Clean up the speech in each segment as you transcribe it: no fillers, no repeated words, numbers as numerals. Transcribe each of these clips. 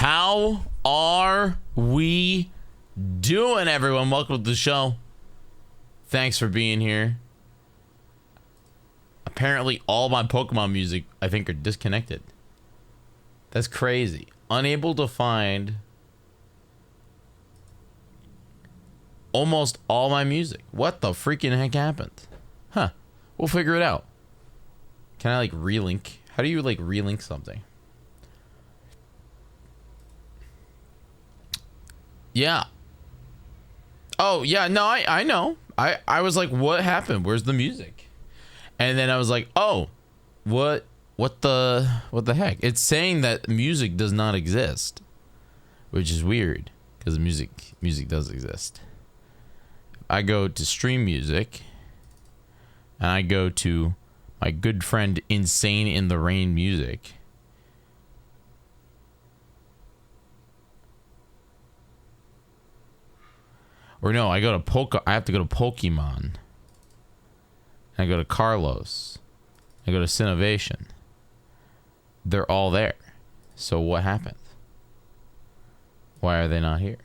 How are we doing, everyone? Welcome to the show. Thanks for being here. Apparently, all my Pokemon music, I think, are disconnected. That's crazy. Unable to find almost all my music. What the freaking heck happened? Huh. We'll figure it out. Can I, like, relink? How do you, like, relink something? Yeah. Oh, yeah, no, I know. I was like, what happened? Where's the music? And then I was like, oh, what the heck? It's saying that music does not exist, which is weird because music does exist. I go to stream music and I go to my good friend Insane in the Rain music. Or no, I have to go to Pokemon. I go to Carlos. I go to Cinovation. They're all there. So what happened? Why are they not here?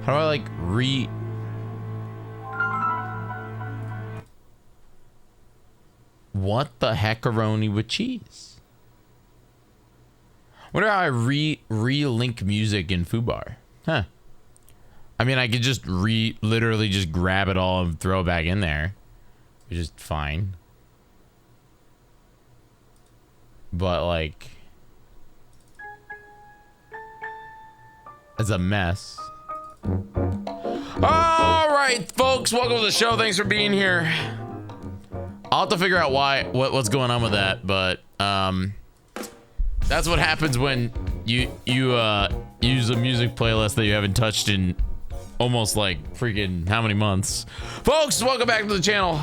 How do I like what the heckaroni with cheese? Wonder how I relink music in Fubar. Huh. I mean, I could just literally just grab it all and throw it back in there, which is fine. But like, it's a mess. All right, folks, welcome to the show. Thanks for being here. I'll have to figure out what's going on with that, but that's what happens when you use a music playlist that you haven't touched in almost like freaking how many months. Folks, welcome back to the channel.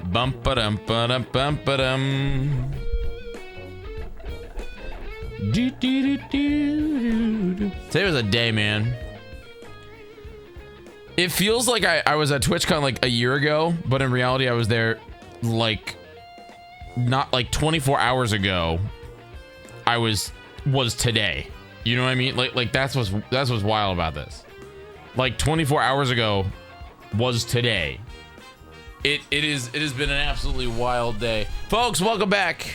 Bump ba dum ba dum bump ba dum. Today was a day, man. It feels like I was at TwitchCon like a year ago, but in reality I was there like not like 24 hours ago. I was today. You know what I mean? Like that's what's wild about this. Like 24 hours ago was today. It has been an absolutely wild day. Folks, welcome back.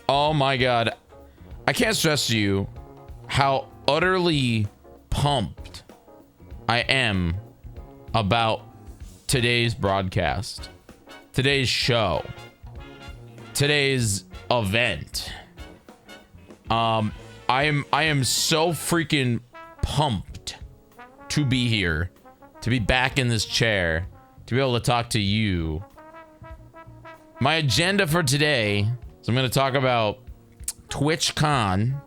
Oh my god. I can't stress to you how utterly pumped I am about today's broadcast, today's show, today's event. I am so freaking pumped to be here, to be back in this chair, to be able to talk to you. My agenda for today is I'm going to talk about TwitchCon.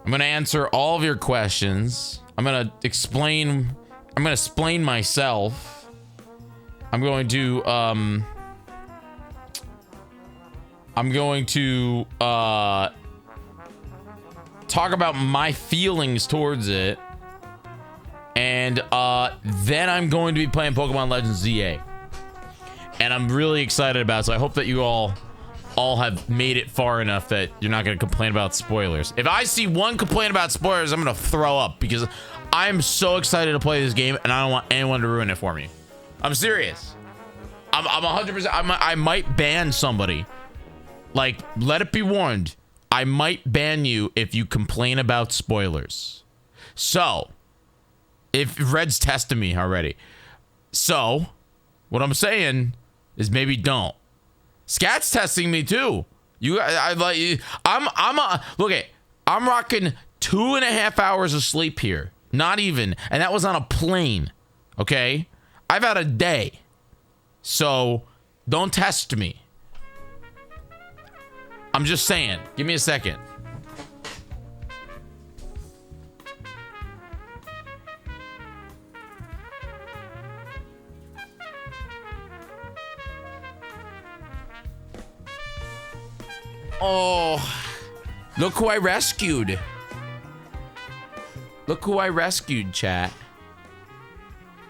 I'm going to answer all of your questions. I'm going to explain myself. I'm going to talk about my feelings towards it. And then I'm going to be playing Pokémon Legends Z-A. And I'm really excited about it, so I hope that you all have made it far enough that you're not going to complain about spoilers. If I see one complaint about spoilers, I'm going to throw up because I'm so excited to play this game and I don't want anyone to ruin it for me. I'm serious. I'm 100%. I might ban somebody. Like, let it be warned. I might ban you if you complain about spoilers. So, if Red's tested me already. So, what I'm saying is maybe don't. Scat's testing me too. Look I'm rocking 2.5 hours of sleep here. Not even. And that was on a plane. Okay? I've had a day. So don't test me. I'm just saying. Give me a second. Oh, look who I rescued. Look who I rescued, chat.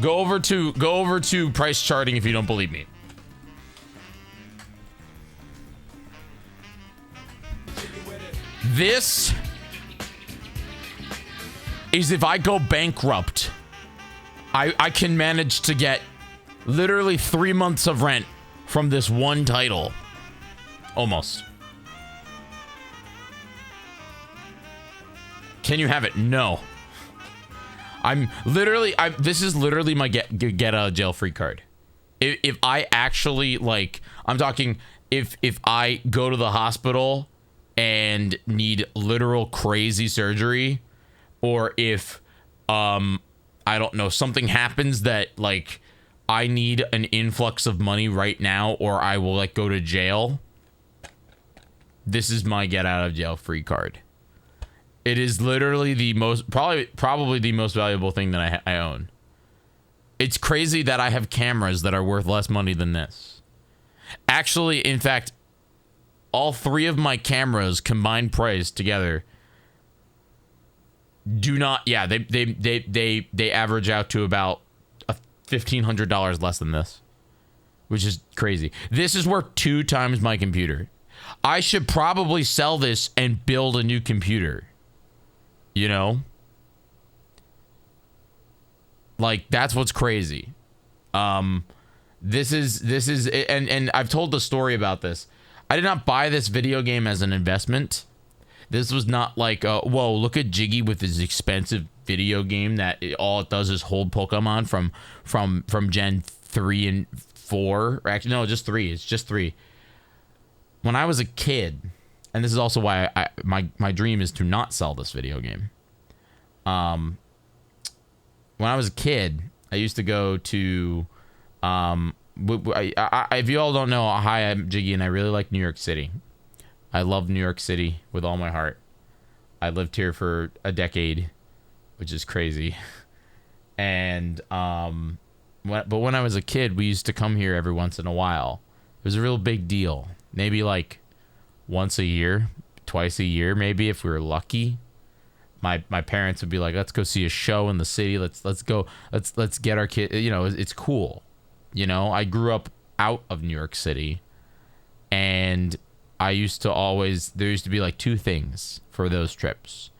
Go over to price charting if you don't believe me. This is if I go bankrupt, I can manage to get literally 3 months of rent from this one title. Almost. Can you have it? No. This is literally my get out of jail free card. If I actually, like, I'm talking, if I go to the hospital and need literal crazy surgery, or if, I don't know, something happens that, like, I need an influx of money right now, or I will, like, go to jail, this is my get out of jail free card. It is literally the most, probably the most valuable thing that I own. It's crazy that I have cameras that are worth less money than this. Actually, in fact, all 3 of my cameras combined price together do not, yeah, they average out to about $1,500 less than this, which is crazy. This is worth 2 times my computer. I should probably sell this and build a new computer. You know? Like, that's what's crazy. This is and I've told the story about this. I did not buy this video game as an investment. This was not like, whoa, look at Jyggy with his expensive video game that all it does is hold Pokemon from Gen 3 and 4. Or actually, no, just 3. It's just 3. When I was a kid, and this is also why my dream is to not sell this video game. When I was a kid, I used to go to, if you all don't know, hi, I'm Jyggy, and I really like New York City. I love New York City with all my heart. I lived here for a decade, which is crazy. And, but when I was a kid, we used to come here every once in a while. It was a real big deal. Maybe like once a year, twice a year, maybe, if we were lucky. My parents would be like, let's go see a show in the city. Let's get our kid, you know, it's cool. You know, I grew up out of New York City, and there used to be like 2 things for those trips.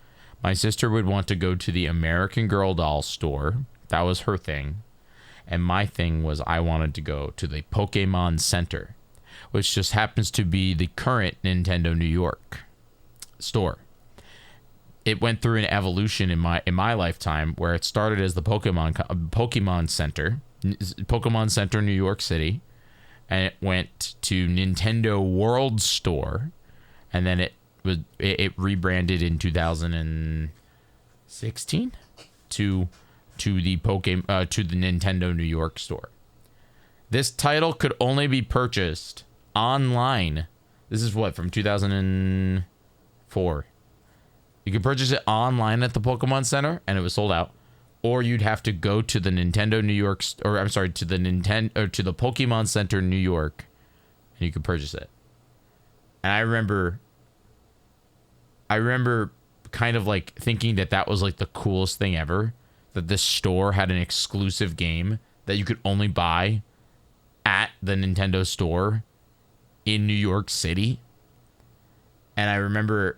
My sister would want to go to the American Girl doll store. That was her thing. And my thing was I wanted to go to the Pokémon Center, which just happens to be the current Nintendo New York store. It went through an evolution in my lifetime where it started as the Pokemon Center, Pokemon Center, New York City, and it went to Nintendo World Store, and then it rebranded in 2016 to the Nintendo New York store. This title could only be purchased online. This is what, from 2004. You could purchase it online at the Pokemon Center, and it was sold out. Or you'd have to go to the Nintendo New York, to the Pokemon Center New York, and you could purchase it. And I remember kind of like thinking that was like the coolest thing ever, that this store had an exclusive game that you could only buy at the Nintendo store in New York City. And I remember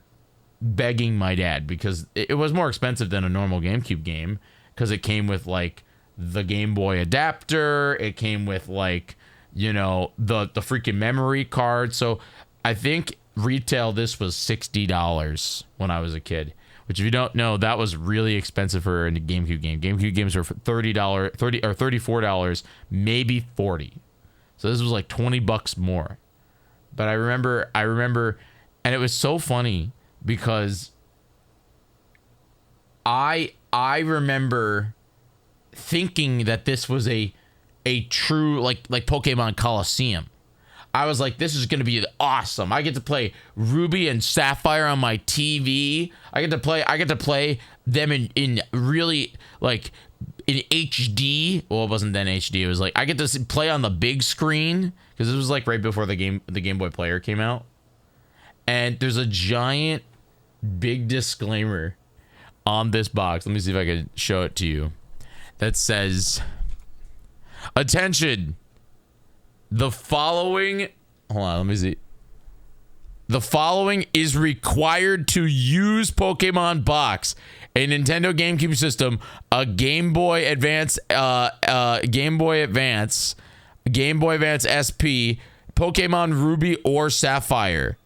begging my dad, because it was more expensive than a normal GameCube game, because it came with like the Game Boy adapter, it came with like, you know, the freaking memory card. So I think retail this was $60 when I was a kid, which, if you don't know, that was really expensive for a GameCube game. GameCube games were $34, maybe $40. So this was like $20 more. But I remember, and it was so funny because I remember thinking that this was a true like Pokemon Coliseum. I was like, this is going to be awesome. I get to play Ruby and Sapphire on my TV. I get to play them in really like in HD. Well, it wasn't then HD. It was like I get to play on the big screen, because this was like right before the Game Boy Player came out. And there's a giant big disclaimer on this box. Let me see if I can show it to you. That says, Attention. The following... Hold on, let me see. The following is required to use Pokemon Box, a Nintendo GameCube system, a Game Boy Advance, Game Boy Advance SP, Pokemon Ruby or Sapphire.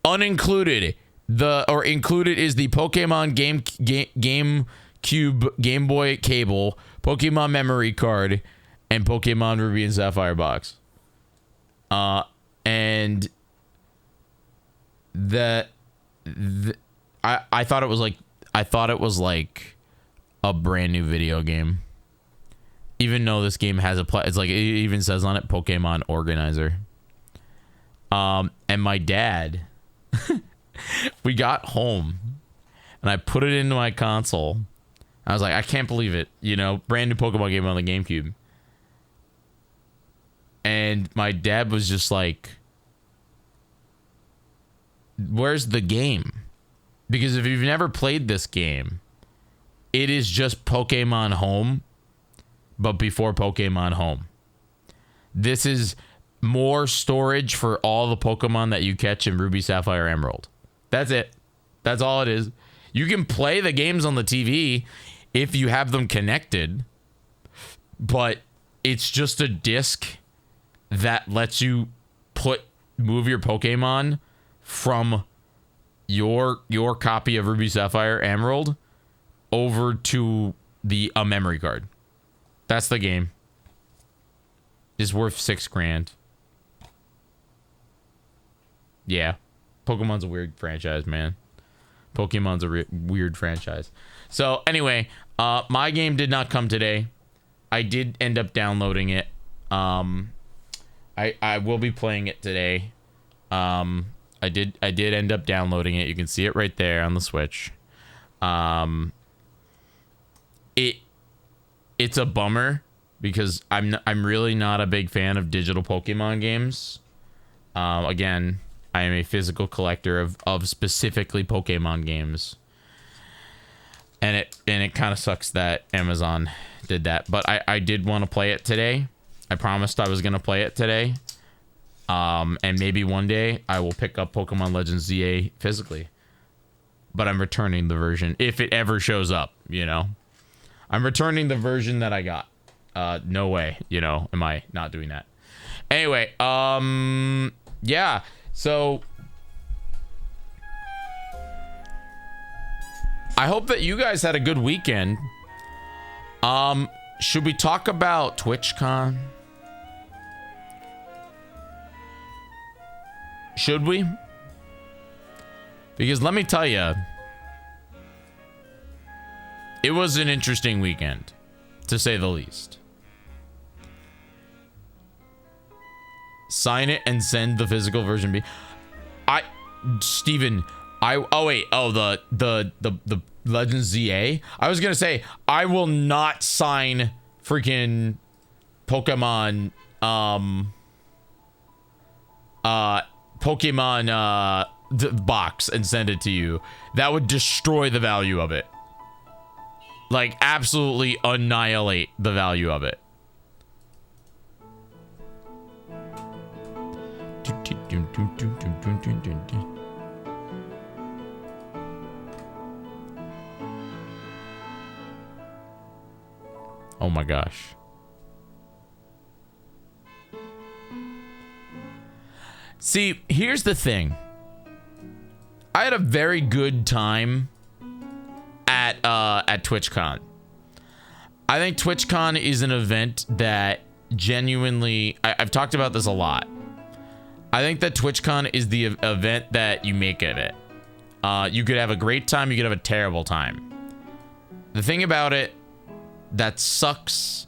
Unincluded. Included is the Pokemon GameCube Game Boy cable, Pokemon memory card, and Pokemon Ruby and Sapphire box. And I thought it was like a brand new video game. Even though this game has it's like it even says on it Pokemon Organizer. And my dad, we got home and I put it into my console. I was like, I can't believe it, you know, brand new Pokemon game on the GameCube. And my dad was just like, where's the game? Because if you've never played this game, it is just Pokemon Home, but before Pokemon Home. This is more storage for all the Pokemon that you catch in Ruby, Sapphire, Emerald. That's it. That's all it is. You can play the games on the TV if you have them connected, but it's just a disc that lets you move your Pokemon from your copy of Ruby, Sapphire, Emerald over to a memory card. That's the game. It's worth $6,000. Yeah. Pokemon's a weird franchise, man. Pokemon's a weird franchise. So anyway, my game did not come today. I did end up downloading it. I will be playing it today. I did end up downloading it. You can see it right there on the Switch. It's a bummer because I'm really not a big fan of digital Pokemon games. Again, I am a physical collector of specifically Pokemon games. And it kind of sucks that Amazon did that, but I did want to play it today. I promised I was going to play it today. And maybe one day I will pick up Pokemon Legends Z-A physically. But I'm returning the version if it ever shows up, you know. I'm returning the version that I got. No way, you know, am I not doing that. Anyway, yeah. So I hope that you guys had a good weekend. Should we talk about TwitchCon? Should we? Because let me tell you, it was an interesting weekend, to say the least. Sign it and send the physical version. Steven, the Legends Z-A. I was gonna say I will not sign freaking Pokemon box and send it to you. That would destroy the value of it. Like, absolutely annihilate the value of it. Oh my gosh. See, here's the thing. I had a very good time at TwitchCon. I think TwitchCon is an event that genuinely, I've talked about this a lot. I think that TwitchCon is the event that you make of it. You could have a great time, you could have a terrible time. The thing about it that sucks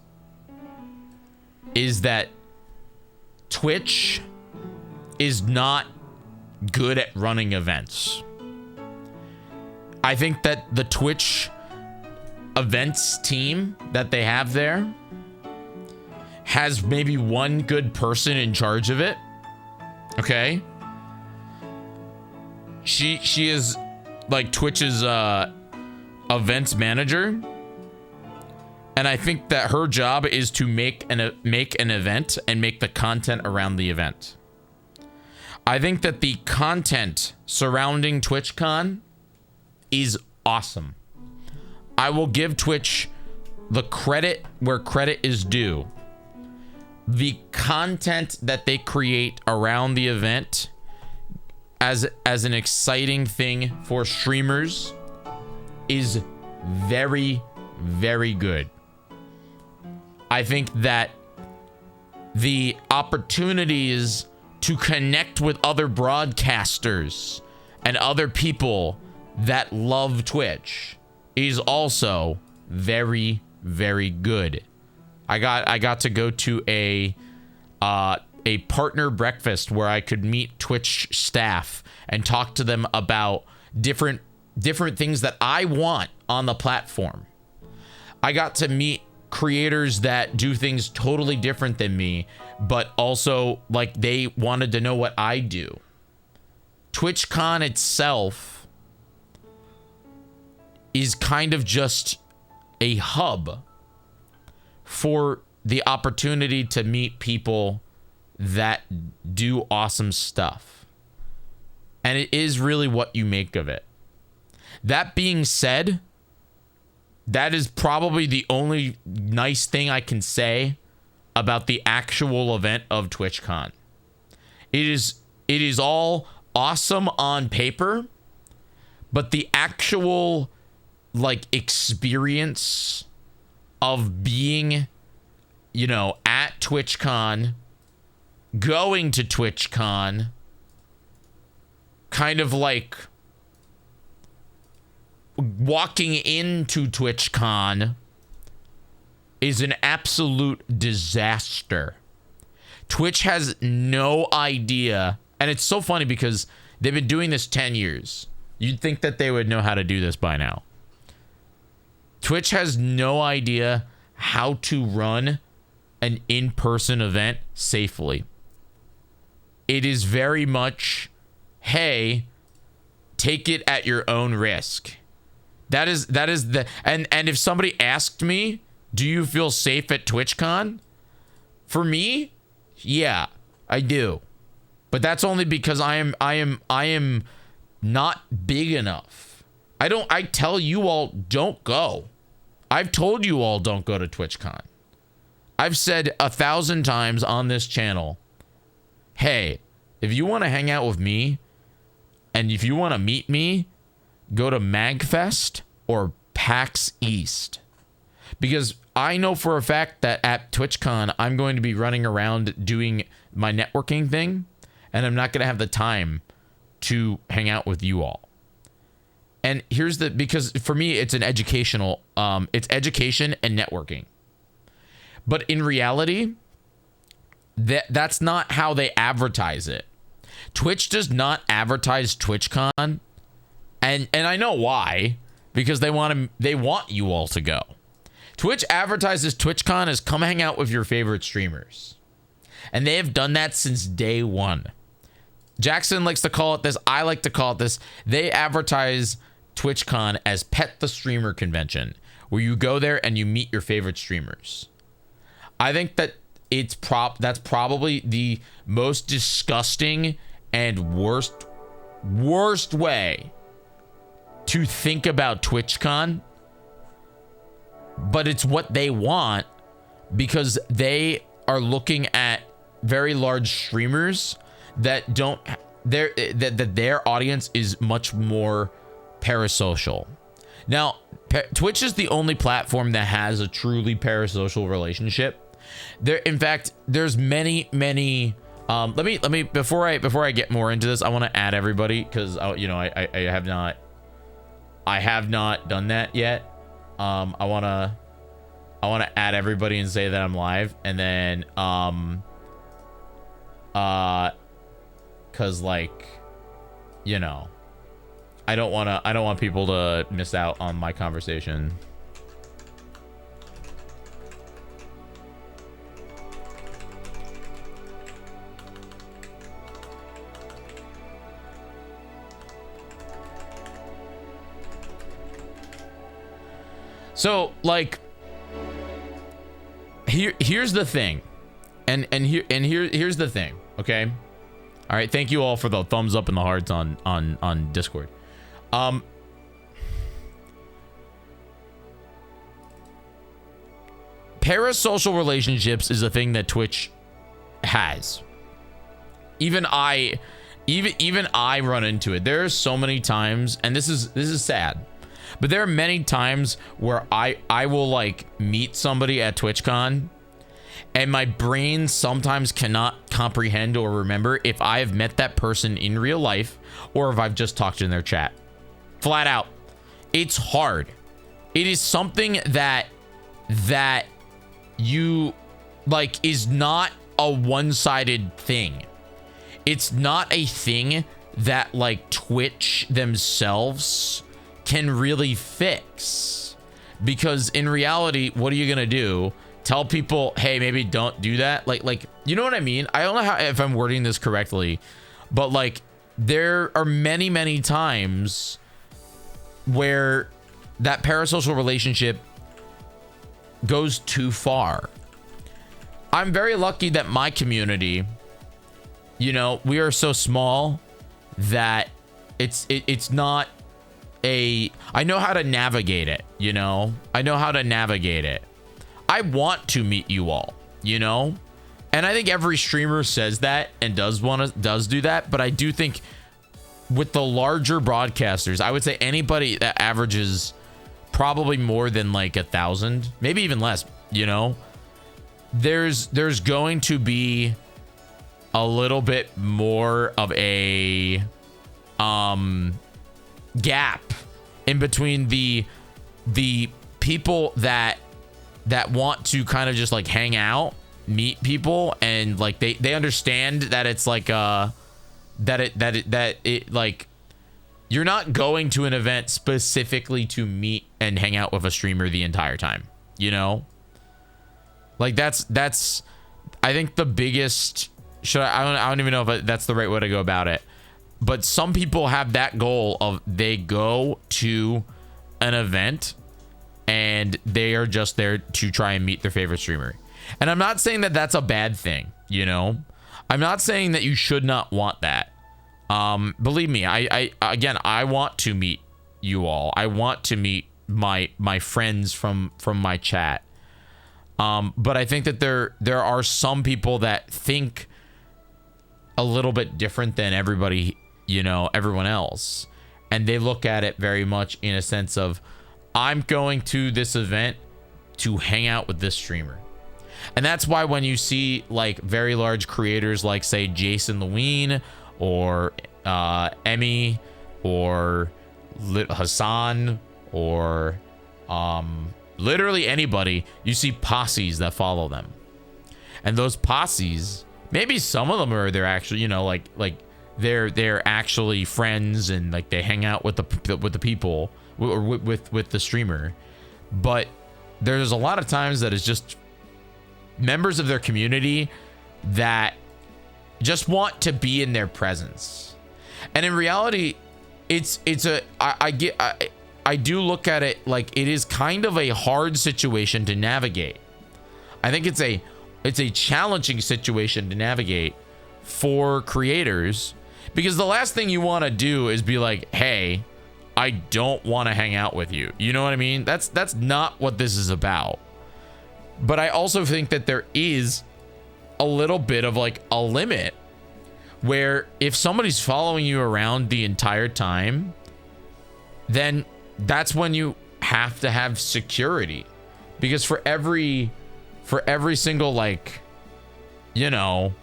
is that Twitch is not good at running events. I think that the Twitch events team that they have there has maybe one good person in charge of it. Okay? She is like Twitch's events manager. And I think that her job is to make an event and make the content around the event. I think that the content surrounding TwitchCon is awesome. I will give Twitch the credit where credit is due. The content that they create around the event as an exciting thing for streamers is very, very good. I think that the opportunities to connect with other broadcasters and other people that love Twitch is also very, very good. I got to go to a partner breakfast where I could meet Twitch staff and talk to them about different things that I want on the platform. I got to meet creators that do things totally different than me, but also like they wanted to know what I do. TwitchCon itself is kind of just a hub for the opportunity to meet people that do awesome stuff. And it is really what you make of it. That being said, that is probably the only nice thing I can say about the actual event of TwitchCon. It is all awesome on paper, but the actual like experience of being, you know, at TwitchCon, going to TwitchCon, kind of like walking into TwitchCon is an absolute disaster. Twitch has no idea, and it's so funny because they've been doing this 10 years. You'd think that they would know how to do this by now. Twitch has no idea how to run an in-person event safely. It is very much, hey, take it at your own risk. That is the and if somebody asked me, do you feel safe at TwitchCon? For me, yeah, I do. But that's only because I am not big enough. I tell you all, don't go. I've told you all don't go to TwitchCon. I've said 1,000 times on this channel, hey, if you want to hang out with me and if you want to meet me, go to MagFest or PAX East. Because I know for a fact that at TwitchCon, I'm going to be running around doing my networking thing, and I'm not going to have the time to hang out with you all. And here's because for me, it's an educational, it's education and networking. But in reality, that's not how they advertise it. Twitch does not advertise TwitchCon, and I know why, because they want you all to go. Twitch advertises TwitchCon as come hang out with your favorite streamers. And they have done that since day one. Jackson likes to call it this. I like to call it this. They advertise TwitchCon as Pet the Streamer Convention, where you go there and you meet your favorite streamers. I think that that's probably the most disgusting and worst way to think about TwitchCon, but it's what they want because they are looking at very large streamers that don't their audience is much more parasocial. Now, Twitch is the only platform that has a truly parasocial relationship. In fact, there's many. Let me before I get more into this, I want to add everybody because you know I have not done that yet. I want to add everybody and say that I'm live, and then cuz like, you know, I don't want people to miss out on my conversation. So, like, here's the thing. Here's the thing, okay? All right, thank you all for the thumbs up and the hearts on Discord. Parasocial relationships is a thing that Twitch has. Even I run into it. There are so many times, and this is sad, but there are many times where I will like meet somebody at TwitchCon, and my brain sometimes cannot comprehend or remember if I have met that person in real life or if I've just talked in their chat. Flat out. It's hard. It is something that you like is not a one-sided thing. It's not a thing that like Twitch themselves can really fix, because in reality, what are you gonna do? Tell people, hey, maybe don't do that? Like you know what I mean? I don't know if I'm wording this correctly, but like there are many times where that parasocial relationship goes too far. I'm very lucky that my community, you know, we are so small that it's not a, I know how to navigate it, you know? I know how to navigate it. I want to meet you all, you know? And I think every streamer says that and does do that, but I do think with the larger broadcasters, I would say anybody that averages probably more than like 1,000, maybe even less, you know, there's going to be a little bit more of a gap in between the people that want to kind of just like hang out, meet people, and like they understand that it's like that it like you're not going to an event specifically to meet and hang out with a streamer the entire time, you know? Like that's I think the biggest, I don't even know if that's the right way to go about it, but some people have that goal of they go to an event and they are just there to try and meet their favorite streamer. And I'm not saying that that's a bad thing, you know? I'm not saying that you should not want that. Believe me, I again, I want to meet you all. I want to meet my friends from my chat. But I think that there are some people that think a little bit different than everybody, you know, everyone else. And they look at it very much in a sense of, I'm going to this event to hang out with this streamer. And that's why when you see like very large creators like say Jason Lewine or Emmy or Hassan or literally anybody, you see posses that follow them. And those posses, maybe some of them are they're actually, you know, like they're actually friends and like they hang out with the people or with the streamer. But there's a lot of times that it's just members of their community that just want to be in their presence. And in reality, I do look at it like it is kind of a hard situation to navigate. I think it's a challenging situation to navigate for creators, because the last thing you want to do is be like, hey, I don't want to hang out with you. You know what I mean? That's not what this is about. But I also think that there is a little bit of like a limit where if somebody's following you around the entire time, then that's when you have to have security. Because for every single, like, you know,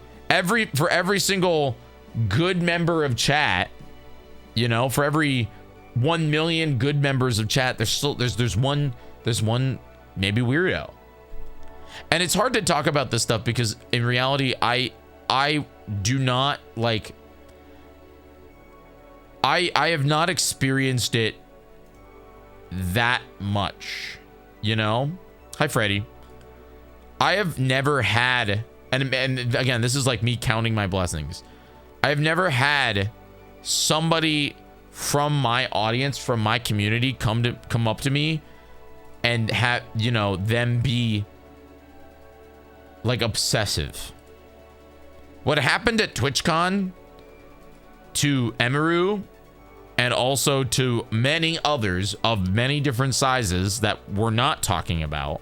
for every single good member of chat, you know, for every 1 million good members of chat, there's one maybe weirdo. And it's hard to talk about this stuff because in reality, I do not like, I have not experienced it that much, you know? Hi, Freddy. I have never had, and again, this is like me counting my blessings. I have never had somebody from my audience, from my community, come up to me and have, you know, them be like obsessive. What happened at TwitchCon to Emiru and also to many others of many different sizes that we're not talking about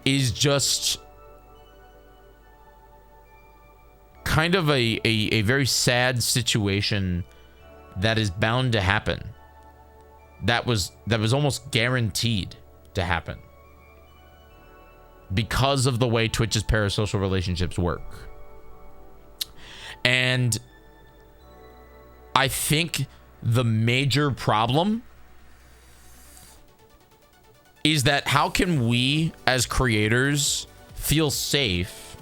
is just kind of a very sad situation that is bound to happen. That was almost guaranteed to happen because of the way Twitch's parasocial relationships work. And I think the major problem is that how can we as creators feel safe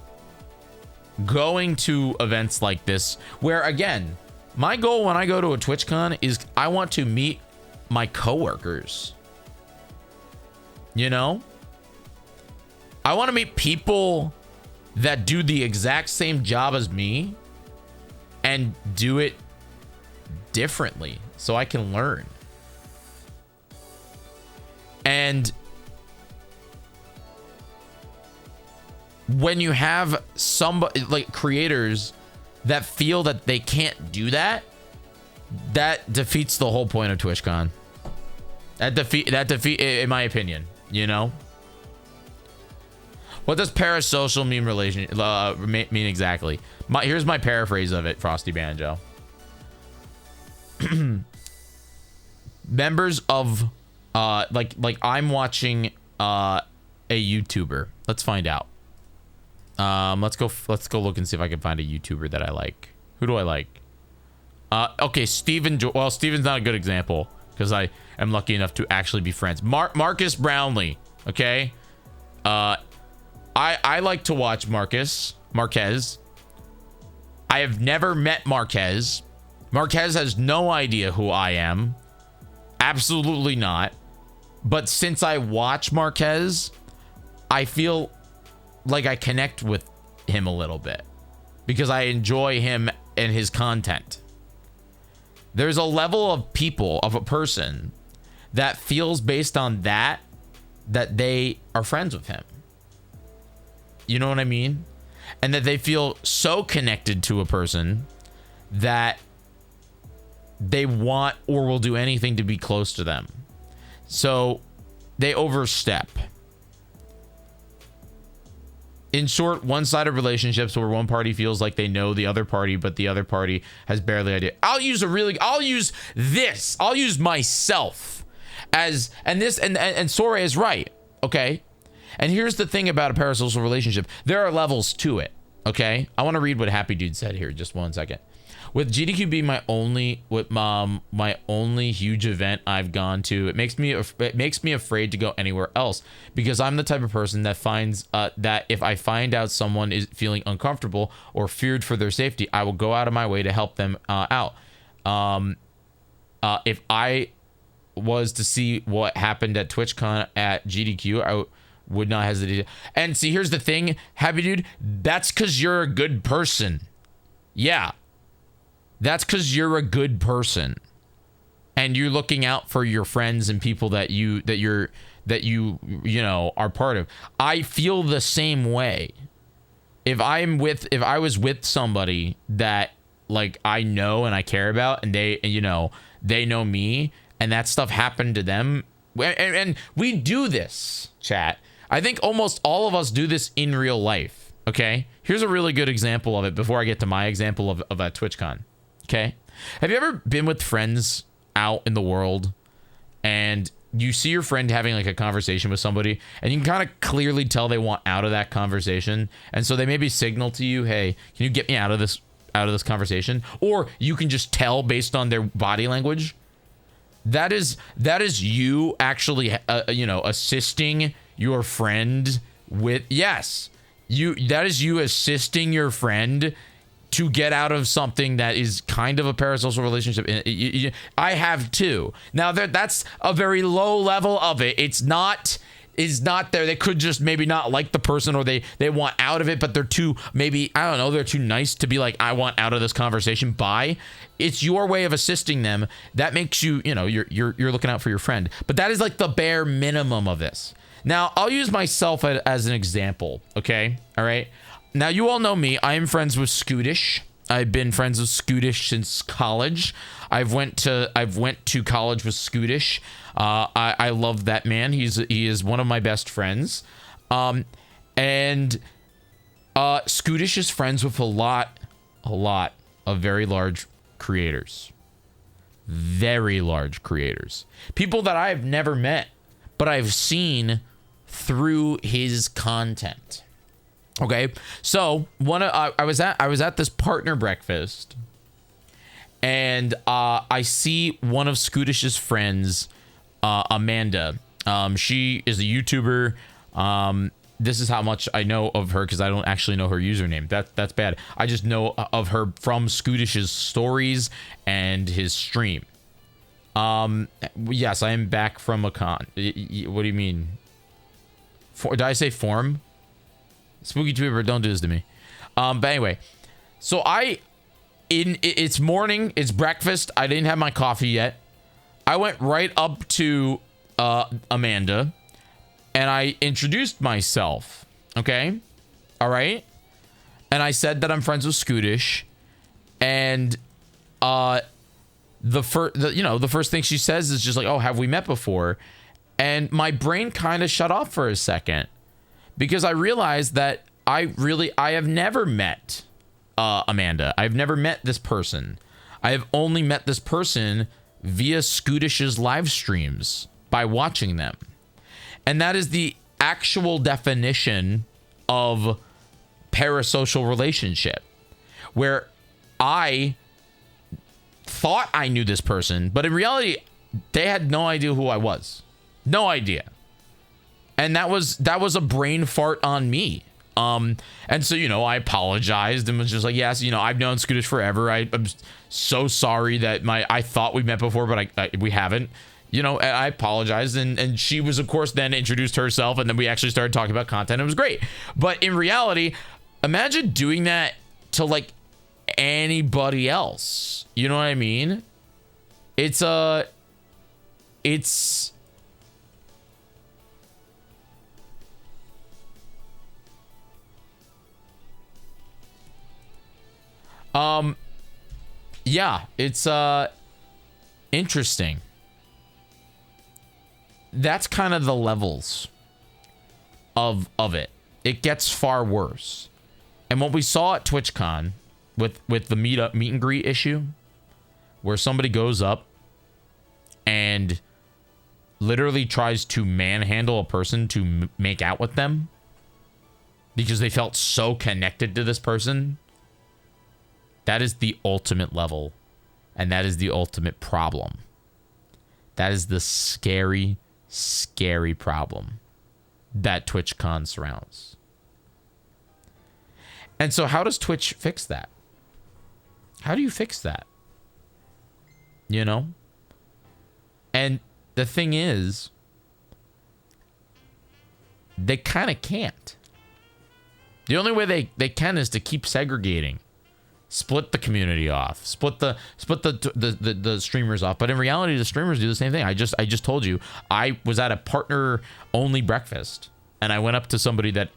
going to events like this, where again, my goal when I go to a TwitchCon is I want to meet my coworkers. You know? I want to meet people that do the exact same job as me and do it differently so I can learn. And when you have somebody like creators that feel that they can't do that, that defeats the whole point of TwitchCon. That defeat, in my opinion, you know? What does parasocial mean exactly? Here's my paraphrase of it, Frosty Banjo. Members of like I'm watching a YouTuber. Let's find out. Let's go look and see if I can find a YouTuber that I like. Who do I like? Okay, Steven. Well, Steven's not a good example because I am lucky enough to actually be friends. Marcus Brownlee. Okay. I like to watch Marquez. I have never met Marquez. Marquez has no idea who I am. Absolutely not. But since I watch Marquez, I feel like I connect with him a little bit because I enjoy him and his content. There's a level of people, of a person that feels based on that they are friends with him. You know what I mean? And that they feel so connected to a person that they want or will do anything to be close to them. So they overstep. In short, one-sided relationships where one party feels like they know the other party, but the other party has barely idea. I'll use myself as, and Sora is right. Okay. And here's the thing about a parasocial relationship. There are levels to it. Okay. I want to read what Happy Dude said here. Just 1 second. With GDQ being my only huge event I've gone to, it makes me afraid to go anywhere else because I'm the type of person that finds that if I find out someone is feeling uncomfortable or feared for their safety, I will go out of my way to help them out. If I was to see what happened at TwitchCon at GDQ, I would not hesitate. And see, here's the thing, Happy Dude, that's because you're a good person. Yeah. That's because you're a good person and you're looking out for your friends and people that you know are part of. I feel the same way. If I was with somebody that like I know and I care about and they know me and that stuff happened to them, and we do this, chat. I think almost all of us do this in real life. Okay, here's a really good example of it before I get to my example of a TwitchCon. Okay. Have you ever been with friends out in the world and you see your friend having like a conversation with somebody and you can kind of clearly tell they want out of that conversation, and so they maybe signal to you, hey, can you get me out of this conversation? Or you can just tell based on their body language. That is you actually assisting your friend with, yes, that is you assisting your friend to get out of something that is kind of a parasocial relationship. I have too. Now that's a very low level of it. It's not there. They could just maybe not like the person or they want out of it, but they're too, maybe, I don't know, they're too nice to be like, I want out of this conversation. Bye. It's your way of assisting them. That makes you're looking out for your friend. But that is like the bare minimum of this. Now, I'll use myself as an example, okay? All right? Now, you all know me. I am friends with Scootish. I've been friends with Scootish since college. I've went to college with Scootish. I love that man. He is one of my best friends. And Scootish is friends with a lot of very large creators. Very large creators. People that I've never met, but I've seen through his content. Okay, so I was at this partner breakfast, and I see one of Scootish's friends, Amanda. She is a YouTuber. This is how much I know of her because I don't actually know her username. That's bad. I just know of her from Scootish's stories and his stream. Yes, I am back from a con. What do you mean? Did I say form? Spooky Tweeper, don't do this to me. But anyway, so it's morning, it's breakfast. I didn't have my coffee yet. I went right up to Amanda and I introduced myself. Okay, all right, and I said that I'm friends with Scootish, and the first thing she says is just like, "Oh, have we met before?" And my brain kind of shut off for a second. Because I realized that I have never met Amanda. I've never met this person. I have only met this person via Scootish's live streams by watching them. And that is the actual definition of parasocial relationship, where I thought I knew this person, but in reality, they had no idea who I was. No idea. And that was a brain fart on me. And so, I apologized and was just like, yes, I've known Scootish forever. I'm so sorry that I thought we met before, but we haven't. I apologized. And she was, of course, then introduced herself. And then we actually started talking about content. It was great. But in reality, imagine doing that to like anybody else. You know what I mean? It's yeah, it's interesting. That's kind of the levels of it. It gets far worse. And what we saw at TwitchCon with the meet and greet issue, where somebody goes up and literally tries to manhandle a person to make out with them because they felt so connected to this person. That is the ultimate level, and that is the ultimate problem. That is the scary, scary problem that TwitchCon surrounds. And so how does Twitch fix that? How do you fix that? And the thing is, they kind of can't. The only way they can is to keep segregating. Split the community off, split the streamers off. But in reality, the streamers do the same thing. I just told you, I was at a partner only breakfast and I went up to somebody that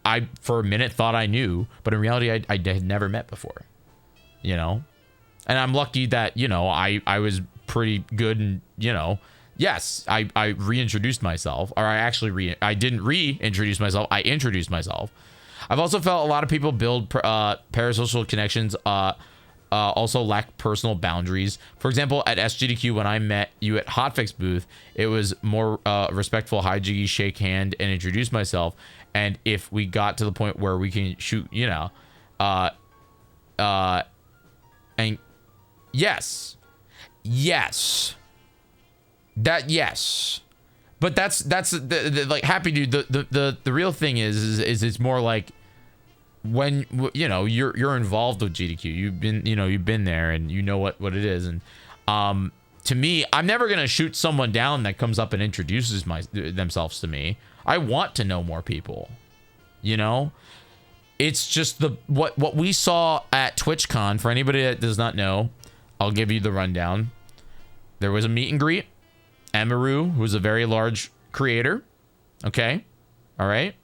I for a minute thought I knew, but in reality I had never met before, and I'm lucky that I was pretty good, and yes, I reintroduced myself, or I didn't reintroduce myself, I introduced myself. I've also felt a lot of people build parasocial connections, also lack personal boundaries. For example, at SGDQ, when I met you at Hotfix booth, it was more respectful, hi Jyggy, shake hand, and introduce myself. And if we got to the point where we can shoot, and yes, but that's the like happy dude. The real thing is it's more like when you're involved with GDQ. You've been there and you know what it is. And to me, I'm never gonna shoot someone down that comes up and introduces themselves to me. I want to know more people. It's just what we saw at TwitchCon. For anybody that does not know, I'll give you the rundown. There was a meet and greet. Amaru, who's a very large creator, okay, all right,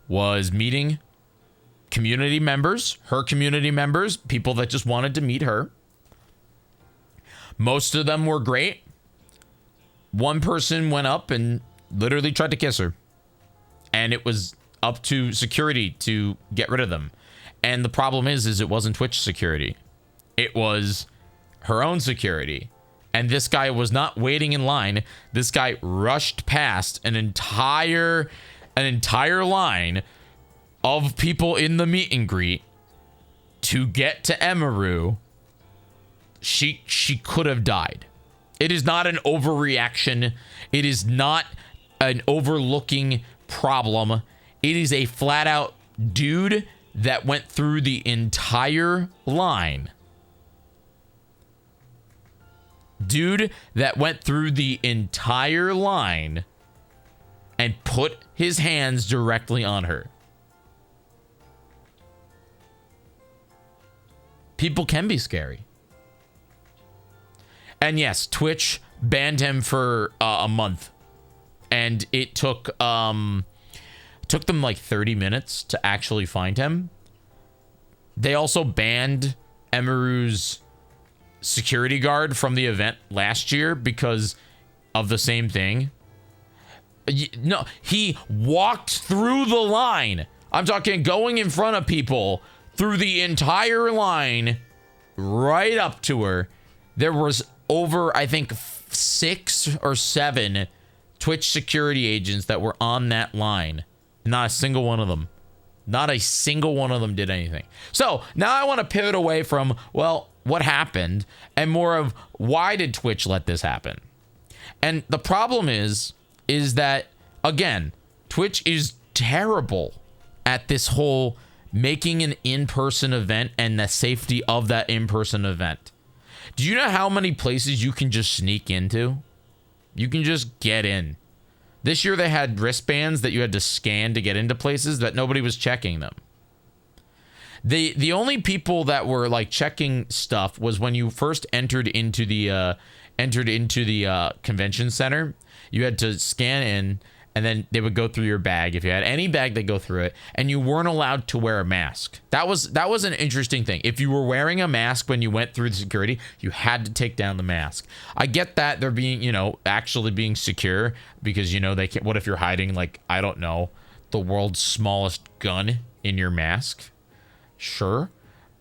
was meeting community members, her community members, people that just wanted to meet her. Most of them were great. One person went up and literally tried to kiss her. And it was up to security to get rid of them. And the problem is it wasn't Twitch security. It was her own security. And this guy was not waiting in line. This guy rushed past an entire line of people in the meet and greet to get to Emaru. She could have died. It is not an overreaction. It is not an overlooking problem. It is a flat out dude that went through the entire line. Dude that went through the entire line and put his hands directly on her. People can be scary. And yes, Twitch banned him for a month. And it took them like 30 minutes to actually find him. They also banned Emaru's security guard from the event last year because of the same thing. No, he walked through the line. I'm talking going in front of people through the entire line right up to her. There was over, I think, 6 or 7 Twitch security agents that were on that line. Not a single one of them. Not a single one of them did anything. So now I want to pivot away from, well, what happened and more of why did Twitch let this happen? And the problem is that, again, Twitch is terrible at this whole making an in-person event and the safety of that in-person event. Do you know how many places you can just sneak into? You can just get in. This year they had wristbands that you had to scan to get into places that nobody was checking them. The only people that were like checking stuff was when you first entered into the convention center. You had to scan in, and then they would go through your bag. If you had any bag, they'd go through it, and you weren't allowed to wear a mask. That was an interesting thing. If you were wearing a mask when you went through the security, you had to take down the mask. I get that they're being, actually being secure because, they can't. What if you're hiding, like, I don't know, the world's smallest gun in your mask? Sure.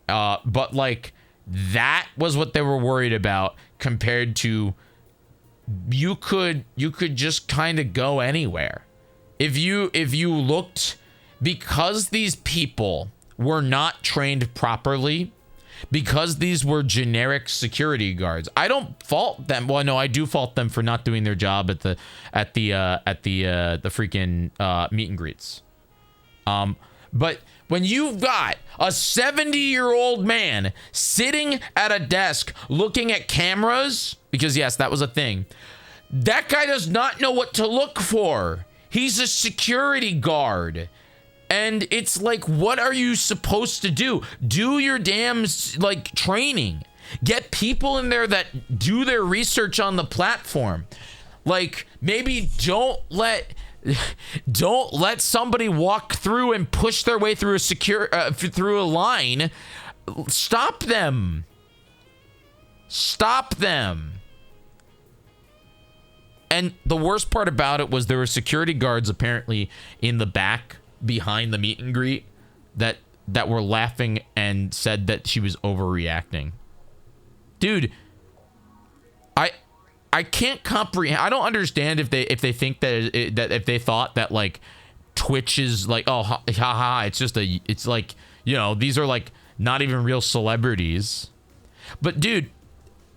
But like, that was what they were worried about compared to you could just kind of go anywhere. If you looked, because these people were not trained properly, because these were generic security guards. I don't fault them. Well, no, I do fault them for not doing their job at the freaking meet and greets. But when you've got a 70-year-old man sitting at a desk looking at cameras, because yes, that was a thing, that guy does not know what to look for. He's a security guard. And it's like, what are you supposed to do? Do your damn, training. Get people in there that do their research on the platform. Like, maybe don't let somebody walk through and push their way through through a line. Stop them. Stop them. And the worst part about it was there were security guards apparently in the back behind the meet and greet that were laughing and said that she was overreacting. Dude, I can't comprehend. I don't understand if they think that if they thought that like Twitch is like, oh ha, it's like, these are like not even real celebrities. But dude,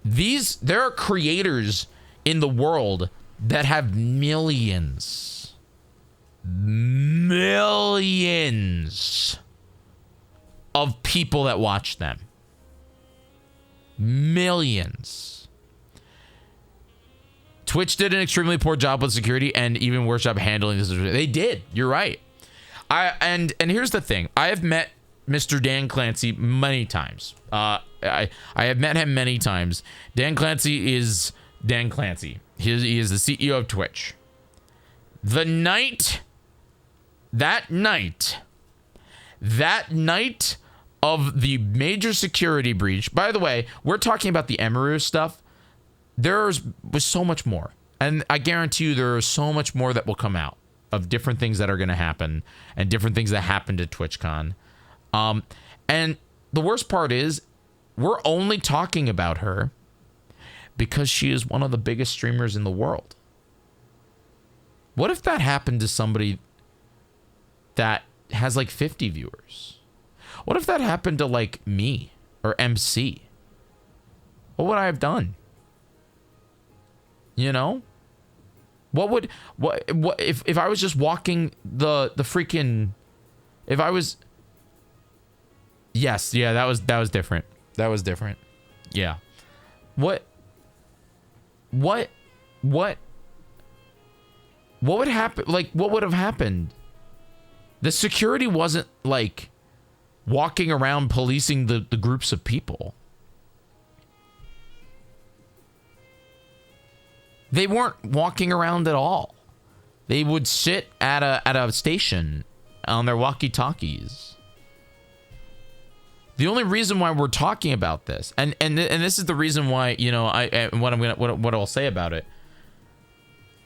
there are creators in the world that have millions of people that watch them. Millions. Twitch did an extremely poor job with security and even worse job handling this. They did. You're right. And here's the thing. I have met Mr. Dan Clancy many times. I have met him many times. Dan Clancy is Dan Clancy. He is the CEO of Twitch. The night, that night of the major security breach. By the way, we're talking about the Emiru stuff. There was so much more. And I guarantee you there is so much more that will come out of different things that are going to happen and different things that happened at TwitchCon. And the worst part is we're only talking about her because she is one of the biggest streamers in the world. What if that happened to somebody that has like 50 viewers? What if that happened to like me or MC? What would I have done? You know? What if I was just walking the freaking, if I was, yes, yeah, that was different. That was different. Yeah. What would happen? Like, what would have happened? The security wasn't like walking around policing the groups of people. They weren't walking around at all. They would sit at a station on their walkie-talkies. The only reason why we're talking about this, and this is the reason why, you know, what I'll say about it.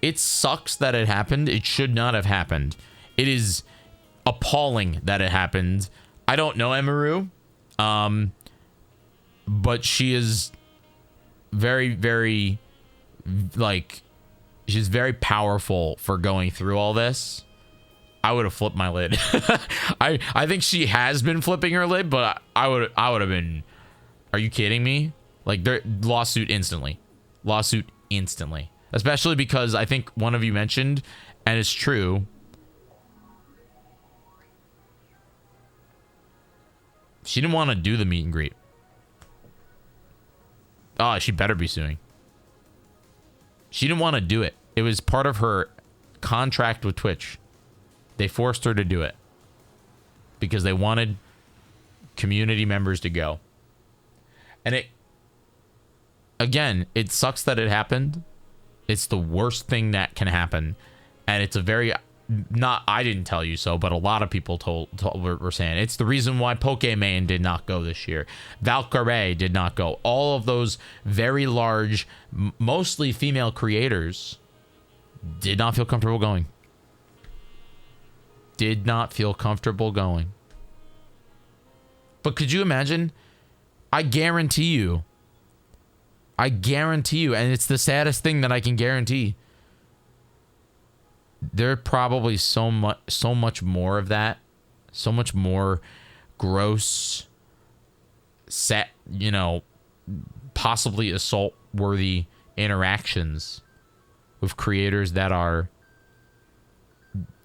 It sucks that it happened. It should not have happened. It is appalling that it happened. I don't know Emiru, but she is very, very, like, she's very powerful for going through all this. I would have flipped my lid. I think she has been flipping her lid, but I would have been. Are you kidding me? Like, lawsuit instantly. Lawsuit instantly. Especially because I think one of you mentioned, and it's true, she didn't want to do the meet and greet. Oh, she better be suing. She didn't want to do it. It was part of her contract with Twitch. They forced her to do it because they wanted community members to go. And it, again, it sucks that it happened. It's the worst thing that can happen. And it's a very, not, I didn't tell you so, but a lot of people were saying it's the reason why Pokémon did not go this year. Valkyrie did not go. All of those very large, mostly female creators did not feel comfortable going. Did not feel comfortable going. But could you imagine? I guarantee you, and it's the saddest thing that I can guarantee, there probably so much more of that, so much more gross, you know, possibly assault-worthy interactions with creators that are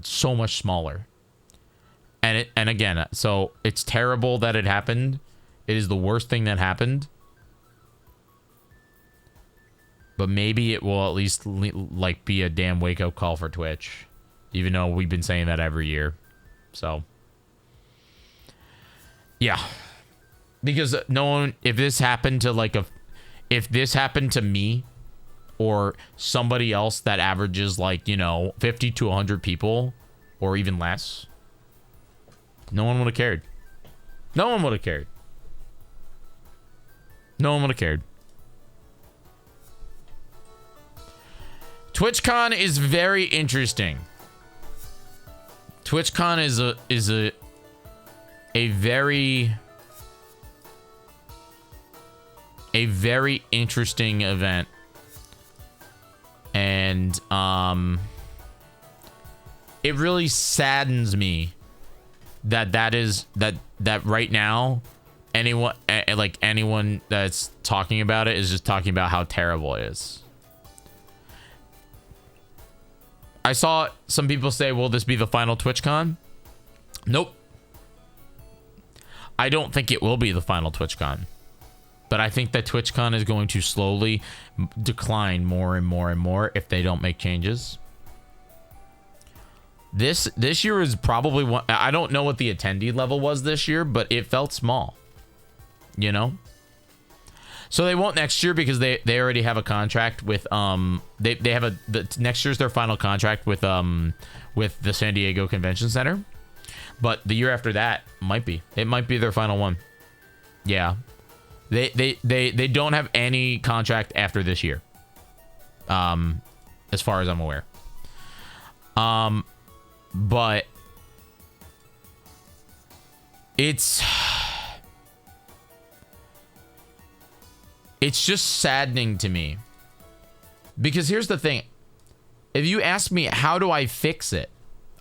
so much smaller. And again, so it's terrible that it happened. It is the worst thing that happened. But maybe it will at least like be a damn wake-up call for Twitch, even though we've been saying that every year. So yeah, because no one, if this happened to if this happened to me or somebody else that averages like, you know, 50 to 100 people or even less, no one would have cared. No one would have cared. No one would have cared. TwitchCon is very interesting. TwitchCon is a very interesting event. And it really saddens me that right now anyone that's talking about it is just talking about how terrible it is. I saw some people say, will this be the final TwitchCon? Nope. I don't think it will be the final TwitchCon. But I think that TwitchCon is going to slowly decline more and more and more if they don't make changes. This year is probably one. I don't know what the attendee level was this year, but it felt small. You know? So they won't next year because they already have a contract with they have next year's their final contract with the San Diego Convention Center, but the year after that it might be their final one. Yeah, they don't have any contract after this year, as far as I'm aware. But it's just saddening to me, because here's the thing. If you ask me, how do I fix it?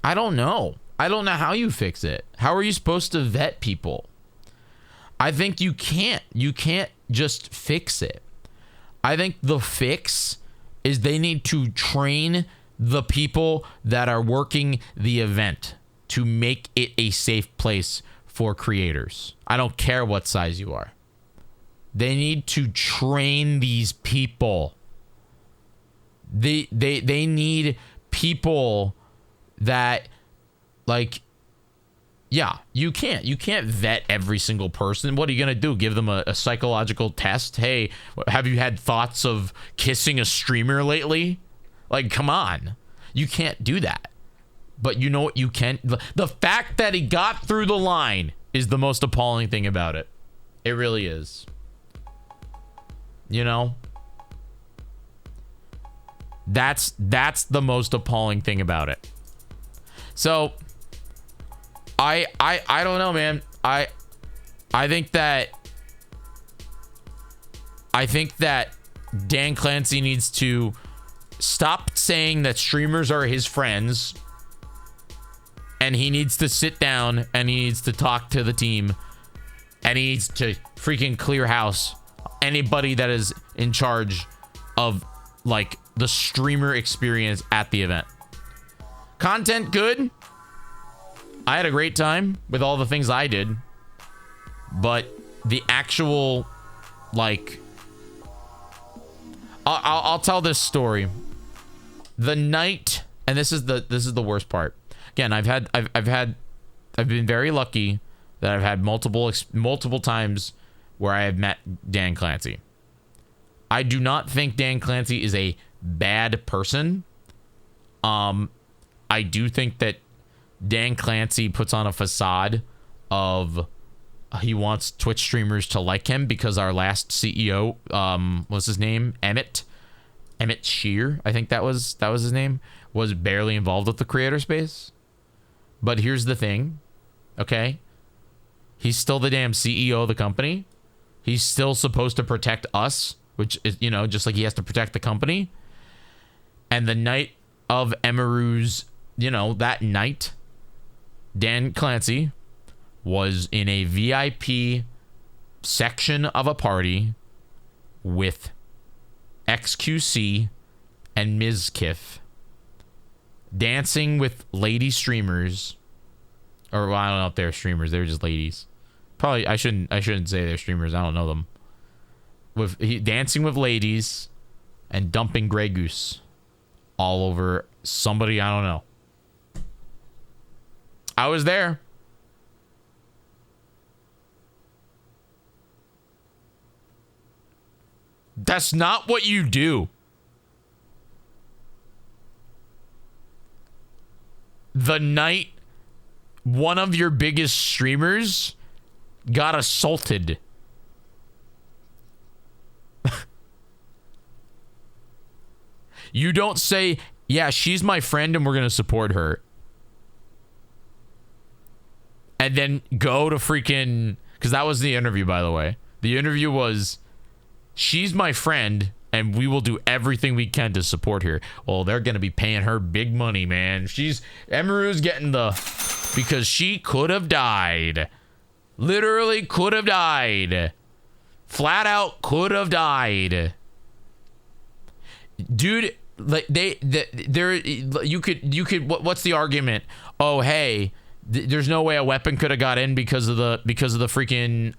I don't know. I don't know how you fix it. How are you supposed to vet people? I think you can't. You can't just fix it. I think the fix is they need to train the people that are working the event to make it a safe place for creators. I don't care what size you are. They need to train these people. They need people that, like, yeah, you can't vet every single person. What are you gonna do? Give them a psychological test? Hey, have you had thoughts of kissing a streamer lately? Like, come on. You can't do that. But you know what you can? The fact that he got through the line is the most appalling thing about it. It really is. You know? That's the most appalling thing about it. So I don't know, man. I think that Dan Clancy needs to stop saying that streamers are his friends, and he needs to sit down and he needs to talk to the team, and he needs to freaking clear house anybody that is in charge of, like, the streamer experience at the event. Content good. I had a great time with all the things I did, but the actual, like, I'll tell this story. The night, and this is the worst part. Again, I've been very lucky that I've had multiple times where I have met Dan Clancy. I do not think Dan Clancy is a bad person. I do think that Dan Clancy puts on a facade of he wants Twitch streamers to like him because our last CEO, what's his name? Emmett Shear, I think that was his name, was barely involved with the creator space. But here's the thing, okay? He's still the damn CEO of the company. He's still supposed to protect us, which is, you know, just like he has to protect the company. And the night of Emaru's, you know, that night, Dan Clancy was in a VIP section of a party with XQC and Mizkif, dancing with lady streamers. Or, well, I don't know if they're streamers, they're just ladies. Probably I shouldn't say they're streamers, I don't know them. Dancing with ladies and dumping Grey Goose all over somebody I don't know. I was there. That's not what you do. The night one of your biggest streamers got assaulted. You don't say, yeah, she's my friend and we're going to support her, and then go to freaking, because that was the interview, by the way. The interview was, she's my friend and we will do everything we can to support her. Well, they're going to be paying her big money, man. Emaru's getting because she could have died. Literally could have died. Flat out could have died. Dude, like you could what's the argument? Oh, hey, there's no way a weapon could have got in because of the freaking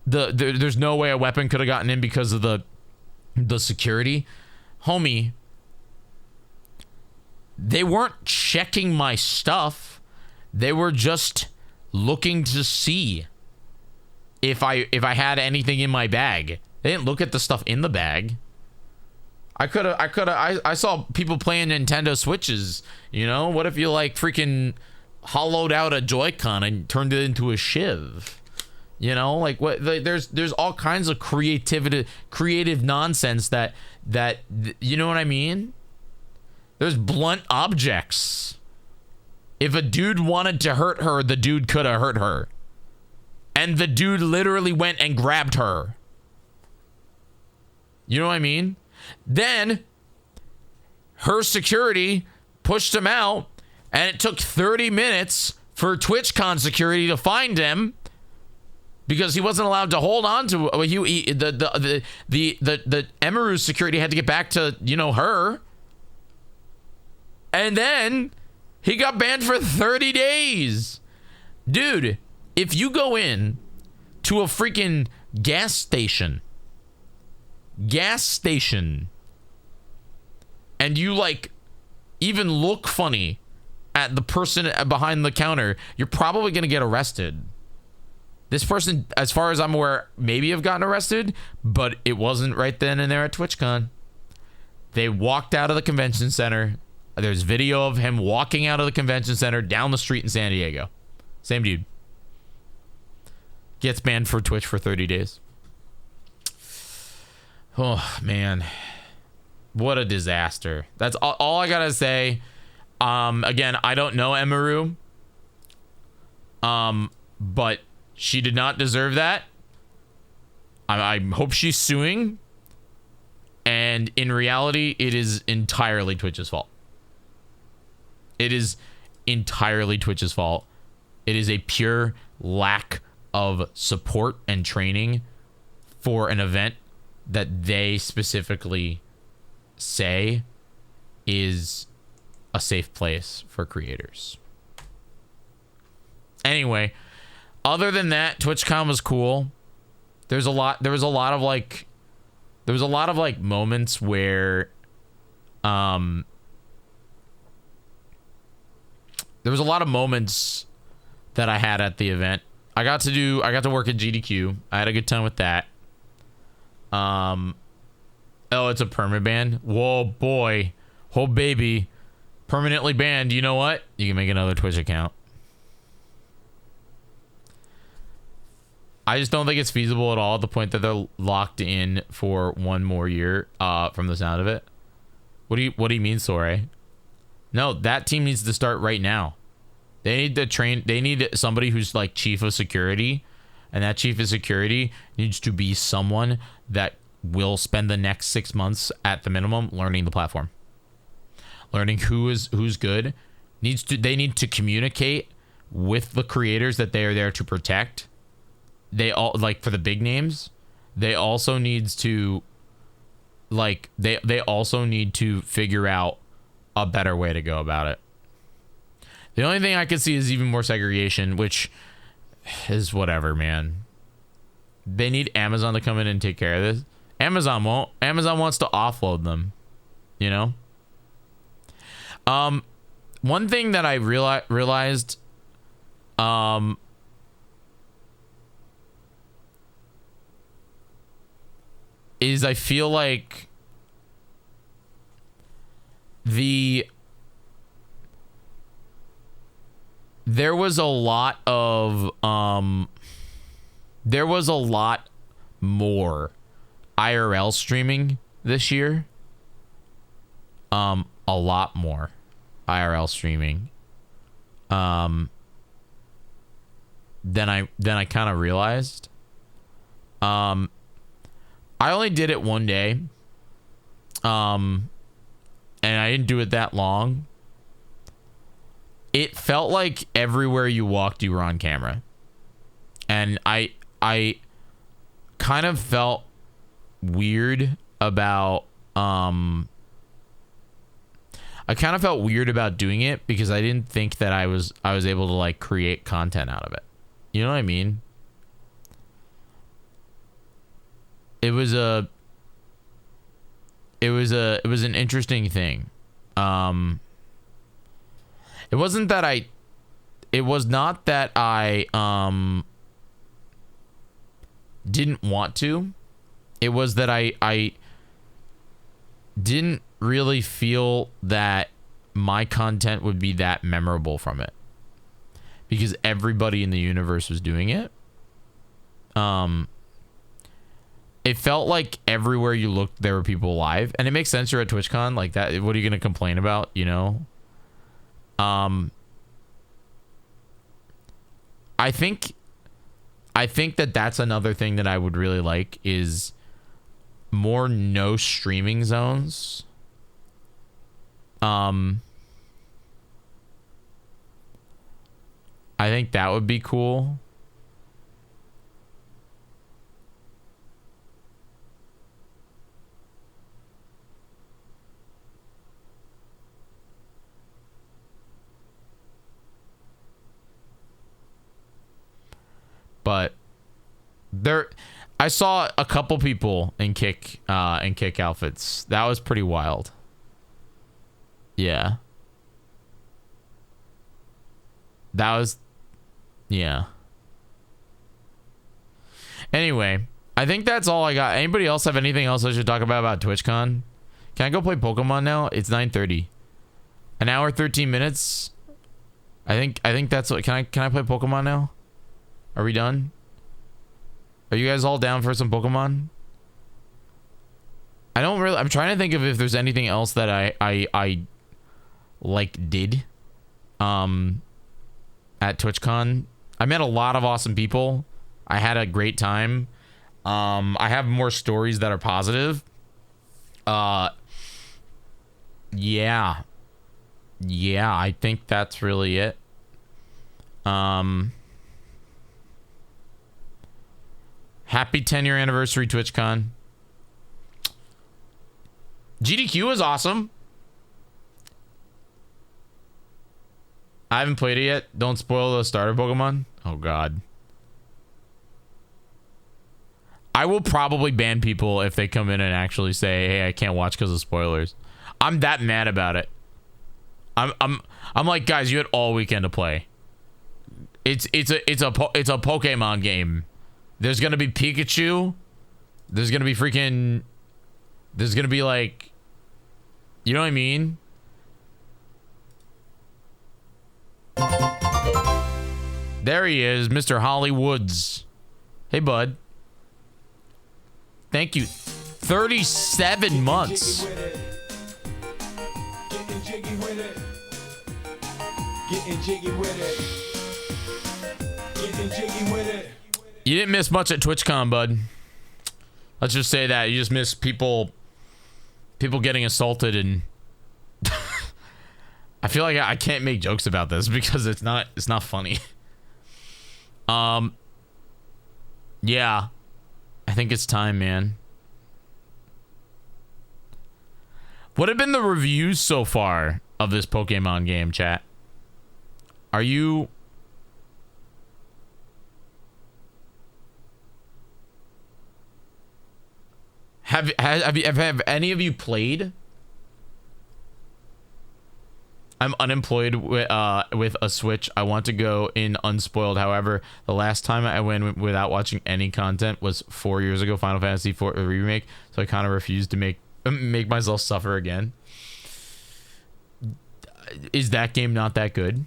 there's no way a weapon could have gotten in because of the security. Homie, they weren't checking my stuff. They were just looking to see if I had anything in my bag. They didn't look at the stuff in the bag. I saw people playing Nintendo Switches, you know? What if you like freaking hollowed out a Joy-Con and turned it into a Shiv? You know, like what? There's all kinds of creative nonsense that you know what I mean? There's blunt objects. If a dude wanted to hurt her, the dude could have hurt her. And the dude literally went and grabbed her. You know what I mean? Then her security pushed him out, and it took 30 minutes for TwitchCon security to find him because he wasn't allowed to hold on to the Emeru security had to get back to, you know, her. And then he got banned for 30 days. Dude, if you go in to a freaking gas station, and you like even look funny at the person behind the counter, you're probably going to get arrested. This person, as far as I'm aware, maybe have gotten arrested, but it wasn't right then and there at TwitchCon. They walked out of the convention center. There's video of him walking out of the convention center down the street in San Diego. Same dude. Gets banned for Twitch for 30 days. Oh, man. What a disaster. That's all I gotta say. Again, I don't know Emeru. But she did not deserve that. I hope she's suing. And in reality, it is entirely Twitch's fault. It is entirely Twitch's fault. It is a pure lack of support and training for an event that they specifically say is a safe place for creators. Anyway, other than that, TwitchCon was cool. There was a lot of moments where there was a lot of moments that I had at the event. I got to work at GDQ. I had a good time with that. Oh, it's a perma ban. Whoa, boy. Oh, baby. Permanently banned. You know what? You can make another Twitch account. I just don't think it's feasible at all at the point that they're locked in for one more year, from the sound of it. What do you mean, Sore? No, that team needs to start right now. They need to train. They need somebody who's like chief of security, and that chief of security needs to be someone that will spend the next 6 months at the minimum learning the platform, learning who's good. They need to communicate with the creators that they are there to protect. They all, like, for the big names, they also needs to, like, they also need to figure out a better way to go about it. The only thing I could see is even more segregation, which is whatever, man. They need Amazon to come in and take care of this. Amazon won't. Amazon wants to offload them, you know? One thing that I realized, is I feel like there was a lot more IRL streaming this year. A lot more IRL streaming than I kind of realized. I only did it one day. And I didn't do it that long. It felt like everywhere you walked, you were on camera. And I kind of felt weird about doing it because I didn't think that I was able to like create content out of it. You know what I mean? It was an interesting thing. It wasn't that was not that I didn't want to. It was that I didn't really feel that my content would be that memorable from it, because everybody in the universe was doing it. It felt like everywhere you looked there were people live, and it makes sense. You're at TwitchCon, like that. What are you gonna complain about, you know? I think that that's another thing that I would really like, is more no streaming zones. I think that would be cool. But I saw a couple people in kick outfits. That was pretty wild. Yeah. Yeah. Anyway, I think that's all I got. Anybody else have anything else I should talk about TwitchCon? Can I go play Pokemon now? It's 9:30. An hour 13 minutes. I think that's what. Can I play Pokemon now? Are we done? Are you guys all down for some Pokemon? I'm trying to think of if there's anything else that I like did at TwitchCon. I met a lot of awesome people. I had a great time. I have more stories that are positive. Yeah, I think that's really it. Happy 10-year anniversary, TwitchCon. GDQ is awesome. I haven't played it yet. Don't spoil the starter Pokemon. Oh, God. I will probably ban people if they come in and actually say, hey, I can't watch because of spoilers. I'm that mad about it. I'm like, guys, you had all weekend to play. It's a Pokemon game. There's gonna be Pikachu. There's gonna be freaking. There's gonna be like, you know what I mean? There he is, Mr. Hollywoods. Hey, bud. Thank you. 37 months. Getting jiggy with it. Getting jiggy with it. Getting jiggy with it. You didn't miss much at TwitchCon, bud. Let's just say that you just missed people getting assaulted, and I feel like I can't make jokes about this because it's not funny. Yeah, I think it's time, man. What have been the reviews so far of this Pokemon game, chat? Are you... Have any of you played? I'm unemployed with a Switch. I want to go in unspoiled. However, the last time I went without watching any content was 4 years ago, Final Fantasy IV Remake. So I kind of refused to make myself suffer again. Is that game not that good?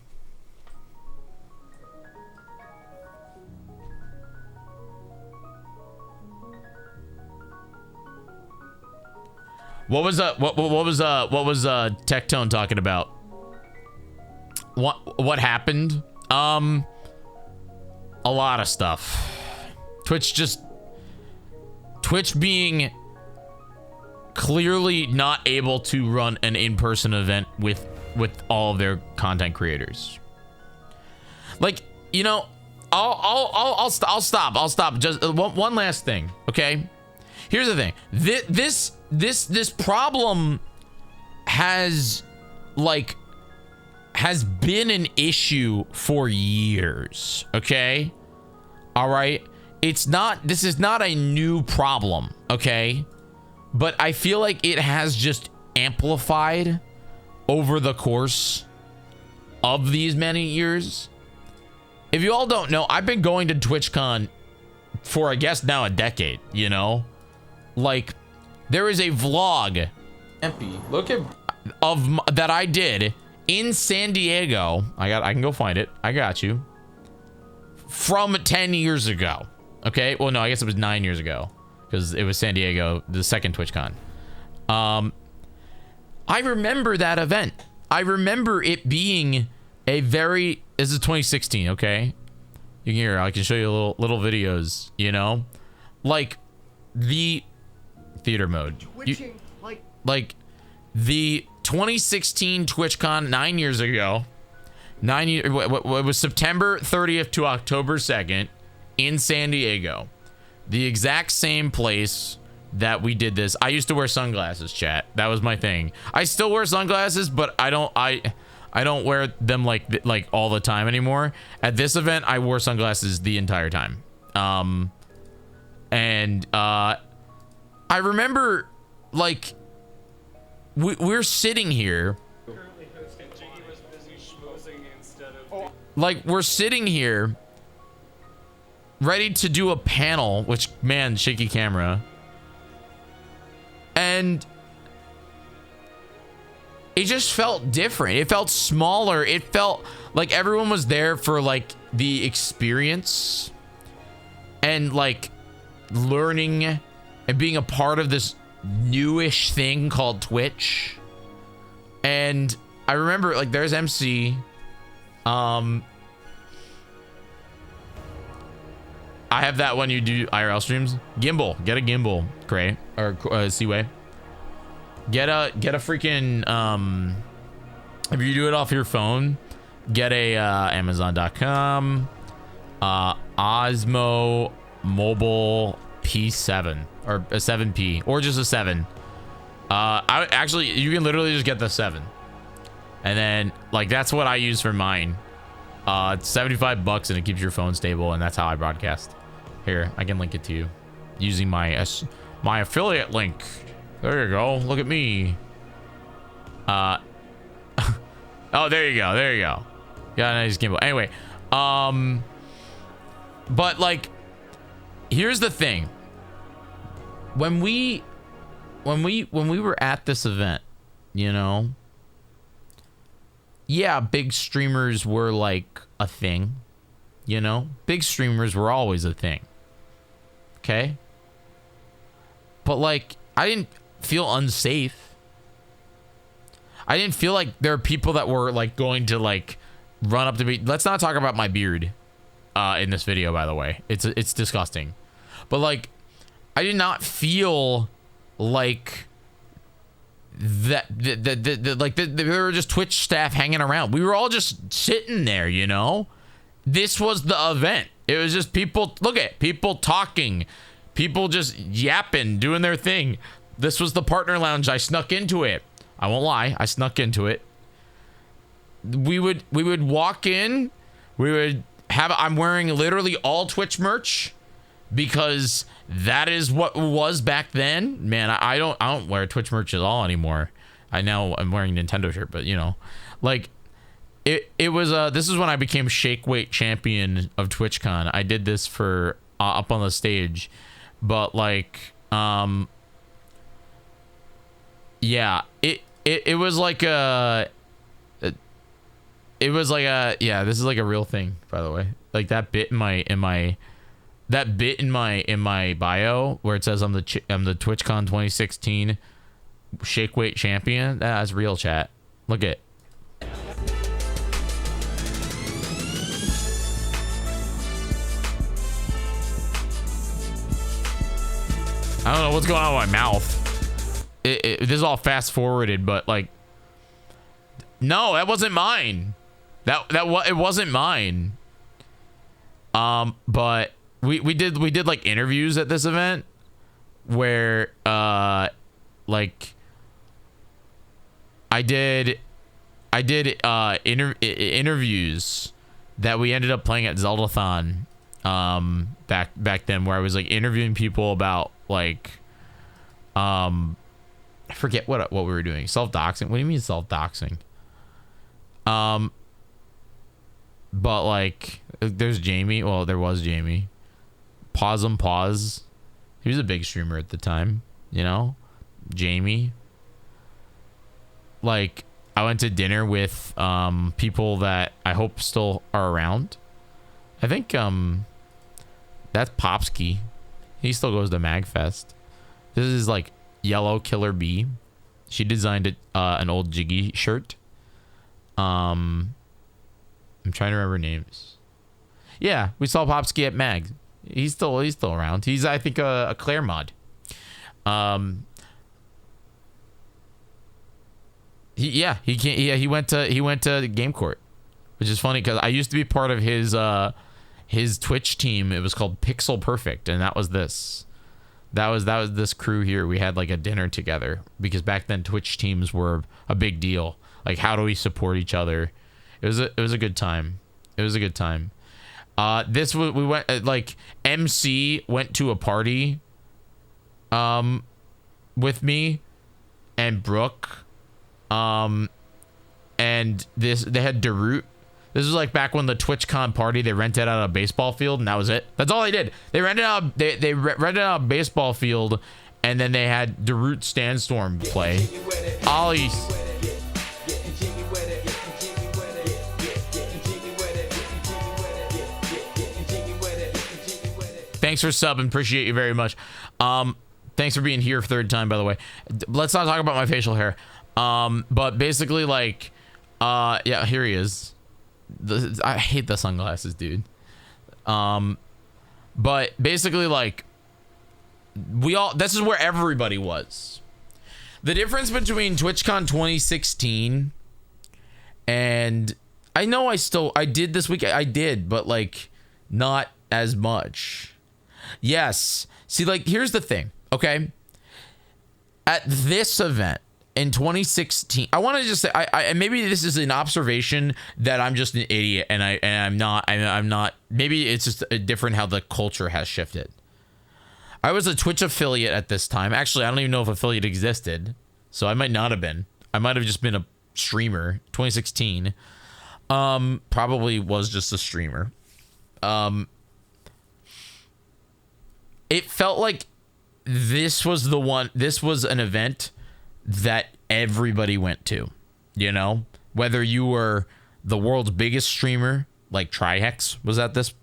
What was Tectone talking about? What happened? A lot of stuff. Twitch being clearly not able to run an in-person event with all of their content creators. Like, you know, I'll stop. Just one last thing, okay? Here's the thing. This problem has been an issue for years, okay? All right? This is not a new problem, okay? But I feel like it has just amplified over the course of these many years. if you all don't know, I've been going to TwitchCon for, I guess, now a decade, you know? Like, there is a vlog Look at that I did in San Diego. I can go find it. I got you. From 10 years ago. Okay? Well, no, I guess it was 9 years ago. Because it was San Diego, the second TwitchCon. I remember that event. I remember it being a very... This is 2016, okay? You can hear, I can show you little videos, you know? Like, the theater mode. Like, the 2016 TwitchCon 9 years ago. It was September 30th to October 2nd in San Diego. The exact same place that we did this. I used to wear sunglasses, chat. That was my thing. I still wear sunglasses, but I don't wear them like all the time anymore. At this event, I wore sunglasses the entire time. I remember, like, we're sitting here. Like, we're sitting here ready to do a panel, which, man, shaky camera. And it just felt different. It felt smaller. It felt like everyone was there for, like, the experience and, like, learning and being a part of this newish thing called Twitch. And I remember, like, there's MC. I have that when you do IRL streams. Gimbal. Get a gimbal, Gray. Or Seaway. Get a freaking, if you do it off your phone, get a Amazon.com Osmo Mobile P7 or a 7P or just a 7. I actually, you can literally just get the 7. And then, like, that's what I use for mine. It's $75 and it keeps your phone stable, and that's how I broadcast. Here, I can link it to you using my affiliate link. There you go. Look at me. Oh, there you go. There you go. Got a nice gimbal. Anyway, but, like, here's the thing. When we were at this event, you know, yeah, big streamers were like a thing, you know? Big streamers were always a thing. Okay? But, like, I didn't feel unsafe. I didn't feel like there are people that were, like, going to, like, run up to me. Let's not talk about my beard in this video, by the way. It's disgusting. But, like, I did not feel like that there were just Twitch staff hanging around. We were all just sitting there, you know? This was the event. It was just people, look at people talking, people just yapping, doing their thing. This was the partner lounge. I snuck into it. I won't lie, I snuck into it. We would walk in, we would have, I'm wearing literally all Twitch merch because that is what was back then. Man, I don't wear Twitch merch at all anymore. I'm wearing a Nintendo shirt, but, you know, like, it was this is when I became shake weight champion of TwitchCon. I did this for up on the stage, but, like, yeah, it was like a yeah, this is like a real thing, by the way. Like, that bit in my bio where it says I'm the TwitchCon 2016 shake weight champion. That's real, chat. Look at. I don't know what's going on with my mouth. This is all fast forwarded, but, like, no, that wasn't mine. It wasn't mine. But we did like interviews at this event where like I did interviews that we ended up playing at Zeldathon back then, where I was, like, interviewing people about, like, I forget what we were doing. Self-doxing. What do you mean self-doxing? But, like, There's Jamie. Well, there was Jamie. Pause. He was a big streamer at the time, you know? Jamie. Like, I went to dinner with people that I hope still are around. I think that's Popsky. He still goes to MagFest. This is like Yellow Killer Bee. She designed an old Jyggy shirt. I'm trying to remember names. Yeah, we saw Popsky at Mag. He's still around. He's, I think, a Claire mod. He went to Game Court, which is funny because I used to be part of his Twitch team. It was called Pixel Perfect, and that was this this crew here. We had like a dinner together because back then Twitch teams were a big deal. Like, how do we support each other? It was a good time. It was a good time. We went like MC went to a party with me and Brooke. And they had Darut. This was like back when the TwitchCon party, they rented out a baseball field and that was it. That's all they did. They rented out rented out a baseball field, and then they had Darut Sandstorm play. Ollie's. Thanks for subbing. Appreciate you very much. Thanks for being here for third time, by the way. Let's not talk about my facial hair. But basically, like, yeah, here he is. I hate the sunglasses, dude. But basically, like, this is where everybody was. The difference between TwitchCon 2016 and I know I did this week. I did, but like not as much. Yes. See, like, here's the thing. Okay. At this event, in 2016, I want to just say, I maybe this is an observation that I'm just an idiot, and I'm not. Maybe it's just different how the culture has shifted. I was a Twitch affiliate at this time. Actually, I don't even know if affiliate existed, so I might not have been. I might have just been a streamer. 2016, probably was just a streamer. It felt like this was an event that everybody went to, you know, whether you were the world's biggest streamer, like Trihex was at this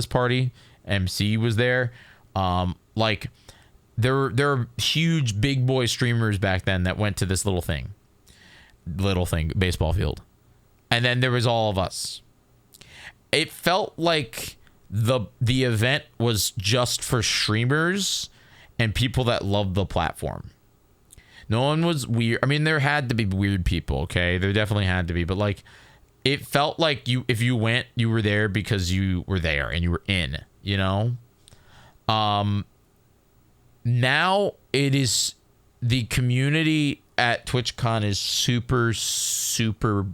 party, MC was there. Like there were huge big boy streamers back then that went to this little thing, baseball field. And then there was all of us. It felt like the event was just for streamers and people that loved the platform. No one was weird. I mean, there had to be weird people, okay? There definitely had to be. But, like, it felt like if you went, you were there because you were there and you were in, you know? Now it is, the community at TwitchCon is super, super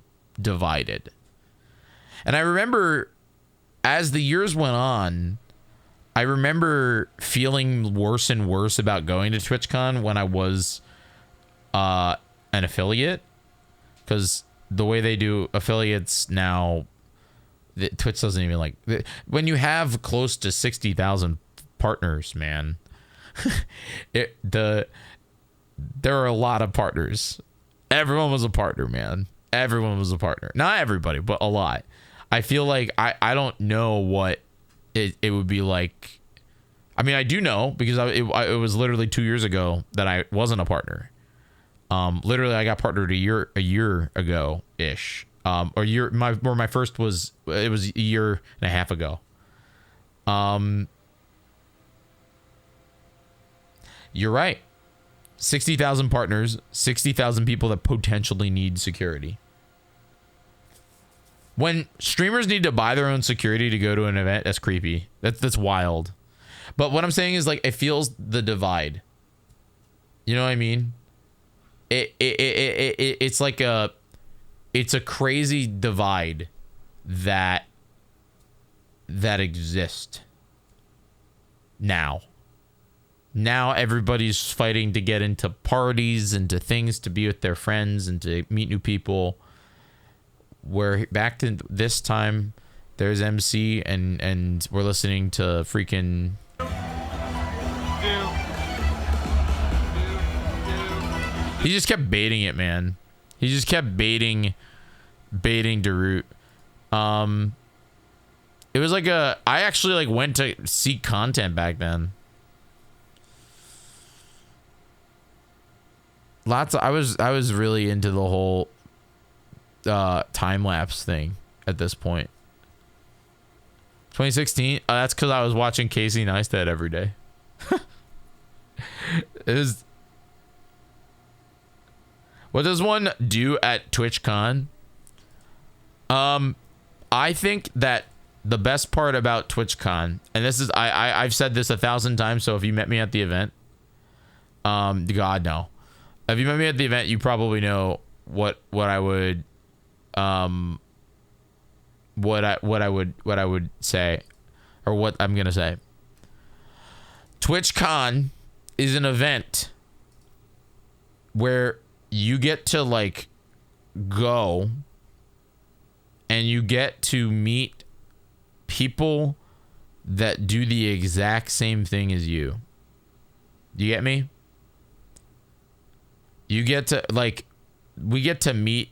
divided. And I remember as the years went on, I remember feeling worse and worse about going to TwitchCon when I was an affiliate, because the way they do affiliates now, Twitch doesn't even like, when you have close to 60,000 partners, man, there are a lot of partners. Everyone was a partner, man. Everyone was a partner. Not everybody, but a lot. I feel like I don't know what it would be like. I mean, I do know because it was literally 2 years ago that I wasn't a partner. Literally, I got partnered a year ago ish. My first was a year and a half ago. You're right. 60,000 partners, 60,000 people that potentially need security. When streamers need to buy their own security to go to an event, that's creepy. That's wild. But what I'm saying is, like, it feels the divide. You know what I mean? It's like it's a crazy divide that exists now. Now everybody's fighting to get into parties and to things, to be with their friends and to meet new people. Where back to this time, There's MC, and we're listening to freaking. He just kept baiting it, man. He just kept baiting Darut. It was like I actually like went to seek content back then. I was really into the whole time lapse thing at this point. 2016. That's because I was watching Casey Neistat every day. What does one do at TwitchCon? I think that the best part about TwitchCon, and this is I've said this 1,000 times, so if you met me at the event, God no. If you met me at the event, you probably know what I would what I would say, or what I'm gonna say. TwitchCon is an event where you get to like go and you get to meet people that do the exact same thing as you. You get me? You get to like, we get to meet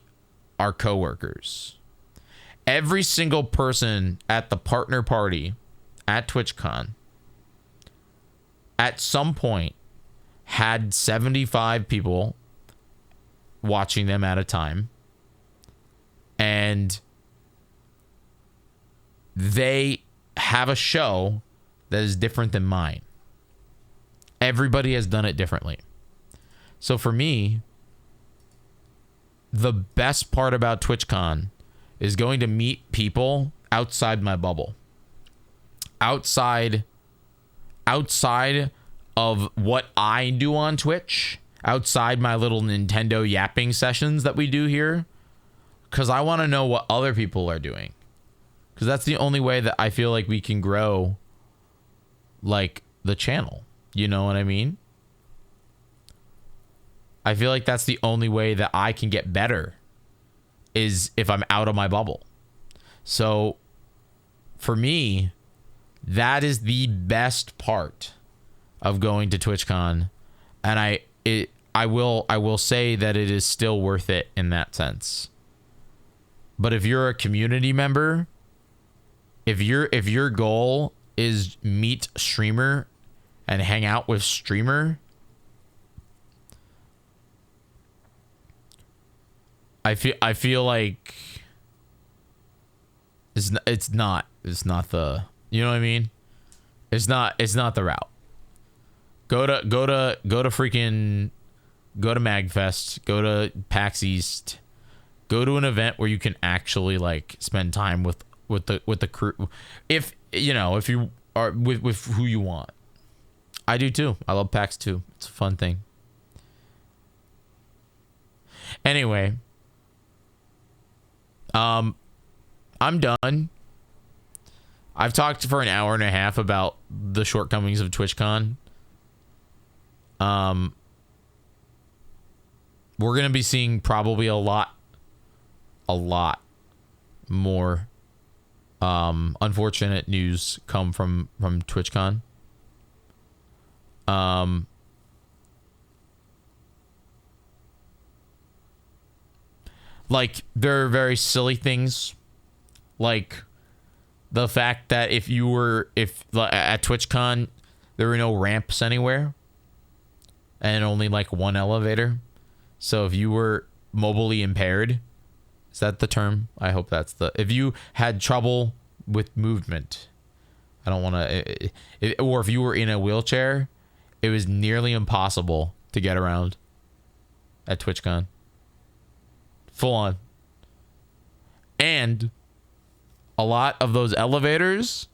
our coworkers. Every single person at the partner party at TwitchCon at some point had 75 people watching them at a time, and they have a show that is different than mine. Everybody has done it differently. So for me, the best part about TwitchCon is going to meet people outside my bubble. Outside of what I do on Twitch, outside my little Nintendo yapping sessions that we do here, because I want to know what other people are doing. Because that's the only way that I feel like we can grow, like, the channel. You know what I mean? I feel like that's the only way that I can get better, is if I'm out of my bubble. So, for me, that is the best part of going to TwitchCon, and I will say that it is still worth it in that sense. But if you're a community member, if your goal is meet streamer and hang out with streamer, I feel like it's not the, you know what I mean? It's not the route. Go to Magfest, go to PAX East, go to an event where you can actually like spend time with the crew. If you are with who you want. I do too. I love PAX too. It's a fun thing. Anyway, I'm done. I've talked for an hour and a half about the shortcomings of TwitchCon. We're gonna be seeing probably a lot more unfortunate news come from TwitchCon. Like, there are very silly things, like the fact that if at TwitchCon there were no ramps anywhere and only like one elevator. So if you were mobily impaired, is that the term? I hope that's if you had trouble with movement, I don't want to, or if you were in a wheelchair, it was nearly impossible to get around at TwitchCon. Full on. And a lot of those elevators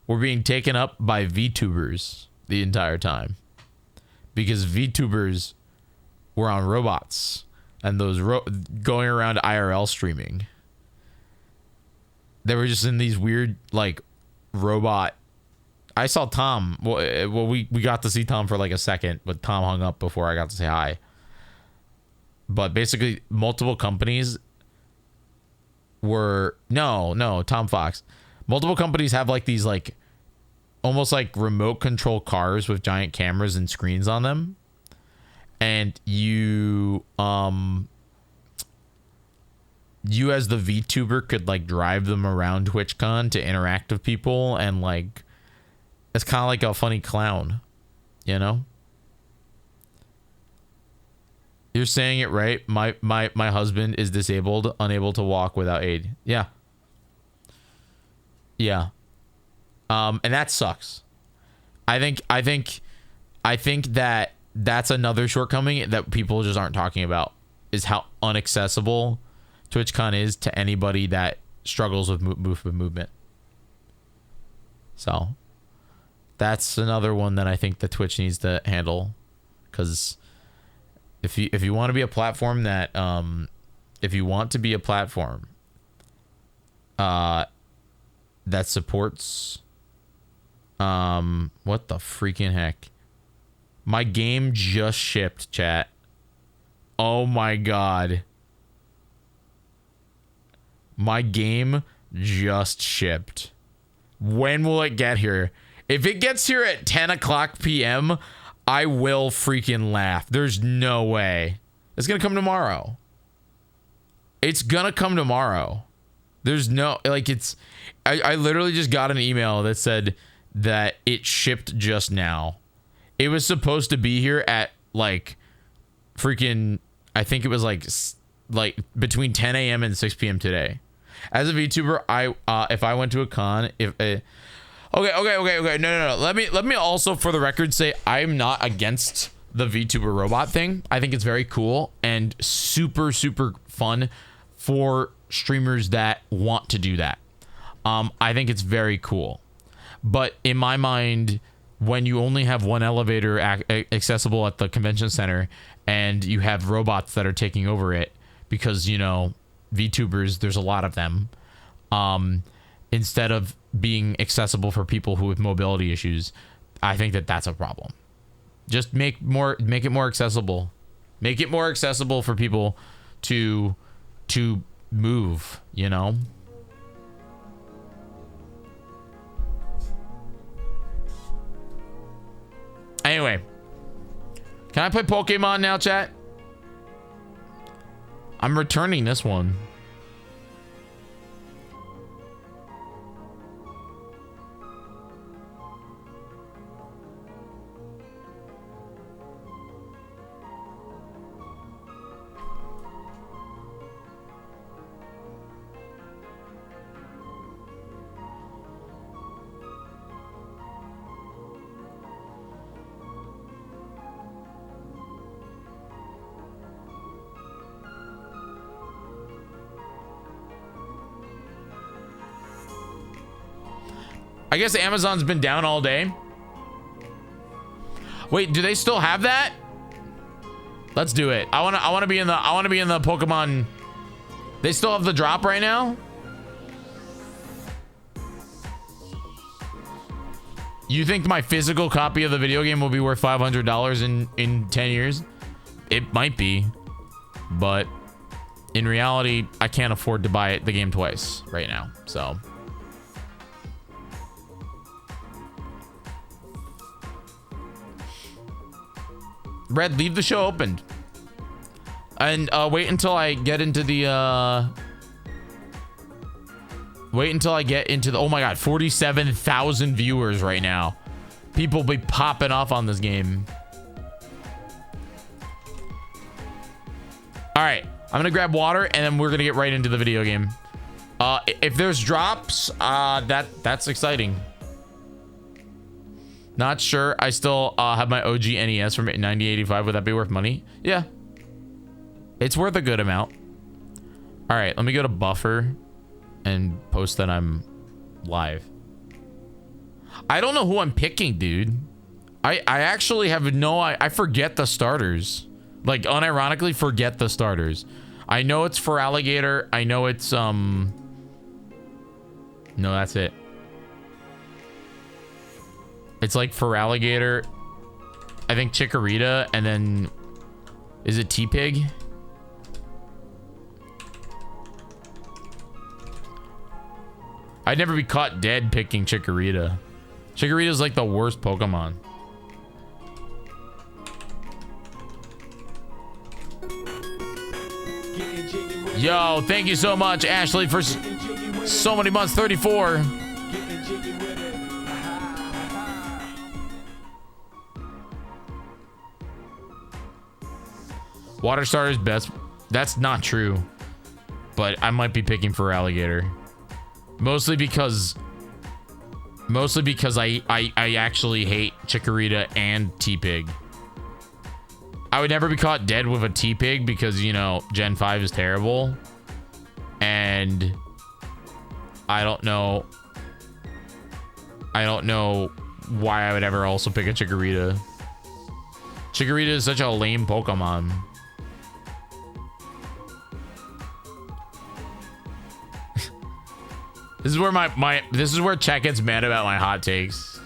were being taken up by VTubers the entire time, because VTubers were on robots and those going around IRL streaming. They were just in these weird like robot. I saw Tom. Well, we got to see Tom for like a second, but Tom hung up before I got to say hi. But basically, multiple companies were Tom Fox. Multiple companies have like these like almost like remote control cars with giant cameras and screens on them. And you as the VTuber could like drive them around TwitchCon to interact with people, and like it's kind of like a funny clown, you know? You're saying it right. My husband is disabled, unable to walk without aid. Yeah. Yeah. And that sucks. I think that that's another shortcoming that people just aren't talking about, is how inaccessible TwitchCon is to anybody that struggles with movement. So that's another one that I think the Twitch needs to handle, because if you want to be a platform that if you want to be a platform that supports what the freaking heck, my game just shipped, chat. Oh my god, my game just shipped. When will it get here? If it gets here at 10 o'clock p.m., I will freaking laugh. There's no way. It's gonna come tomorrow. It's gonna come tomorrow. There's no, like, it's, I literally just got an email that said that it shipped just now. It was supposed to be here at like freaking, I think it was like between 10 a.m. and 6 p.m. today. As a VTuber, if I went to a con, okay. No. Let me also, for the record, say I'm not against the VTuber robot thing. I think it's very cool and super fun for streamers that want to do that. I think it's very cool. But in my mind, when you only have one elevator accessible at the convention center and you have robots that are taking over it because, you know, VTubers, there's a lot of them, instead of being accessible for people who have mobility issues, I think that that's a problem. Just make it more accessible. Make it more accessible for people to move, you know? Anyway, can I play Pokemon now, chat? I'm returning this one. I guess Amazon's been down all day. Wait, do they still have that? Let's do it. I want to be in the Pokemon. They still have the drop right now? You think my physical copy of the video game will be worth $500 in 10 years? It might be, but in reality, I can't afford to buy the game twice right now, so. Red, leave the show open. And wait until I get into the oh my god, 47,000 viewers right now. People be popping off on this game. All right, I'm gonna grab water and then we're gonna get right into the video game. If there's drops, that's exciting. Not sure. I still have my OG NES from 9085. Would that be worth money? Yeah. It's worth a good amount. All right, let me go to buffer and post that I'm live. I don't know who I'm picking, dude. I actually have I forget the starters. Like, unironically, forget the starters. I know it's for alligator. I know it's no, that's it. It's like for alligator, I think Chikorita, and then is it T-Pig? I'd never be caught dead picking Chikorita. Chikorita's like the worst Pokemon. Yo, thank you so much, Ashley, for so many months. 34. Water Starter's best. That's not true. But I might be picking for Alligator. Mostly because I actually hate Chikorita and T-Pig. I would never be caught dead with a T-Pig because, you know, Gen 5 is terrible. And I don't know why I would ever also pick a Chikorita. Chikorita is such a lame Pokemon. This is where this is where Chat gets mad about my hot takes.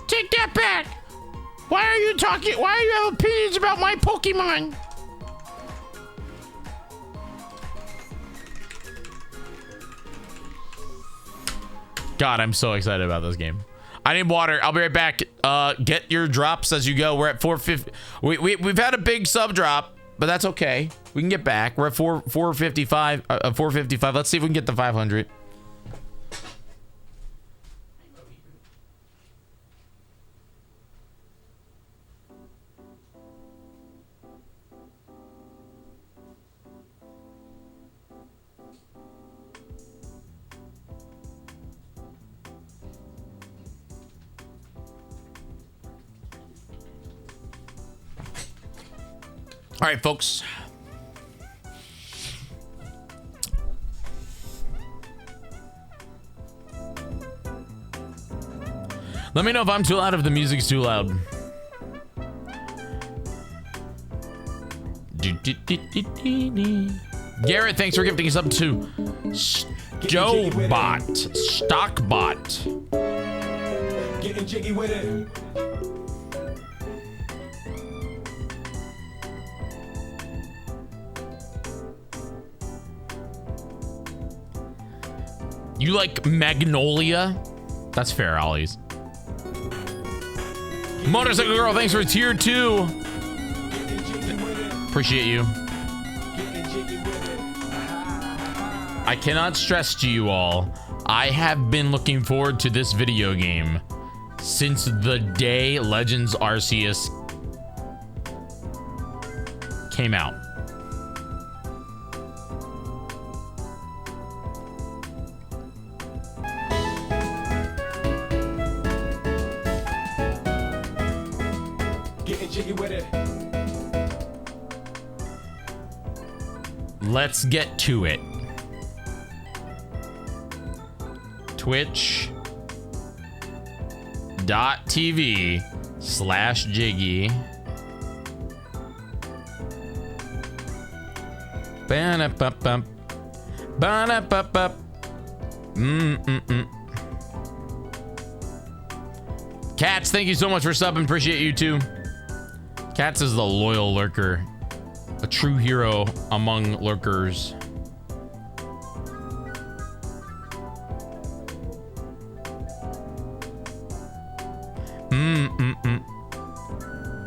Take that back! Why are you have opinions about my Pokemon? God, I'm so excited about this game. I need water. I'll be right back. Get your drops as you go. We're at 450. We've had a big sub drop, but that's okay. We can get back. We're at 455. 455. Let's see if we can get the 500. All right, folks. Let me know if I'm too loud, if the music's too loud. Garrett, thanks for gifting us up to Joebot. Stockbot. Getting jiggy with it. You like Magnolia? That's fair, Ollie's. Motorcycle Girl, thanks for tier 2. Appreciate you. I cannot stress to you all, I have been looking forward to this video game since the day Legends Arceus came out. Let's get to it. Twitch.tv/Jyggy. Ba-na-ba-bum. Ba-na-ba-bum. Cats, thank you so much for subbing. Appreciate you too. Cats is the loyal lurker. A true hero among lurkers.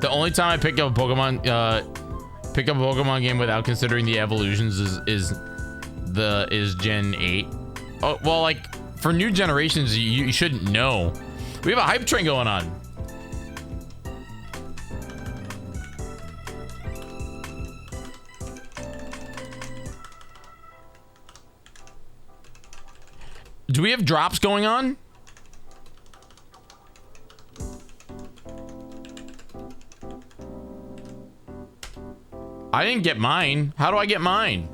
The only time I pick up a Pokemon game without considering the evolutions is Gen 8. Oh, well, like for new generations, you shouldn't know. We have a hype train going on. Do we have drops going on? I didn't get mine. How do I get mine?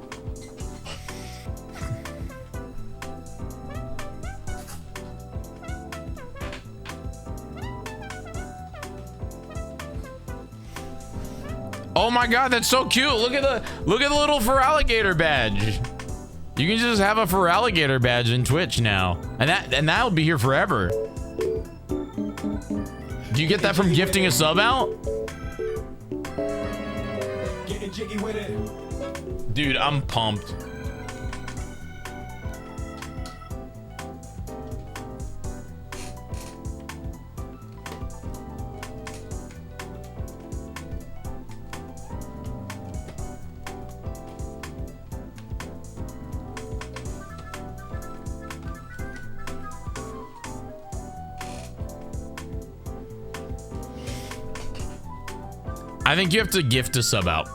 Oh my god, that's so cute. Look at the little Feraligatr badge. You can just have a Feraligatr badge in Twitch now. And that'll be here forever. Do you get that from gifting a sub out? Getting jiggy with it. Dude, I'm pumped. I think you have to gift a sub out.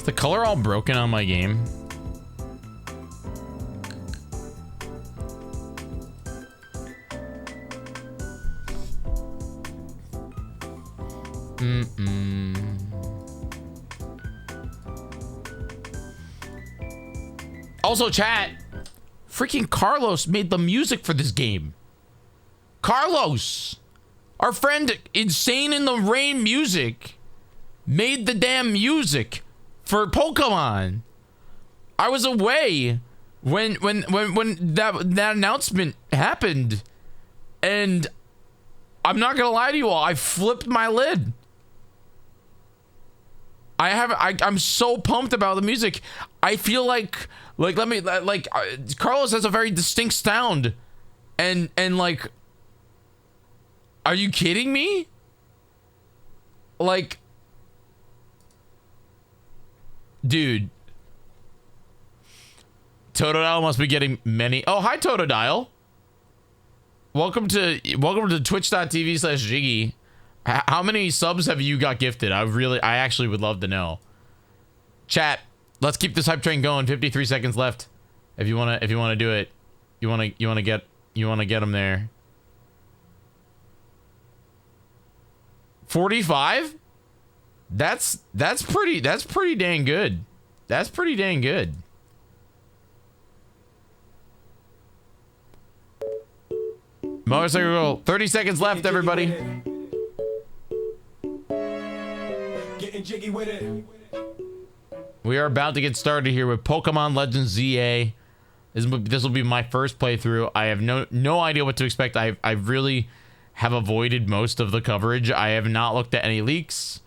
The color all broken on my game. Also, chat, freaking Carlos made the music for this game. Carlos, our friend Insane in the Rain Music, made the damn music for Pokemon. I was away when that announcement happened, and I'm not gonna lie to you all, I flipped my lid. I'm so pumped about the music. I feel like Carlos has a very distinct sound, and like, are you kidding me? Like, dude, Totodile must be getting many. Oh, hi Totodile. Welcome to twitch.tv/Jyggy. How many subs have you got gifted? I actually would love to know. Chat, let's keep this hype train going. 53 seconds left. If you wanna do it, you wanna get them there. 45? That's pretty dang good. That's pretty dang good. Motorcycle Girl, 30 seconds left, everybody. Getting jiggy with it. We are about to get started here with Pokémon Legends Z-A. This will be my first playthrough. I have no idea what to expect. I really have avoided most of the coverage. I have not looked at any leaks.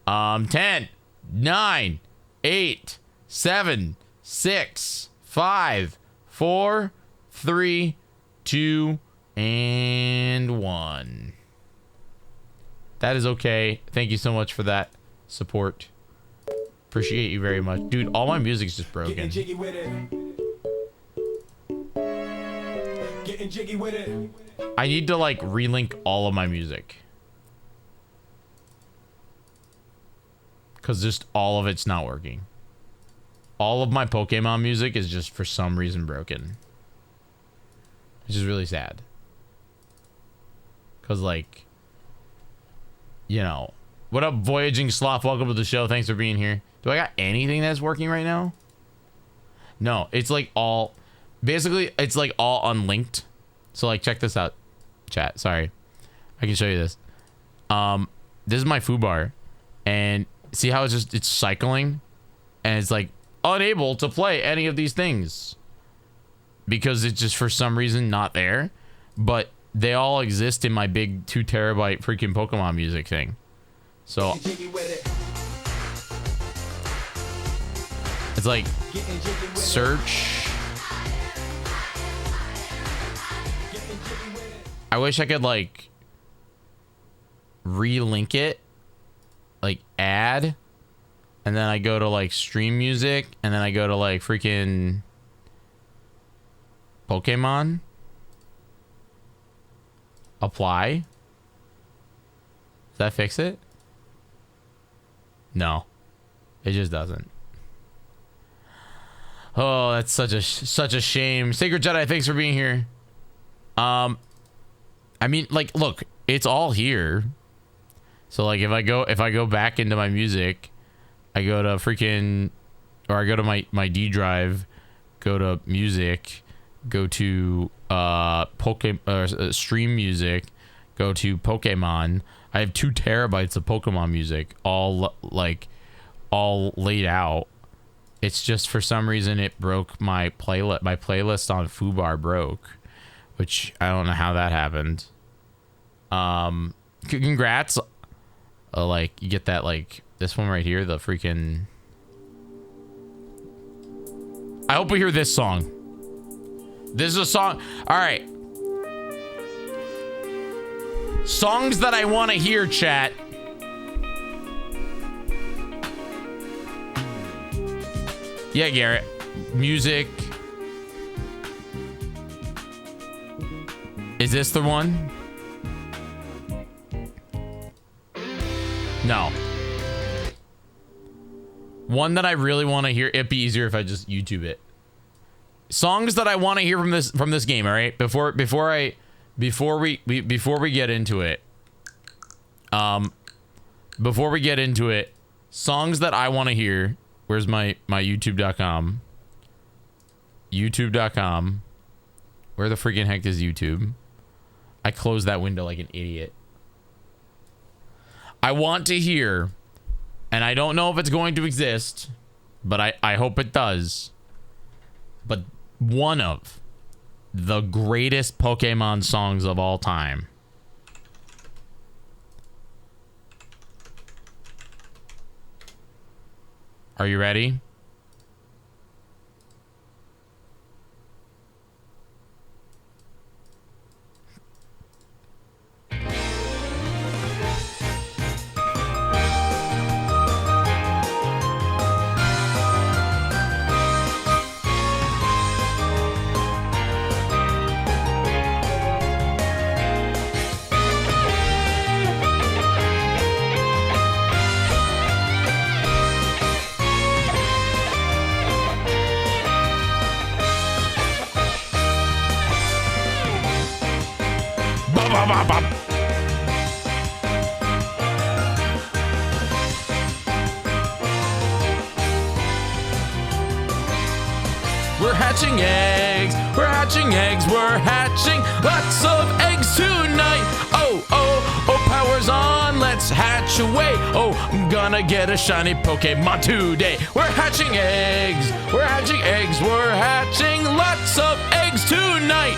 10, 9, 8, 7, 6, 5, 4, 3, 2, and 1. That is okay. Thank you so much for that support. Appreciate you very much. Dude, all my music's just broken. Getting jiggy with it. Getting jiggy with it. I need to like relink all of my music. Because just all of it's not working. All of my Pokemon music is just for some reason broken. Which is really sad. Because like, you know. What up, Voyaging Sloth? Welcome to the show. Thanks for being here. Do I got anything that's working right now? No, it's like all... Basically, it's like all unlinked. So like, check this out, chat. Sorry. I can show you this. This is my foobar. And see how it's cycling? And it's like, unable to play any of these things. Because it's just for some reason not there. But they all exist in my big 2 terabyte freaking Pokemon music thing. So it's like search. I wish I could like relink it, like add, and then I go to like stream music, and then I go to like freaking Pokemon, apply. Does that fix it? No, it just doesn't. Oh, that's such a shame. Sacred Jedi, thanks for being here. I mean, like, look, it's all here. So like, if I go back into my music, I go to freaking, or I go to my D drive, go to music, go to stream music, go to Pokemon. I have 2 terabytes of Pokemon music, all laid out. It's just for some reason it broke my playlist. My playlist on Fubar broke, which I don't know how that happened. Congrats. Like you get that, like this one right here, the freaking. I hope we hear this song. This is a song. All right. Songs that I want to hear, chat. Yeah, Garrett. Music. Is this the one? No. One that I really want to hear. It'd be easier if I just YouTube it. Songs that I want to hear from this game. All right. Before we get into it. Before we get into it, songs that I want to hear. Where's my YouTube.com? YouTube.com. Where the freaking heck is YouTube? I closed that window like an idiot. I want to hear, and I don't know if it's going to exist, but I hope it does. But one of the greatest Pokemon songs of all time. Are you ready? We're hatching eggs, we're hatching eggs, we're hatching lots of eggs tonight. Oh, oh, oh, power's on, let's hatch away. Oh, I'm gonna get a shiny Pokemon today. We're hatching eggs, we're hatching eggs, we're hatching lots of eggs tonight.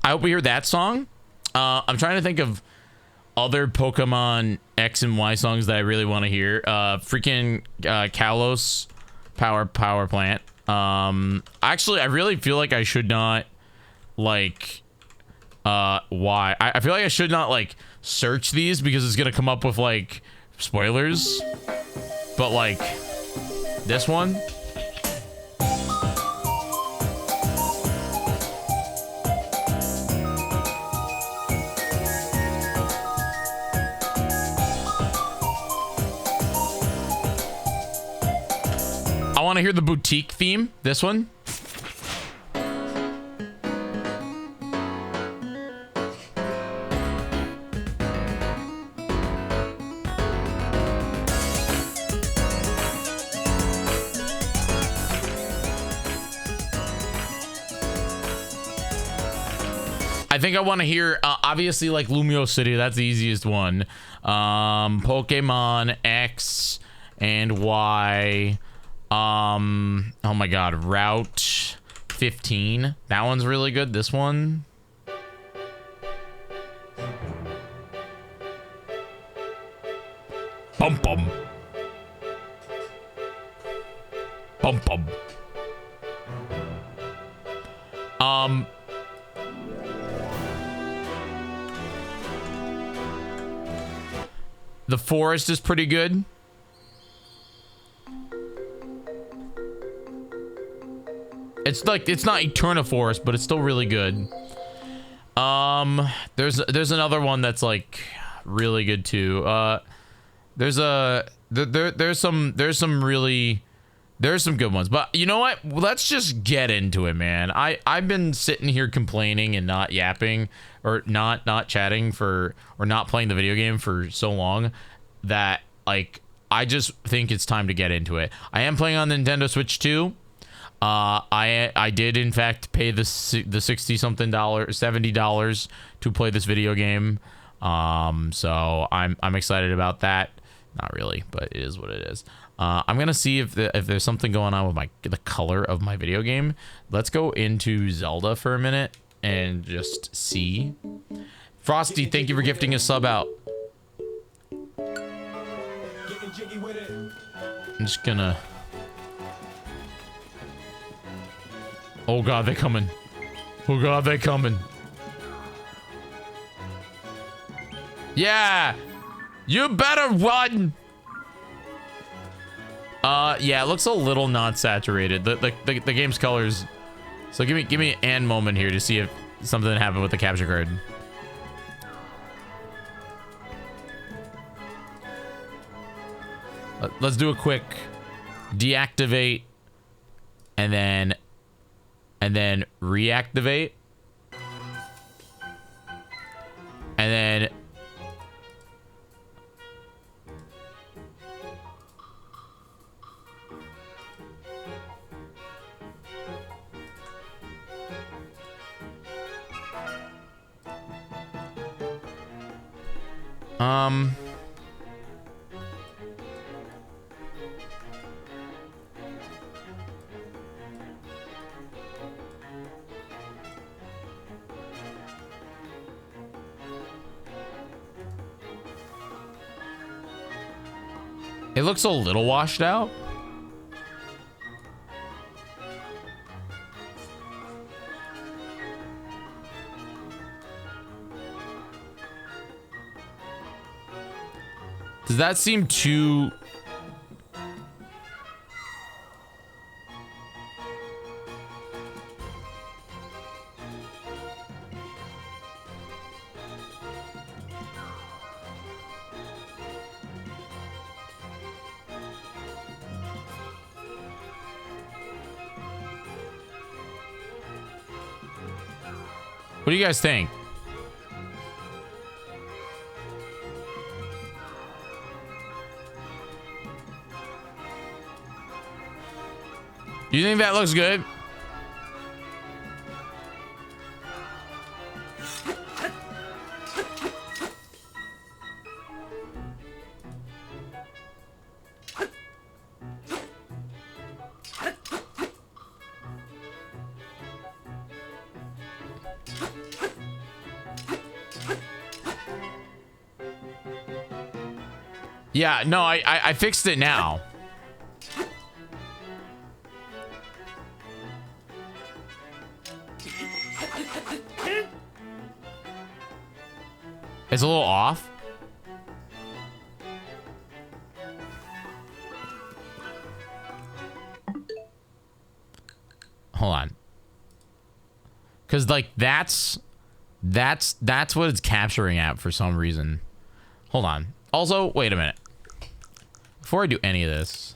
I hope we hear that song. I'm trying to think of other Pokemon X and Y songs that I really want to hear. Freaking Kalos power plant. Actually, I really feel like I should not like why. I feel like I should not like search these because it's gonna come up with like spoilers. But like this one. I want to hear the boutique theme. This one. I think I want to hear, obviously, like Lumio City. That's the easiest one. Pokemon X and Y. Oh my god, Route 15. That one's really good. This one. Bum bum. Bum bum. The Forest is pretty good. It's like, it's not Eterna Forest, but it's still really good. There's another one that's like really good too. There's some good ones, but you know what? Let's just get into it, man. I've been sitting here complaining and not yapping or not chatting or not playing the video game for so long. that like I just think it's time to get into it. I am playing on the Nintendo Switch too. I did in fact pay the $60-something $70 to play this video game. So I'm excited about that. Not really, but it is what it is. I'm gonna see if there's something going on with the color of my video game. Let's go into Zelda for a minute and just see. Frosty, thank you for gifting a sub out. I'm just gonna. Oh god, they're coming. Oh god, they're coming. Yeah! You better run! Yeah, it looks a little not saturated. The game's colors. So give me an moment here to see if something happened with the capture card. Let's do a quick deactivate and then reactivate. And then it looks a little washed out. Does that seem too... What do you guys think? Do you think that looks good? Yeah, no, I fixed it now. It's a little off. Hold on. Cause like that's what it's capturing at for some reason. Hold on. Also, wait a minute. Before I do any of this,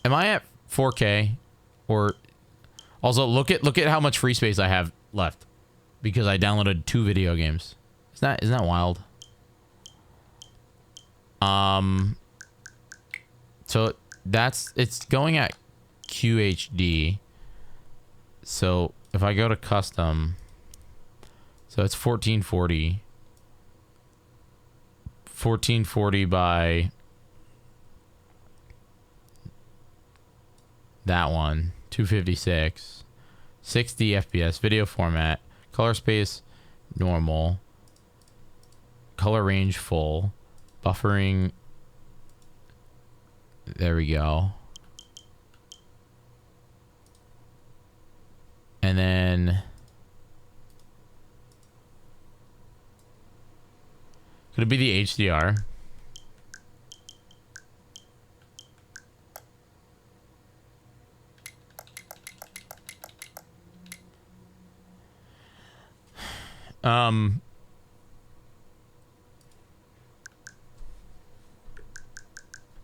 am I at 4K? Or also look at how much free space I have left because I downloaded 2 video games. Isn't that wild? So it's going at QHD. So if I go to custom, so it's 1440. 1440 by that one, 256, 60 FPS, video format, color space normal, color range full, buffering, there we go. And then could it be the HDR?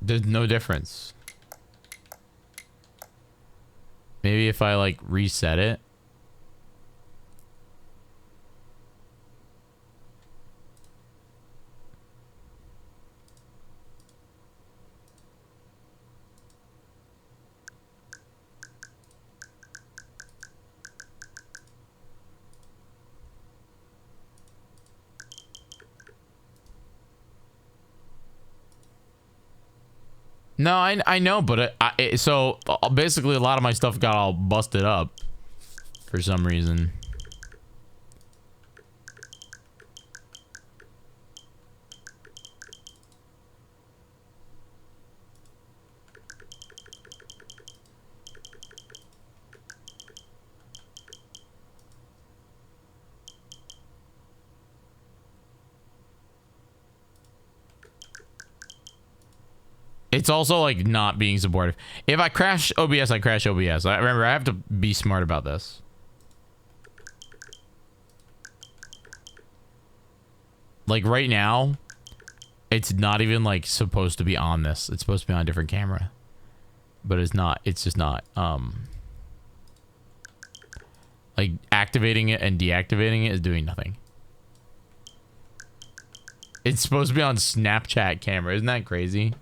There's no difference. Maybe if I like reset it. No, I know, but so basically a lot of my stuff got all busted up for some reason. It's also like not being supportive. If I crash OBS, I crash OBS. Remember, I have to be smart about this. Like right now, it's not even like supposed to be on this. It's supposed to be on a different camera. But it's not. It's just not. Like activating it and deactivating it is doing nothing. It's supposed to be on Snapchat camera. Isn't that crazy?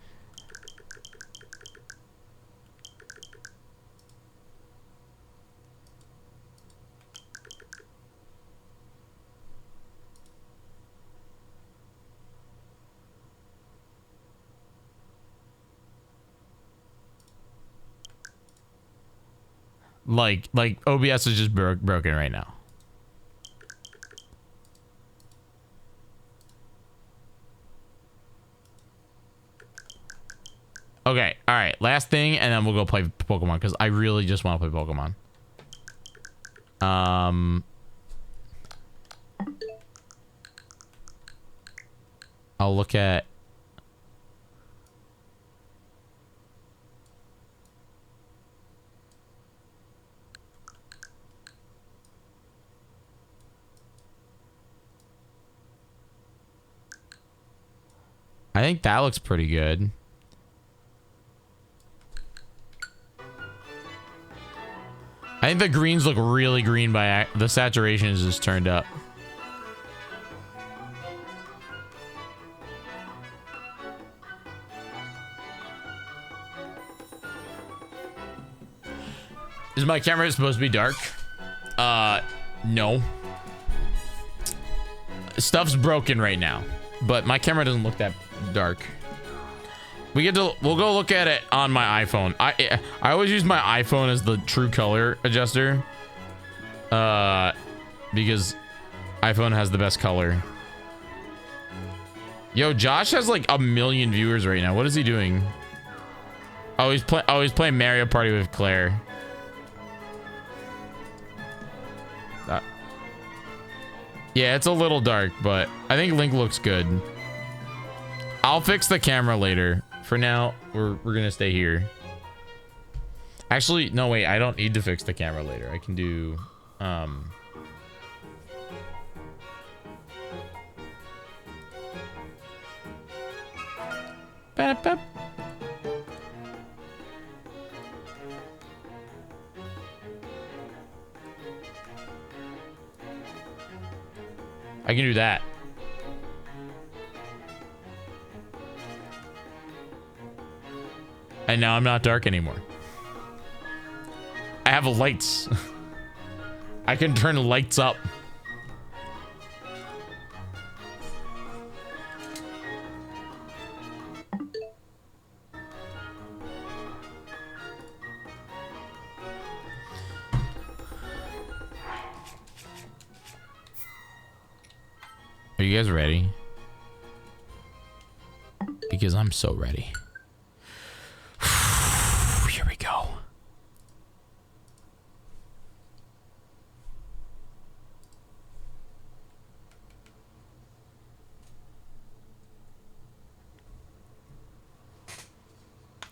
Like OBS is just broken right now. Okay, all right. Last thing, and then we'll go play Pokemon because I really just want to play Pokemon. I'll look at. I think that looks pretty good. I think the greens look really green by the saturation is just turned up. Is my camera supposed to be dark? No. Stuff's broken right now, but my camera doesn't look that dark. We'll go look at it on my iPhone. I always use my iPhone as the true color adjuster. Because iPhone has the best color. Yo, Josh has like 1 million viewers right now. What is he doing? Oh, he's playing Mario Party with Claire. Yeah, it's a little dark, but I think Link looks good. I'll fix the camera later. For now, we're gonna stay here. Actually, no, wait, I don't need to fix the camera later. I can do Bap. I can do that. And now I'm not dark anymore. I have lights. I can turn lights up. Are you guys ready? Because I'm so ready. Here we go.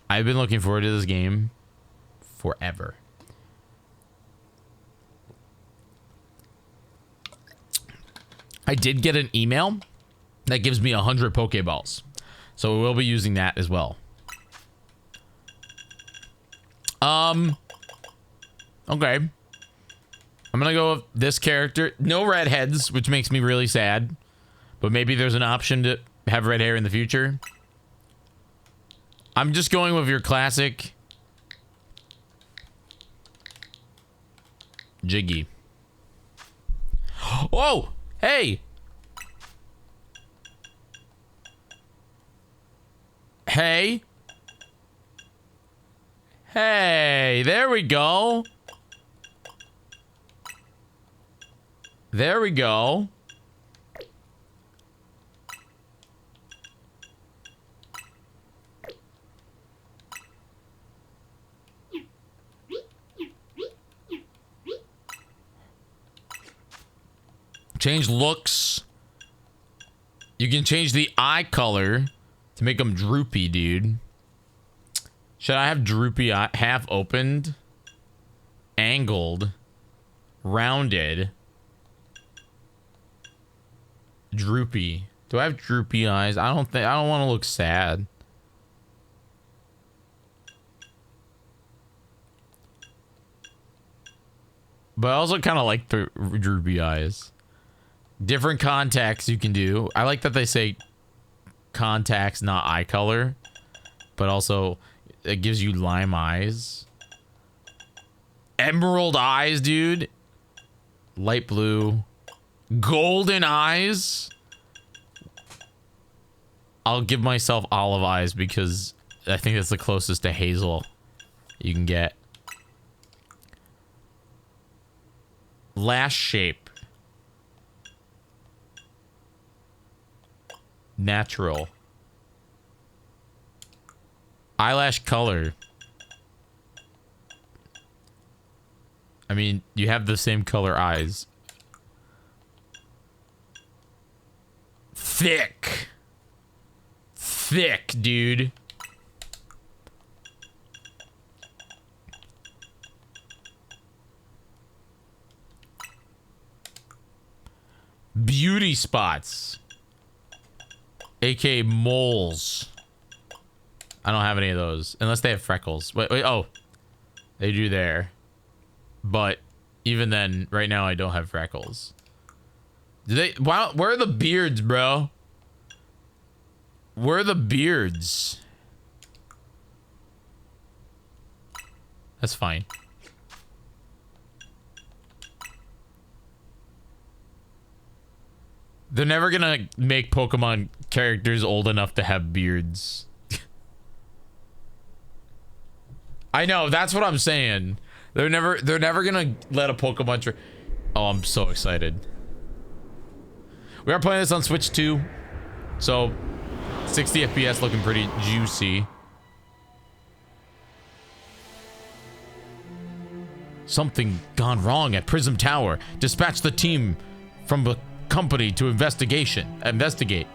I've been looking forward to this game forever. I did get an email that gives me 100 Pokeballs. So we will be using that as well. Okay. I'm gonna go with this character. No redheads, which makes me really sad. But maybe there's an option to have red hair in the future. I'm just going with your classic Jyggy. Whoa! Hey! Hey! Hey, there we go. There we go. Change looks. You can change the eye color to make them droopy, dude. Should I have droopy eye, half opened, angled, rounded, droopy? Do I have droopy eyes? I don't want to look sad. But I also kind of like the droopy eyes. Different contacts you can do. I like that they say contacts, not eye color. But also, it gives you lime eyes. Emerald eyes, dude. Light blue. Golden eyes. I'll give myself olive eyes because I think that's the closest to hazel you can get. Lash shape. Natural. Eyelash color. I mean, you have the same color eyes. Thick. Thick, dude. Beauty spots. AK moles. I don't have any of those. Unless they have freckles. Wait, oh. They do there. But even then, right now I don't have freckles. Do they... Wow, where are the beards, bro? Where are the beards? That's fine. They're never gonna make Pokemon characters old enough to have beards. I know, that's what I'm saying. They're never gonna let a Pokemon Oh, I'm so excited. We are playing this on Switch 2. So 60 FPS looking pretty juicy. Something gone wrong at Prism Tower. Dispatch the team from the company to investigate.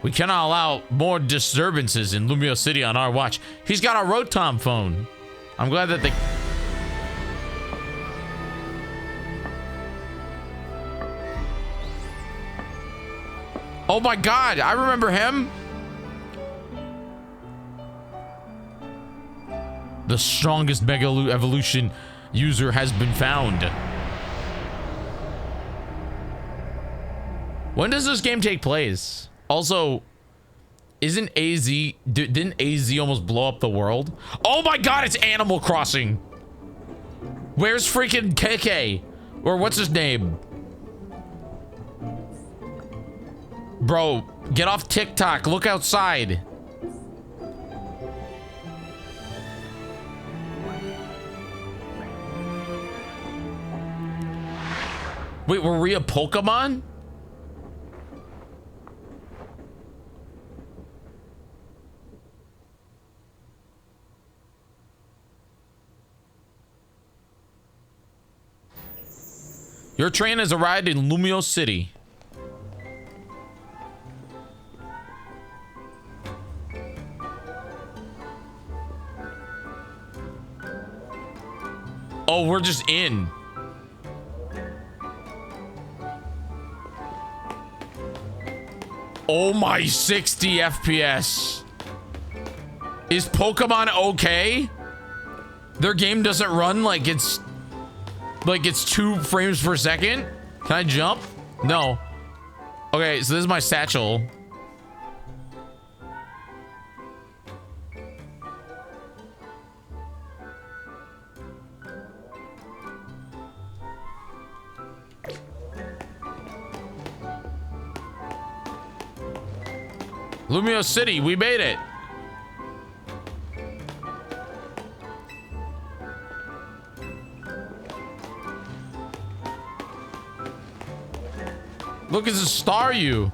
We cannot allow more disturbances in Lumio City on our watch. He's got a Rotom phone. I'm glad that they... Oh my god, I remember him. The strongest Mega Evolution user has been found. When does this game take place? Also, isn't AZ... Didn't AZ almost blow up the world? Oh my god, it's Animal Crossing! Where's freaking KK? Or what's his name? Bro, get off TikTok. Look outside. Wait, were we a Pokemon? Your train has arrived in Lumio City. Oh, we're just in. Oh my 60 FPS. Is Pokemon okay? Their game doesn't run like it's 2 frames per second? Can I jump? No. Okay, so this is my satchel. Lumio City, we made it. Look, it's a Staryu.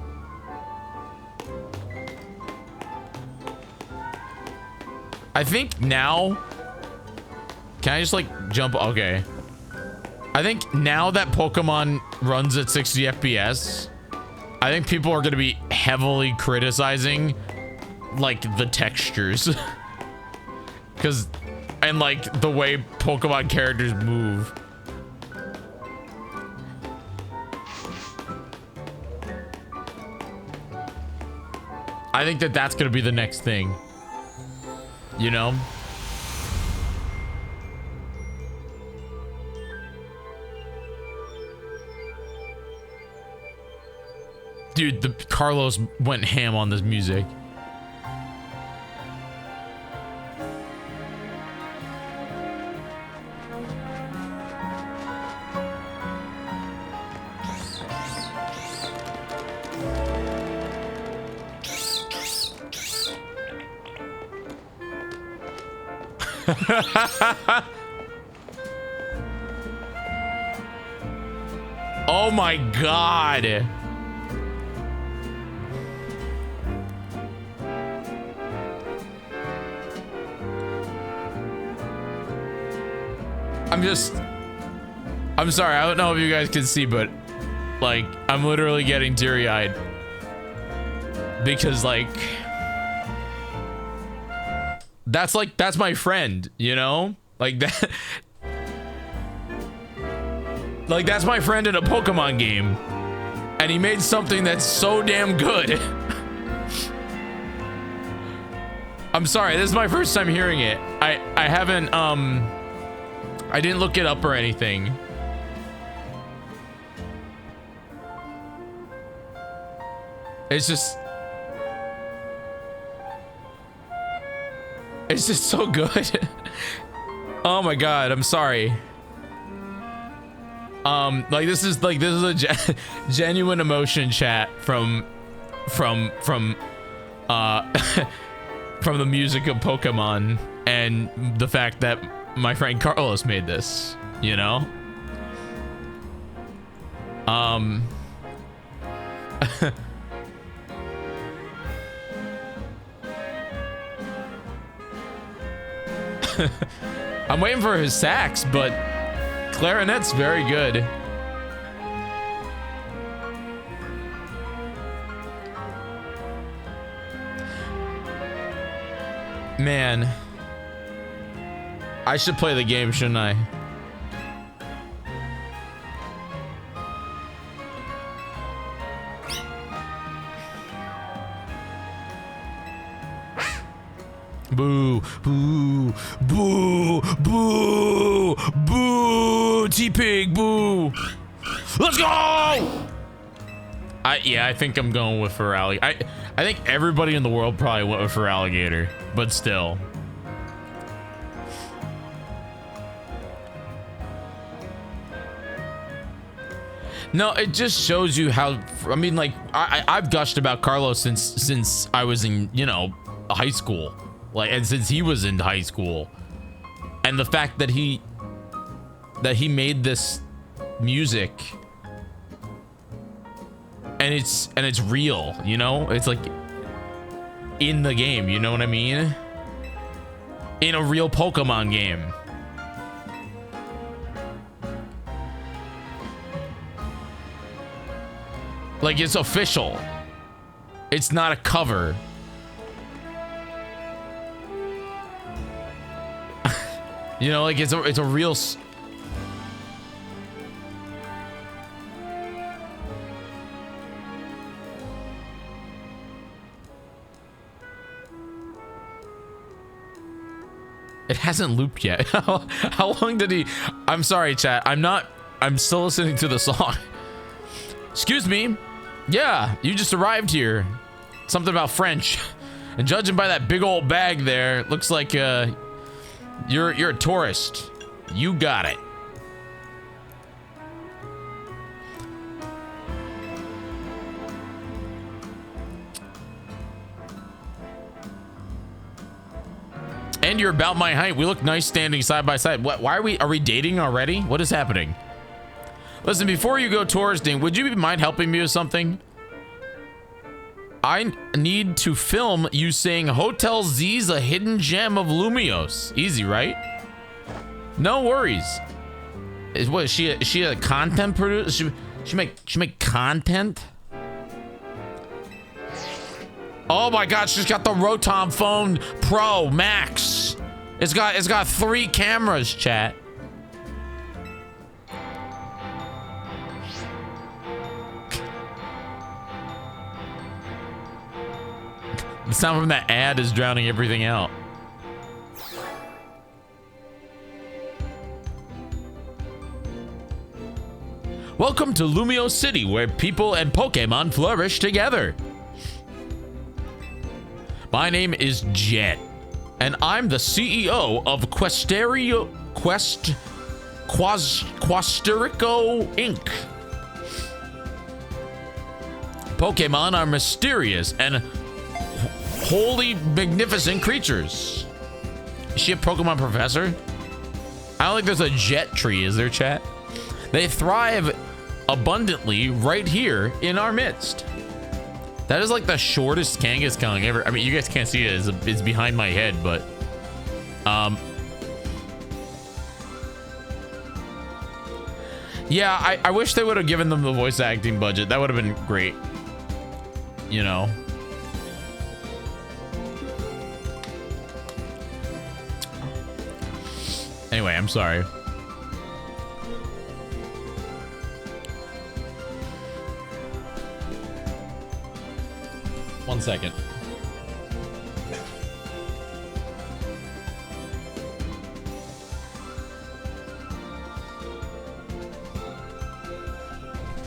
I think now... Can I just, like, jump? Okay. I think now that Pokemon runs at 60 FPS, I think people are going to be heavily criticizing, like, the textures. Because... And, like, the way Pokemon characters move. I think that that's going to be the next thing. You know? Dude, the Carlos went ham on this music. Oh my God. I'm sorry, I don't know if you guys can see, but like I'm literally getting teary-eyed because like that's my friend, you know? Like that like that's my friend in a Pokemon game, and he made something that's so damn good. I'm sorry, this is my first time hearing it. I haven't I didn't look it up or anything. It's just so good. Oh my God, I'm sorry. Like this is a genuine emotion chat from from the music of Pokemon and the fact that my friend Carlos made this, you know? I'm waiting for his sax, but clarinet's very good. Man, I should play the game, shouldn't I? Boo, boo, boo, boo, boo, T-Pig, boo. Let's go! Yeah, I think I'm going with Feraligatr. I think everybody in the world probably went with Feraligatr, but still. No, it just shows you how, I mean, like, I've gushed about Carlos since I was in, you know, high school. Like, and since he was in high school. And the fact that he made this music and it's real, you know? It's like in the game, you know what I mean? In a real Pokemon game. Like, it's official. It's not a cover. You know, like it's a real It hasn't looped yet. How long did he? I'm sorry, chat. I'm still listening to the song. Excuse me. Yeah, you just arrived here. Something about French. And judging by that big old bag there, it looks like you're a tourist. You got it. And you're about my height. We look nice standing side by side. What? Why are we dating already? What is happening? Listen, before you go touristing, would you mind helping me with something? I need to film you saying Hotel Z's a hidden gem of Lumios. Easy, right? No worries. Is she a content producer? She make content? Oh my god, she's got the Rotom Phone Pro Max. It's got 3 cameras, chat. The sound from that ad is drowning everything out. Welcome to Lumio City, where people and Pokemon flourish together. My name is Jet, and I'm the CEO of Quasterico Inc. Pokemon are mysterious and wholly magnificent creatures. Is she a Pokemon professor? I don't think there's a jet tree, is there, chat? They thrive abundantly right here in our midst. That is like the shortest Kangaskhan ever. I mean, you guys can't see it. It's behind my head, but yeah, I wish they would have given them the voice acting budget. That would have been great, you know. Anyway, I'm sorry. One second.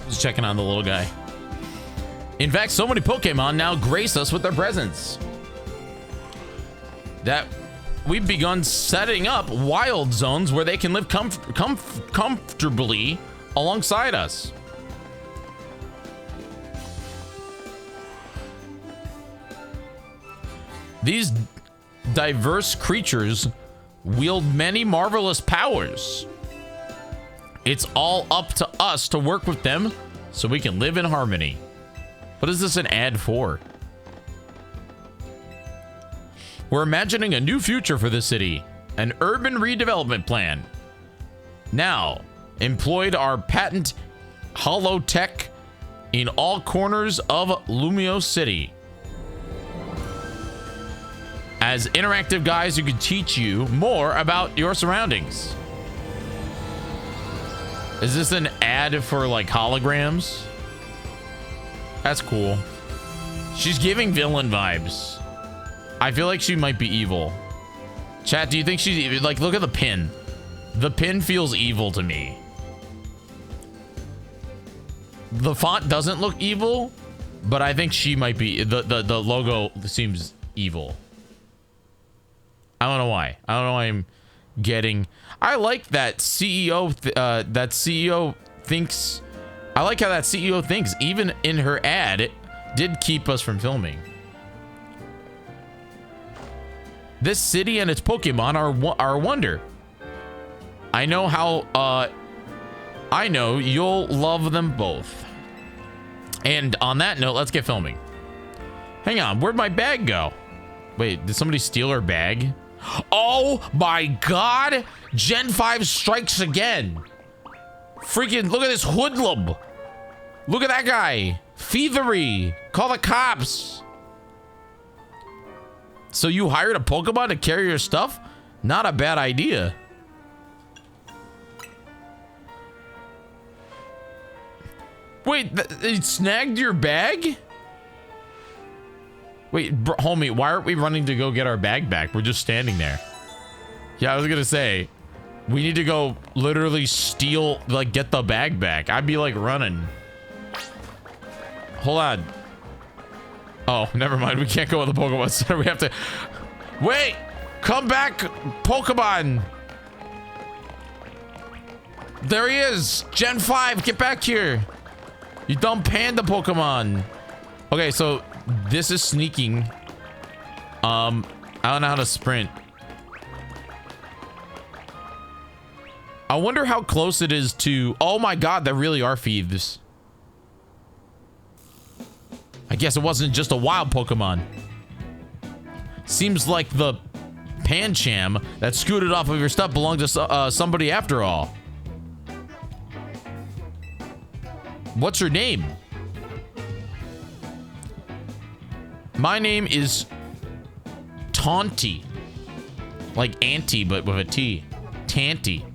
Just checking on the little guy. In fact, so many Pokemon now grace us with their presence that we've begun setting up wild zones where they can live comfortably alongside us. These diverse creatures wield many marvelous powers. It's all up to us to work with them so we can live in harmony. What is this an ad for? We're imagining a new future for the city, an urban redevelopment plan. Now, employed our patent holotech in all corners of Lumio City. As interactive guys who can teach you more about your surroundings. Is this an ad for like holograms? That's cool. She's giving villain vibes. I feel like she might be evil. Chat, do you think she's like, look at the pin. The pin feels evil to me. The font doesn't look evil, but I think she might be, the logo seems evil. I don't know why. I don't know why I'm getting... I like that CEO... that CEO thinks... I like how that CEO thinks. Even in her ad, it did keep us from filming. This city and its Pokemon are a wonder. I know how... I know you'll love them both. And on that note, let's get filming. Hang on. Where'd my bag go? Wait, did somebody steal her bag? Oh my god! Gen 5 strikes again. Freaking look at this hoodlum. Look at that guy. Thievery. Call the cops. So you hired a Pokemon to carry your stuff? Not a bad idea. Wait, it snagged your bag? Wait, homie, why aren't we running to go get our bag back? We're just standing there. Yeah, I was gonna say, we need to go literally steal, like, get the bag back. I'd be like running. Hold on. Oh, never mind. We can't go to the Pokemon Center. We have to... Wait! Come back, Pokemon! There he is! Gen 5, get back here! You dumb panda Pokemon! Okay, so... This is sneaking. I don't know how to sprint. I wonder how close it is to... Oh my god, there really are thieves. I guess it wasn't just a wild Pokemon. Seems like the Pancham that scooted off of your stuff belonged to somebody after all. What's your name? My name is Taunty. Like auntie, but with a T. Tanty.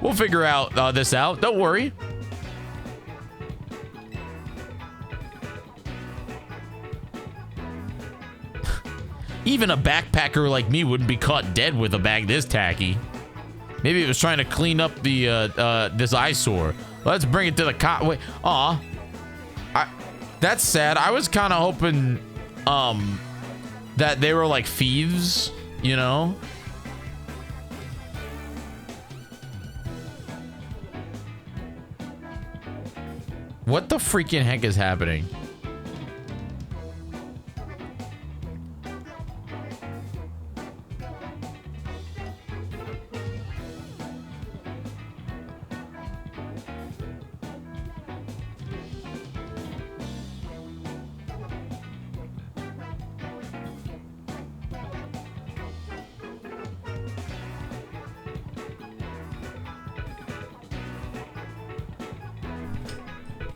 We'll figure out this out. Don't worry. Even a backpacker like me wouldn't be caught dead with a bag this tacky. Maybe it was trying to clean up the this eyesore. Let's bring it to the cop. Wait, aw. That's sad. I was kind of hoping that they were like thieves, you know? What the freaking heck is happening?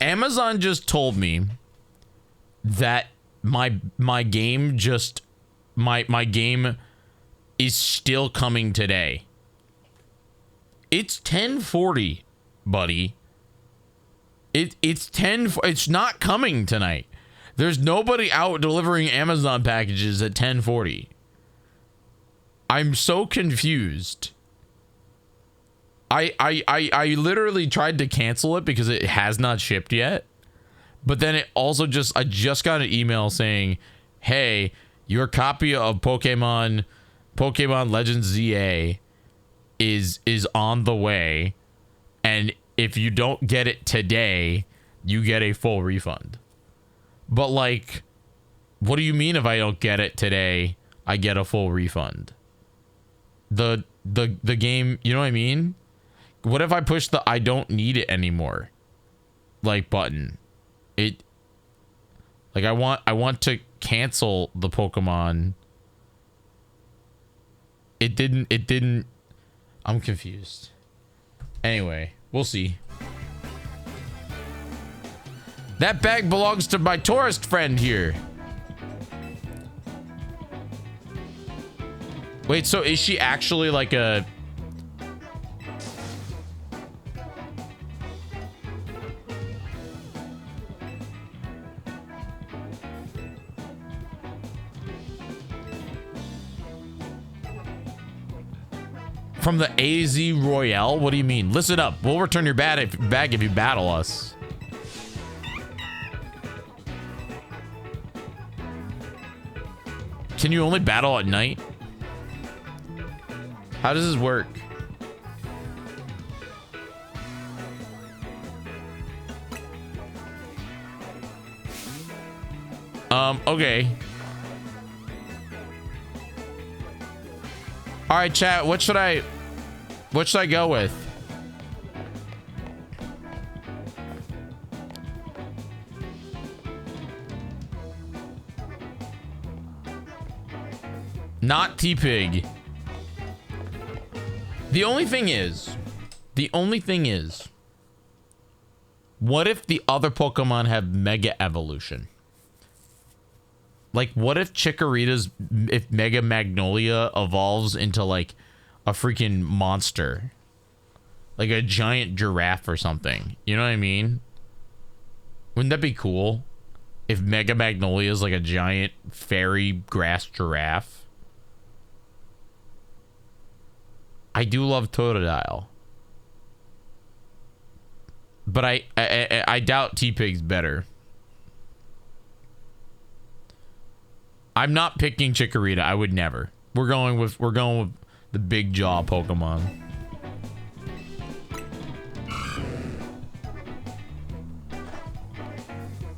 Amazon just told me that my game is still coming today. It's 10:40, buddy. It's not coming tonight. There's nobody out delivering Amazon packages at 10:40. I'm so confused. I literally tried to cancel it because it has not shipped yet. But then it also I just got an email saying, hey, your copy of Pokémon Legends Z-A is on the way. And if you don't get it today, you get a full refund. But like, what do you mean if I don't get it today, I get a full refund? The game, you know what I mean? What if I push the I don't need it anymore like button? I want to cancel the Pokemon. It didn't. I'm confused. Anyway, we'll see. That bag belongs to my tourist friend here. Wait, so is she actually like a... From the AZ Royale? What do you mean? Listen up. We'll return your bag if you battle us. Can you only battle at night? How does this work? Okay. All right, chat. What should I go with? Not T-Pig. The only thing is, what if the other Pokemon have Mega Evolution? Like, what if if Mega Magnolia evolves into, like, a freaking monster? Like a giant giraffe or something. You know what I mean? Wouldn't that be cool? If Mega Magnolia is like a giant fairy grass giraffe. I do love Totodile. But I doubt T-Pig's better. I'm not picking Chikorita. I would never. We're going with the big jaw Pokemon.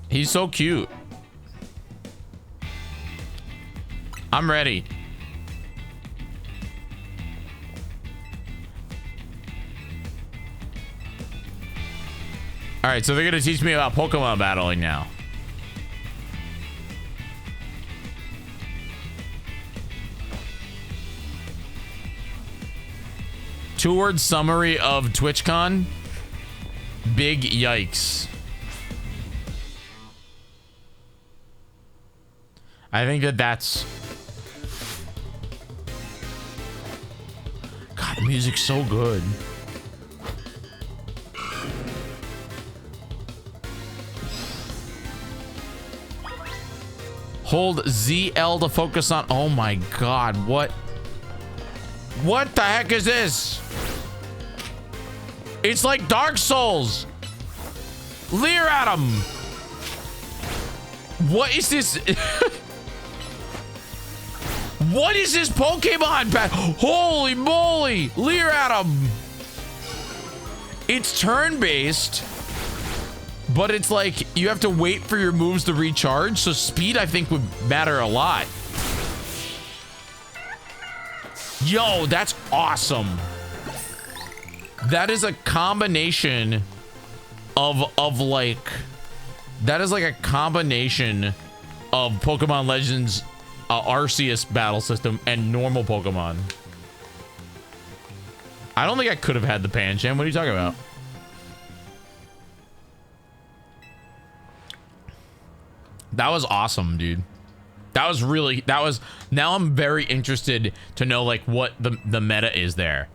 He's so cute. I'm ready. All right, so they're gonna teach me about Pokemon battling now. Two-word summary of TwitchCon. Big yikes. I think that's... God, the music's so good. Hold ZL to focus on... Oh my God, what? What the heck is this? It's like Dark Souls. Leer at him. What is this? What is this Pokemon pack? Holy moly. Leer at him. It's turn-based, but it's like you have to wait for your moves to recharge. So speed, I think, would matter a lot. Yo, that's awesome. That is a combination of like, that is like a combination of Pokemon Legends Arceus battle system and normal Pokemon. I don't think I could have had the Pancham. What are you talking about? That was awesome, dude. That was really, that was, now I'm very interested to know like what the meta is there.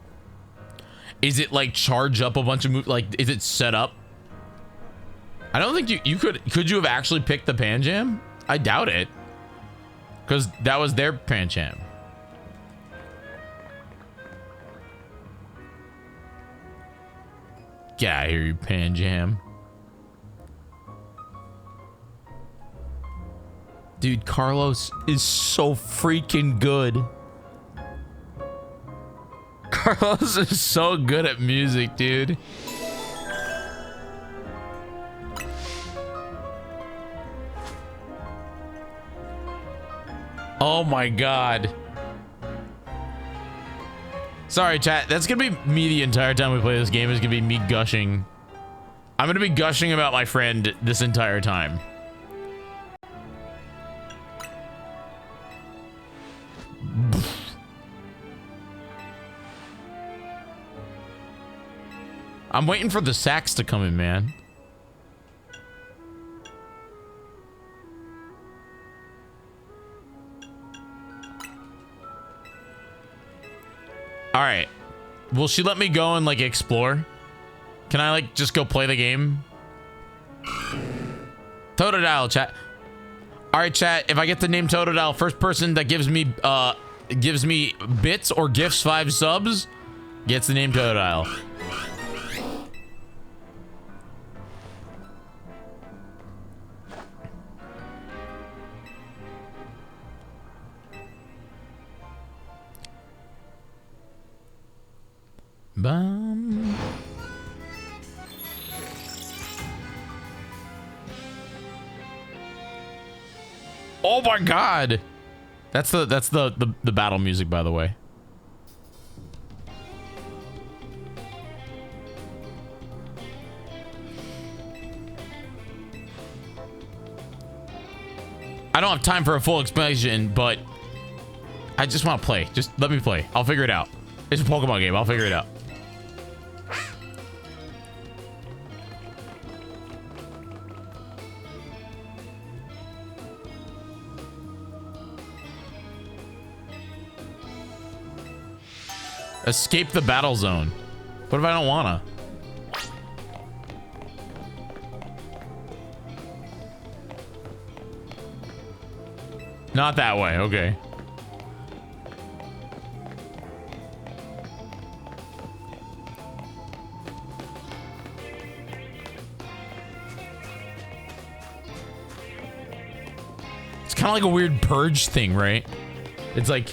Is it like charge up a bunch of moves? Like, is it set up? I don't think you could you have actually picked the Pancham? I doubt it. Because that was their Pancham. Get out of here, you Pancham. Dude, Carlos is so freaking good. Carlos is so good at music, dude. Oh my God. Sorry, chat. That's gonna be me the entire time we play this game. Is gonna be me gushing. I'm gonna be gushing about my friend this entire time. I'm waiting for the sax to come in, man. All right. Will she let me go and like explore? Can I like just go play the game? Totodile, chat. All right, chat. If I get the name Totodile, first person that gives me bits or gifts 5 subs gets the name Totodile. Bum. Oh my God. That's the battle music, by the way. I don't have time for a full explanation, but I just want to play. Just let me play. I'll figure it out. It's a Pokemon game. I'll figure it out. Escape the battle zone. What if I don't wanna? Not that way, okay. It's kind of like a weird purge thing, right? It's like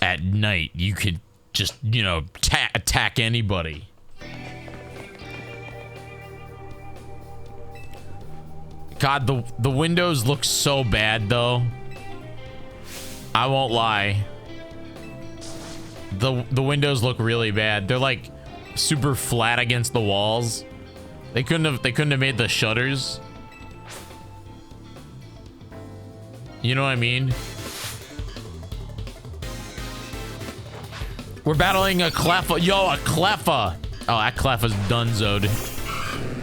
at night you could just, you know, attack anybody. God, the windows look so bad though. I won't lie. The windows look really bad. They're like super flat against the walls. They couldn't have made the shutters. You know what I mean? We're battling a Cleffa. Yo, a Cleffa. Oh, that Cleffa's donezoed.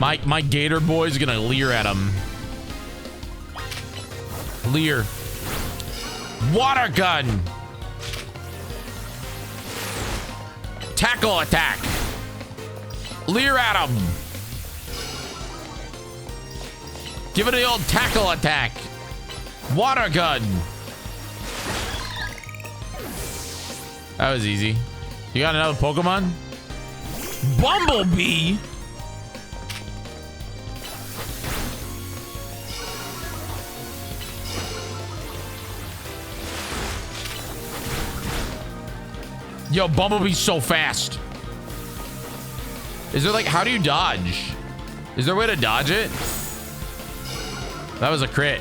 My gator boy's gonna leer at him. Leer. Water gun. Tackle attack. Leer at him. Give it the old tackle attack. Water gun. That was easy. You got another Pokemon? Bumblebee? Yo, Bumblebee's so fast. Is there like, how do you dodge? Is there a way to dodge it? That was a crit.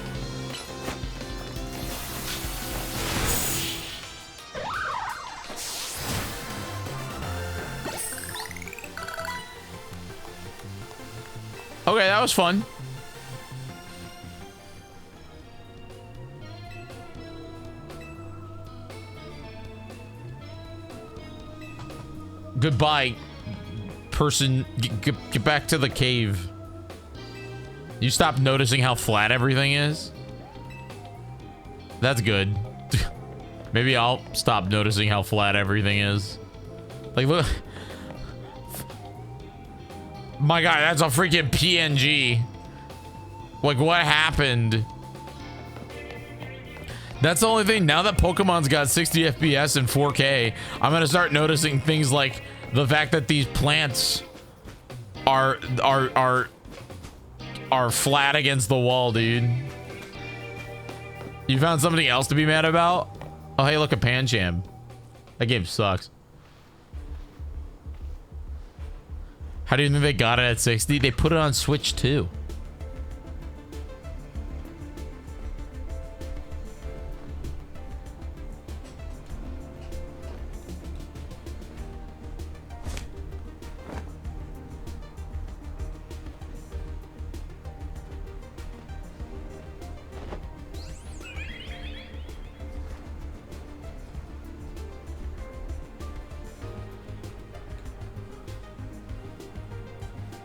Okay, that was fun. Goodbye, person. Get back to the cave. You stop noticing how flat everything is? That's good. Maybe I'll stop noticing how flat everything is. Like, look. My God, that's a freaking PNG. Like, what happened? That's the only thing. Now that Pokemon's got 60 FPS and 4K, I'm gonna start noticing things like the fact that these plants are flat against the wall, dude. You found something else to be mad about? Oh, hey, look, a Pancham. That game sucks. How do you think they got it at 60? They put it on Switch too.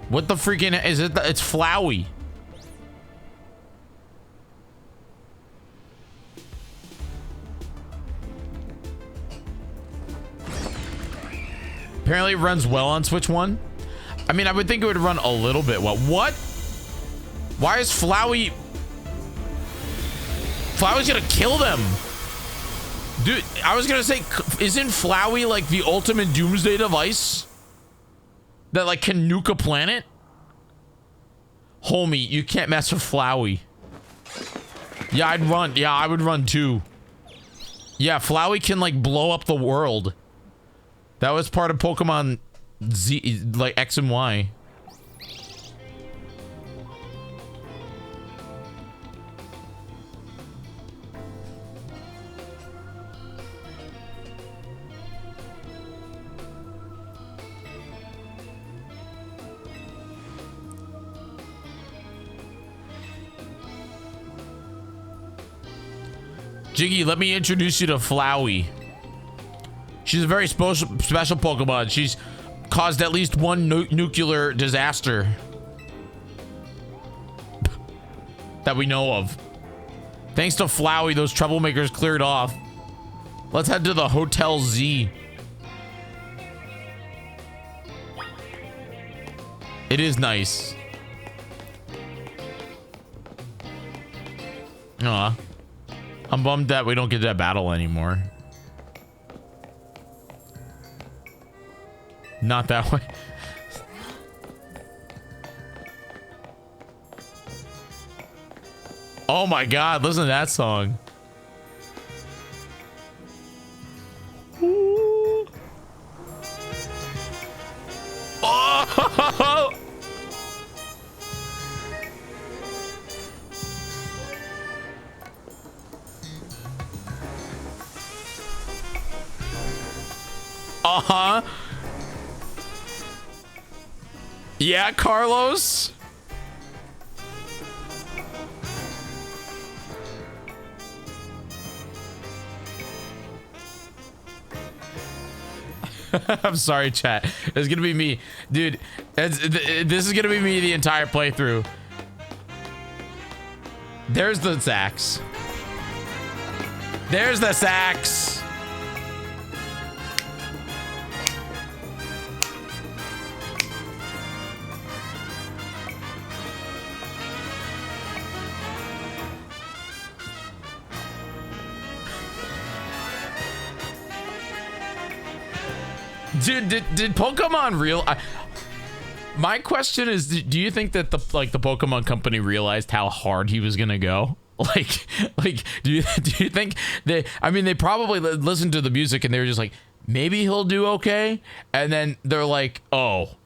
What the freaking is it? It's Flowey. Apparently it runs well on Switch 1. I mean, I would think it would run a little bit well. What? Why is Flowey... Flowey's gonna kill them. Dude, I was gonna say, isn't Flowey like the ultimate doomsday device? That like can nuke a planet? Homie, you can't mess with Flowey. Yeah, I'd run. Yeah, I would run too. Yeah, Flowey can like blow up the world. That was part of Pokemon Z, like X and Y. Jyggy, let me introduce you to Flowey. She's a very special Pokemon. She's caused at least one nuclear disaster that we know of. Thanks to Flowey, those troublemakers cleared off. Let's head to the Hotel Z. It is nice. Aw. I'm bummed that we don't get that battle anymore. Not that way. Oh my God, listen to that song. Ooh. Oh! Uh-huh. Yeah, Carlos? I'm sorry, chat. It's gonna be me. Dude, this is gonna be me the entire playthrough. There's the sax. There's the sax. Dude, did Pokemon real? My question is, do you think that the Pokemon company realized how hard he was gonna go? Like, do you think they? I mean, they probably listened to the music and they were just like, maybe he'll do okay, and then they're like, oh,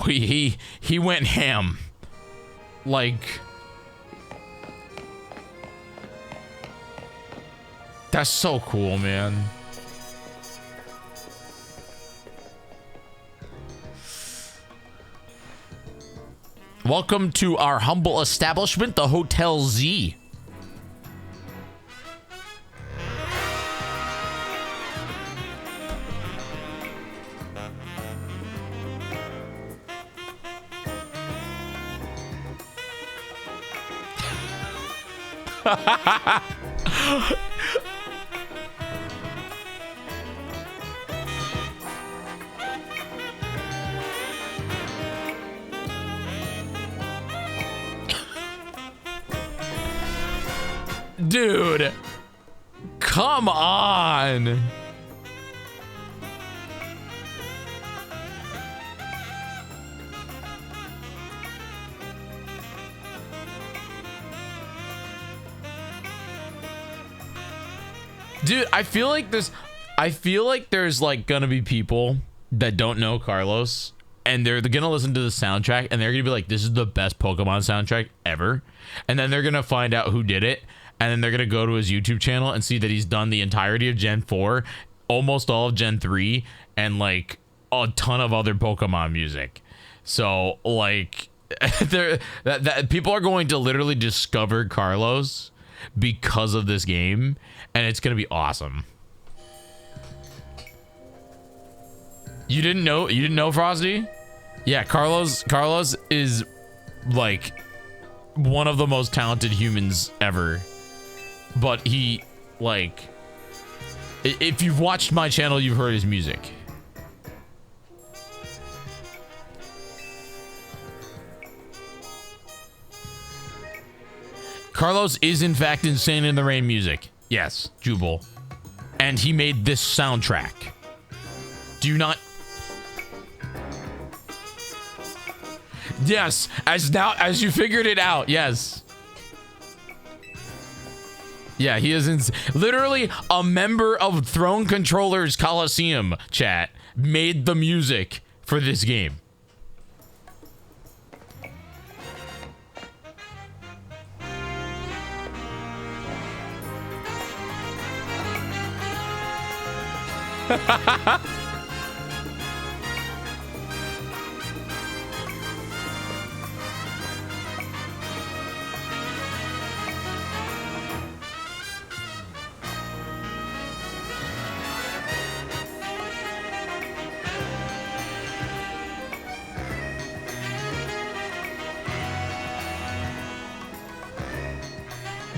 he went ham, like. That's so cool, man. Welcome to our humble establishment, the Hotel Z. Dude, come on. Dude, I feel like there's like gonna be people that don't know Carlos and they're gonna listen to the soundtrack and they're gonna be like, this is the best Pokemon soundtrack ever. And then they're gonna find out who did it. And then they're going to go to his YouTube channel and see that he's done the entirety of Gen 4, almost all of Gen 3, and like a ton of other Pokemon music. So like that people are going to literally discover Carlos because of this game, and it's going to be awesome. You didn't know, Frosty? Yeah, Carlos is like one of the most talented humans ever. But he, like, if you've watched my channel, you've heard his music. Carlos is, in fact, Insane in the Rain music. Yes, Jubal. And he made this soundtrack. Do you not... Yes, as you figured it out, yes. Yeah, he is literally a member of Throne Controllers Coliseum, chat, made the music for this game.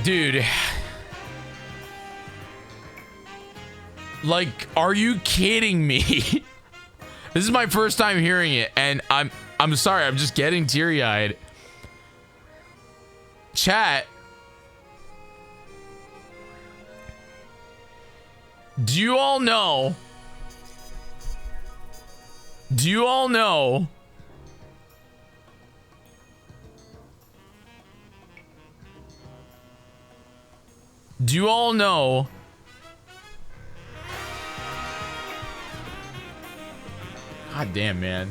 Dude, like, are you kidding me? This is my first time hearing it, and I'm sorry, I'm just getting teary-eyed. Chat, do you all know? Do you all know? Do you all know? God damn, man.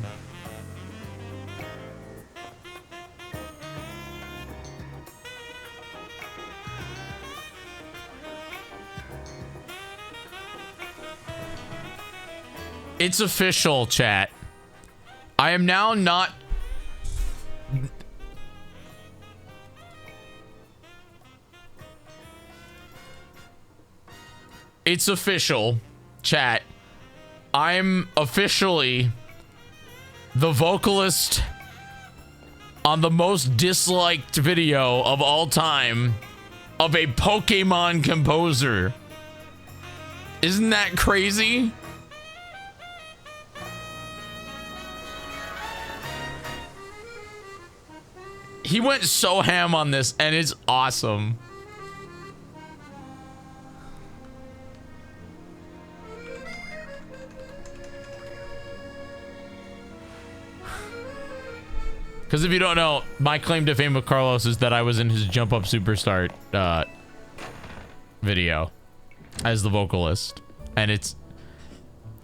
It's official, chat. I am now not it's official, chat. I'm officially the vocalist on the most disliked video of all time of a Pokemon composer. Isn't that crazy? He went so ham on this, and it's awesome. Because if you don't know, my claim to fame with Carlos is that I was in his Jump Up Superstar video as the vocalist. And it's...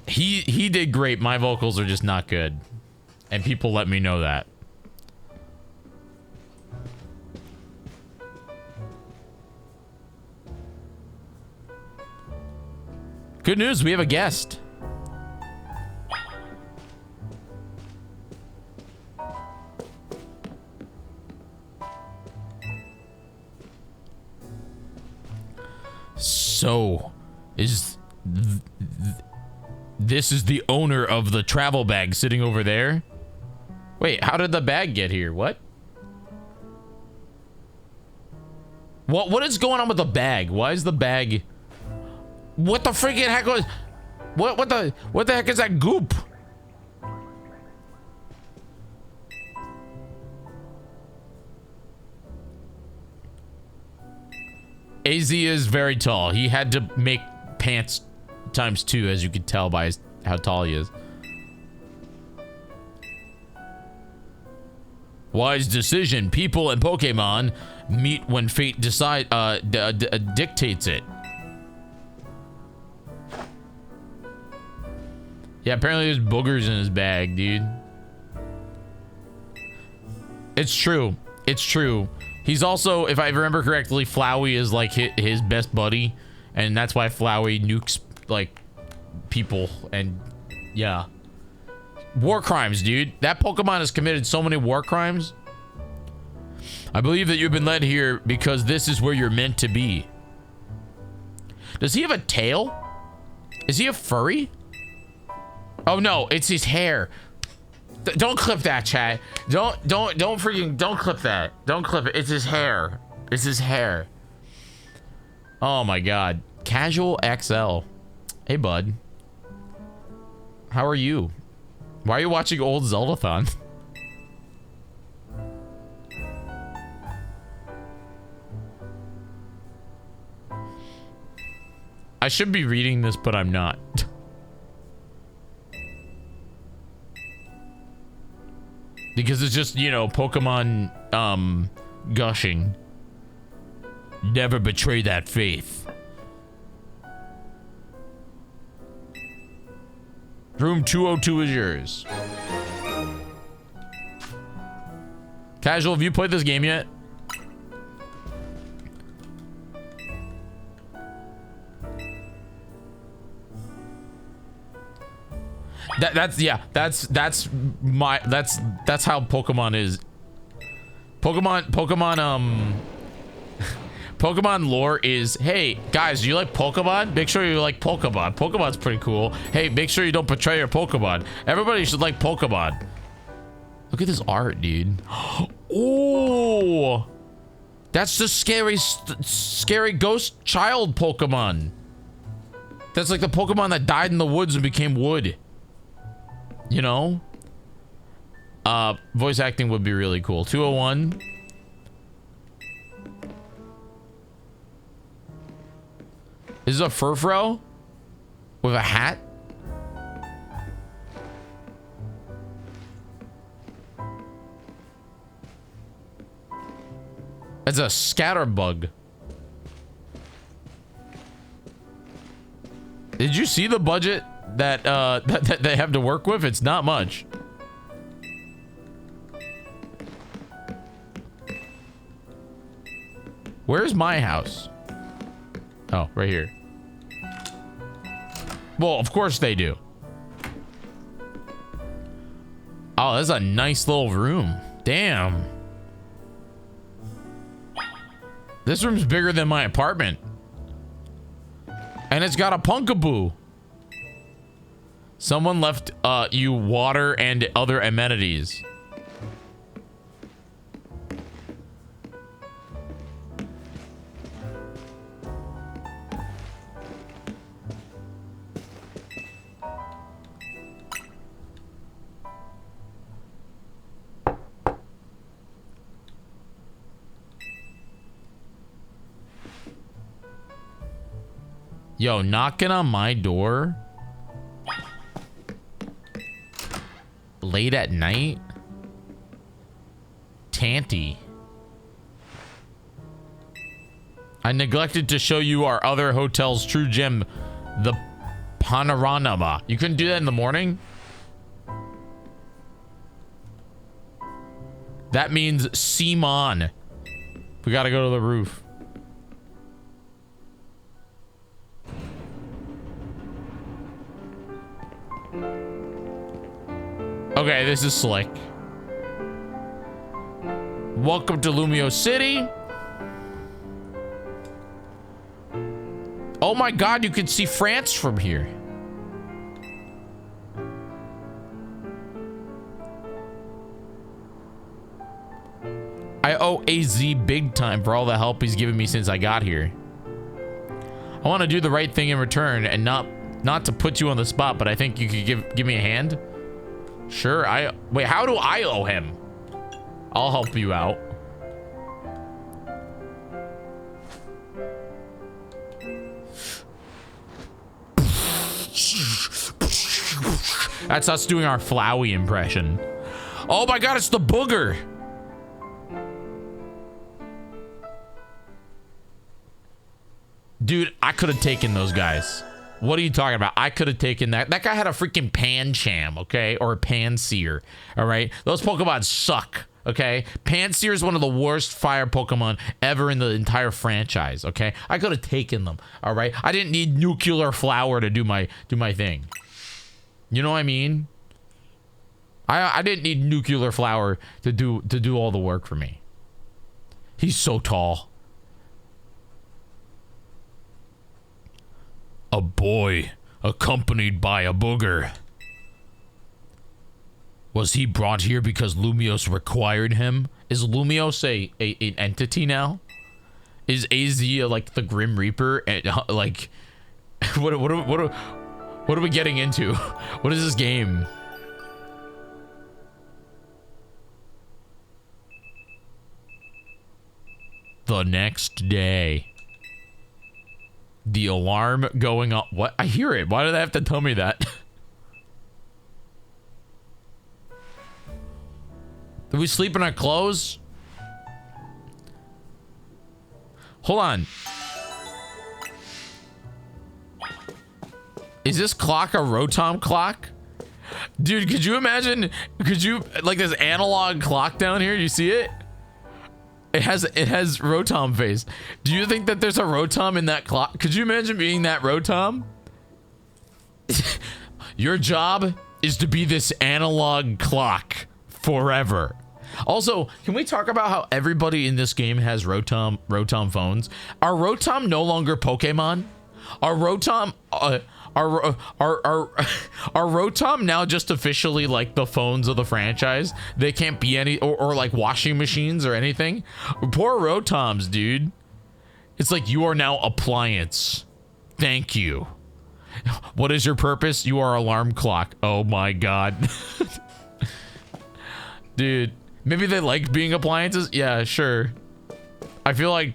He did great. My vocals are just not good. And people let me know that. Good news, we have a guest. So, this is the owner of the travel bag sitting over there? Wait, how did the bag get here? What? What is going on with the bag? Why is the bag... What the freaking heck was... What the heck is that goop? AZ is very tall. He had to make pants ×2, as you can tell by how tall he is. Wise decision. People and Pokemon meet when fate dictates it. Yeah, apparently there's boogers in his bag, dude. It's true. It's true. He's also, if I remember correctly, Flowey is like his best buddy, and that's why Flowey nukes like people. And yeah, war crimes, dude. That Pokemon has committed so many war crimes. I believe that you've been led here because this is where you're meant to be. Does he have a tail? Is he a furry? Oh no, it's his hair. Don't clip that, chat. Don't clip that. Don't clip it. It's his hair. It's his hair. Oh my god. Casual XL. Hey bud. How are you? Why are you watching old Zeldathon? I should be reading this, but I'm not. Because it's just, you know, Pokemon, gushing. Never betray that faith. Room 202 is yours. Casual, have you played this game yet? That's how Pokemon is. Pokemon lore is, hey guys, do you like Pokemon? Make sure you like Pokemon. Pokemon's pretty cool. Hey, make sure you don't betray your Pokemon. Everybody should like Pokemon. Look at this art, dude. Oh, that's the scary ghost child Pokemon. That's like the Pokemon that died in the woods and became wood. You know? Voice acting would be really cool. 201. This is a Furfrou with a hat. It's a Scatterbug. Did you see the budget that that they have to work with? It's not much. Where's my house? Oh, right here. Well, of course they do. Oh, that's a nice little room. Damn. This room's bigger than my apartment. And it's got a Punkaboo. Someone left you water and other amenities. Yo, knocking on my door late at night? Tanty. I neglected to show you our other hotel's true gem, the Panorama. You couldn't do that in the morning? That means Simon. We gotta go to the roof. Okay, this is slick. Welcome to Lumio City. Oh my god, you can see France from here. I owe AZ big time for all the help he's given me since I got here. I want to do the right thing in return and not to put you on the spot, but I think you could give me a hand. Sure, wait, how do I owe him? I'll help you out. That's us doing our Flowey impression. Oh my god, it's the booger. Dude, I could have taken those guys. What are you talking about? I could have taken that. That guy had a freaking Pancham, okay? Or a Panseer, all right? Those Pokemon suck, okay? Panseer is one of the worst fire Pokemon ever in the entire franchise, okay? I could have taken them, all right? I didn't need Nuclear Flower to do my thing. You know what I mean? I didn't need Nuclear Flower to do all the work for me. He's so tall. A boy accompanied by a booger. Was he brought here because Lumios required him? Is Lumios an entity now? Is AZ like the Grim Reaper? And like, what are we getting into? What is this game? The next day. The alarm going off. What? I hear it. Why do they have to tell me that? Did we sleep in our clothes? Hold on. Is this clock a Rotom clock? Dude, could you imagine? Could you, like, this analog clock down here? You see it? It has Rotom face. Do you think that there's a Rotom in that clock? Could you imagine being that Rotom? Your job is to be this analog clock forever. Also, can we talk about how everybody in this game has Rotom phones? Are Rotom no longer Pokemon? Are Rotom are Rotom now just officially like the phones of the franchise? They can't be any or like washing machines or anything. Poor Rotoms, dude. It's like, you are now appliance. Thank you. What is your purpose? You are alarm clock. Oh my god. Dude, maybe they like being appliances. Yeah, sure. I feel like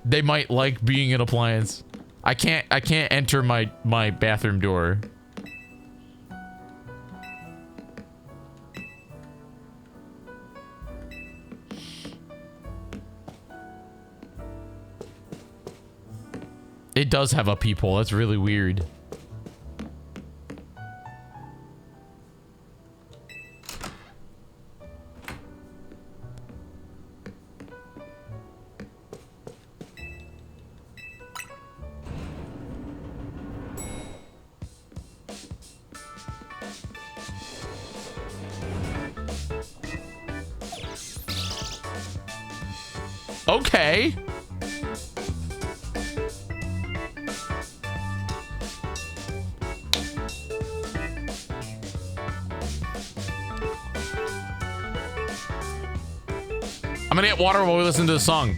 they might like being an appliance. I can't enter my bathroom door. It does have a peephole. That's really weird. Okay. I'm gonna get water while we listen to the song.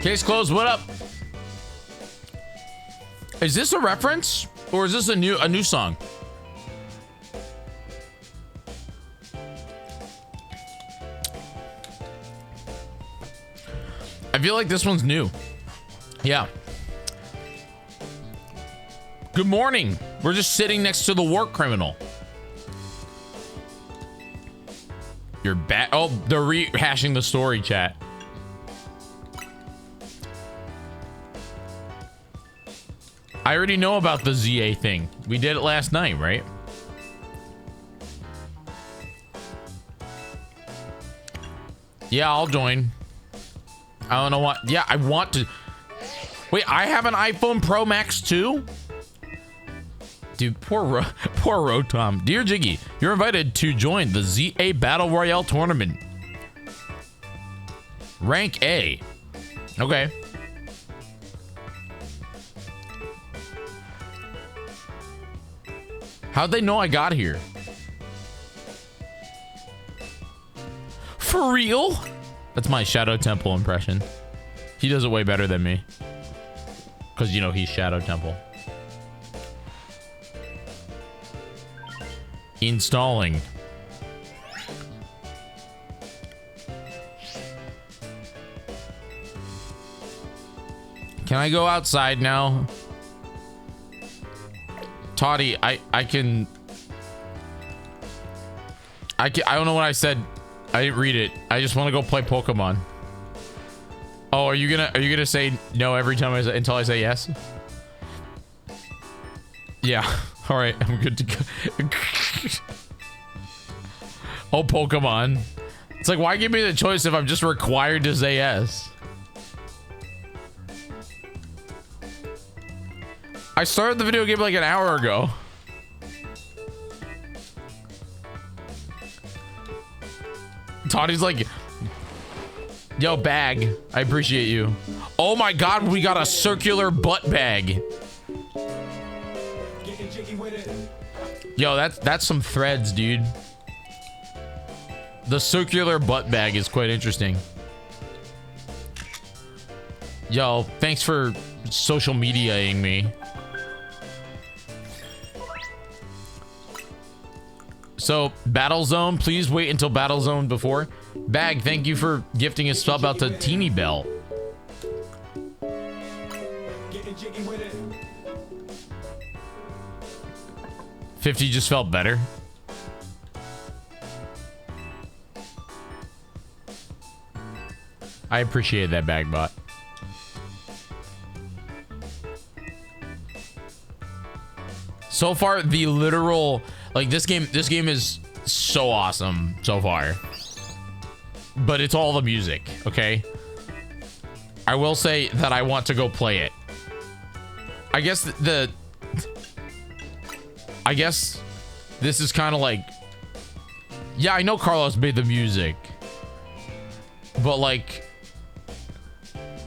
Case closed. What up? Is this a reference or is this a new song? I feel like this one's new. Yeah. Good morning. We're just sitting next to the war criminal. You're back. Oh, they're rehashing the story, chat. I already know about the Z-A thing. We did it last night, right? Yeah, I'll join. I don't know what. Yeah, I want to. Wait, I have an iPhone Pro Max too? Dude, poor Rotom. Dear Jyggy, you're invited to join the Z-A Battle Royale tournament. Rank A. Okay. How'd they know I got here? For real? That's my Shadow Temple impression. He does it way better than me. Because, you know, he's Shadow Temple. Installing. Can I go outside now? Toddy, I don't know what I said. I didn't read it. I just want to go play Pokemon. Oh, are you gonna say no every time until I say yes? Yeah. All right, I'm good to go. Oh, Pokemon. It's like, why give me the choice if I'm just required to say yes? I started the video game like an hour ago. Toddy's like, yo, bag. I appreciate you. Oh my God, we got a circular butt bag. Yo, that's some threads, dude. The circular butt bag is quite interesting. Yo, thanks for social mediaing me. So, Battle Zone, please wait until Battle Zone before. Bag, thank you for gifting a sub out to Teeny Bell. Getting jiggy with it. 50 just felt better. I appreciate that, Bagbot. So far, the literal, like, this game is so awesome so far. But it's all the music, okay? I will say that I want to go play it. I guess I guess this is kind of like, yeah, I know Carlos made the music, but like,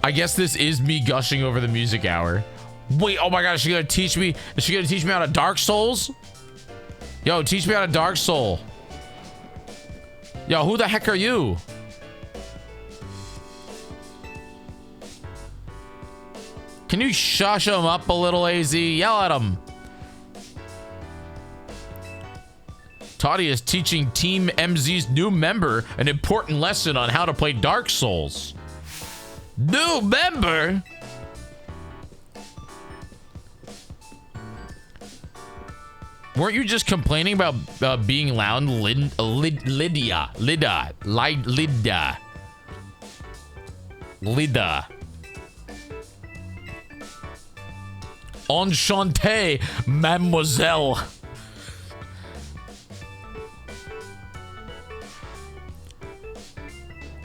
I guess this is me gushing over the music hour. Wait, oh my God, is she gonna teach me? Is she gonna teach me how to Dark Souls? Yo, teach me how to Dark Soul. Yo, who the heck are you? Can you shush him up a little, AZ? Yell at him. Toddy is teaching Team MZ's new member an important lesson on how to play Dark Souls. New member? Weren't you just complaining about being loud, Lydia? Enchanté, mademoiselle.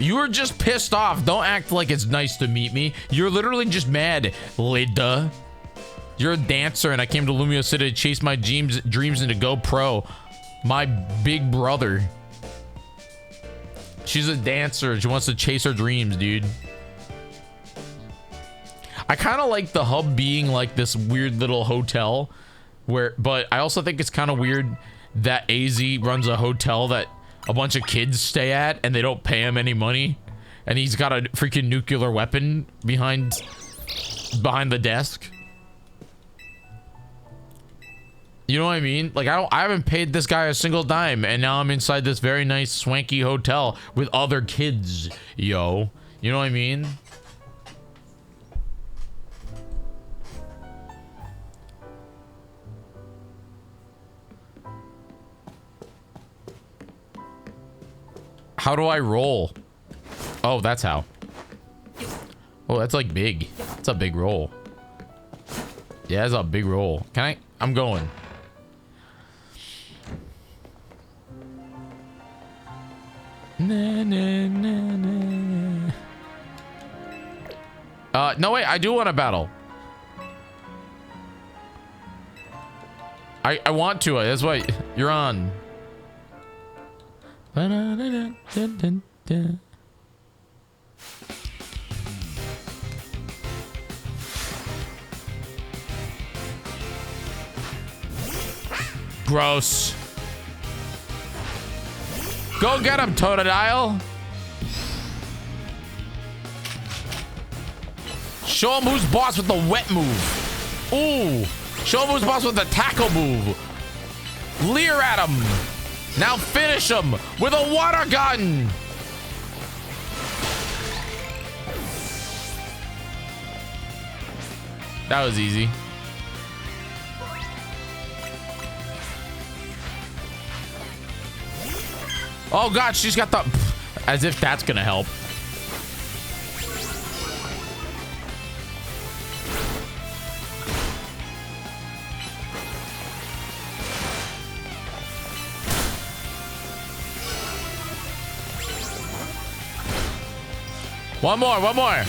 You were just pissed off. Don't act like it's nice to meet me. You're literally just mad, Lydia. You're a dancer, and I came to Lumio City to chase my dreams into Go Pro. My big brother. She's a dancer. She wants to chase her dreams, dude. I kind of like the hub being like this weird little hotel but I also think it's kind of weird that AZ runs a hotel that a bunch of kids stay at and they don't pay him any money. And he's got a freaking nuclear weapon behind the desk. You know what I mean? Like, I haven't paid this guy a single dime, and now I'm inside this very nice, swanky hotel with other kids, yo. You know what I mean? How do I roll? Oh, that's how. Oh, that's like big. That's a big roll. Yeah, that's a big roll. Can I? I'm going. Na, na, na, na. No, wait, I do want to battle. I want to. That's why you're on. Gross. Go get him, Totodile. Show him who's boss with the wet move. Ooh. Show him who's boss with the tackle move. Leer at him. Now finish him with a water gun. That was easy. Oh god, she's got the... As if that's gonna help. One more, one more.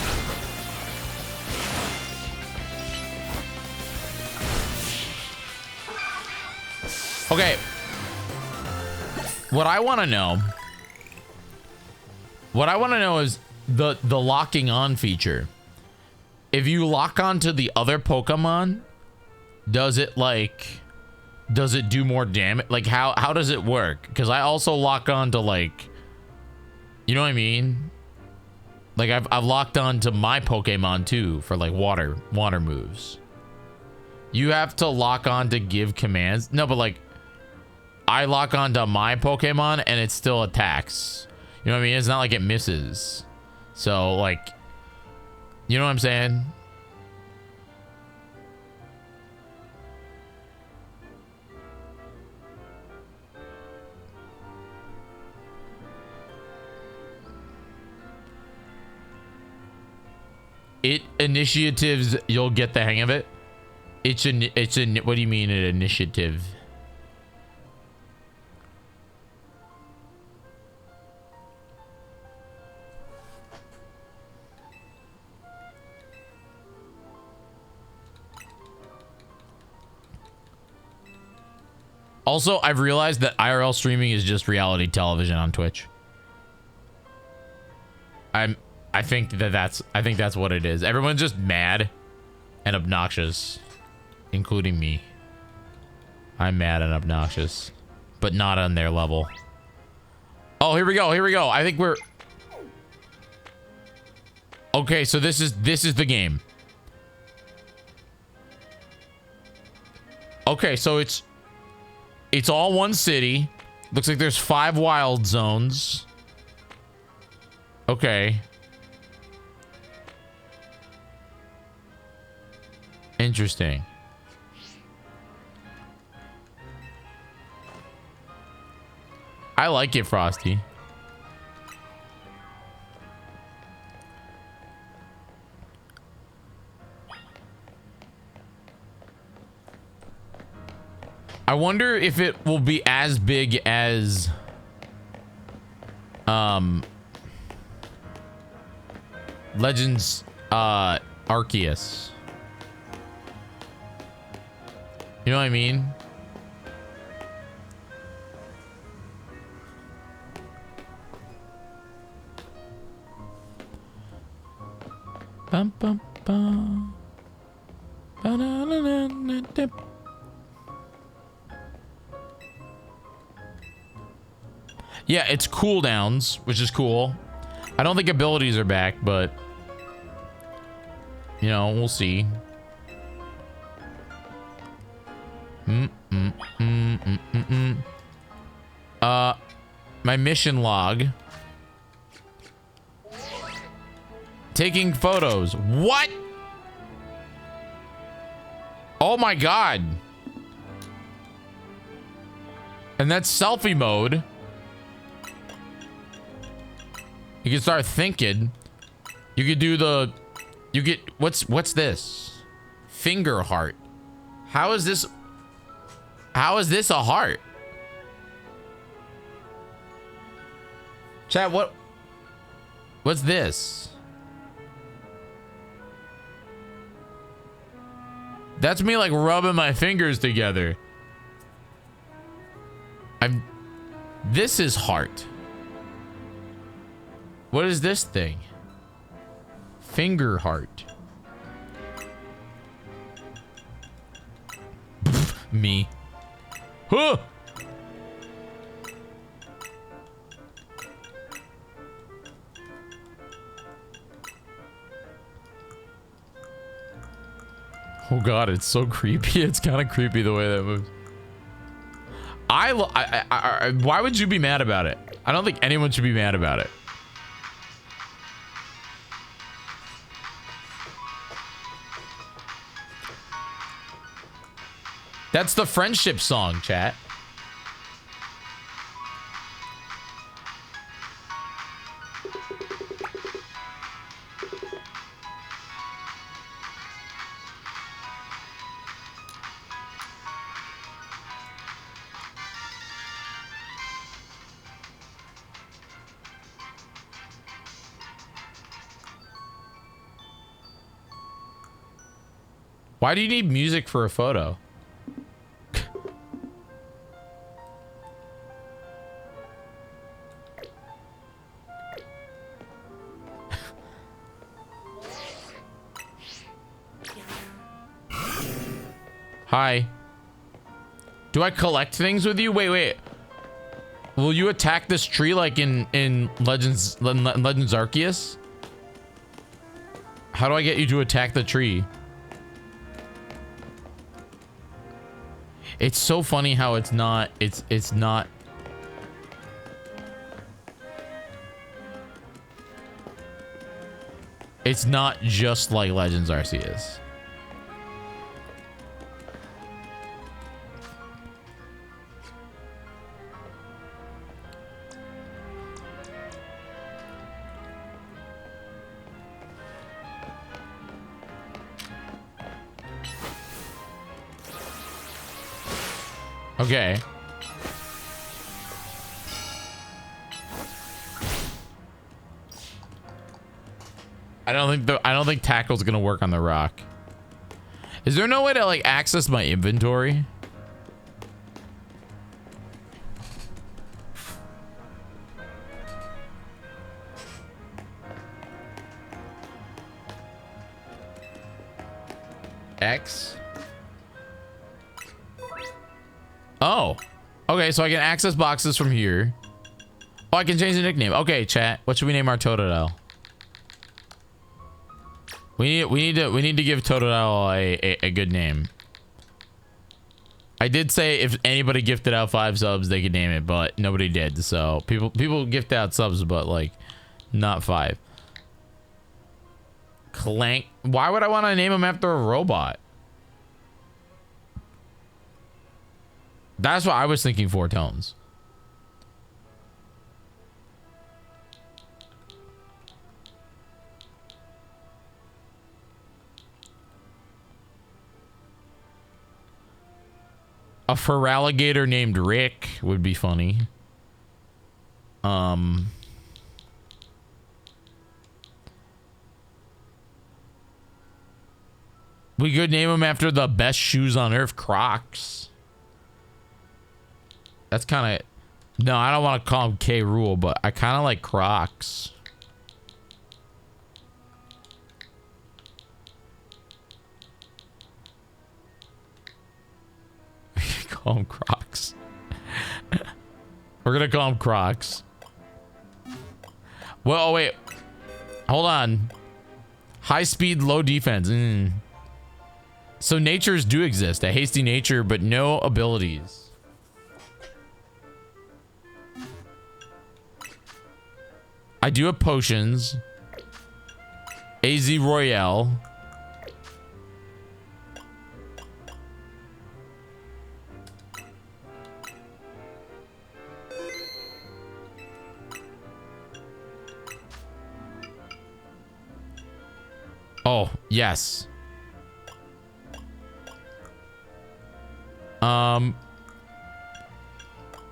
Okay. What I want to know is the locking on feature. If you lock on to the other Pokemon, does it do more damage? Like how does it work? Because I also lock on to, like, you know what I mean? Like I've locked on to my Pokemon too for like water moves. You have to lock on to give commands. No, but like I lock onto my Pokemon and it still attacks. You know what I mean? It's not like it misses. So, like, you know what I'm saying? Initiatives, you'll get the hang of it. It's what do you mean an initiative? Also, I've realized that IRL streaming is just reality television on Twitch. I think that's what it is. Everyone's just mad and obnoxious, including me. I'm mad and obnoxious, but not on their level. Oh, here we go. Here we go. I think we're okay. So this is the game. Okay, so it's all one city. Looks like there's 5 wild zones. Okay. Interesting. I like it, Frosty. I wonder if it will be as big as Legends Arceus. You know what I mean? Bum, bum, bum. Ba-da-da-da-da-da. Yeah, it's cooldowns, which is cool. I don't think abilities are back, but you know, we'll see. My mission log. Taking photos. What? Oh my god. And that's selfie mode. You can start thinking. You could do the... You get... What's this? Finger heart. How is this... How is this a heart? Chat, what's this? That's me like rubbing my fingers together. This is heart. What is this thing? Finger heart. Me. Huh! Oh god, it's so creepy. It's kind of creepy the way that moves. Why would you be mad about it? I don't think anyone should be mad about it. That's the friendship song, chat. Why do you need music for a photo? Hi. Do I collect things with you? Wait. Will you attack this tree like in Legends Arceus? How do I get you to attack the tree? It's so funny how it's not just like Legends Arceus. Okay. I don't think tackle's gonna work on the rock. Is there no way to like access my inventory? X. Oh, okay, so I can access boxes from here. Oh, I can change the nickname. Okay, chat. What should we name our Totodile? We need to give Totodile a good name. I did say if anybody gifted out 5 subs, they could name it, but nobody did. So people gift out subs, but like not 5. Clank. Why would I want to name him after a robot? That's what I was thinking. 4 tones. A fur alligator named Rick would be funny. We could name him after the best shoes on earth, Crocs. That's kind of... No, I don't want to call him K. Rool, but I kind of like Crocs. Call him Crocs. We're gonna call him Crocs. Well, oh wait. Hold on. High speed, low defense. So natures do exist. A hasty nature, but no abilities. I do have potions. AZ Royale. Oh, yes.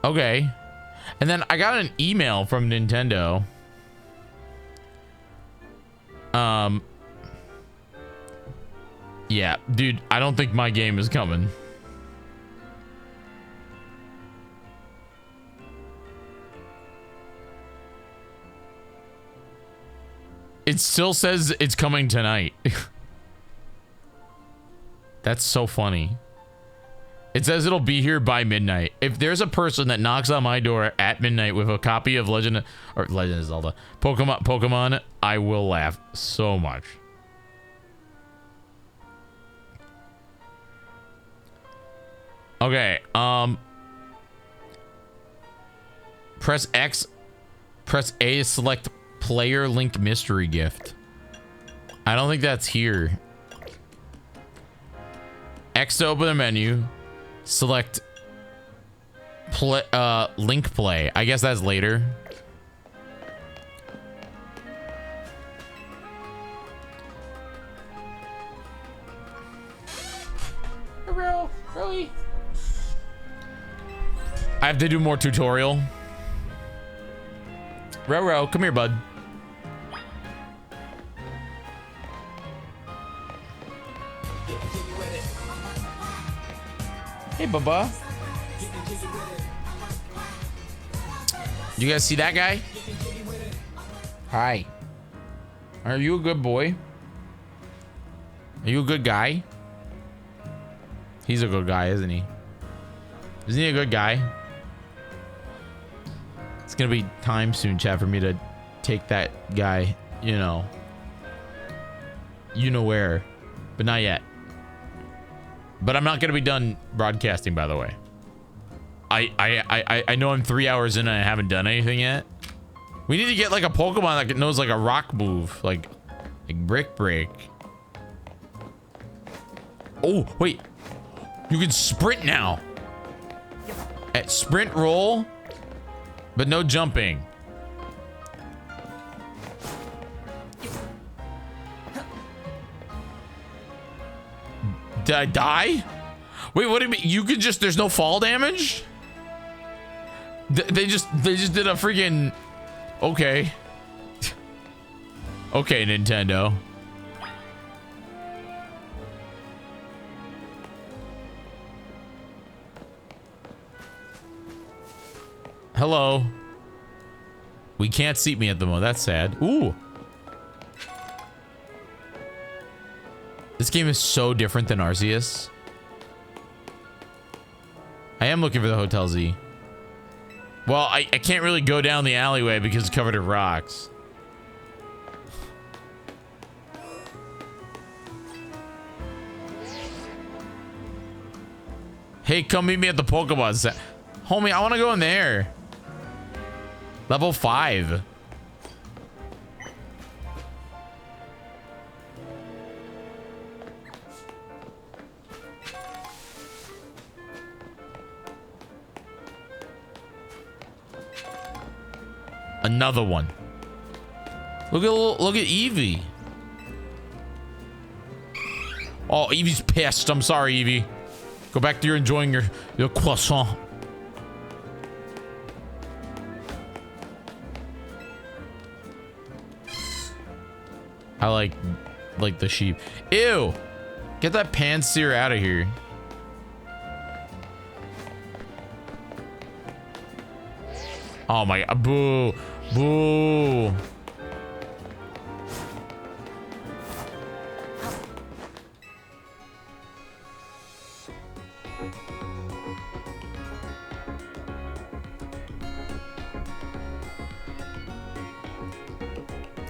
Okay. And then I got an email from Nintendo. Yeah, dude, I don't think my game is coming. It still says it's coming tonight. That's so funny. It says it'll be here by midnight. If there's a person that knocks on my door at midnight with a copy of Legend of Zelda, Pokemon, I will laugh so much. Okay, press X, press A to select player link mystery gift. I don't think that's here. X to open the menu. Select link play. I guess that's later. Really? I have to do more tutorial. Roro, come here, bud. Hey, Bubba. You guys see that guy? Hi. Are you a good boy? Are you a good guy? He's a good guy, isn't he? Isn't he a good guy? It's gonna be time soon, chat, for me to take that guy, you know where, but not yet. But I'm not gonna be done broadcasting, by the way. I know I'm 3 hours in and I haven't done anything yet. We need to get like a Pokemon that knows like a rock move, like Brick Break. Oh wait, you can sprint now. At sprint roll, but no jumping. Did I die? Wait, what do you mean? You could just, there's no fall damage? They just did a freaking, okay. Okay, Nintendo. Hello. We can't seat me at the moment. That's sad. Ooh. This game is so different than Arceus. I am looking for the Hotel Z. Well, I can't really go down the alleyway because it's covered in rocks. Hey, come meet me at the Pokemon Center. Homie, I want to go in there. Level 5. Another one. Look at Eevee. Oh, Eevee's pissed. I'm sorry, Eevee. Go back to your enjoying your croissant. I like the sheep. Ew! Get that Pansear out of here. Oh my god. Boo. Boo.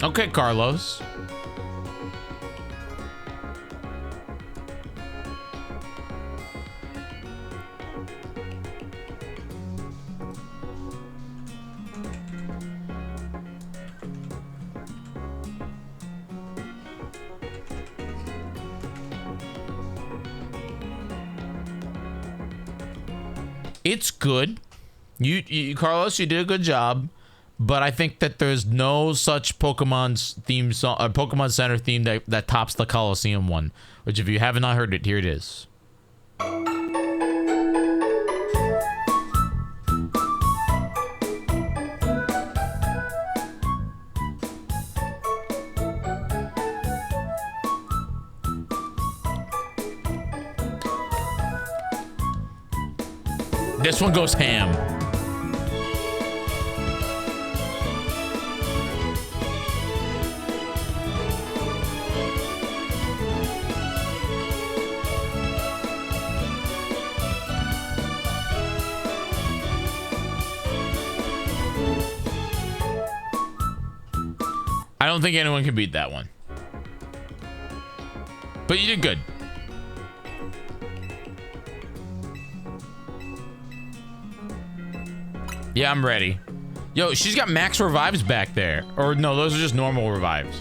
Okay, Carlos. It's good. You Carlos, you did a good job. But I think that there's no such Pokemon's theme song, Pokemon Center theme that tops the Coliseum one. Which, if you have not heard it, here it is. This one goes ham. I don't think anyone can beat that one. But you did good. Yeah, I'm ready. Yo, she's got max revives back there. Or no, those are just normal revives.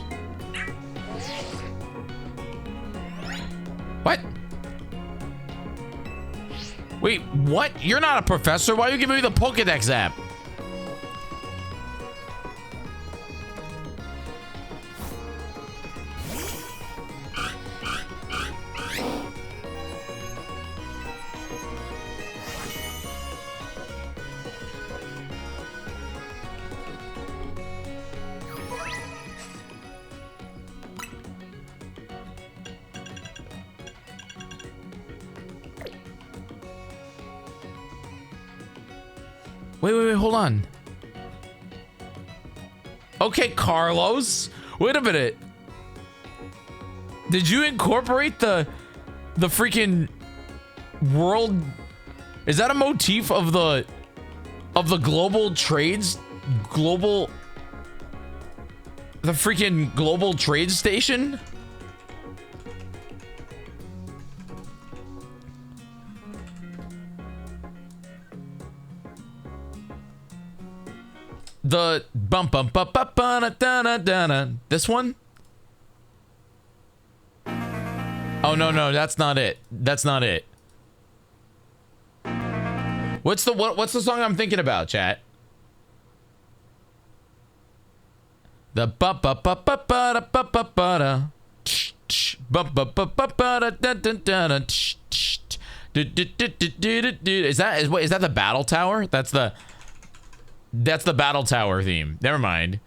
What? Wait, what? You're not a professor. Why are you giving me the Pokedex app? Wait, hold on. Okay, Carlos. Wait a minute. Did you incorporate the freaking world? Is that a motif of the global trades? The freaking global trade station? The bump bump bump bump da da da da. This one? Oh no, that's not it. That's not it. What's the song I'm thinking about, chat? The bump bump bump bump ba da bump da. Bump bump bump bump da da da da. Is that the battle tower? That's the battle tower theme. Never mind.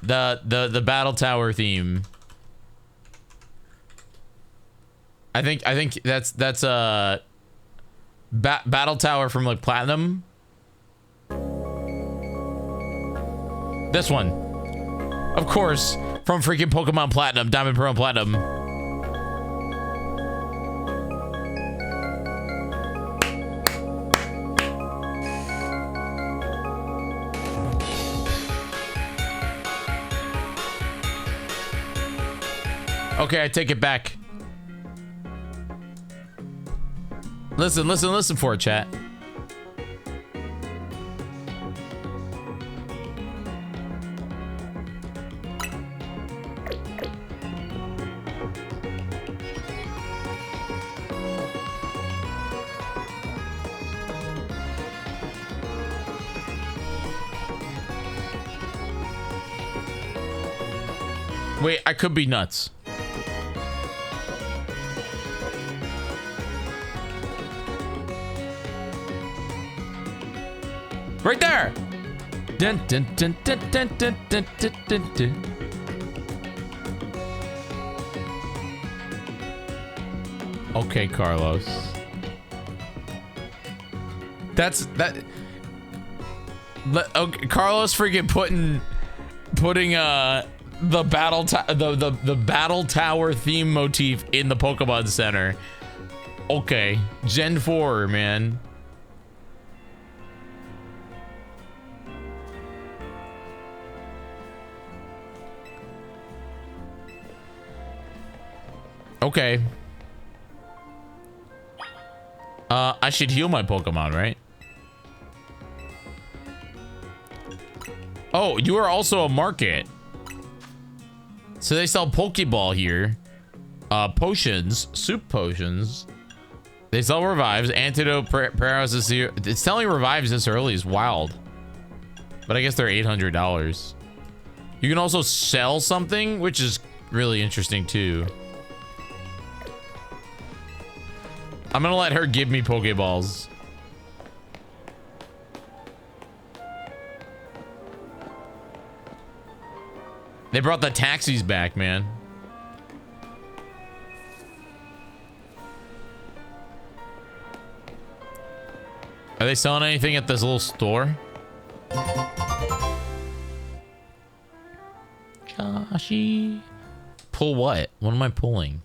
The battle tower theme. I think that's battle tower from like Platinum. This one, of course, from freaking Pokemon Platinum, Diamond, Pearl, Platinum. Okay, I take it back. Listen for it, chat. Wait, I could be nuts. Right there. Dun, dun, dun, dun, dun, dun, dun, dun, dun, dun. Okay, Carlos. That's that. Okay, Carlos freaking putting the battle tower theme motif in the Pokemon Center. Okay, Gen 4, man. Okay. I should heal my Pokemon, right? Oh, you are also a market. So they sell Pokeball here. Potions, soup potions. They sell revives, antidote, paralysis here. It's selling revives this early is wild. But I guess they're $800. You can also sell something, which is really interesting too. I'm gonna let her give me Pokeballs. They brought the taxis back, man. Are they selling anything at this little store? Joshy. Pull what? What am I pulling?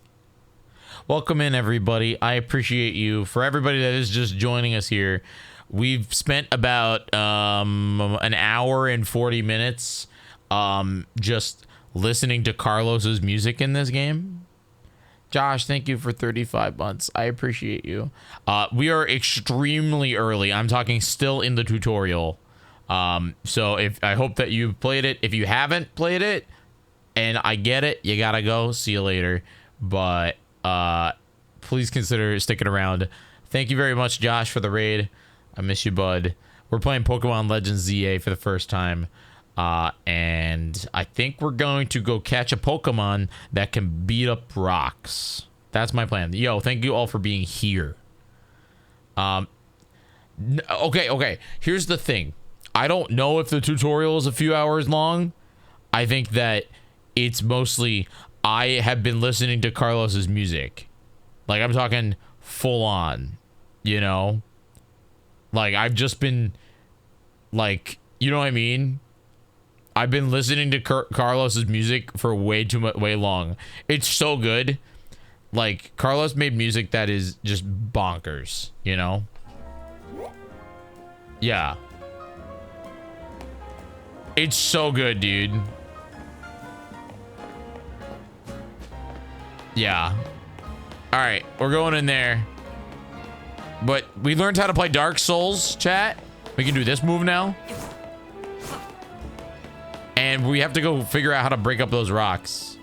Welcome in, everybody. I appreciate you. For everybody that is just joining us here, we've spent about an hour and 40 minutes just listening to Carlos's music in this game. Josh, thank you for 35 months. I appreciate you. We are extremely early. I'm talking still in the tutorial. So I hope that you've played it. If you haven't played it, and I get it, you gotta go. See you later. But please consider sticking around. Thank you very much, Josh, for the raid. I miss you, bud. We're playing Pokémon Legends Z-A for the first time. And I think we're going to go catch a Pokemon that can beat up rocks. That's my plan. Yo, thank you all for being here. Okay. Here's the thing. I don't know if the tutorial is a few hours long. I think that it's mostly I have been listening to Carlos's music. Like, I'm talking full on, you know? Like, I've just been, like, you know what I mean? I've been listening to Carlos's music for way long. It's so good. Like, Carlos made music that is just bonkers, you know? Yeah. It's so good, dude. Yeah. All right, we're going in there. But we learned how to play Dark Souls, chat. We can do this move now. And we have to go figure out how to break up those rocks.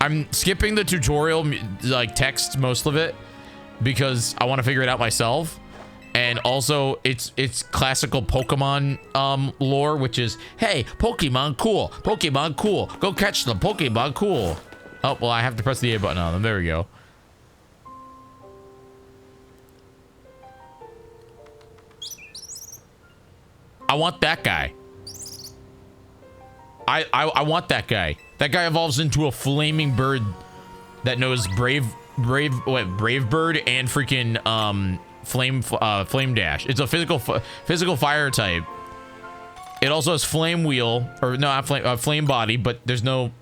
I'm skipping the tutorial, like, text most of it, because I want to figure it out myself. And also, it's classical Pokemon lore, which is, hey, Pokemon cool. Pokemon cool. Go catch them. Pokemon cool. Oh, well, I have to press the A button on them. There we go. I want that guy. I want that guy. That guy evolves into a flaming bird that knows brave bird and freaking flame dash. It's a physical fire type. It also has flame wheel, or no, not flame body, but there's no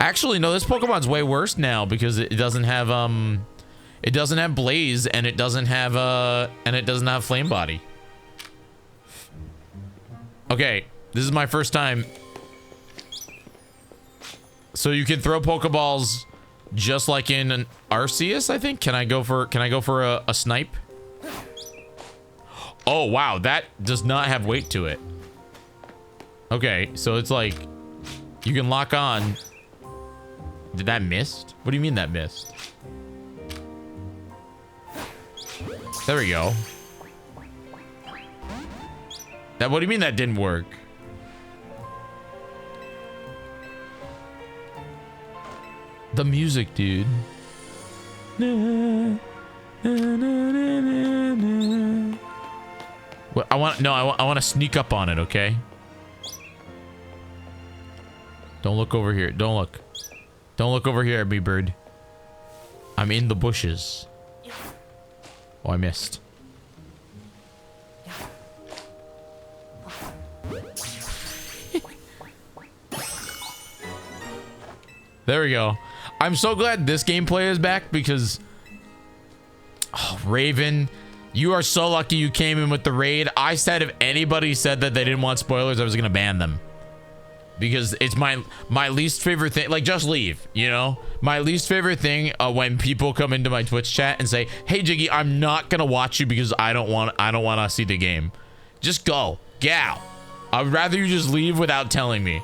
actually no, this Pokemon's way worse now because it doesn't have blaze, and it doesn't have flame body. Okay, this is my first time. So you can throw Pokeballs just like in an Arceus, I think. Can I go for a snipe? Oh, wow. That does not have weight to it. Okay, so it's like you can lock on. Did that miss? What do you mean that missed? There we go. That, what do you mean that didn't work? The music, dude. Well, I want to sneak up on it, okay? Don't look over here. Don't look. Don't look over here at me, bird. I'm in the bushes. Oh, I missed. There we go. I'm so glad this gameplay is back because... Oh, Raven, you are so lucky you came in with the raid. I said if anybody said that they didn't want spoilers, I was going to ban them. Because it's my least favorite thing. Like, just leave, you know? My least favorite thing when people come into my Twitch chat and say, hey, Jyggy, I'm not going to watch you because I don't want to see the game. Just go. Get out. I'd rather you just leave without telling me.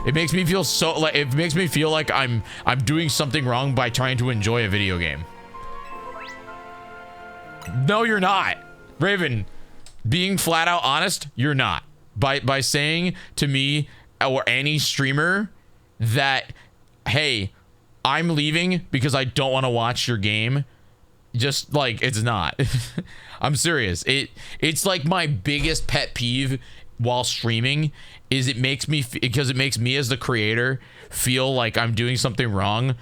It makes me feel so like it makes me feel like I'm doing something wrong by trying to enjoy a video game. No, you're not. Raven, being flat out honest, you're not. By saying to me or any streamer that, hey, I'm leaving because I don't want to watch your game, just like, it's not. I'm serious. It's like my biggest pet peeve while streaming is it makes me, because it makes me as the creator feel like I'm doing something wrong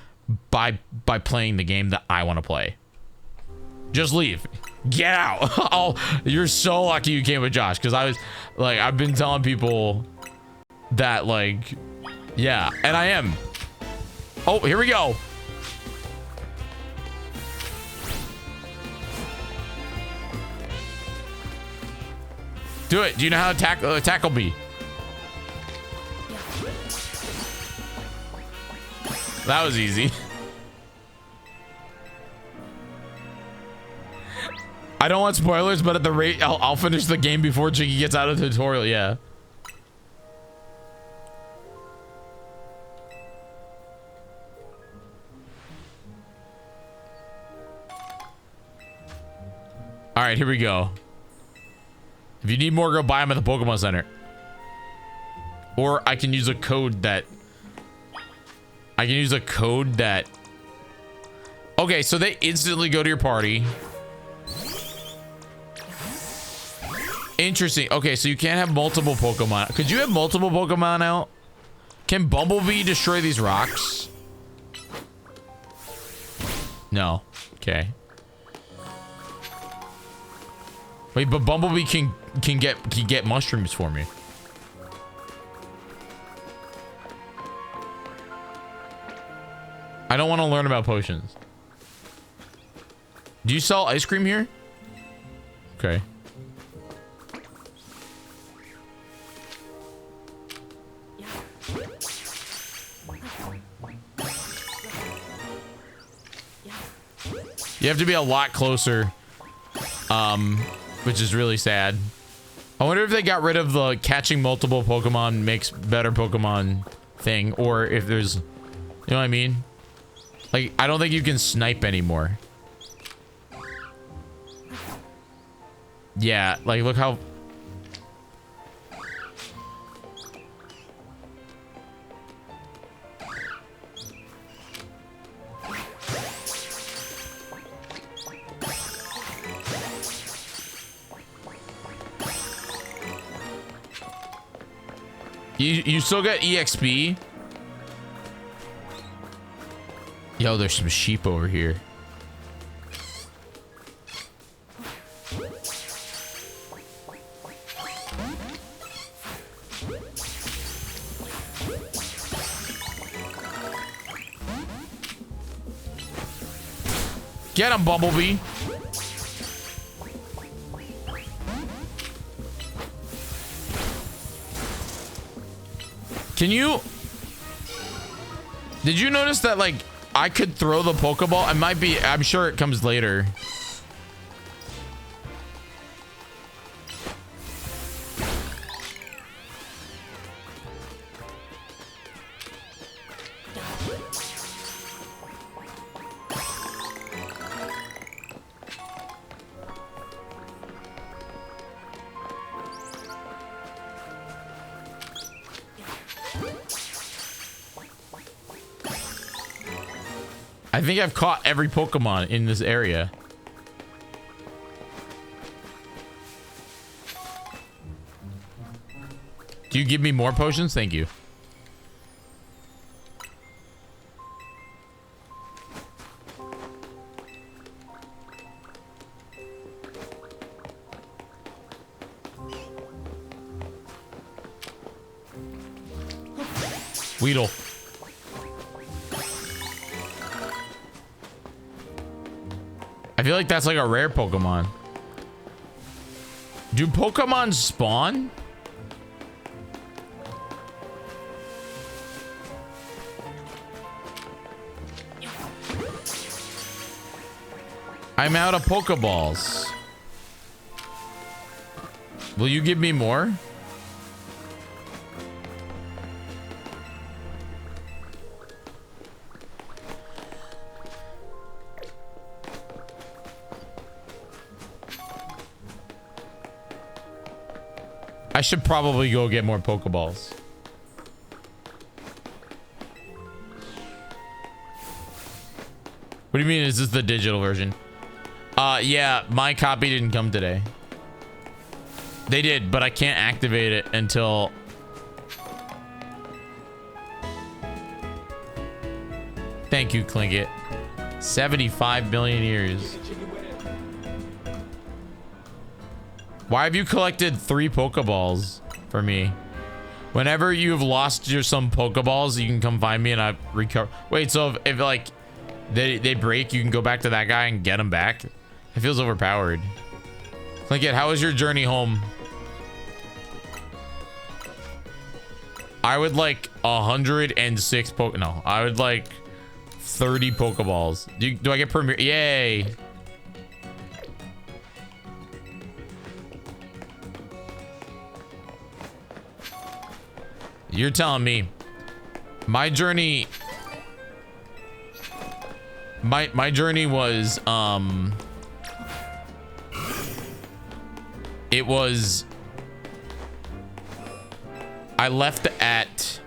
by playing the game that I want to play. Just leave. Get out. Oh, you're so lucky you came with Josh, because I was like, I've been telling people that, like, yeah, and I am. Oh, here we go. Do it. Do you know how to tackle me? That was easy. I don't want spoilers, but at the rate I'll finish the game before Jyggy gets out of the tutorial. Yeah. All right, here we go. If you need more, go buy them at the Pokemon Center. Or I can use a code that... Okay, so they instantly go to your party. Interesting. Okay, so you can't have multiple Pokemon. Could you have multiple Pokemon out? Can Bumblebee destroy these rocks? No. Okay. Wait, but Bumblebee can get mushrooms for me. I don't want to learn about potions. Do you sell ice cream here? Okay. You have to be a lot closer. Which is really sad. I wonder if they got rid of the catching multiple Pokemon makes better Pokemon thing, or if there's, you know what I mean? Like, I don't think you can snipe anymore. Yeah, like, look how... You still got EXP? Yo, there's some sheep over here. Get him, Bumblebee. Can you... Did you notice that, like, I could throw the Pokeball. It might be, I'm sure it comes later. I think I've caught every Pokemon in this area. Do you give me more potions? Thank you. Weedle. I feel like that's like a rare Pokemon. Do Pokemon spawn? I'm out of Pokeballs. Will you give me more? I should probably go get more Pokeballs. What do you mean? Is this the digital version? Yeah, my copy didn't come today. They did, but I can't activate it until... Thank you, Clinkit. 75 million years. Why have you collected 3 Pokeballs for me? Whenever you've lost some Pokeballs, you can come find me and I recover. Wait, so if like they break, you can go back to that guy and get them back? It feels overpowered. Clinkit, how was your journey home? I would like 106 No, I would like 30 Pokeballs. Do I get premier? Yay! You're telling me my journey my journey was it was I left at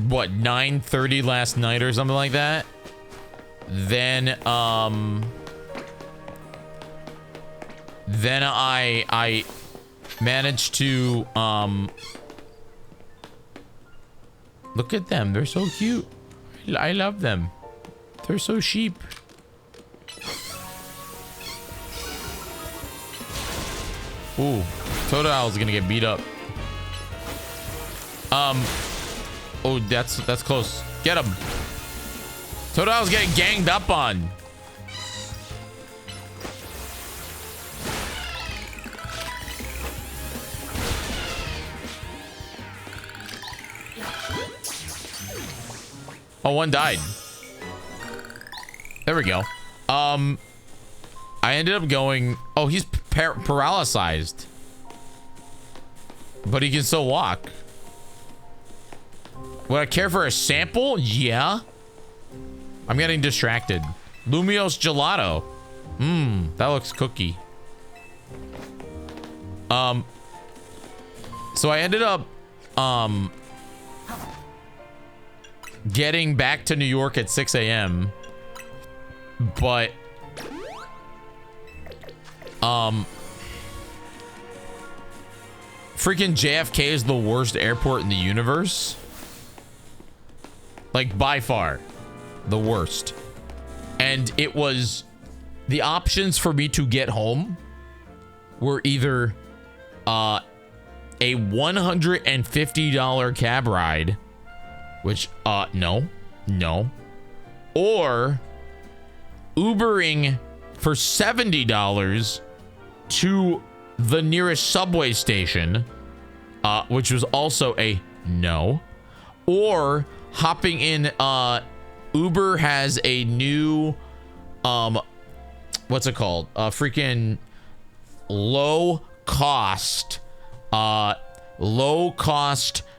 what 9:30 last night or something like that. Then I managed to look at them. They're so cute. I love them. They're so sheep. Ooh, Totodile's gonna get beat up. Oh, that's close. Get him. Totodile's getting ganged up on. Oh, one died. There we go. I ended up going... Oh, he's paralyzed. But he can still walk. Would I care for a sample? Yeah. I'm getting distracted. Lumiose Gelato. That looks cookie. So I ended up... getting back to New York at 6 a.m. But freaking JFK is the worst airport in the universe. Like by far the worst. And it was the options for me to get home were either a $150 cab ride, which no, or Ubering for $70 to the nearest subway station, which was also a no, or hopping in Uber has a new, what's it called? Freaking low cost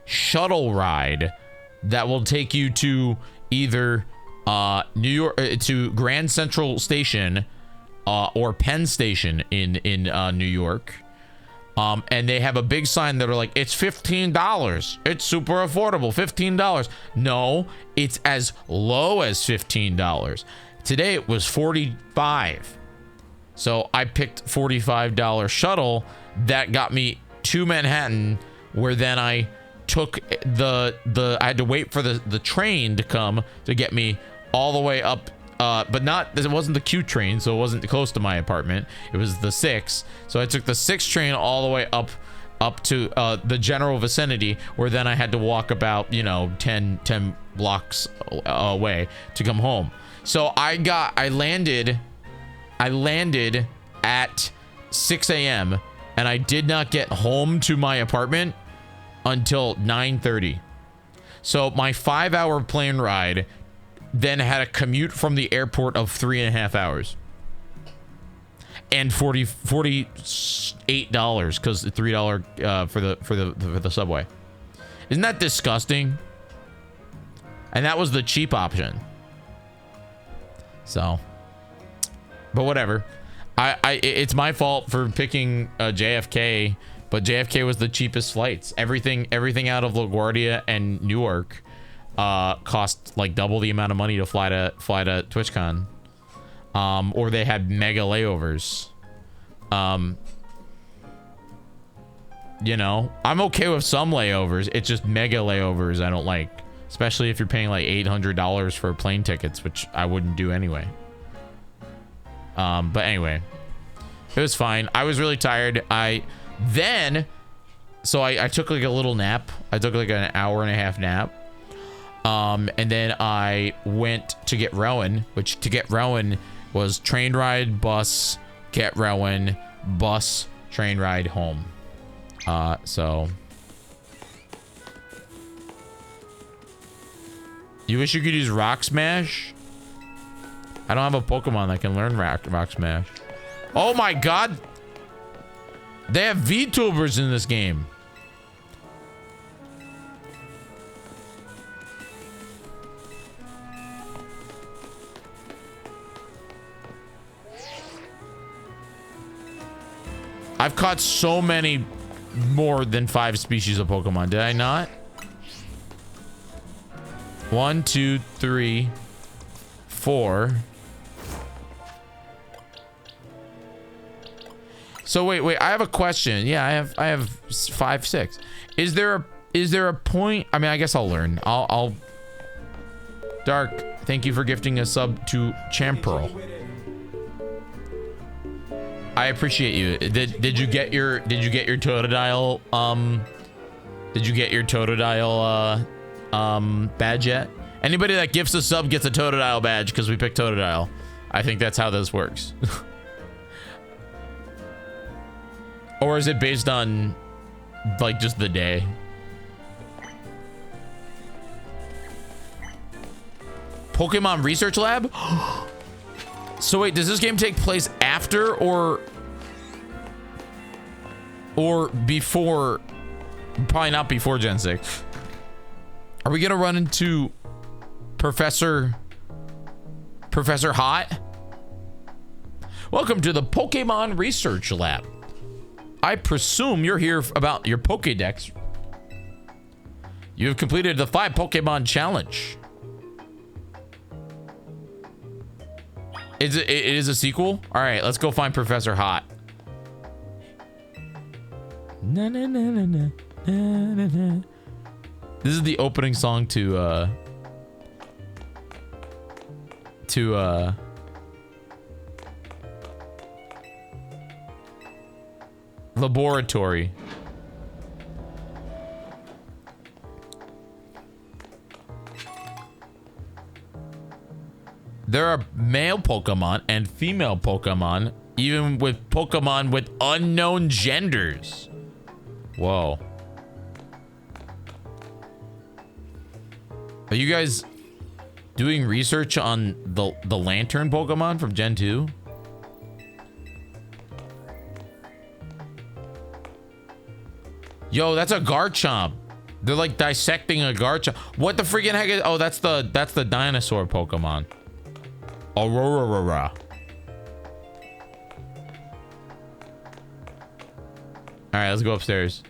shuttle ride that will take you to either New York to Grand Central Station or Penn Station in New York. And they have a big sign that are like, it's $15. It's super affordable, $15. No, it's as low as $15. Today it was $45. So I picked $45 shuttle that got me to Manhattan, where then I took I had to wait for the train to come to get me all the way up, but it wasn't the Q train, so it wasn't close to my apartment. It was the 6. So I took the 6 train all the way up to the general vicinity, where then I had to walk about, 10 blocks away to come home. So I landed at 6 a.m. and I did not get home to my apartment until 9:30. So my 5-hour plane ride then had a commute from the airport of 3.5 hours. And $48 because $3 for the subway. Isn't that disgusting? And that was the cheap option. So, but whatever. It's my fault for picking JFK, but JFK was the cheapest flights. Everything out of LaGuardia and Newark cost like double the amount of money to fly to TwitchCon. Or they had mega layovers. I'm okay with some layovers. It's just mega layovers I don't like, especially if you're paying like $800 for plane tickets, which I wouldn't do anyway. But anyway, it was fine. I was really tired. I took like a little nap. I took like an 1.5-hour nap. And then I went to get Rowan, which to get Rowan was train ride, bus, get Rowan, bus, train ride home. So you wish you could use Rock Smash? I don't have a Pokemon that can learn Rock Smash. Oh my god! They have VTubers in this game. I've caught so many more than 5 species of Pokemon. Did I not? 1, 2, 3, 4. So wait. I have a question. Yeah, I have 5, 6. Is there a point? I mean, I guess I'll learn. I'll. Dark, thank you for gifting a sub to Champearl. I appreciate you. Did you get your Totodile badge yet? Anybody that gifts a sub gets a Totodile badge because we picked Totodile. I think that's how this works. Or is it based on like just the day? Pokemon Research Lab? So wait, does this game take place after or before? Probably not before Gen 6. Are we gonna run into Professor Hot? Welcome to the Pokemon Research Lab. I presume you're here about your Pokédex. You have completed the 5 Pokemon challenge. It is a sequel? All right, let's go find Professor Hot. Na, na, na, na, na, na, na. This is the opening song to Laboratory. There are male Pokemon and female Pokemon, even with Pokemon with unknown genders. Whoa. Are you guys Doing research on the lantern Pokemon from Gen 2. Yo, that's a Garchomp. They're like dissecting a Garchomp. What the freaking heck is? Oh, that's the dinosaur Pokemon. Aurora. All right, let's go upstairs.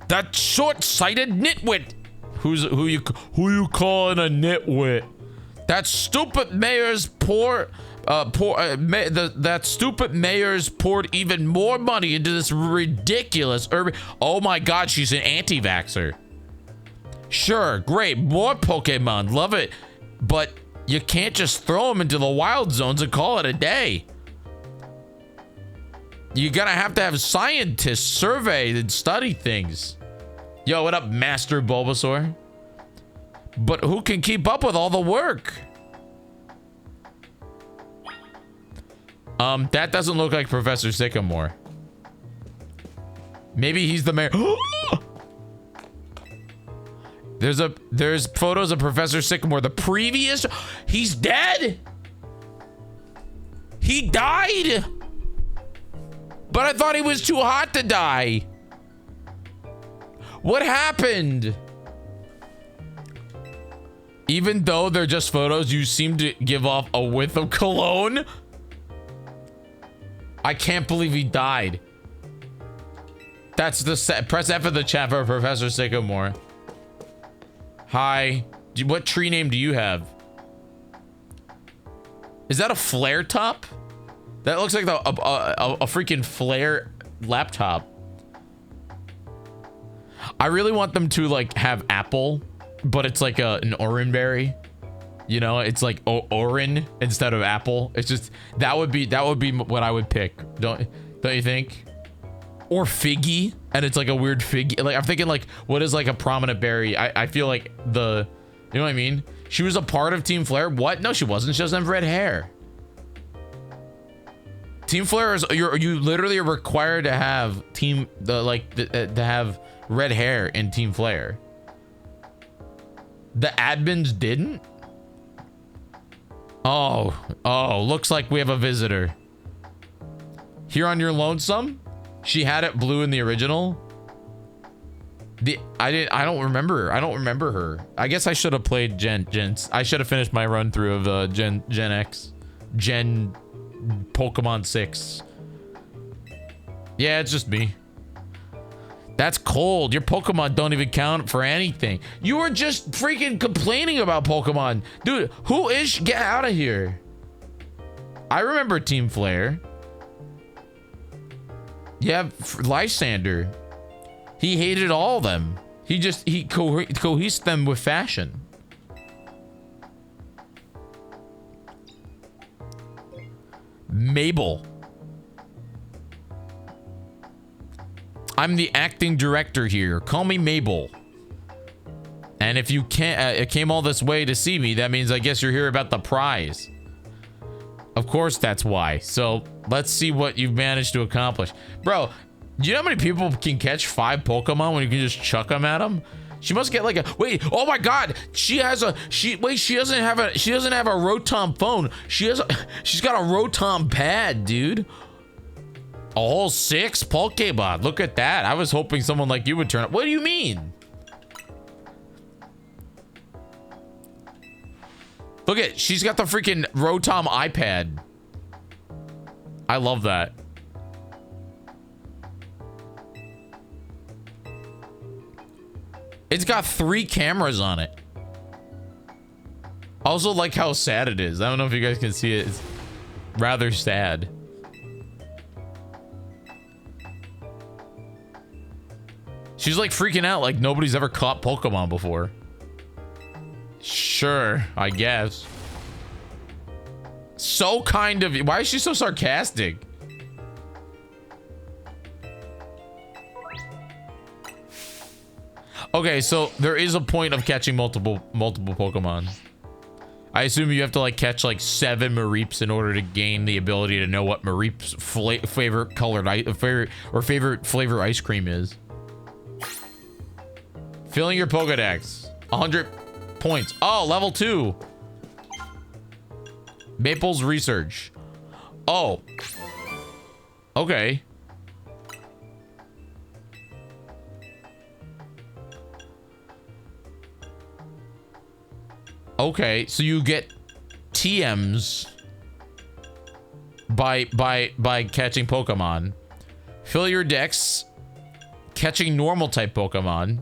That short-sighted nitwit. Who you calling a nitwit? That stupid mayor's that stupid mayor's poured even more money into this ridiculous urban. Oh my God, she's an anti-vaxxer. Sure, great, more Pokemon, love it, but you can't just throw them into the wild zones and call it a day. You're gonna have to have scientists survey and study things. Yo, what up, Master Bulbasaur? But who can keep up with all the work? That doesn't look like Professor Sycamore. Maybe he's the mayor. There's photos of Professor Sycamore. The previous, he's dead. He died. But I thought he was too hot to die. What happened? Even though they're just photos, you seem to give off a whiff of cologne. I can't believe he died. That's the set. Press F in the chat for Professor Sycamore. Hi. What tree name do you have? Is that a flare top? That looks like a freaking flare laptop. I really want them to like have apple, but it's like an oranberry. You know, it's like oran instead of apple. It's just that would be what I would pick. Don't you think? Or figgy, and it's like a weird figgy. Like I'm thinking like what is like a prominent berry? I feel like you know what I mean? She was a part of Team Flare. What? No, she wasn't. She doesn't have red hair. Team Flare is you literally are required to have to have red hair in Team Flare. The admins didn't? Oh, looks like we have a visitor. Here on your lonesome? She had it blue in the original. I don't remember her. I guess I should have played I should have finished my run through of Gen X. Pokemon 6. Yeah, it's just me. That's cold. Your Pokemon don't even count for anything. You were just freaking complaining about Pokemon. Dude, who is... Get out of here. I remember Team Flare. Yeah, Lysander. He hated all of them. He cohesed them with fashion. Mabel. I'm the acting director here. Call me Mabel. And if you can't came all this way to see me, that means I guess you're here about the prize. Of course that's why. So let's see what you've managed to accomplish. Bro, do you know how many people can catch 5 Pokemon when you can just chuck them at them? She must get like a wait. Oh my God, she doesn't have a Rotom phone. She's got a Rotom pad, dude. A whole 6 Pokemon. Look at that. I was hoping someone like you would turn up. What do you mean? Look at, she's got the freaking Rotom iPad. I love that. It's got 3 cameras on it. I also like how sad it is. I don't know if you guys can see it. It's rather sad. She's like freaking out like nobody's ever caught Pokemon before. Sure, I guess. So kind of... Why is she so sarcastic? Okay, so there is a point of catching multiple Pokemon. I assume you have to like catch like 7 Mareeps in order to gain the ability to know what Mareep's favorite colored favorite flavor ice cream is. Filling your Pokedex. 100 points. Oh, level 2. Maple's research. Oh. Okay. Okay, so you get TMs by catching Pokemon. Fill your dex catching normal type Pokemon.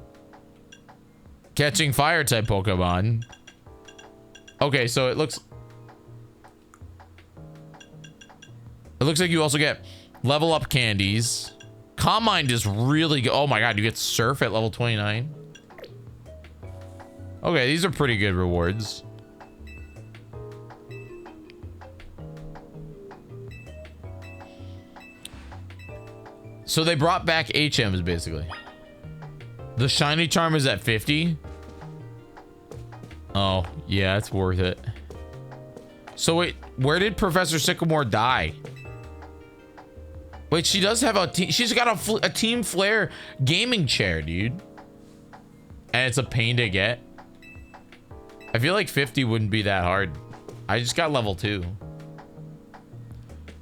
Catching fire type Pokemon. Okay, so it looks like you also get level up candies. Calm Mind is really good. Oh my god, you get Surf at level 29. Okay, these are pretty good rewards. So they brought back HMs basically. The shiny charm is at 50. Oh, yeah, it's worth it. So wait, where did Professor Sycamore die? Wait, she does have a she's got a Team Flare gaming chair, dude. And it's a pain to get. I feel like 50 wouldn't be that hard. I just got level 2.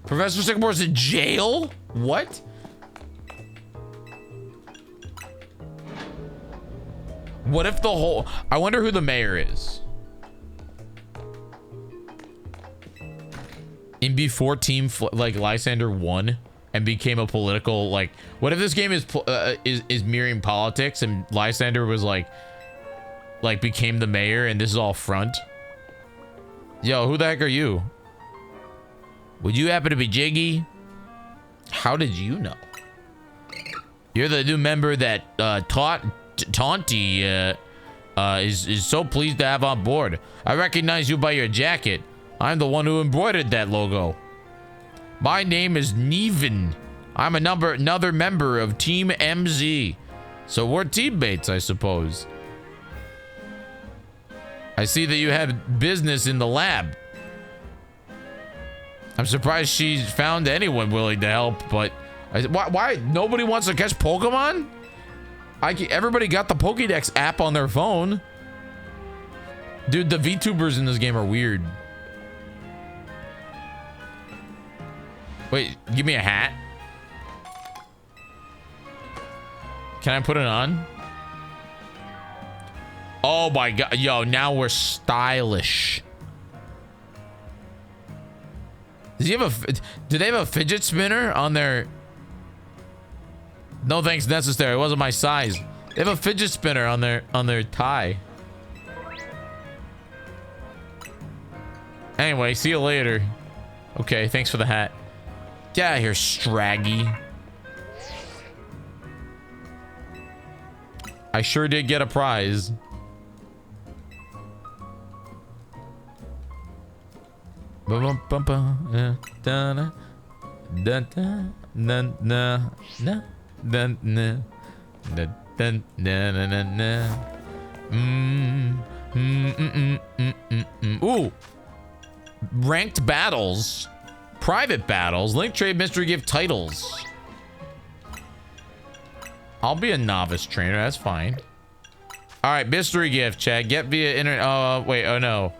Professor Sycamore's in jail? What? What if the whole... I wonder who the mayor is. In before like Lysander won and became a political, like... What if this game is mirroring politics and Lysander was like became the mayor and this is all front? Yo, who the heck are you? Would you happen to be Jyggy? How did you know? You're the new member that Taunty is so pleased to have on board. I recognize you by your jacket. I'm the one who embroidered that logo. My name is Neven. I'm another member of Team MZ. So we're teammates, I suppose. I see that you have business in the lab. I'm surprised she's found anyone willing to help, but why nobody wants to catch Pokemon? Everybody got the Pokédex app on their phone. Dude, the VTubers in this game are weird. Wait, give me a hat. Can I put it on? Oh my god, yo, now we're stylish. Does he have do they have a fidget spinner on their... No thanks necessary, it wasn't my size. They have a fidget spinner on their tie. Anyway, see you later. Okay, thanks for the hat. Get out of here, Straggy. I sure did get a prize. Ooh, ranked battles, private battles, link trade, mystery gift titles. I'll be a novice trainer, that's fine. All right, mystery gift, Chad. Get via internet. Oh wait, oh no,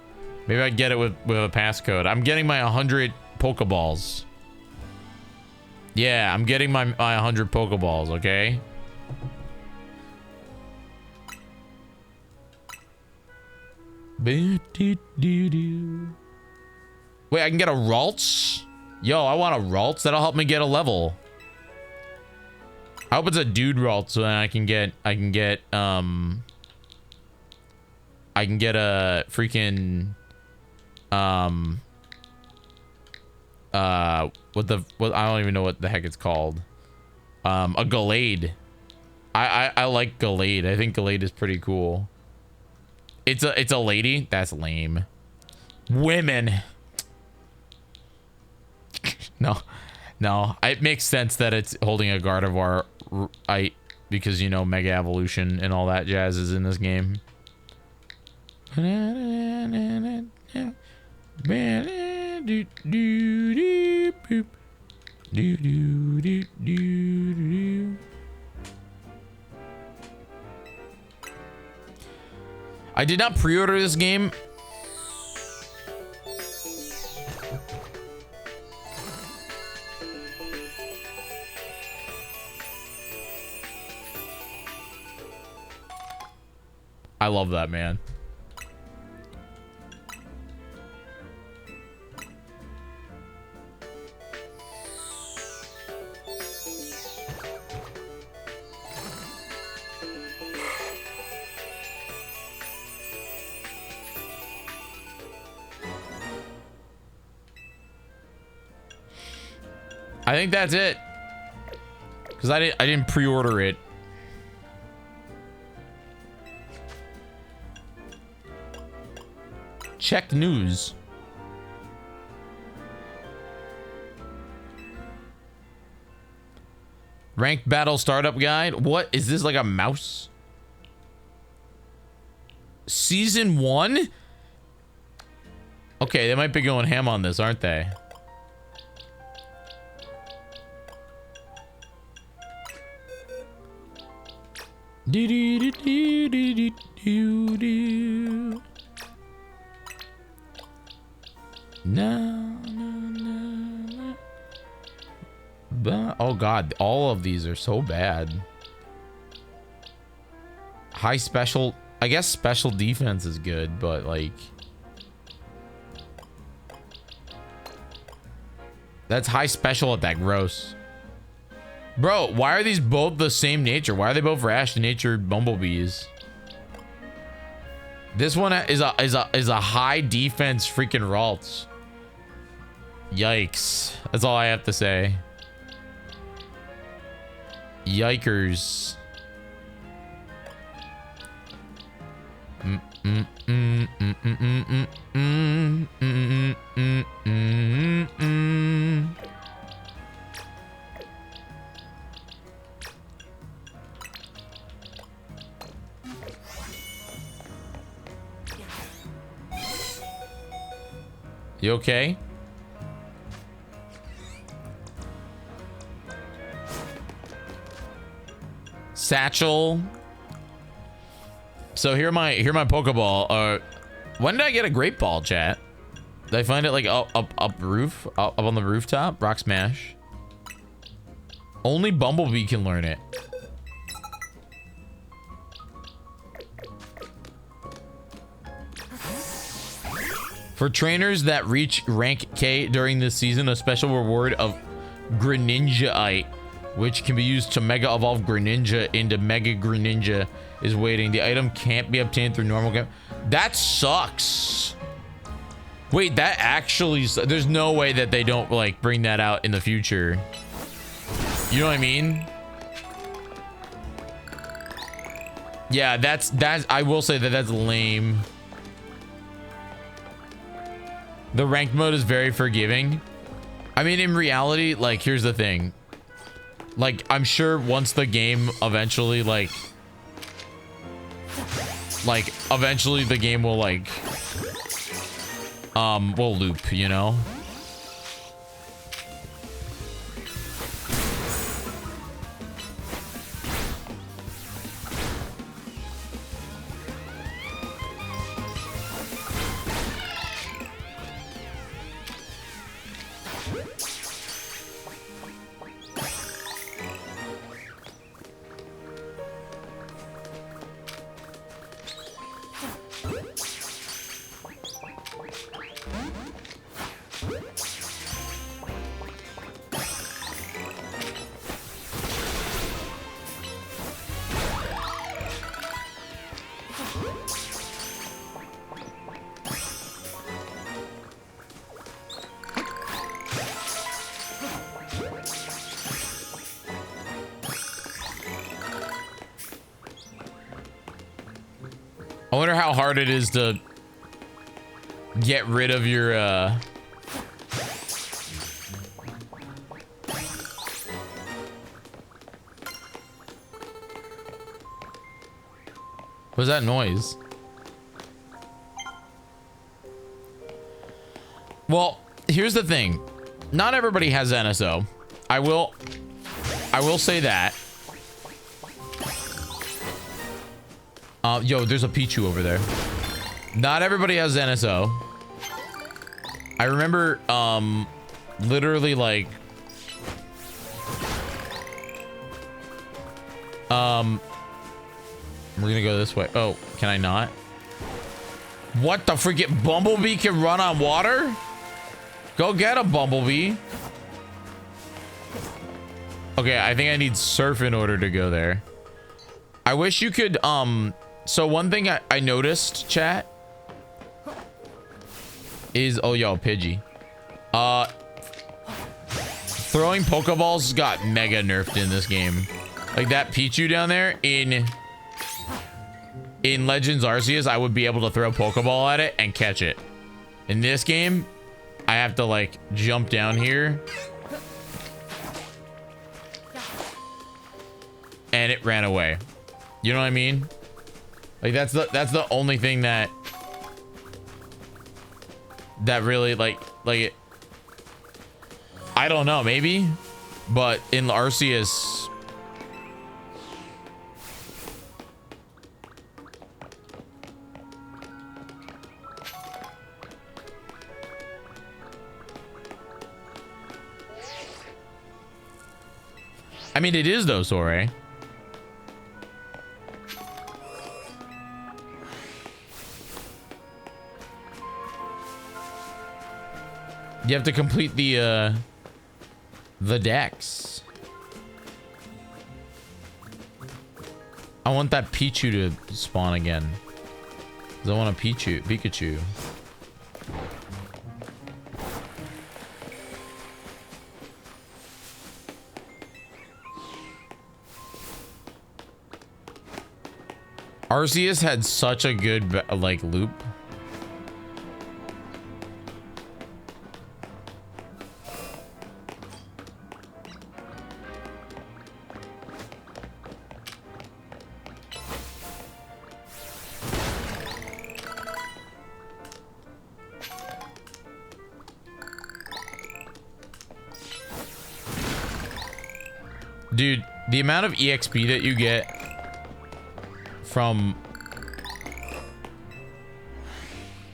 maybe I get it with a passcode. I'm getting my 100 Pokeballs. Yeah, I'm getting my 100 Pokeballs, okay? Wait, I can get a Ralts? Yo, I want a Ralts. That'll help me get a level. I hope it's a dude Ralts so then I can get a freaking what I don't even know what the heck it's called. A Gallade. I like Gallade. I think Gallade is pretty cool. It's a lady? That's lame. Women. No. It makes sense that it's holding a Gardevoir, because you know Mega Evolution and all that jazz is in this game. I did not pre-order this game. I love that, man. I think that's it. Because I didn't pre-order it. Check news. Ranked battle startup guide. What is this, like a mouse? Season 1? Okay, they might be going ham on this, aren't they? Do do do do do do do. No, no, no, no. But, oh god, all of these are so bad. High special, I guess special defense is good, but like that's high special attack, gross. Bro, why are these both the same nature? Why are they both rash natured bumblebees? This one is a high defense freaking Ralts. Yikes. That's all I have to say. Yikers. You okay? Satchel. So here my Pokeball. When did I get a Great Ball, chat? Did I find it like up roof? Up on the rooftop? Rock Smash. Only Bumblebee can learn it. For trainers that reach rank K during this season, a special reward of Greninjaite, which can be used to Mega Evolve Greninja into Mega Greninja, is waiting. The item can't be obtained through normal game. That sucks. Wait, that actually... There's no way that they don't, like, bring that out in the future. You know what I mean? Yeah, that's... I will say that that's lame. The ranked mode is very forgiving. I mean, in reality, like, here's the thing. Like, I'm sure once the game eventually, like eventually the game will, like, will loop, you know? I wonder how hard it is to get rid of your what's that noise? Well, here's the thing. Not everybody has NSO. I will say that. Yo, there's a Pichu over there. Not everybody has NSO. I remember, literally like, we're gonna go this way. Oh, can I not? What the freaking Bumblebee can run on water? Go get a Bumblebee. Okay, I think I need surf in order to go there. I wish you could, so one thing I noticed, chat, is, oh, yo, Pidgey. Throwing Pokeballs got mega nerfed in this game. Like that Pichu down there in Legends Arceus, I would be able to throw a Pokeball at it and catch it. In this game, I have to like jump down here. And it ran away. You know what I mean? Like that's the only thing that really like it. I don't know, maybe, but in Arceus, I mean, it is though, Sore. You have to complete the decks. I want that Pichu to spawn again. 'Cause I want a Pikachu. Arceus had such a good like loop. Dude, the amount of EXP that you get from...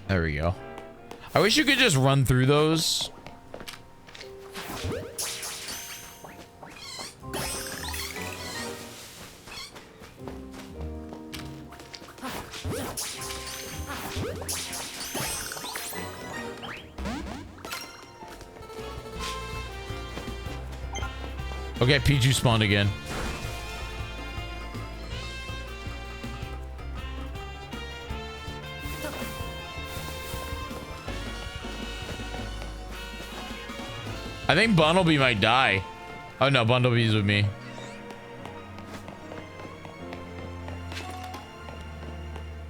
There we go. I wish you could just run through those. Okay, Pichu spawned again. I think Bumblebee might die. Oh no, Bumblebee's with me.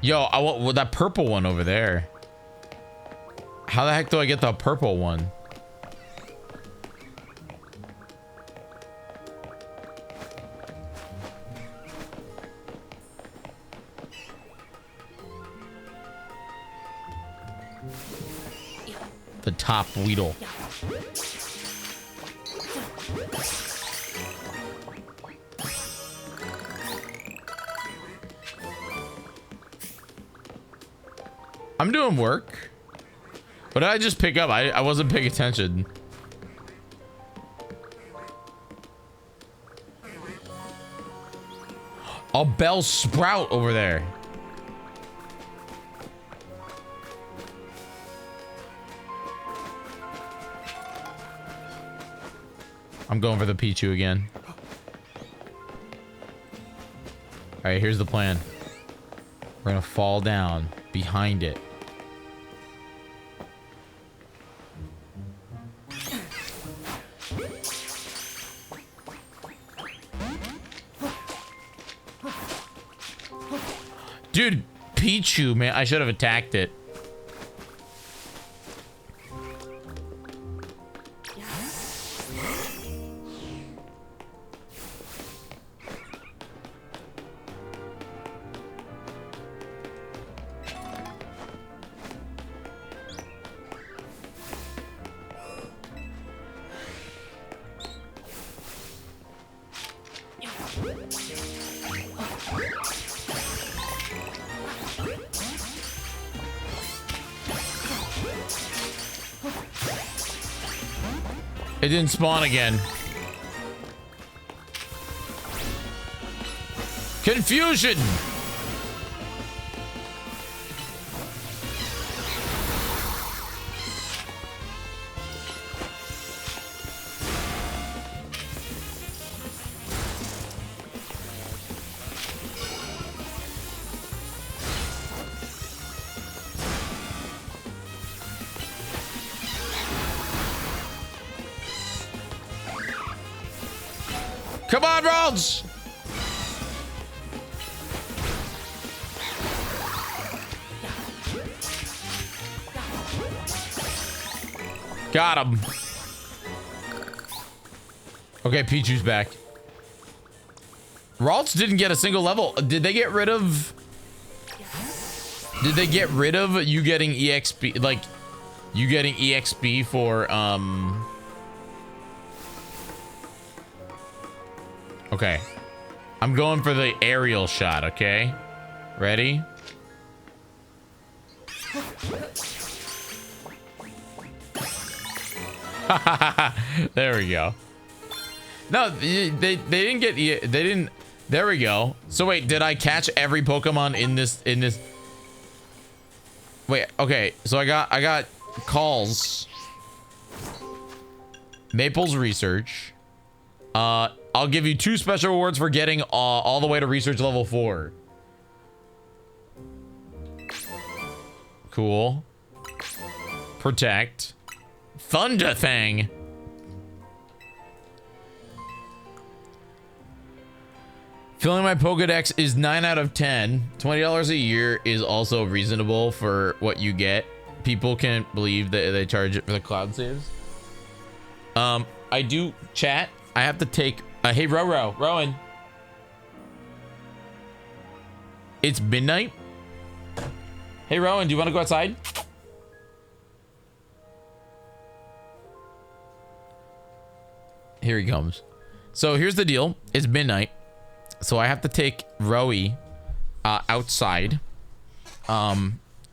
Yo, I want that purple one over there. How the heck do I get the purple one? The top Weedle. I'm doing work. What did I just pick up? I wasn't paying attention. A Bell Sprout over there. I'm going for the Pichu again. All right, here's the plan. We're gonna fall down behind it. Dude, Pichu, man, I should have attacked it. It didn't spawn again. Confusion! Come on, Rhodes! Got him. Okay, Pichu's back. Ralts didn't get a single level. Did they get rid of... Did they get rid of you getting EXP? Like, you getting EXP for, Okay. I'm going for the aerial shot, okay? Ready? There we go. No, they didn't get... They didn't... There we go. So wait, did I catch every Pokemon in this... Wait, okay. So I got calls. Maple's research. I'll give you 2 special rewards for getting all the way to research level 4. Cool. Protect. Thunder Thing. Filling my Pokedex is 9 out of 10. $20 a year is also reasonable for what you get. People can't believe that they charge it for the cloud saves. I do chat. I have to take... hey, Rowan. It's midnight. Hey, Rowan, do you want to go outside? Here he comes. So here's the deal. It's midnight. So I have to take Rowie outside.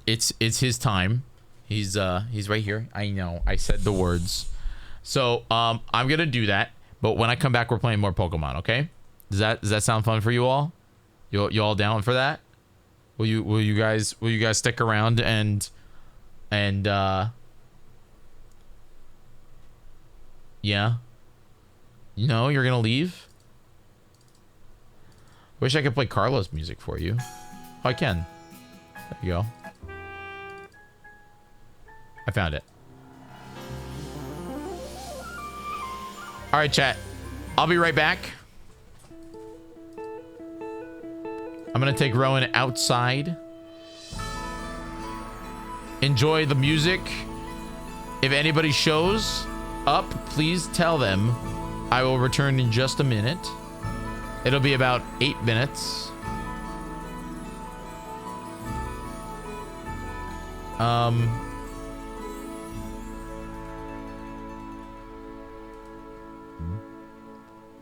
It's his time. He's right here. I know. I said the words. So I'm gonna do that. But when I come back, we're playing more Pokemon. Okay? Does that sound fun for you all? You all down for that? Will you guys stick around and yeah? You know, you're gonna leave? Wish I could play Carlos music for you. Oh, I can. There you go. I found it. All right, chat. I'll be right back. I'm gonna take Rowan outside. Enjoy the music. If anybody shows up, please tell them. I will return in just a minute. It'll be about 8 minutes.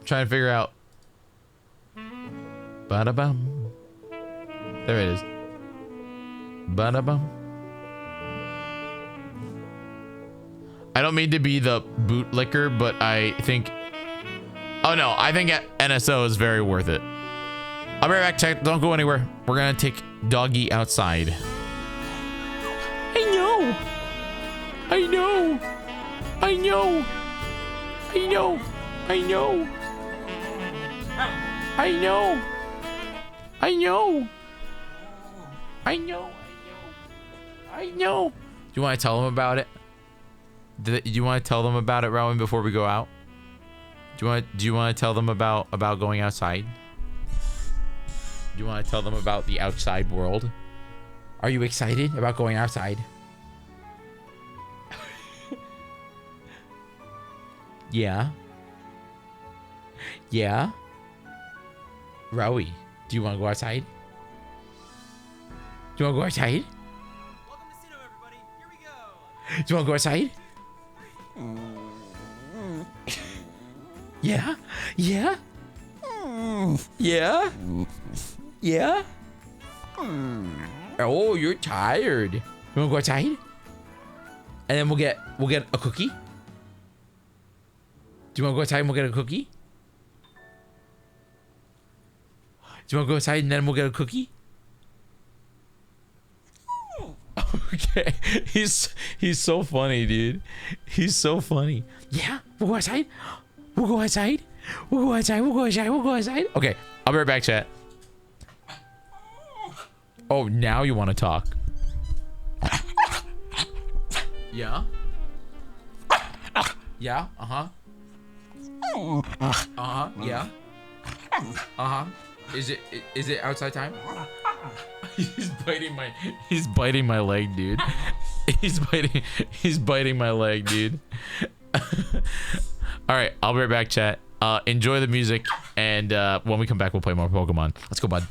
Trying to figure out. Ba-da-bum. There it is. Ba-da-bum. I don't mean to be the bootlicker, but I think... Oh no, I think NSO is very worth it. I'll be right back, chat. Don't go anywhere. We're gonna take Doggy outside. I know. I know. I know. I know. I know. I know. I know. I know. I know. Do you want to tell them about it? Do you want to tell them about it, Rowan, before we go out? Do you want to tell them about going outside? Do you want to tell them about the outside world? Are you excited about going outside? Yeah. Yeah. Rowie, do you want to go outside? Do you want to go outside? Welcome to Sinnoh, everybody. Here we go. Do you want to go outside? Yeah? Yeah? Yeah? Yeah? Oh, you're tired. You wanna go outside? And then we'll get a cookie? Do you wanna go outside and we'll get a cookie? Do you wanna go outside and then we'll get a cookie? Okay. He's so funny, dude. He's so funny. Yeah, we'll go outside. We'll go outside. We'll go outside. We'll go outside. We'll go outside. Okay, I'll be right back, chat. Oh, now you want to talk. Yeah? Yeah? Uh-huh. Uh-huh. Yeah? Uh-huh. Is it outside time? He's biting my leg, dude. He's biting my leg, dude. All right, I'll be right back, chat. Enjoy the music, and when we come back, we'll play more Pokemon. Let's go, bud.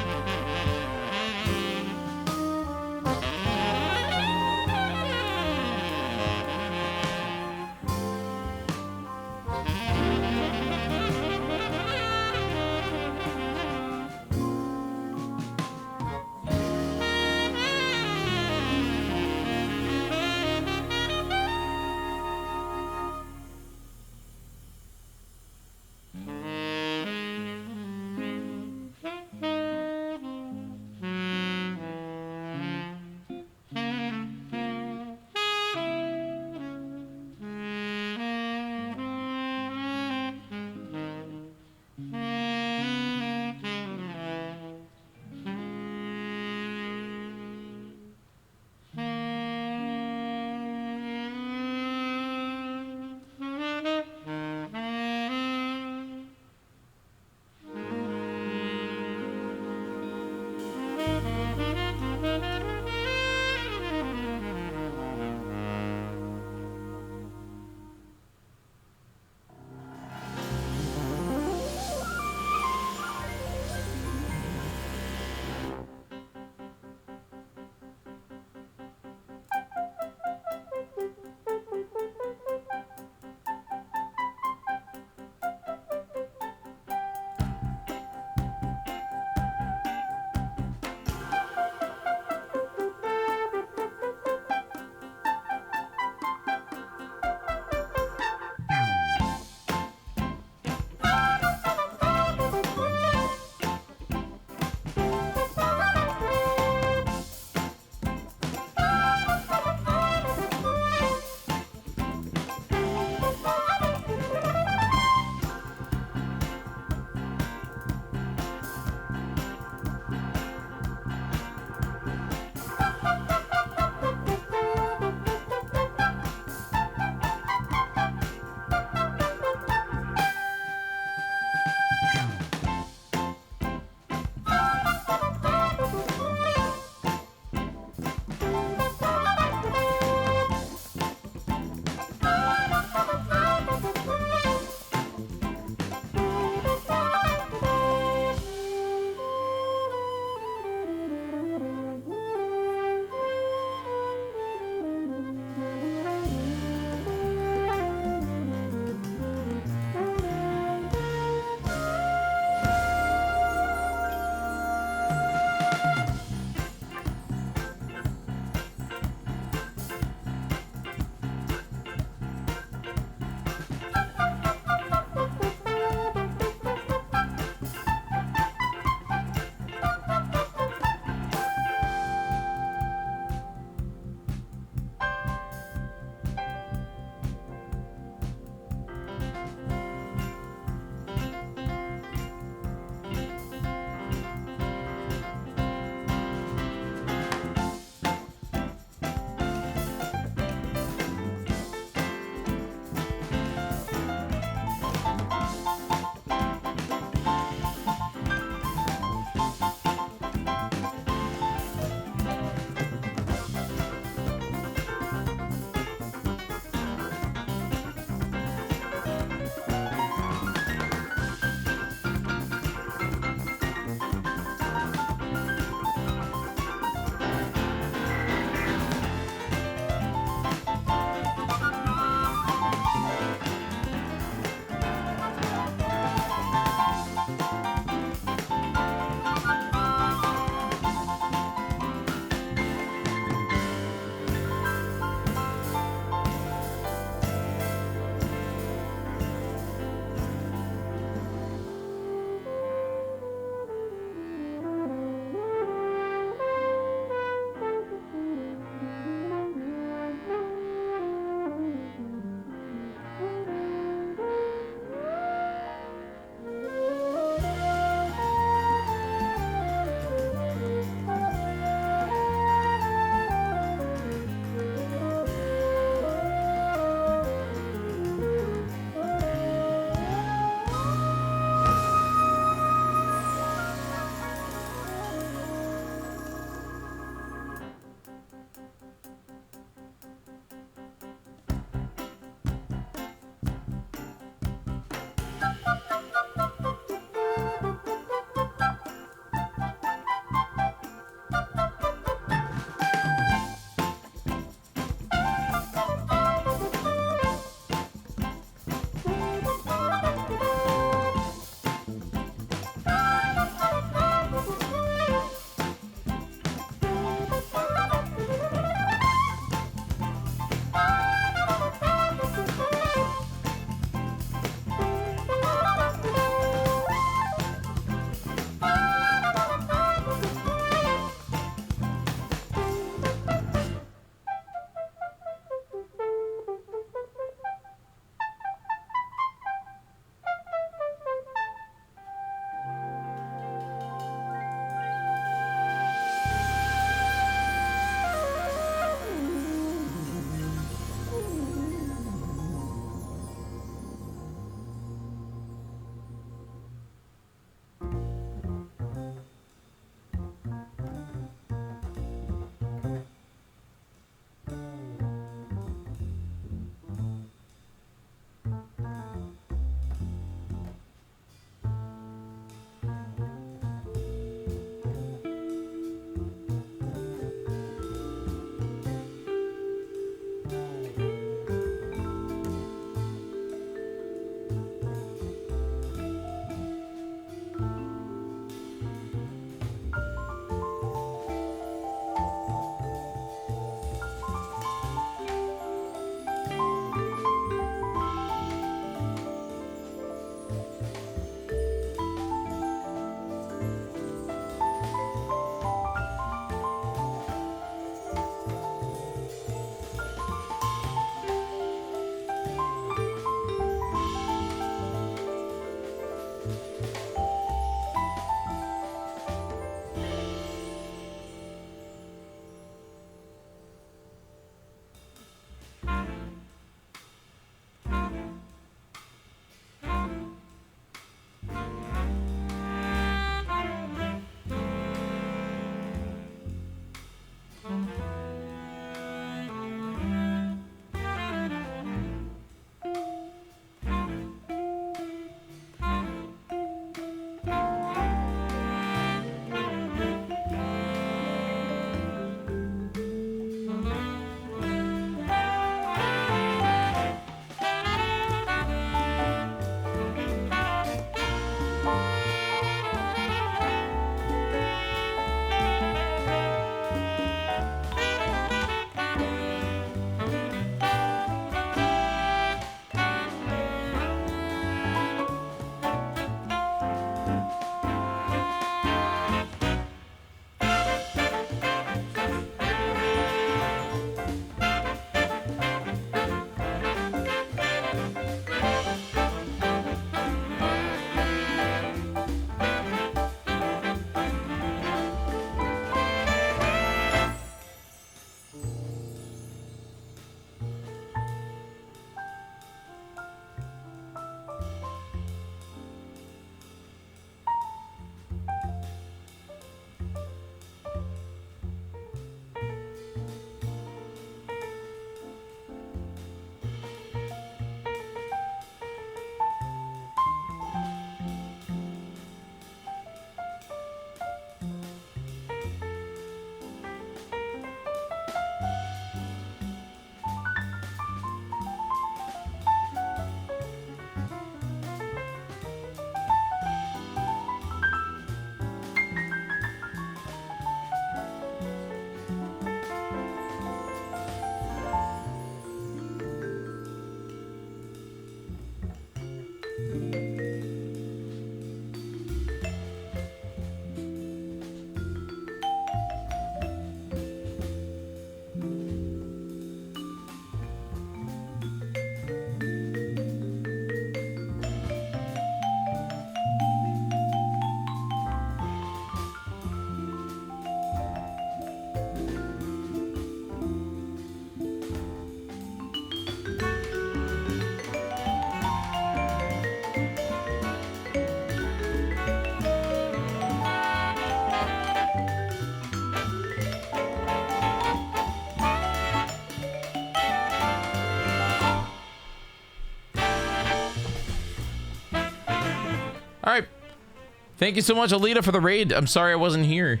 Thank you so much, Alita, for the raid. I'm sorry I wasn't here.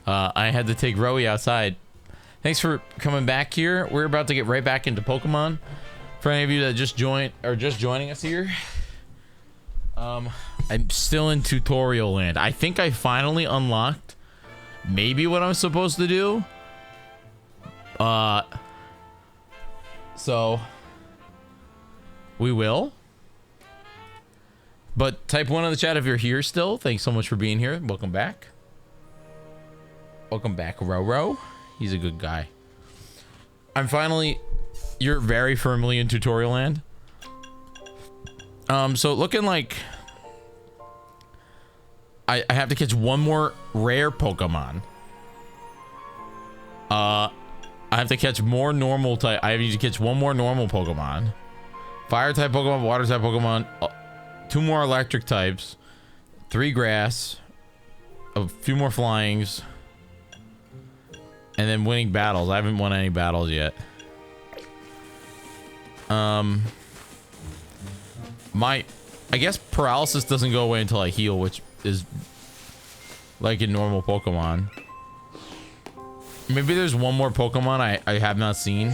I had to take Rowie outside. Thanks for coming back here. We're about to get right back into Pokemon. For any of you that just joined or just joining us here, I'm still in tutorial land. I think I finally unlocked maybe what I'm supposed to do. So we will. But type 1 in the chat if you're here still. Thanks so much for being here. Welcome back. Welcome back, Roro. He's a good guy. You're very firmly in tutorial land. So looking like I have to catch one more rare Pokemon. I have to catch more normal type. I need to catch one more normal Pokemon. Fire type Pokemon, water type Pokemon, 2 more electric types, 3 grass, a few more flyings, and then winning battles. I haven't won any battles yet. I guess paralysis doesn't go away until I heal, which is like in normal Pokemon. Maybe there's one more Pokemon I have not seen.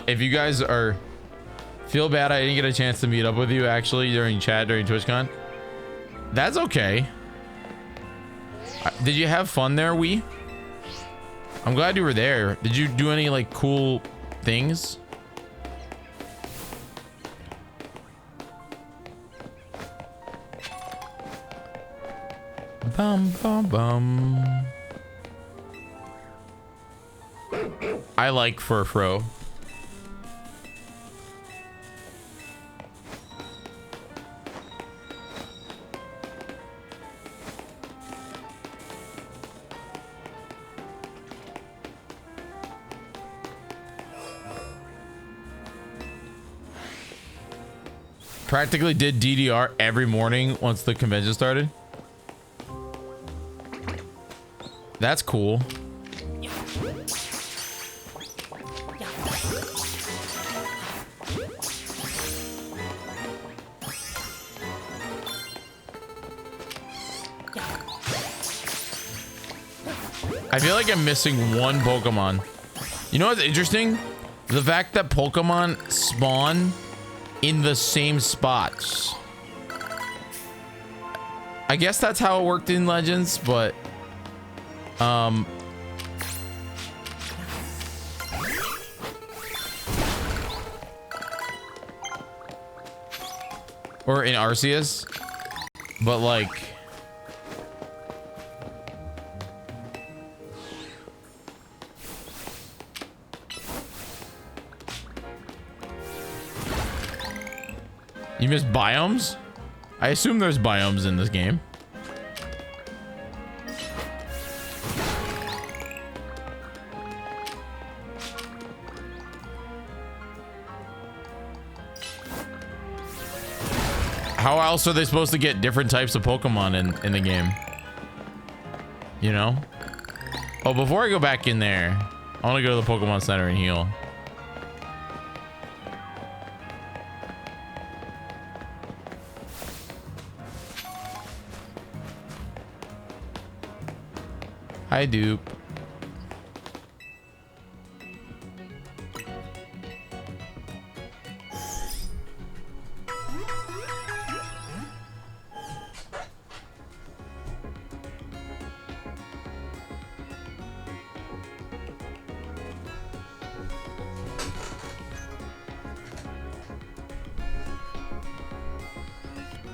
If you guys feel bad I didn't get a chance to meet up with you actually during TwitchCon, that's okay. Did you have fun there, Wee? I'm glad you were there. Did you do any like cool things? Bum bum bum. I like Furfro. Practically did DDR every morning once the convention started. That's cool. I feel like I'm missing one Pokemon. You know what's interesting? The fact that Pokemon spawn in the same spots. I guess that's how it worked in Legends, but or in Arceus, but like you miss biomes? I assume there's biomes in this game. How else are they supposed to get different types of Pokemon in the game? You know? Oh, before I go back in there, I want to go to the Pokemon Center and heal. Hi, dupe.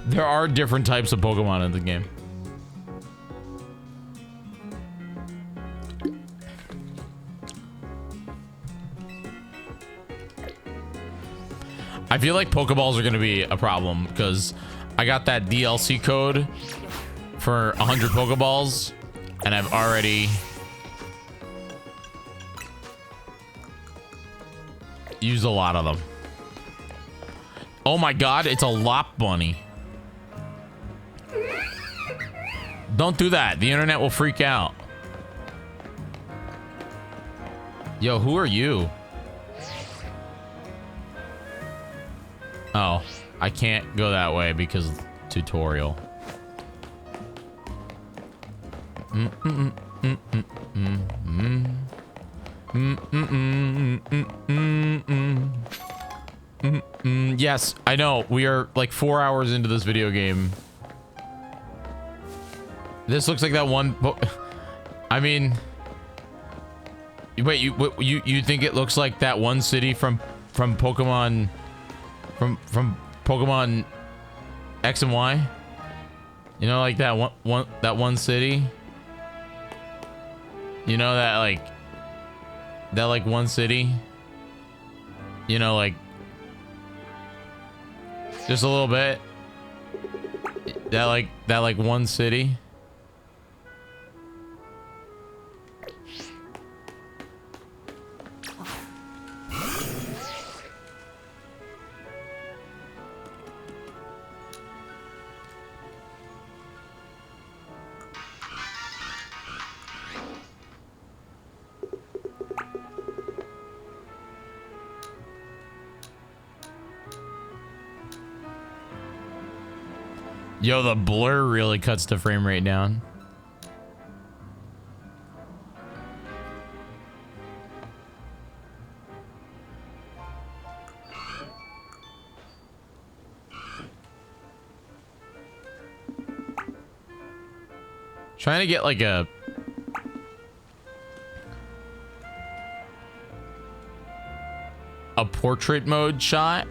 There are different types of Pokemon in the game. I feel like Pokeballs are going to be a problem because I got that DLC code for 100 Pokeballs and I've already used a lot of them. Oh my god, it's a Lop Bunny. Don't do that. The internet will freak out. Yo, who are you? Oh, I can't go that way because tutorial. Yes, I know. We are like 4 hours into this video game. This looks like that one. I mean, wait, you think it looks like that one city from Pokemon from Pokemon X and Y? You know, like that one city. You know that like one city. You know, like just a little bit. That like one city. Yo, the blur really cuts the frame rate down. Trying to get like a portrait mode shot.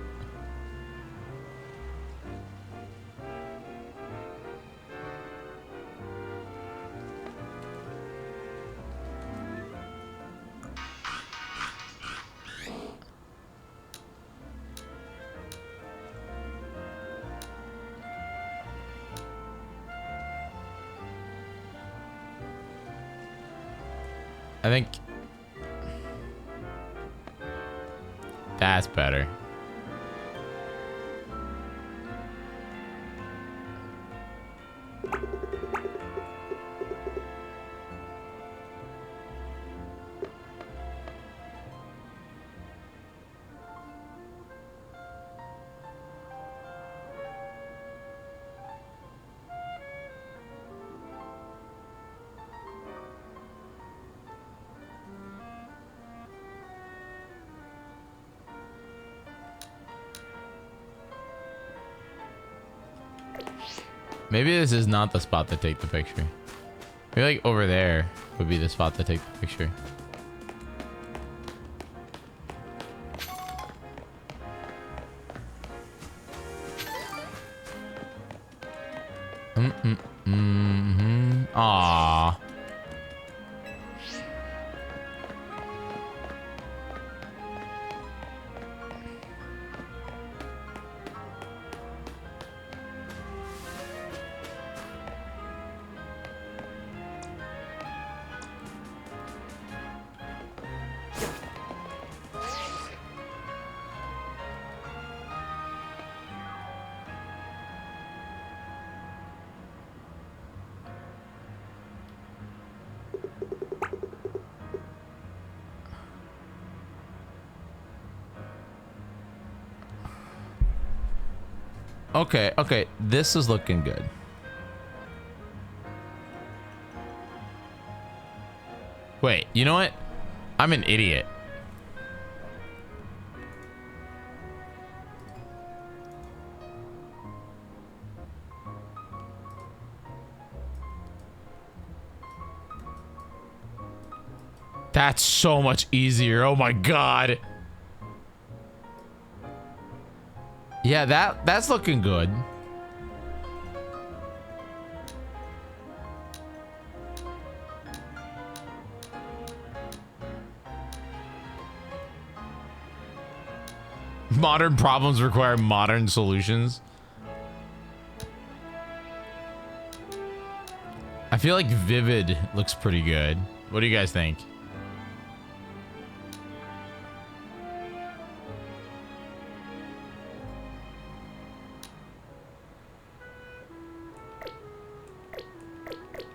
I think that's better. Maybe this is not the spot to take the picture. Maybe like over there would be the spot to take the picture. Aww. Okay, okay, this is looking good. Wait, you know what? I'm an idiot. That's so much easier. Oh my god. Yeah, that's looking good. Modern problems require modern solutions. I feel like Vivid looks pretty good. What do you guys think?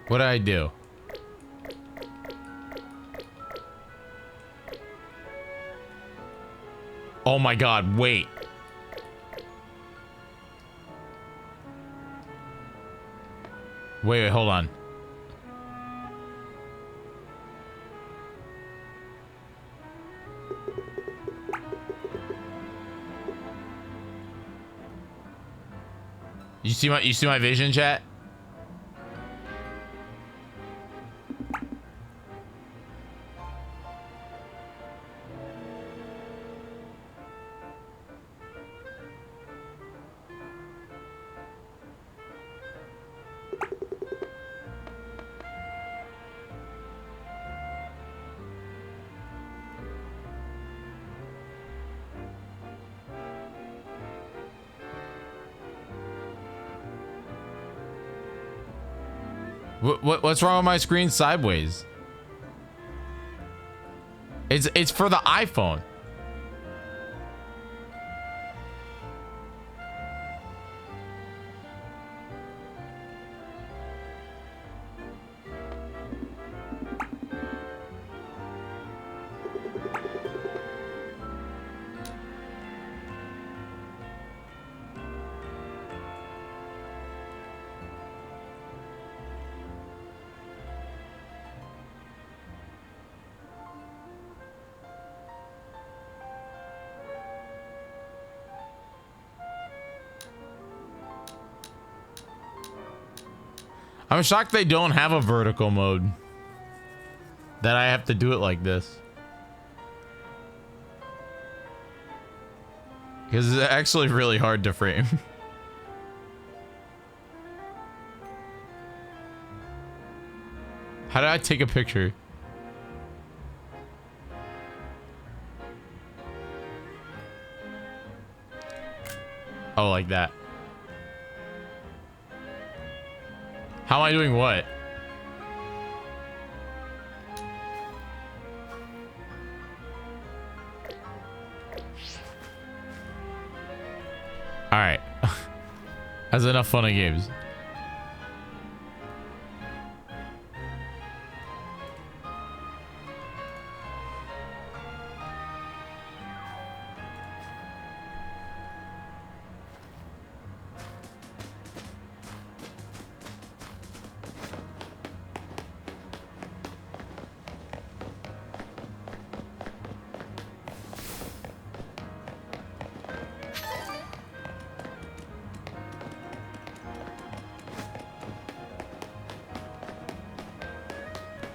What did I do? Oh my god, wait. Wait, hold on. You see my vision, chat? What's wrong with my screen sideways? It's for the iPhone. I'm shocked they don't have a vertical mode. That I have to do it like this. Because it's actually really hard to frame. How did I take a picture? Oh, like that. How am I doing what? All right. That's enough fun and games.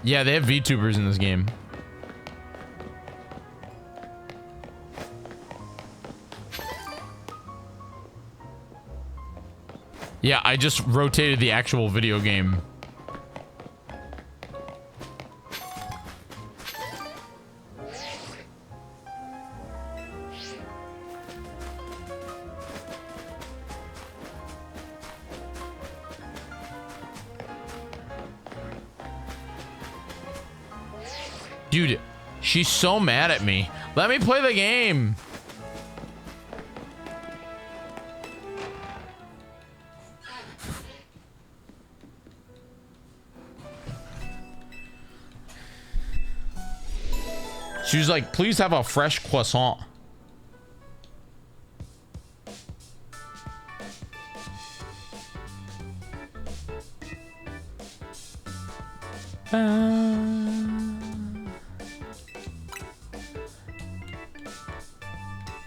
Yeah, they have VTubers in this game. Yeah, I just rotated the actual video game. Dude, she's so mad at me. Let me play the game. She was like, please have a fresh croissant.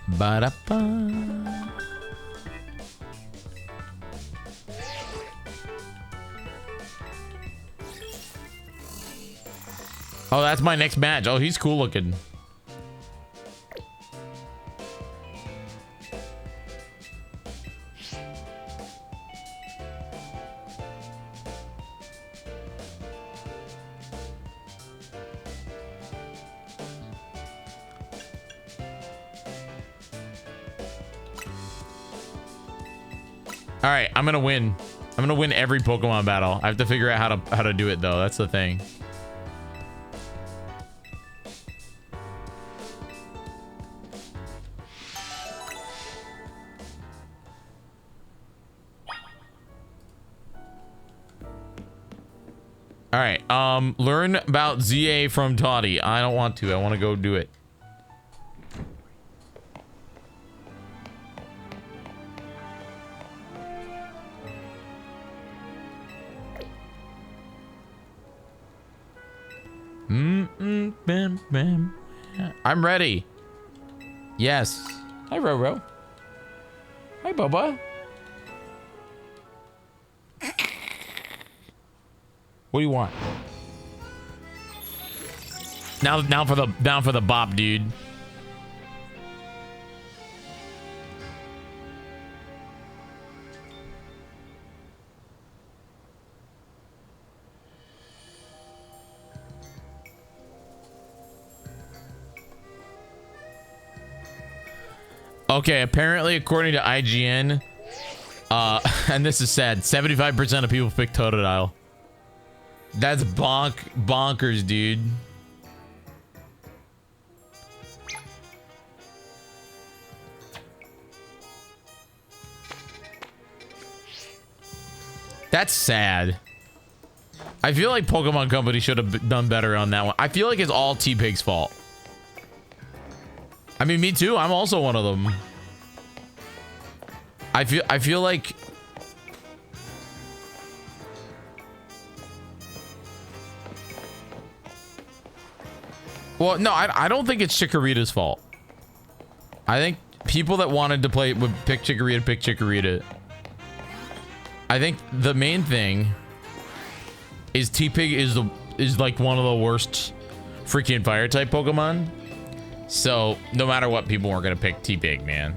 Ba-da-ba. Oh, that's my next match. Oh, he's cool looking. All right, I'm gonna win. I'm gonna win every Pokemon battle. I have to figure out how to do it though. That's the thing. All right, learn about Z-A from Toddy. I don't want to. I want to go do it. bam, bam. I'm ready. Yes. Hi, Roro. Hi, Bubba. What do you want? Now for the bop, dude. Okay, apparently according to IGN, and this is sad, 75% of people pick Totodile. That's bonkers, dude. That's sad. I feel like Pokemon Company should have done better on that one. I feel like it's all T-Pig's fault. I mean, me too. I'm also one of them. I feel like well, no, I don't think it's Chikorita's fault. I think people that wanted to play would pick Chikorita. I think the main thing is T-Pig is like one of the worst freaking fire type Pokemon. So no matter what, people weren't gonna pick T-Pig, man.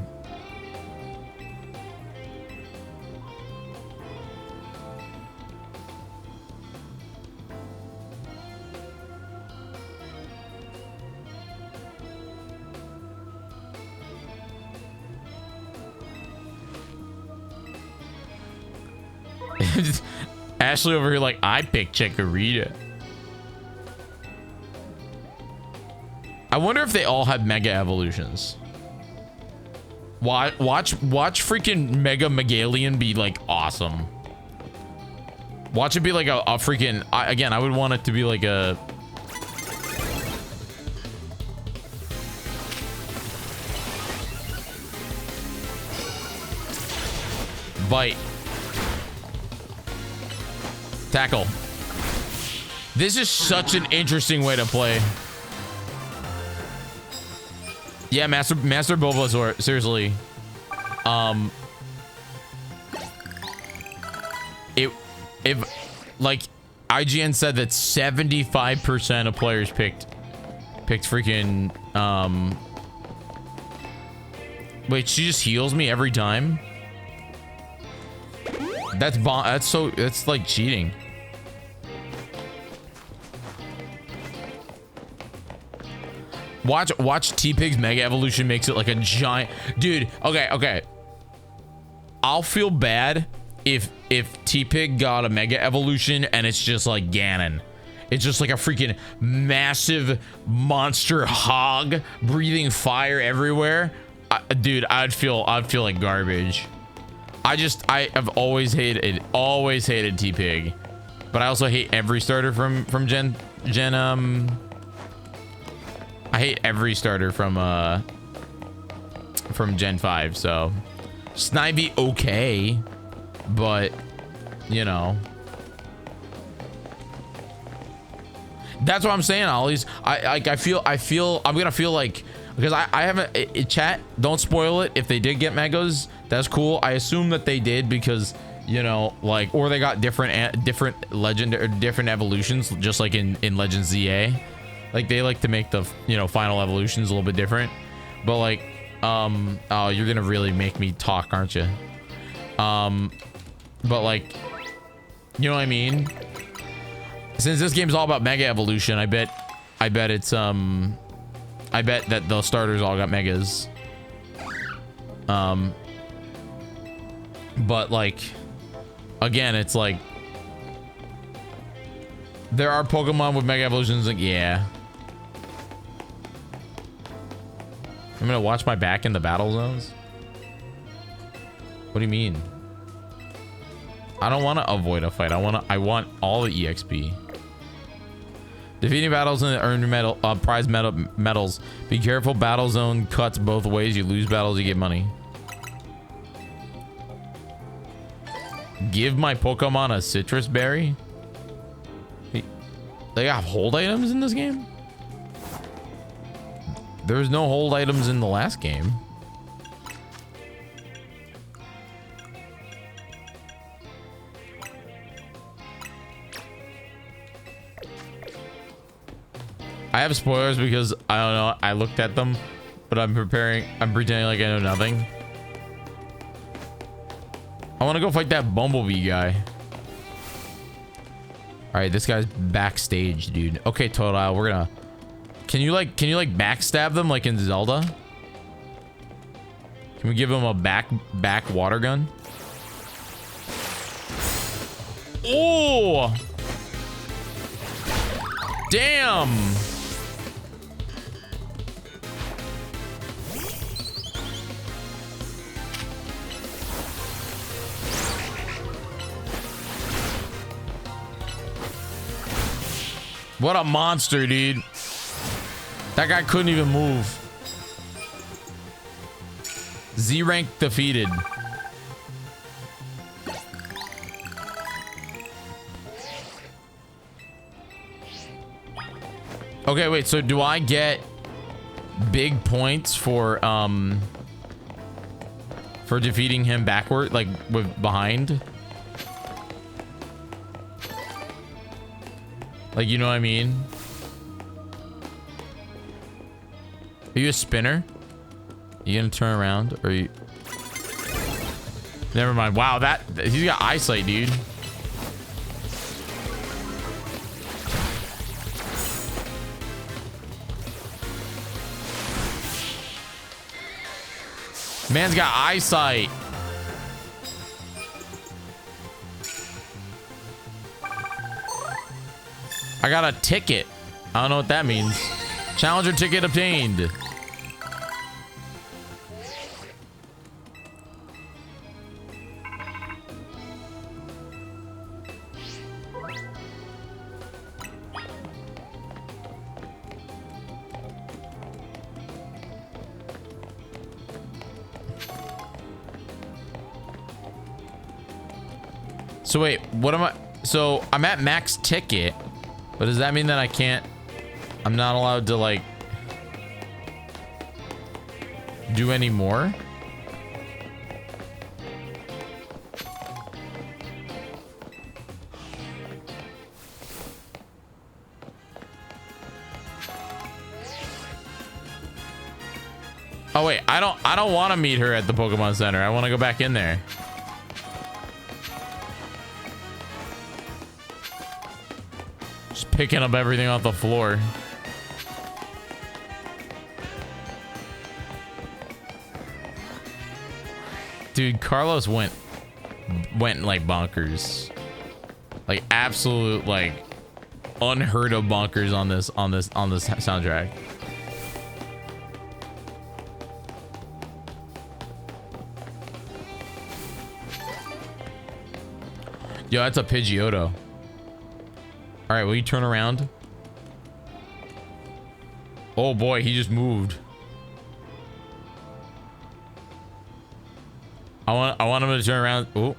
Ashley over here like, I picked Chikorita. I wonder if they all have Mega Evolutions. Watch freaking Mega Megalion be like awesome. Watch it be like a freaking... Again, I would want it to be like a... Bite. Tackle. This is such an interesting way to play. Yeah, Master Bulbasaur, seriously. If like IGN said that 75% of players picked freaking wait, she just heals me every time? That's like cheating. Watch T-Pig's Mega Evolution makes it like a giant dude. Okay. I'll feel bad if T-Pig got a Mega Evolution and it's just like Ganon. It's just like a freaking massive monster hog breathing fire everywhere. Dude, I'd feel like garbage. I have always hated T-Pig, but I also hate every starter from Gen. I hate every starter from Gen 5, so Snivy okay, but you know. That's what I'm saying, Ollie's. I feel I'm gonna feel like, because I haven't chat, don't spoil it if they did get Megas. That's cool. I assume that they did because, you know, like, or they got different legend or different evolutions, just like in Legends Z-A. Like, they like to make the, you know, final evolutions a little bit different. But like, oh, you're gonna really make me talk, aren't you? But like, you know what I mean? Since this game's all about Mega Evolution, I bet it's I bet that the starters all got Megas. But like, again, it's like there are Pokemon with Mega Evolutions. Like, yeah, I'm gonna watch my back in the battle zones. What do you mean? I don't want to avoid a fight. I want all the EXP. Defeating battles and earn medal, prize medals. Be careful, battle zone cuts both ways. You lose battles, you get money. Give my Pokemon a citrus berry? They got hold items in this game? There's no hold items in the last game. I have spoilers because I don't know. I looked at them, but I'm pretending like I know nothing. I want to go fight that Bumblebee guy. All right, this guy's backstage, dude. Okay, Totodile, we're gonna. Can you like backstab them like in Zelda? Can we give him a back water gun? Oh! Damn! What a monster, dude. That guy couldn't even move. Z rank defeated. Okay, wait, so do I get big points for defeating him backward, like with behind? Like, you know what I mean? Are you a spinner? You gonna turn around or you? Never mind. Wow, he's got eyesight, dude. Man's got eyesight. I got a ticket. I don't know what that means. Challenger ticket obtained. So wait, what am I? So I'm at max ticket, but does that mean that I can't? I'm not allowed to like do any more? Oh wait, I don't want to meet her at the Pokemon Center. I want to go back in there. Just picking up everything off the floor. Dude, Carlos went like bonkers. Like absolute like unheard of bonkers on this soundtrack. Yo, that's a Pidgeotto. All right, will you turn around? Oh boy, he just moved. I want him to turn around. Oh.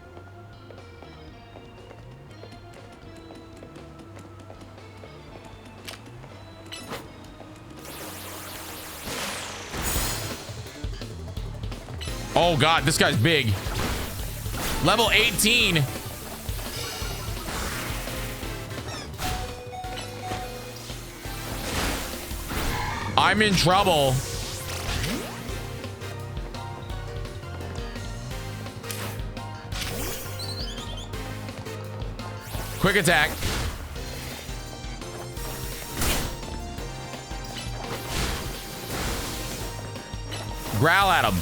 Oh god, this guy's big. Level 18. I'm in trouble. Quick attack. Growl at him.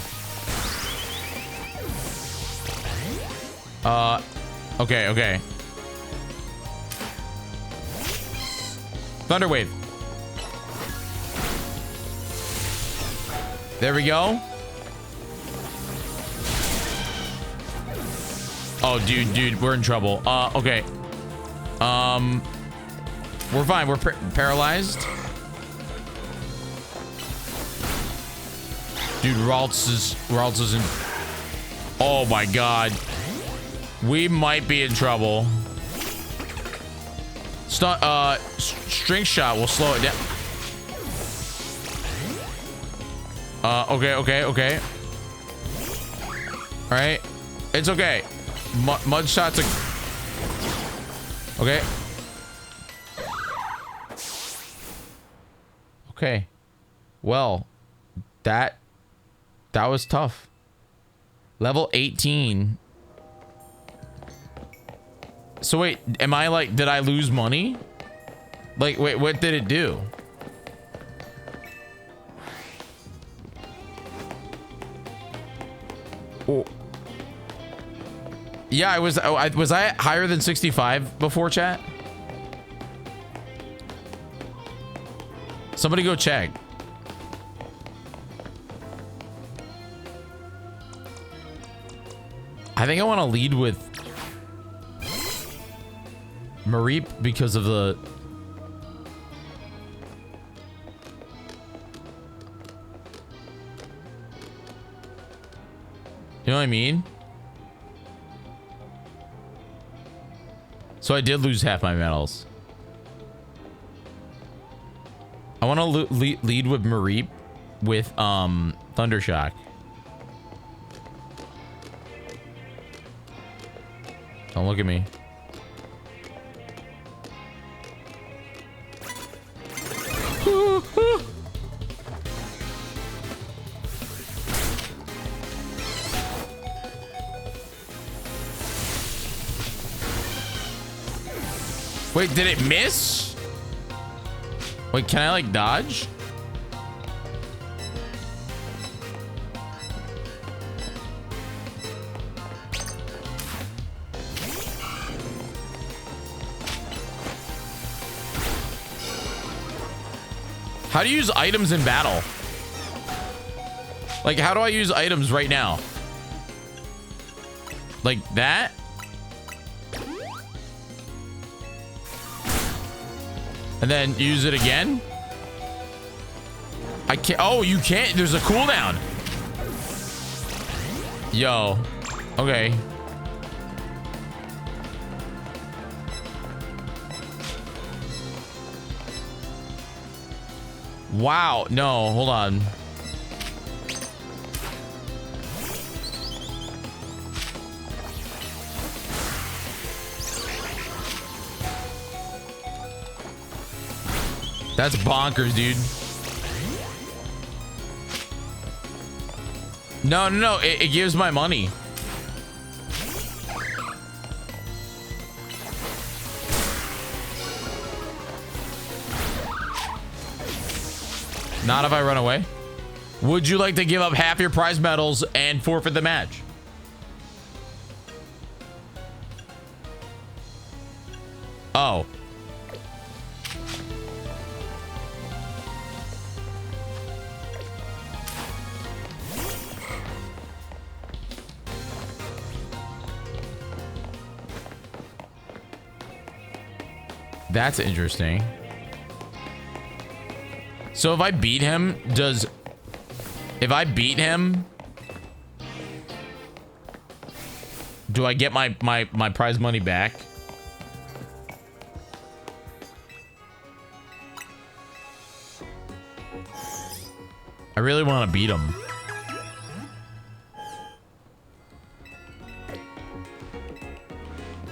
Okay. Thunder Wave. There we go. Oh, dude, we're in trouble. Okay. We're fine. We're paralyzed. Dude, Ralts is in. Oh my god. We might be in trouble. String shot will slow it down. Okay, okay, okay. All right. It's okay. Mud shots are... Okay. Okay. Well, that was tough. Level 18. So wait, am I like, did I lose money? Like, wait, what did it do? Oh. Yeah, was I higher than 65 before, chat? Somebody go check. I think I want to lead with Mareep because of the... You know what I mean? So I did lose half my medals. I want to lead with Mareep with Thundershock. Don't look at me. Wait, did it miss? Wait, can I like dodge? How do you use items in battle? Like, how do I use items right now? Like that? And then use it again? I can't. Oh, you can't. There's a cooldown. Yo. Okay. Wow. No, hold on. That's bonkers, dude. No, no, no. It gives my money. Not if I run away. Would you like to give up half your prize medals and forfeit the match? Oh. That's interesting. So if I beat him, if I beat him, do I get my prize money back? I really want to beat him.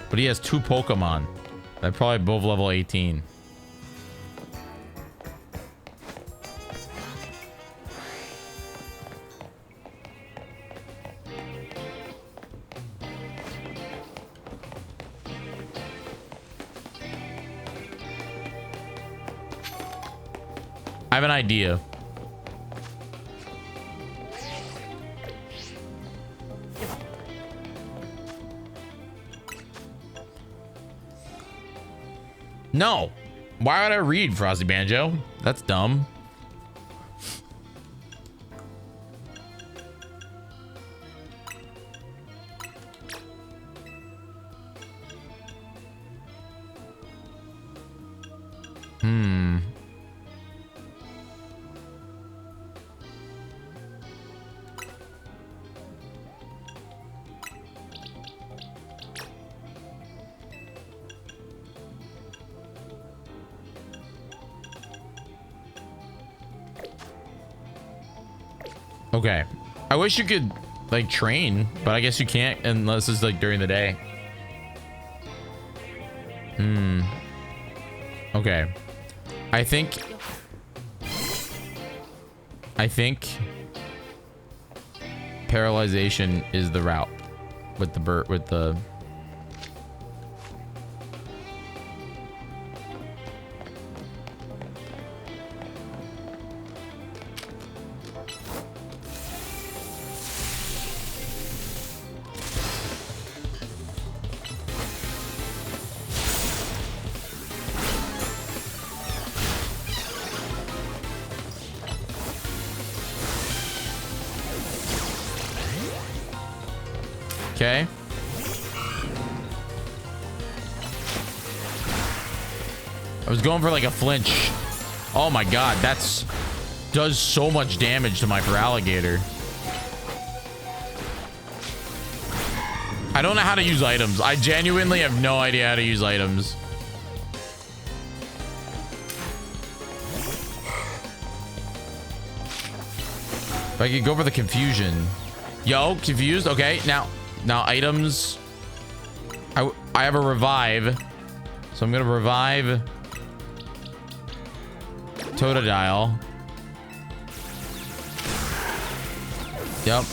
But he has 2 Pokemon. They're probably both level 18. I have an idea. No. Why would I read Frosty Banjo? That's dumb. Okay. I wish you could like train, but I guess you can't unless it's like during the day. Okay. I think paralyzation is the route with the bird with the okay. I was going for like a flinch. Oh my god, that's does so much damage to my alligator. I don't know how to use items. I genuinely have no idea how to use items. If I could go for the confusion. Yo, confused. Okay, now items. I have a revive, so I'm gonna revive Totodile. Yep.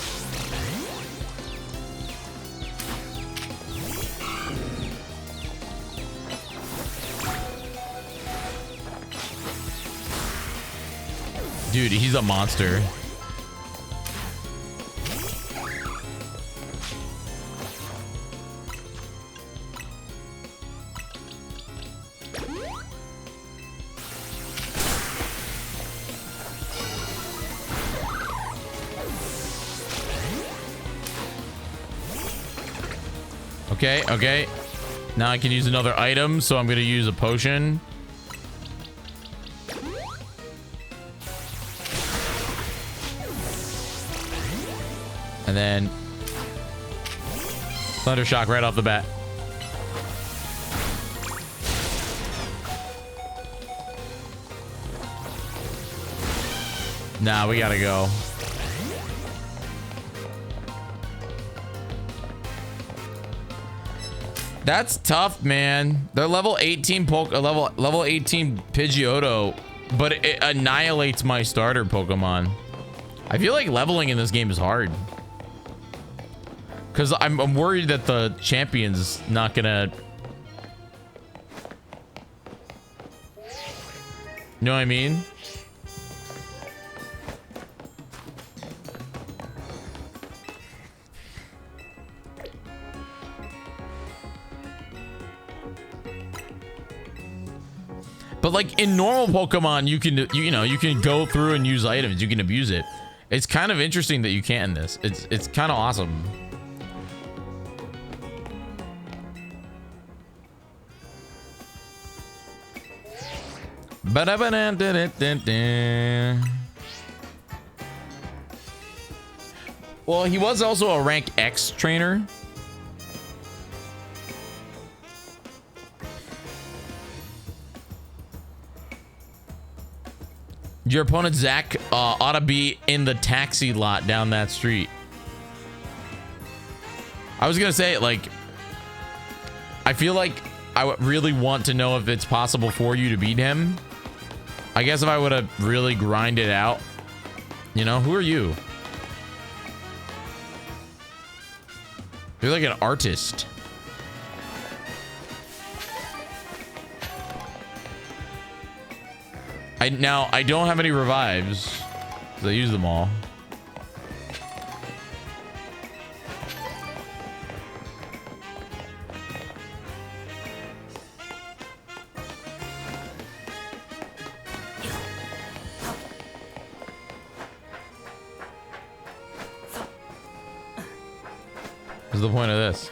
Dude, he's a monster. Okay. Now I can use another item, so I'm going to use a potion. And then Thunder Shock right off the bat. Nah, we gotta go. That's tough, man. They're level 18 level 18 Pidgeotto, but it annihilates my starter Pokemon. I feel like leveling in this game is hard. Cause I'm worried that the champion's not gonna. You know what I mean? But like in normal Pokemon, you can go through and use items. You can abuse it. It's kind of interesting that you can't in this. It's kind of awesome. Well, he was also a rank X trainer. Your opponent, Zach, ought to be in the taxi lot down that street. I was going to say, like, I feel like I would really want to know if it's possible for you to beat him. I guess if I would have really grinded out. You know, who are you? You're like an artist. Now, I don't have any revives, because I used them all. What's the point of this?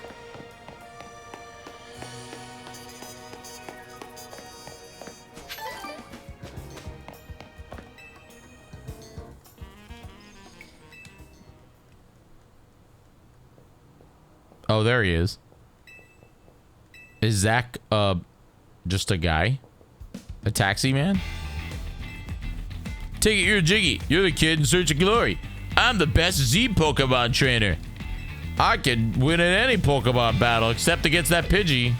Oh, there he is. Is Zach just a guy? A taxi man? Take it, you're Jyggy. You're the kid in search of glory. I'm the best Z Pokemon trainer. I can win in any Pokemon battle except against that Pidgey.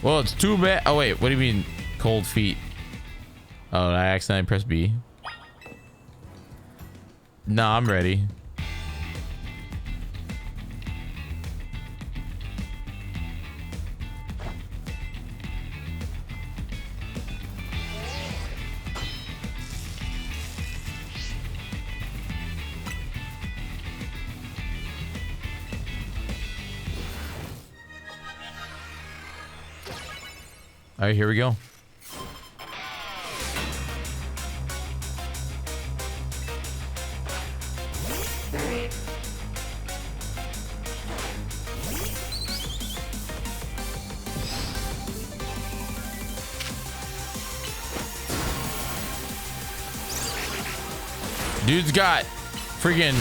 Well, it's too bad. Oh, wait. What do you mean cold feet? Oh, I accidentally pressed B. No, I'm ready. All right, here we go. Dude's got freaking...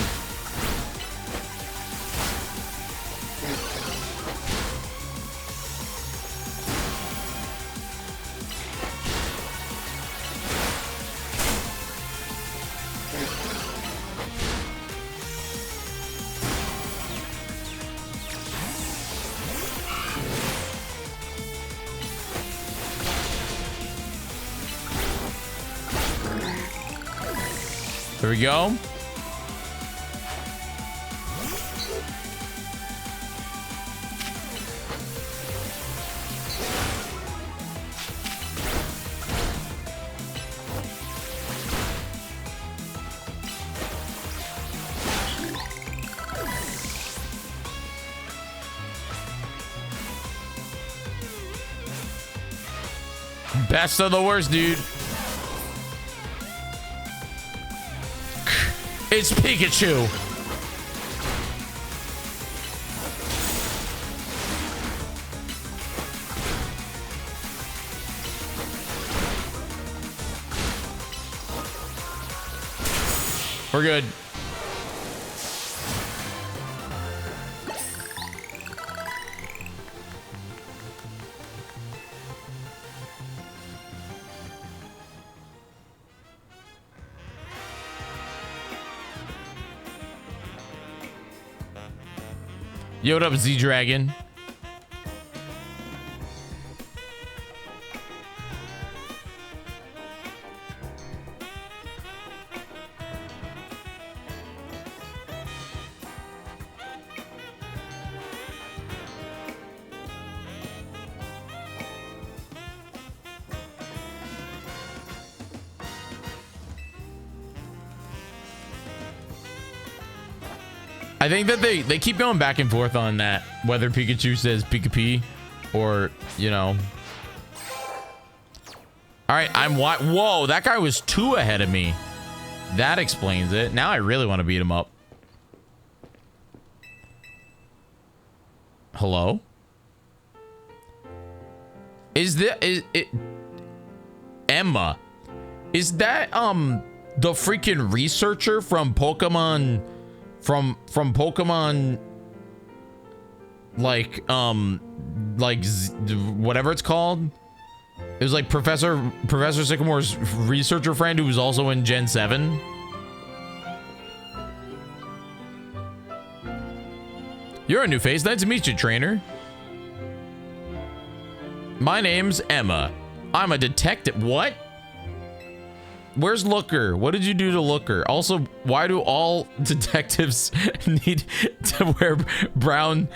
There we go. Best of the worst, dude. It's Pikachu. We're good. Yo, what up, Z-Dragon? I think that they keep going back and forth on that, whether Pikachu says Pika-Pee or, you know. All right, whoa, that guy was 2 ahead of me. That explains it. Now I really want to beat him up. Hello? Is it Emma? Is that the freaking researcher from Pokemon? From Pokemon, like whatever it's called. It was like Professor Sycamore's researcher friend who was also in Gen 7. You're a new face. Nice to meet you, trainer. My name's Emma. I'm a detective. What? Where's Looker? What did you do to Looker? Also, why do all detectives need to wear brown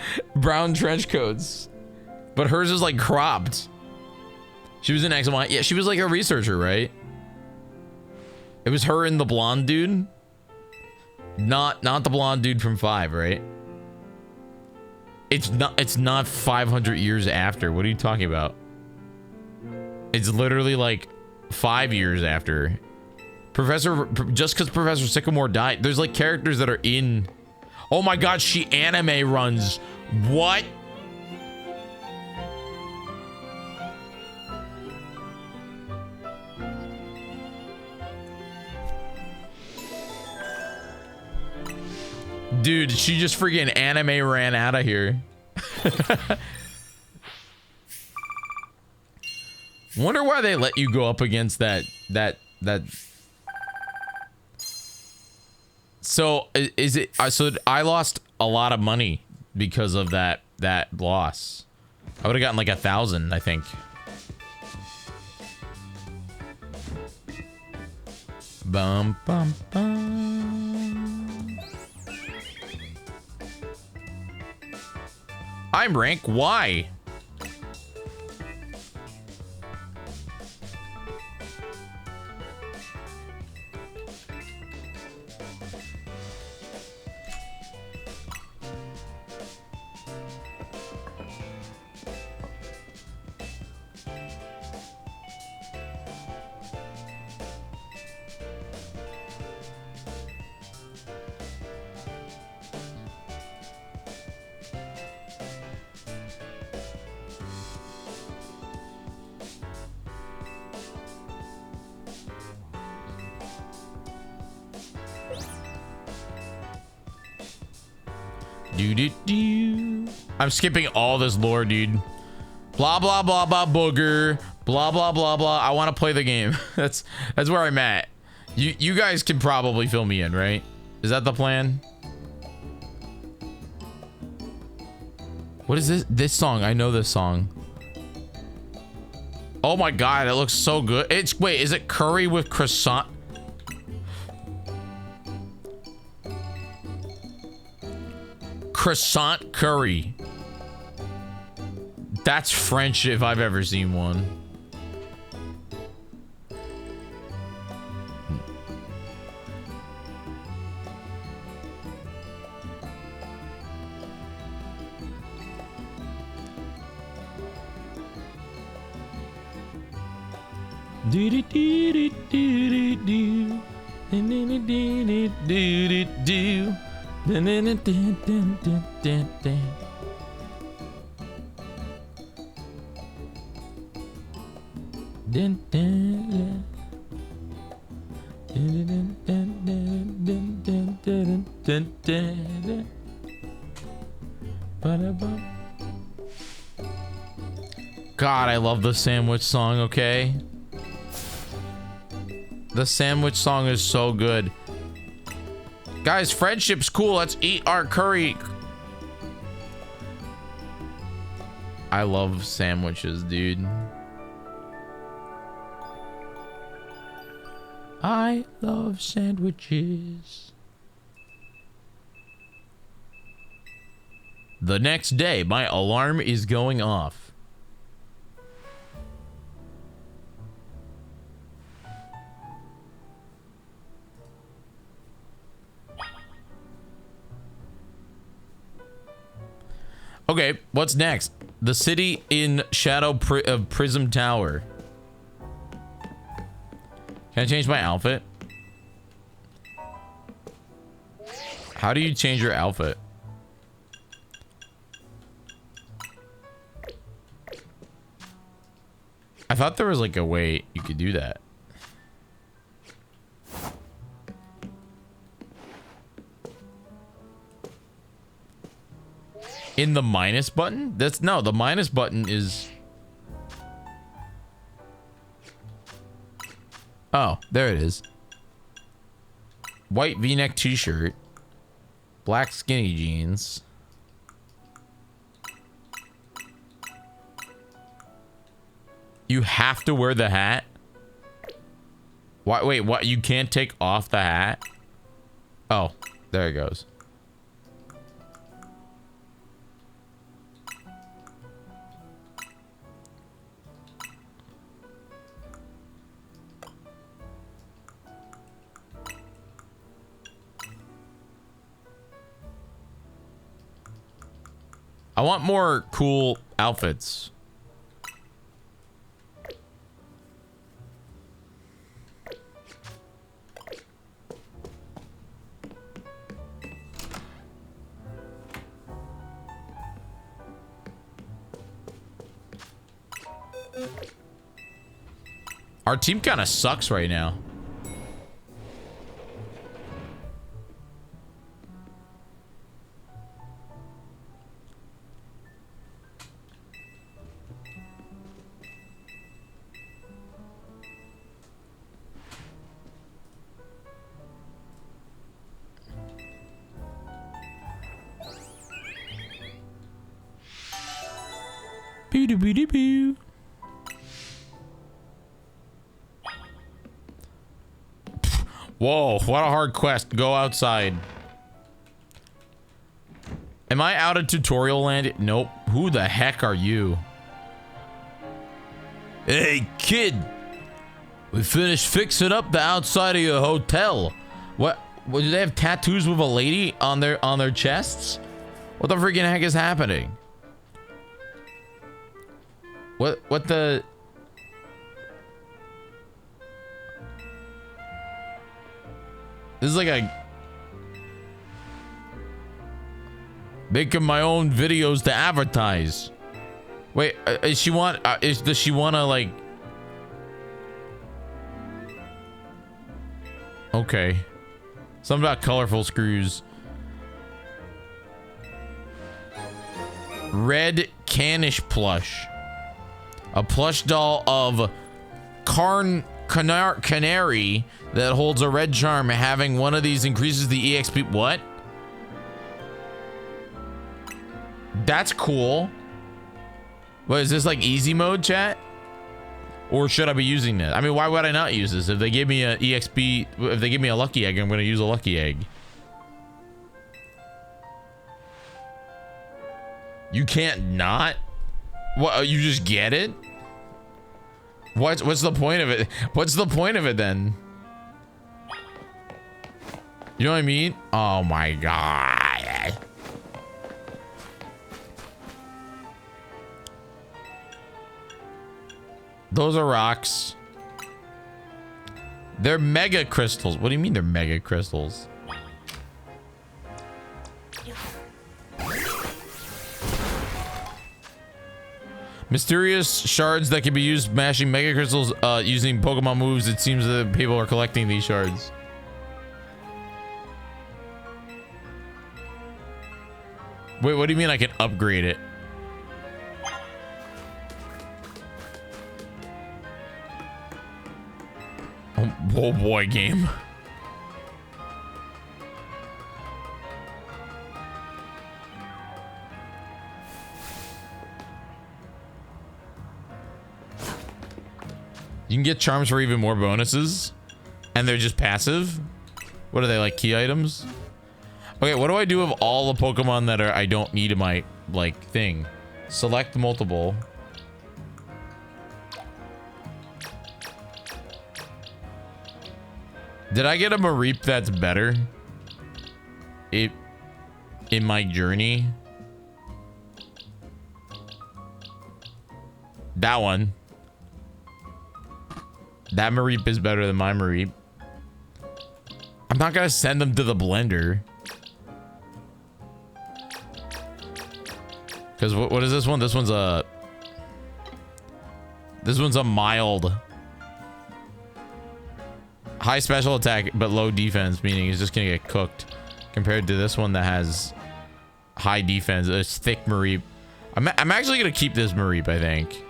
trench coats? But hers is like cropped. She was in X and Y. Yeah, she was like a researcher, right? It was her and the blonde dude. Not the blonde dude from 5, right? It's not 500 years after. What are you talking about? It's literally like 5 years after. Just because Professor Sycamore died, there's like characters that are in. Oh my god, she anime runs. What? Dude, she just freaking anime ran out of here. Wonder why they let you go up against that So is it? So I lost a lot of money because of that loss. I would have gotten like 1,000, I think. Bum bum bum. I'm rank Y. I'm skipping all this lore, dude. Blah blah blah blah booger. Blah blah blah blah. I want to play the game. That's where I'm at. You guys can probably fill me in, right? Is that the plan? What is this? This song? I know this song. Oh my god, it looks so good. It's wait, is it curry with croissant? Croissant curry. That's French if I've ever seen one. Do do do do do do do do do do. Dun, dun, dun, dun, dun, dun, dun, dun. Dun, dun, dun. Dun, dun, dun, dun, dun, dun, dun, dun. Ba-da-bum. God, I love the sandwich song, okay? The sandwich song is so good. Guys, friendship's cool. Let's eat our curry. I love sandwiches, dude. I love sandwiches. The next day, my alarm is going off. Okay, what's next? The city in shadow of Prism Tower. Can I change my outfit? How do you change your outfit? I thought there was like a way you could do that. In the minus button? That's no, the minus button is... Oh, there it is. White V-neck t-shirt. Black skinny jeans. You have to wear the hat? Why, wait, what? You can't take off the hat? Oh, there it goes. I want more cool outfits. Our team kind of sucks right now. Boo-doo-boo-doo-boo. Whoa, what a hard quest. Go outside. Am I out of tutorial land? Nope. Who the heck are you? Hey, kid. We finished fixing up the outside of your hotel. What do they have tattoos with a lady on their chests? What the freaking heck is happening? What the... This is like a... Making my own videos to advertise. Wait, does she want to like... Okay. Something about colorful screws. Red Canish plush. A plush doll of Canary that holds a red charm. Having one of these increases the EXP. What? That's cool. What is this, like easy mode, chat? Or should I be using this? I mean, why would I not use this? If they give me a EXP, if they give me a lucky egg, I'm going to use a lucky egg. You can't not? What, you just get it? What's the point of it? What's the point of it then? You know what I mean? Oh my god. Those are rocks. They're mega crystals. What do you mean they're mega crystals? Mysterious shards that can be used mashing mega crystals using Pokemon moves. It seems that people are collecting these shards. Wait, what do you mean I can upgrade it? Oh boy, game. You can get charms for even more bonuses, and they're just passive. What are they, like key items? Okay, what do I do with all the Pokemon that I don't need in my like thing? Select multiple. Did I get a Mareep that's better? In my journey? That one. That Mareep is better than my Mareep. I'm not gonna send them to the blender. Because what is this one? This one's a mild. High special attack, but low defense, meaning he's just gonna get cooked. Compared to this one that has high defense. It's thick Mareep. I'm actually gonna keep this Mareep, I think.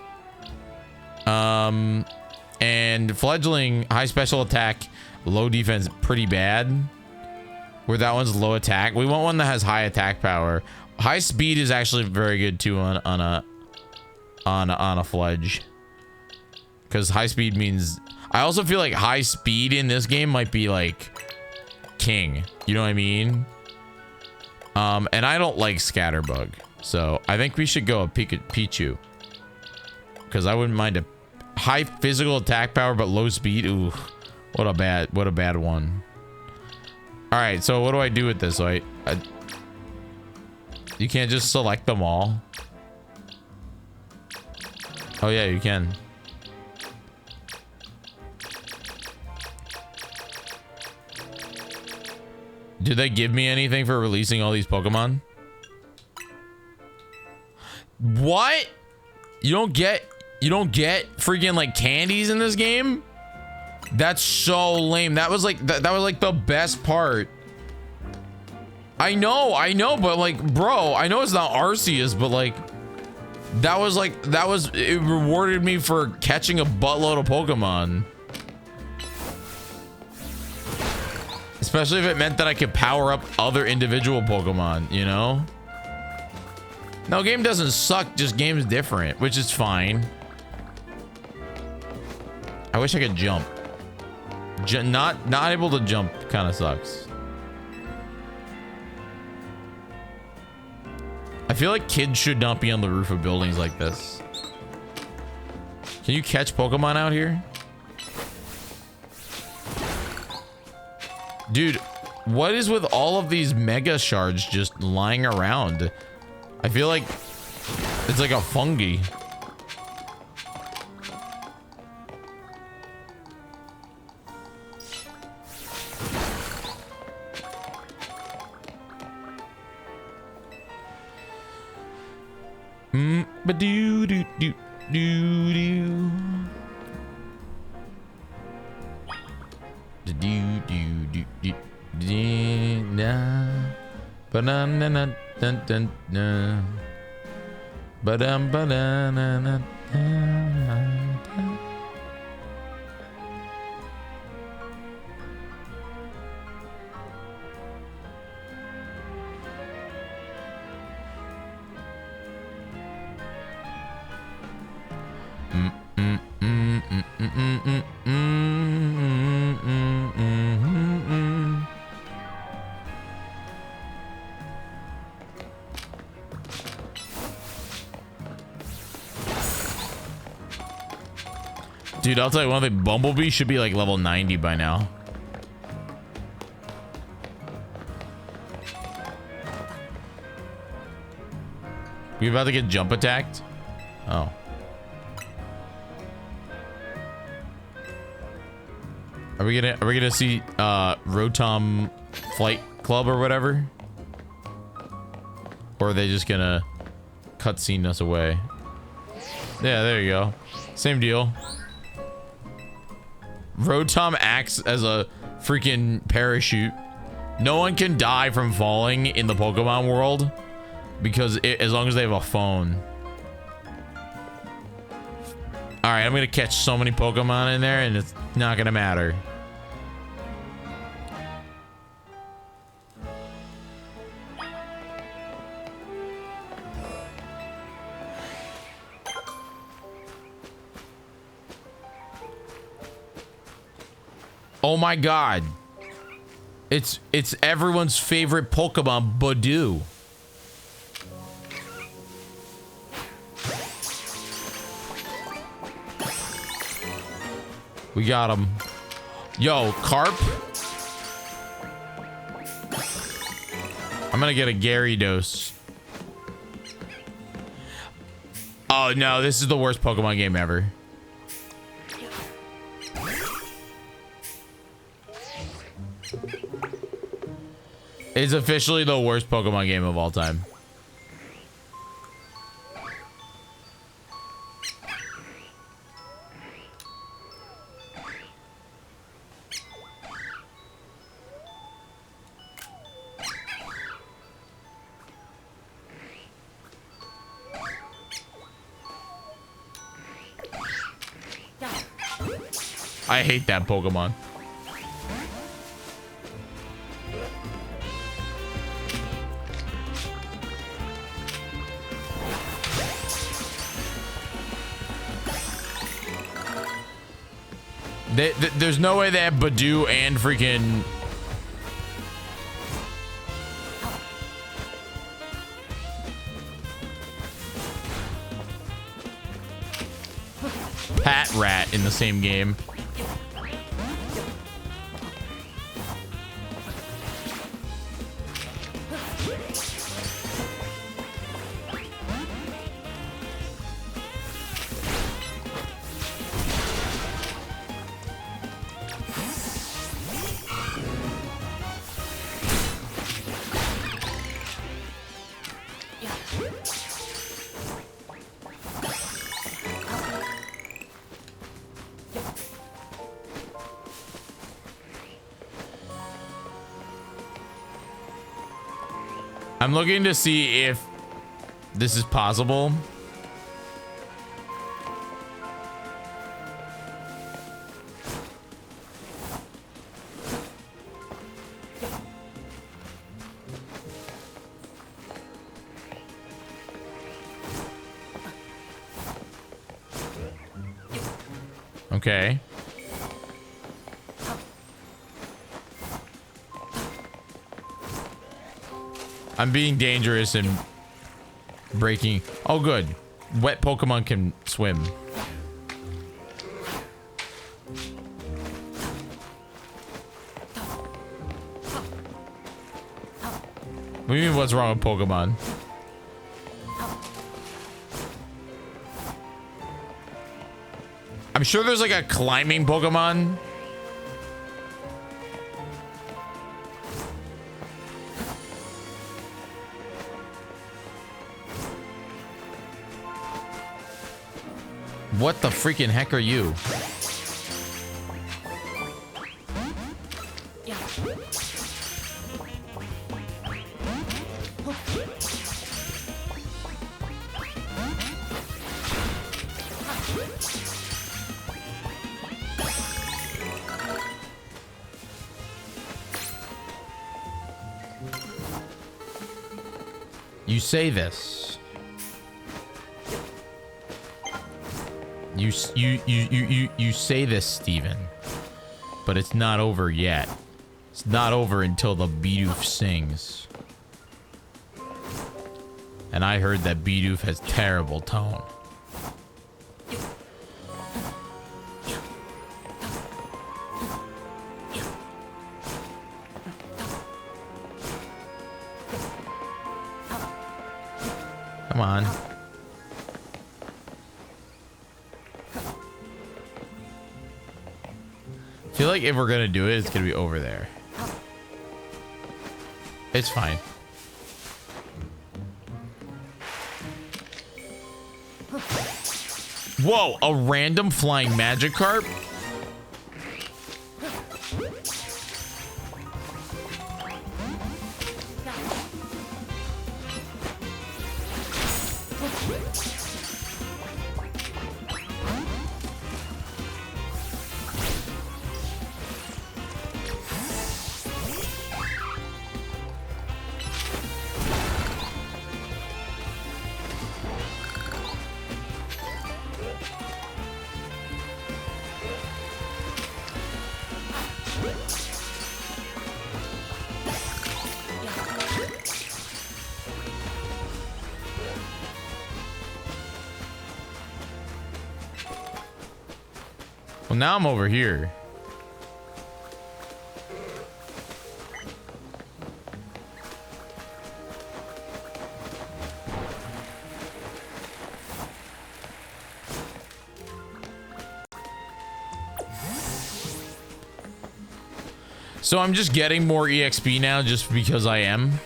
And fledgling, high special attack, low defense, pretty bad. Where that one's low attack. We want one that has high attack power. High speed is actually very good too on a fledge. Because high speed means... I also feel like high speed in this game might be like king. You know what I mean? And I don't like Scatterbug. So I think we should go a Pichu. Because I wouldn't mind a high physical attack power but low speed. Ooh, what a bad one. All right, so what do I do with this? So you can't just select them all. Oh yeah, you can. Did they give me anything for releasing all these Pokemon? What? You don't get freaking like candies in this game? That's so lame. That was like that was like the best part. I know, but like, bro, I know it's not Arceus, but like it rewarded me for catching a buttload of Pokemon. Especially if it meant that I could power up other individual Pokemon, you know? No, game doesn't suck, just game's different, which is fine. I wish I could jump. Not able to jump kind of sucks. I feel like kids should not be on the roof of buildings like this. Can you catch Pokemon out here? Dude, what is with all of these mega shards just lying around? I feel like it's like a fungi. Ba doo doo doo doo doo. Do do do do do na. Ba na na na dun dun na. Ba dum ba na na na. Dude, I'll tell you one thing, Bumblebee should be like level 90 by now. We about to get jump attacked? Oh. Are we gonna see Rotom Flight Club or whatever? Or are they just gonna cutscene us away? Yeah, there you go. Same deal. Rotom acts as a freaking parachute. No one can die from falling in the Pokemon world because as long as they have a phone. All right, I'm gonna catch so many Pokemon in there and it's not gonna matter. Oh my god. It's everyone's favorite Pokemon, Badoo. We got him. Yo, Carp. I'm gonna get a Gyarados. Oh no, this is the worst Pokemon game ever. It's officially the worst Pokemon game of all time. I hate that Pokemon. There's no way they have Badoo and freaking... Pat Rat in the same game. I'm looking to see if this is possible. Okay. I'm being dangerous and breaking. Oh, good. Wet Pokemon can swim. What do you mean, what's wrong with Pokemon? I'm sure there's like a climbing Pokemon. What the freaking heck are you? You say this. You say this, Steven. But it's not over yet. It's not over until the Bidoof sings. And I heard that Bidoof has terrible tone. Come on. I feel like if we're gonna do it, it's gonna be over there. It's fine. Whoa, a random flying Magikarp? Well, now I'm over here. So I'm just getting more EXP now just because I am.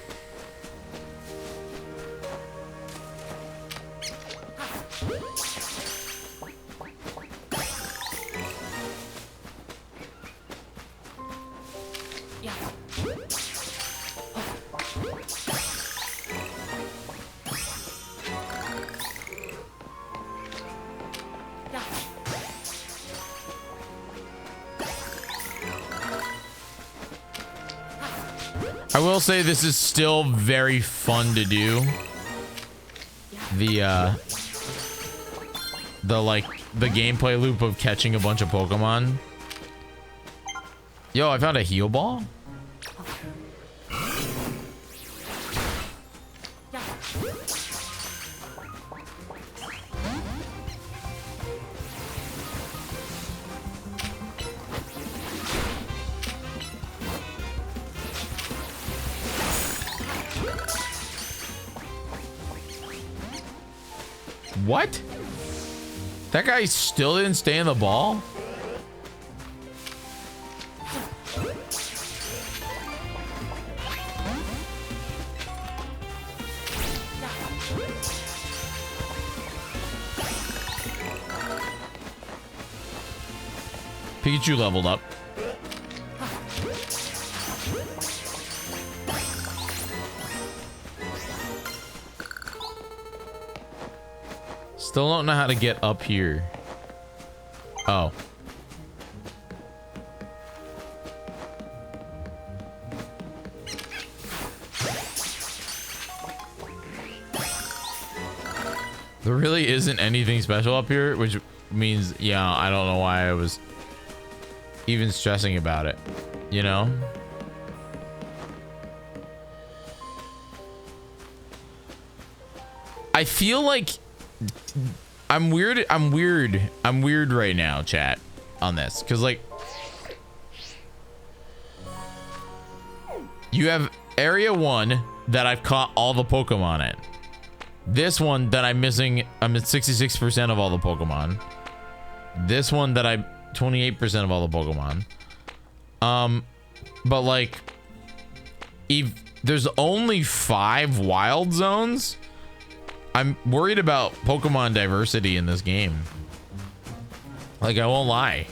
I will say this is still very fun to do. The gameplay loop of catching a bunch of Pokemon. Yo, I found a heal ball. What? That guy still didn't stay in the ball? Pikachu leveled up. Still don't know how to get up here. Oh. There really isn't anything special up here, which means, yeah, I don't know why I was even stressing about it, you know? I feel like I'm weird right now, chat, on this, because like you have area 1 that I've caught all the Pokemon in. This one that I'm missing, I'm at 66% of all the Pokemon. This one that I'm 28% of all the Pokemon. But like, if there's only 5 wild zones, I'm worried about Pokemon diversity in this game. Like, I won't lie.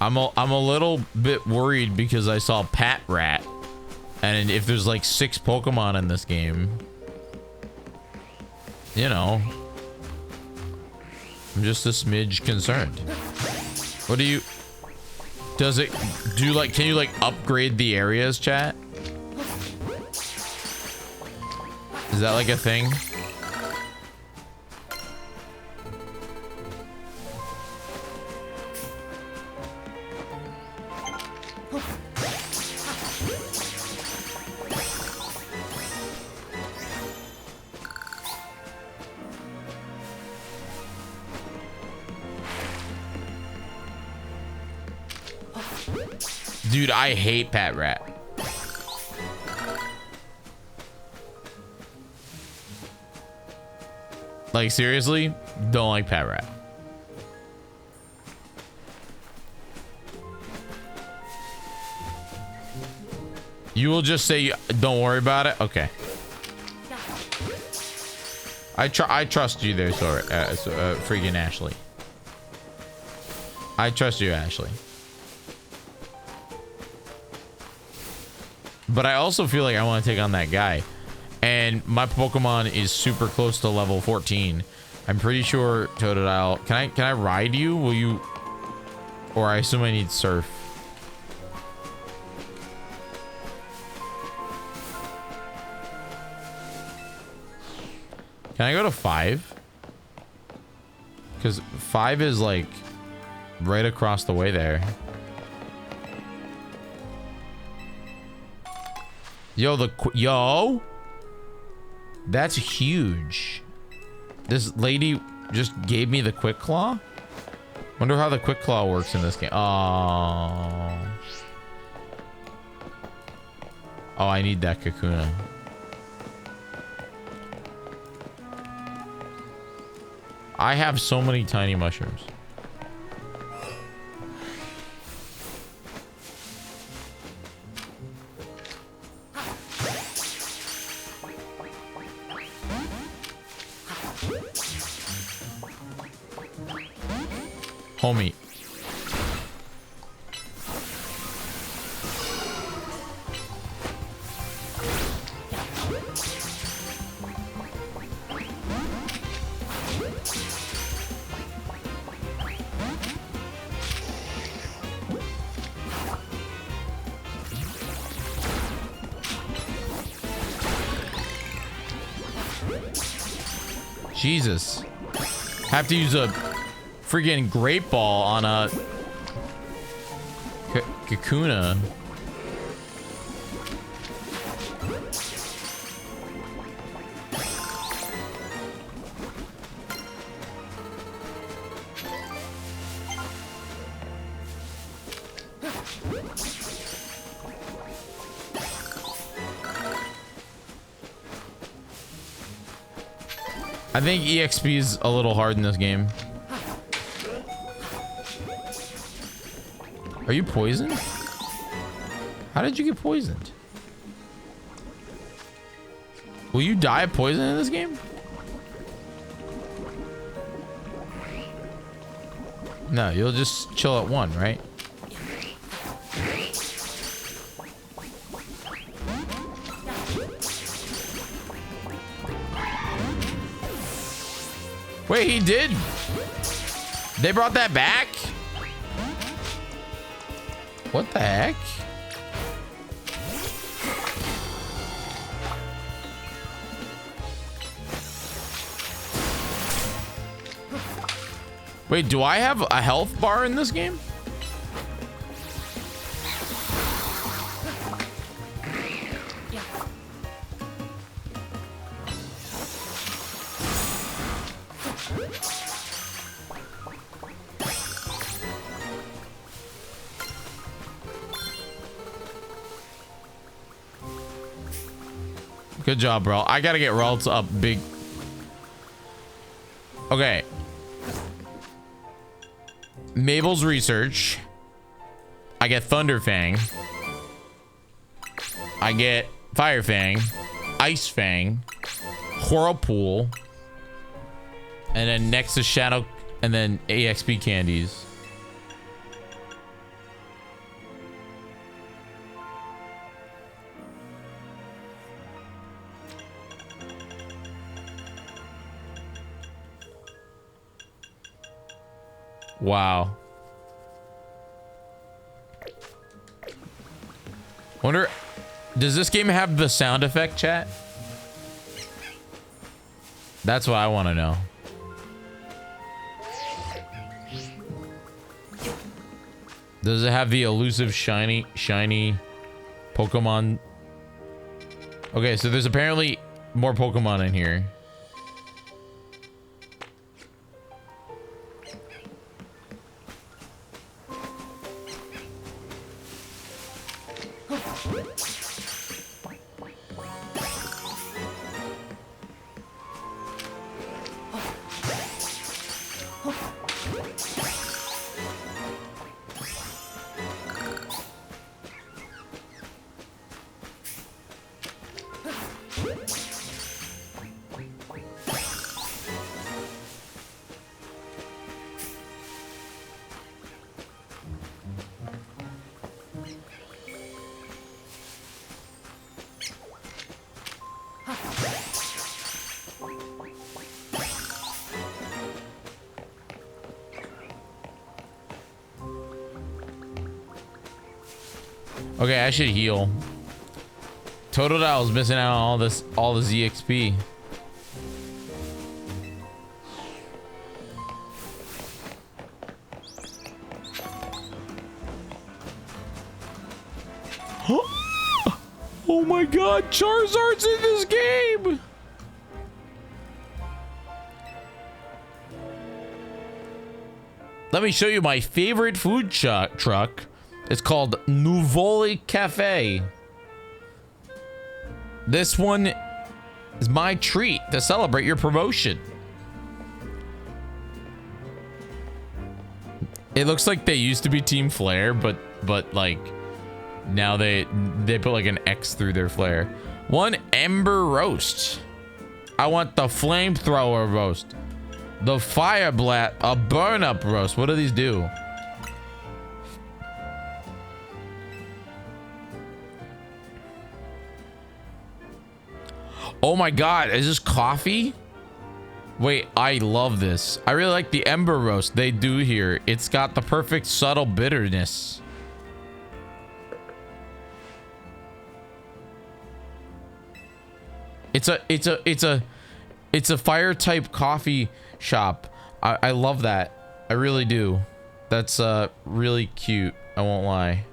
I'm a little bit worried because I saw Pat Rat, and if there's like 6 Pokemon in this game, you know, I'm just a smidge concerned. What do you, can you like upgrade the areas, chat? Is that like a thing? Dude, I hate Pat Rat. Like, seriously? Don't like Pat Rat. You will just say, don't worry about it? Okay. I trust you there, sorry, freaking Ashley. I trust you, Ashley. But I also feel like I want to take on that guy. And my Pokemon is super close to level 14. I'm pretty sure Totodile. Can I ride you? Will you? Or I assume I need surf. Can I go to 5? Because 5 is like right across the way there. Yo, that's huge. This lady just gave me the Quick Claw. Wonder how the Quick Claw works in this game. Oh, I need that Kakuna. I have so many tiny mushrooms. Homie. Jesus. Have to use a freaking great ball on a Kakuna. I think EXP is a little hard in this game. Are you poisoned? How did you get poisoned? Will you die of poison in this game? No, you'll just chill at 1, right? Wait, he did? They brought that back? What the heck? Wait, do I have a health bar in this game? Good job, bro. I gotta get Ralts up big. Okay. Mabel's research. I get Thunder Fang. I get Fire Fang, Ice Fang, Whirlpool, and then next is Shadow, and then EXP candies. Wow. Wonder, does this game have the sound effect, chat? That's what I want to know. Does it have the elusive shiny Pokemon? Okay, so there's apparently more Pokemon in here. Okay, I should heal. Totodile's missing out on all the ZXP. Oh my god, Charizard's in this game! Let me show you my favorite food truck. It's called Nouvoli Cafe. This one is my treat to celebrate your promotion. It looks like they used to be Team Flare, but like now they put like an X through their flare. One Ember Roast. I want the Flamethrower Roast. The Fire Blast, a Burn Up Roast. What do these do? Oh my god, is this coffee? Wait, I love this. I really like the Ember Roast they do here. It's got the perfect subtle bitterness. It's a fire type coffee shop. I love that. I really do. That's really cute. I won't lie.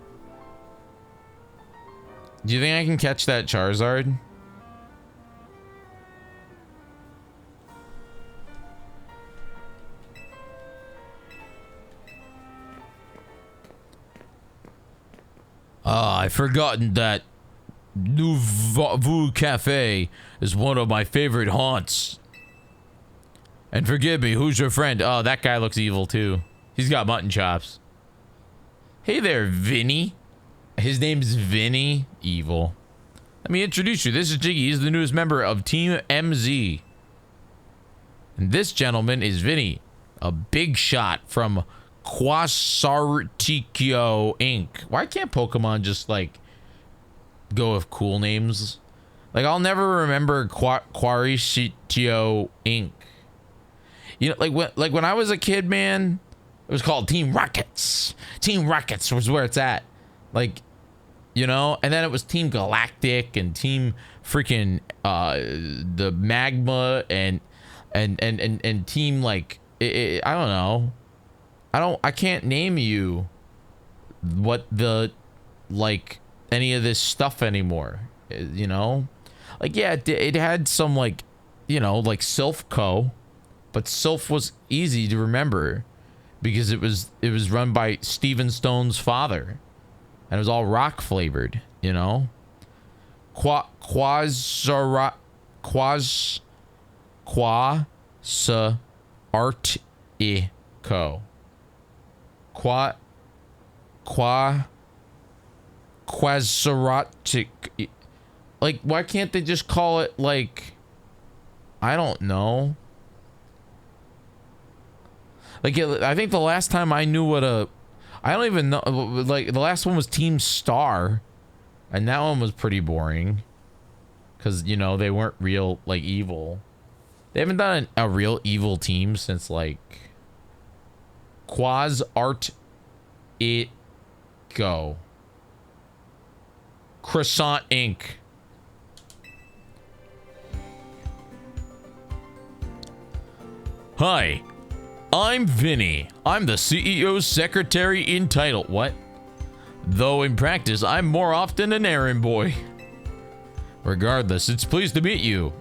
Do you think I can catch that Charizard? I've forgotten that Nouveau Cafe is one of my favorite haunts. And forgive me, who's your friend? Oh, that guy looks evil too. He's got mutton chops. Hey there, Vinny. His name's Vinny. Evil. Let me introduce you. This is Jyggy. He's the newest member of Team MZ. And this gentleman is Vinny, a big shot from Quasarticchio Inc. Why can't Pokemon just like go with cool names? Like I'll never remember Quasarticchio Inc. You know, like when I was a kid, man, it was called Team Rockets. Team Rockets was where it's at. Like, you know, and then it was Team Galactic and Team freaking the Magma and Team like I don't know. I can't name you what the, like, any of this stuff anymore, you know? Like, yeah, it had some, like, you know, like Sylph Co, but Sylph was easy to remember because it was run by Steven Stone's father, and it was all rock flavored, you know? Quasartico. Quasaratic. Like, why can't they just call it, like, I don't know. Like, I think the last time I knew what a, I don't even know, like, the last one was Team Star, and that one was pretty boring, because, you know, they weren't real, like, evil. They haven't done a real evil team since, like, Quas It Go. Croissant Inc. Hi, I'm Vinny. I'm the CEO's secretary in title. What? Though in practice, I'm more often an errand boy. Regardless, it's pleased to meet you.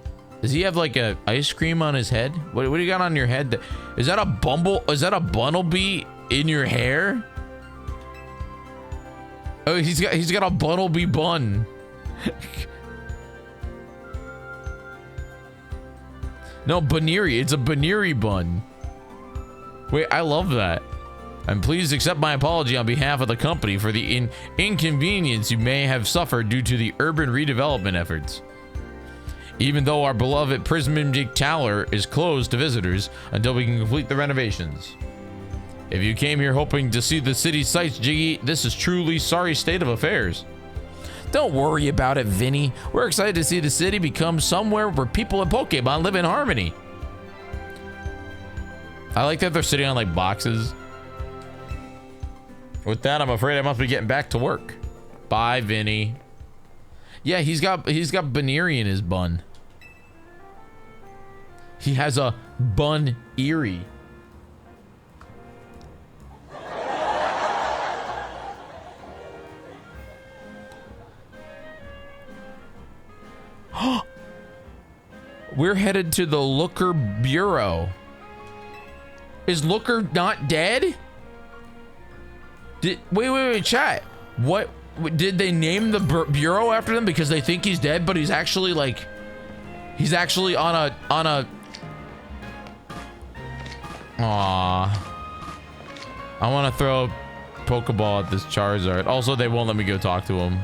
Does he have like a ice cream on his head? What do you got on your head? Is that a bumble? Is that a bumblebee in your hair? Oh, he's got a bumblebee bun. No, Baneri. It's a Baneri bun. Wait, I love that. And please accept my apology on behalf of the company for the inconvenience you may have suffered due to the urban redevelopment efforts. Even though our beloved Prismatic Tower is closed to visitors until we can complete the renovations. If you came here hoping to see the city sights, Jiggy, this is truly sorry state of affairs. Don't worry about it, Vinny. We're excited to see the city become somewhere where people and Pokemon live in harmony. I like that they're sitting on like boxes. With that, I'm afraid I must be getting back to work. Bye, Vinny. Yeah, he's got Baneri in his bun. He has a bun eerie. We're headed to the Looker Bureau. Is Looker not dead? Wait, chat. What did they name the bureau after them because they think he's dead, but he's actually like, he's actually on a. Aww. I want to throw a Pokeball at this Charizard. Also, they won't let me go talk to him.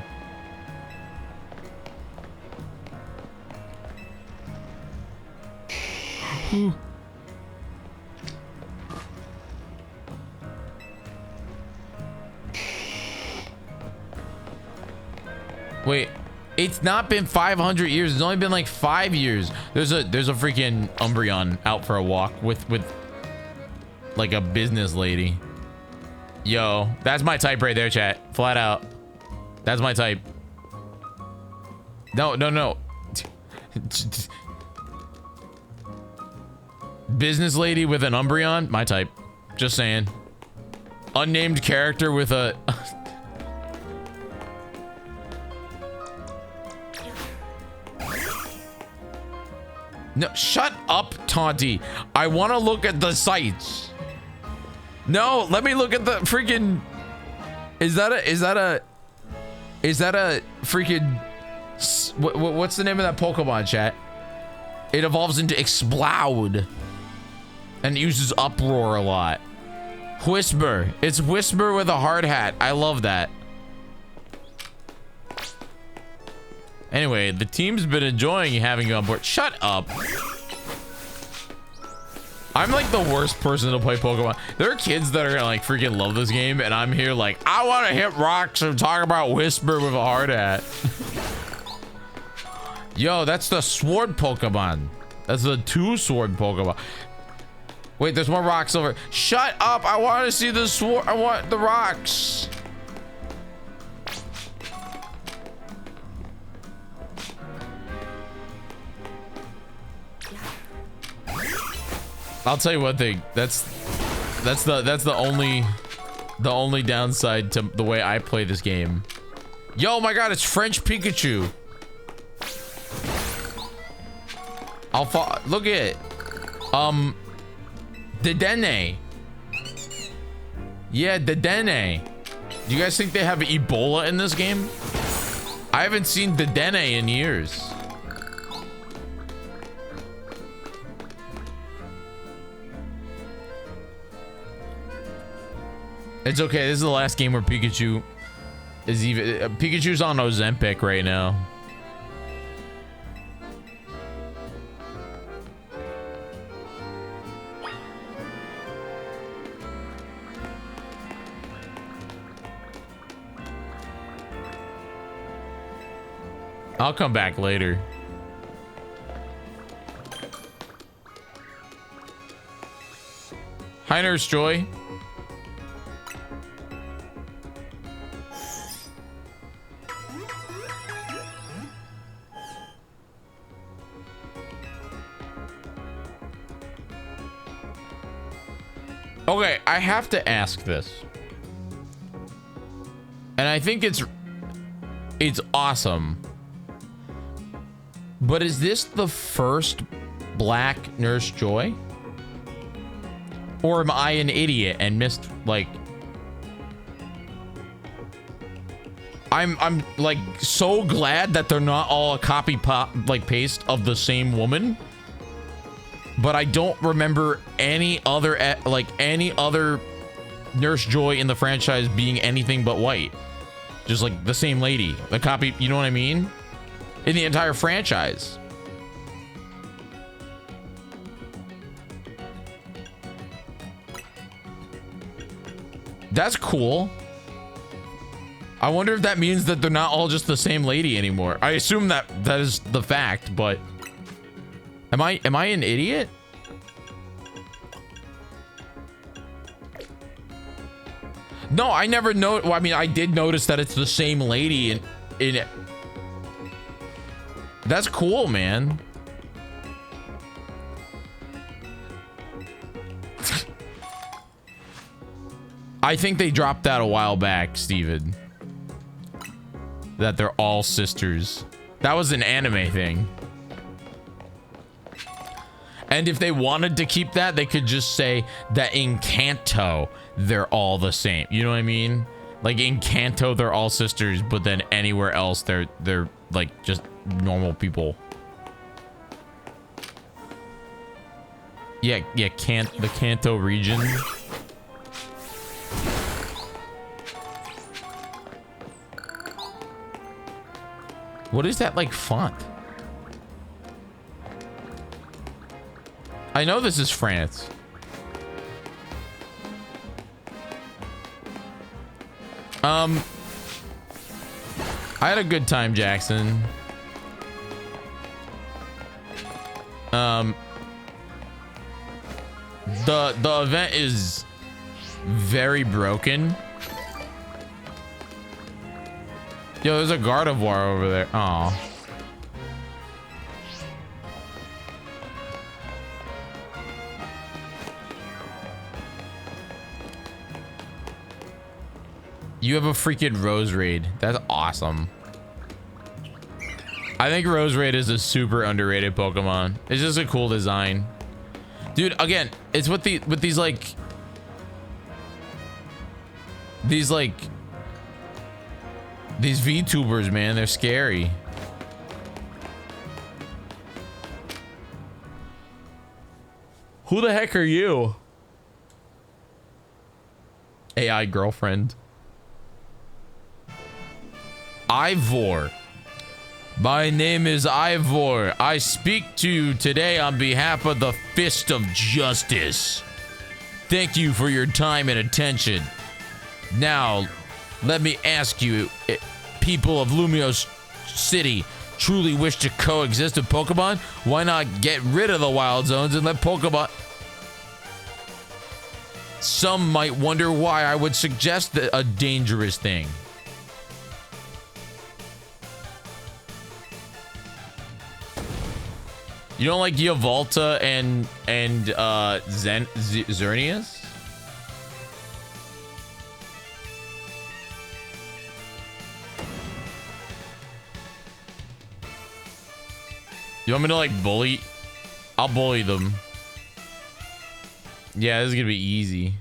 Wait, it's not been 500 years. It's only been like 5 years. There's a freaking Umbreon out for a walk with like a business lady. Yo, that's my type right there, chat. Flat out. That's my type. No. Business lady with an Umbreon, my type. Just saying. Unnamed character with a... No, shut up, Taunty. I want to look at the sites. No, let me look at the freaking... Is that a freaking... What's the name of that Pokemon, chat? It evolves into Explode. And uses Uproar a lot. Whisper. It's Whisper with a hard hat. I love that. Anyway, the team's been enjoying having you on board. Shut up. I'm like the worst person to play Pokemon. There are kids that are gonna like freaking love this game, and I'm here like, I want to hit rocks and talk about Whisper with a hard hat. Yo, that's the sword Pokemon. That's the 2-sword Pokemon. Wait, there's more rocks over. Shut up. I want to see the sword. I want the rocks. I'll tell you one thing. That's That's the only downside to the way I play this game. Yo, my God, it's French Pikachu. Look at it. Dedenne. Yeah, Dedenne. Do you guys think they have Ebola in this game? I haven't seen Dedenne in years. It's okay. This is the last game where Pikachu is even. Pikachu's on Ozempic right now. I'll come back later. Hi, Nurse Joy. Okay, I have to ask this. And I think it's awesome. But is this the first black Nurse Joy? Or am I an idiot and missed, like... I'm like so glad that they're not all a copy paste of the same woman. But I don't remember any other Nurse Joy in the franchise being anything but white. Just like the same lady. The copy, you know what I mean? In the entire franchise. That's cool. I wonder if that means that they're not all just the same lady anymore. I assume that is the fact, but am I an idiot? No, I never know. Well, I mean, I did notice that it's the same lady in it. That's cool, man. I think they dropped that a while back, Steven. That they're all sisters. That was an anime thing. And if they wanted to keep that, they could just say that in Kanto, they're all the same. You know what I mean? Like in Kanto, they're all sisters, but then anywhere else, they're like just normal people. Yeah, the Kanto region. What is that like font? I know this is France. I had a good time, Jackson. The event is very broken. Yo, there's a Gardevoir over there. Aw. You have a freaking Rose Raid. That's awesome. I think Rose Raid is a super underrated Pokemon. It's just a cool design. Dude, again, it's with these VTubers, man. They're scary. Who the heck are you? AI girlfriend. Ivor. My name is Ivor. I speak to you today on behalf of the Fist of Justice. Thank you for your time and attention. Now, let me ask you, people of Lumiose City truly wish to coexist with Pokemon? Why not get rid of the wild zones and let Pokemon... Some might wonder why I would suggest a dangerous thing. You don't like Yavolta and Xerneas? You want me to like bully? I'll bully them. Yeah, this is gonna be easy.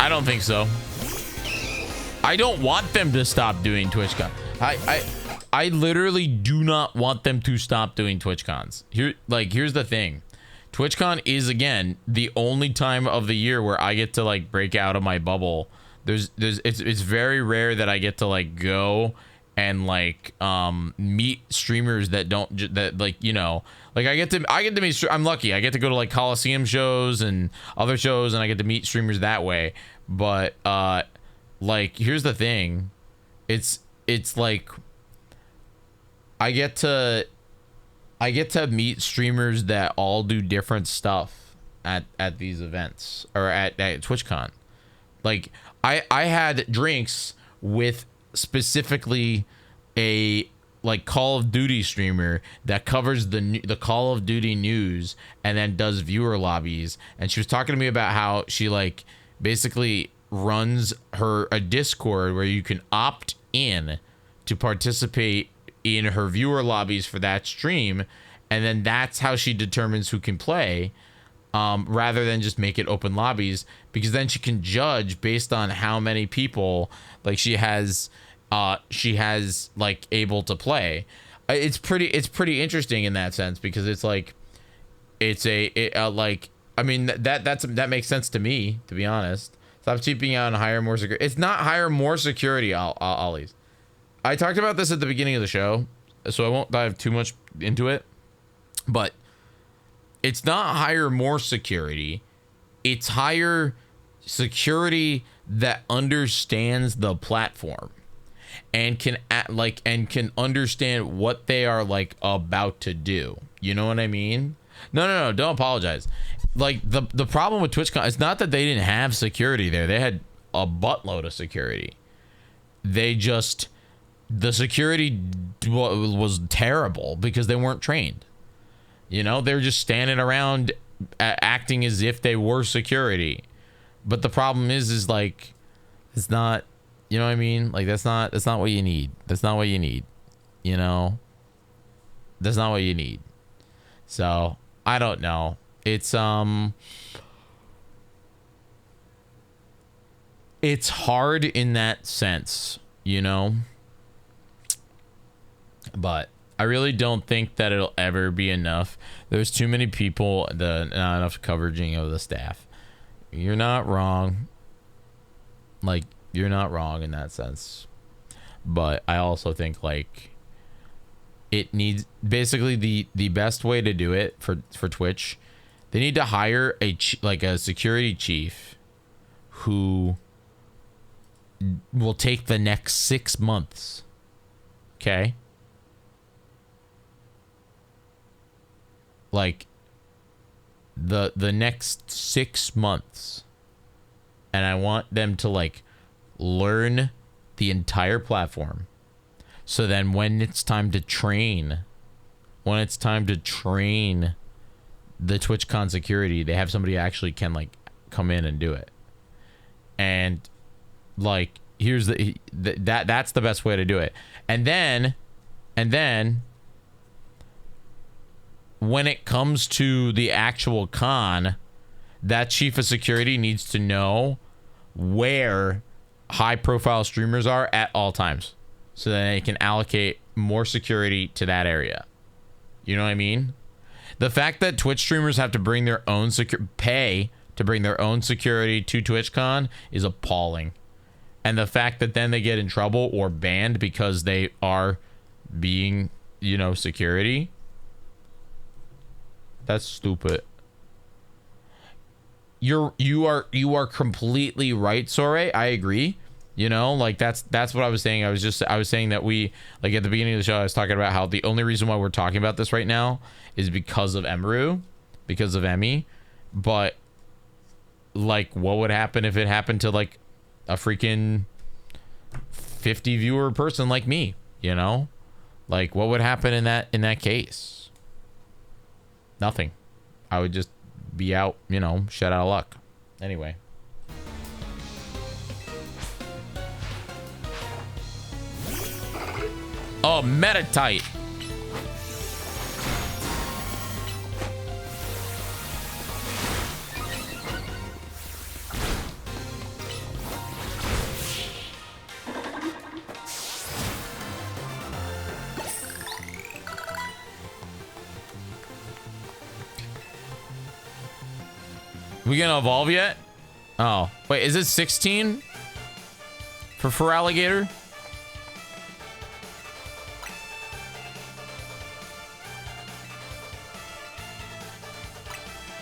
I don't think so. I don't want them to stop doing TwitchCon. I literally do not want them to stop doing TwitchCons. Here's the thing. TwitchCon is, again, the only time of the year where I get to like break out of my bubble. It's very rare that I get to like go and like meet streamers that like, you know, like I get to meet, I'm lucky. I get to go to like Coliseum shows and other shows, and I get to meet streamers that way. But like, here's the thing. It's like I get to meet streamers that all do different stuff at these events, or at TwitchCon. Like I had drinks with specifically a like Call of Duty streamer that covers the Call of Duty news and then does viewer lobbies, and she was talking to me about how she like basically runs a Discord where you can opt in to participate in her viewer lobbies for that stream, and then that's how she determines who can play, rather than just make it open lobbies, because then she can judge based on how many people like she has like able to play. It's pretty interesting in that sense, because it's like like, I mean, that makes sense to me, to be honest. Stop cheaping out and hire more security. It's not hire more security, Ollies. I talked about this at the beginning of the show, so I won't dive too much into it. But it's not hire more security. It's hire security that understands the platform and can understand what they are like about to do. You know what I mean? No, don't apologize. Like the problem with TwitchCon, it's not that they didn't have security there. They had a buttload of security. The security was terrible because they weren't trained. You know, they're just standing around acting as if they were security. But the problem is like, it's not, you know what I mean? Like, that's not what you need. That's not what you need. You know? That's not what you need. So, I don't know. It's hard in that sense, you know? But I really don't think that it'll ever be enough. There's too many people, not enough coveraging of the staff. You're not wrong. Like, you're not wrong in that sense. But I also think, like, it needs, basically the best way to do it for Twitch, they need to hire a security chief who will take the next 6 months. Okay? Like the next 6 months, and I want them to like learn the entire platform, so then when it's time to train the TwitchCon security, they have somebody who actually can like come in and do it. And like, here's that's the best way to do it. And then when it comes to the actual con, that chief of security needs to know where high profile streamers are at all times, so that they can allocate more security to that area. You know what I mean? The fact that Twitch streamers have to bring their own pay to bring their own security to TwitchCon is appalling. And the fact that then they get in trouble or banned because they are being, you know, security, that's stupid. You are completely right, Sore. I agree. You know, like that's what I was saying. I was saying that we, like, at the beginning of the show, I was talking about how the only reason why we're talking about this right now is because of Emiru, because of Emmy. But like, what would happen if it happened to like a freaking 50 viewer person like me? You know, like, what would happen in that case? Nothing. I would just be out, you know, shut out of luck. Anyway, Oh, Metatite. We gonna evolve yet? Oh, wait, is it 16 for alligator?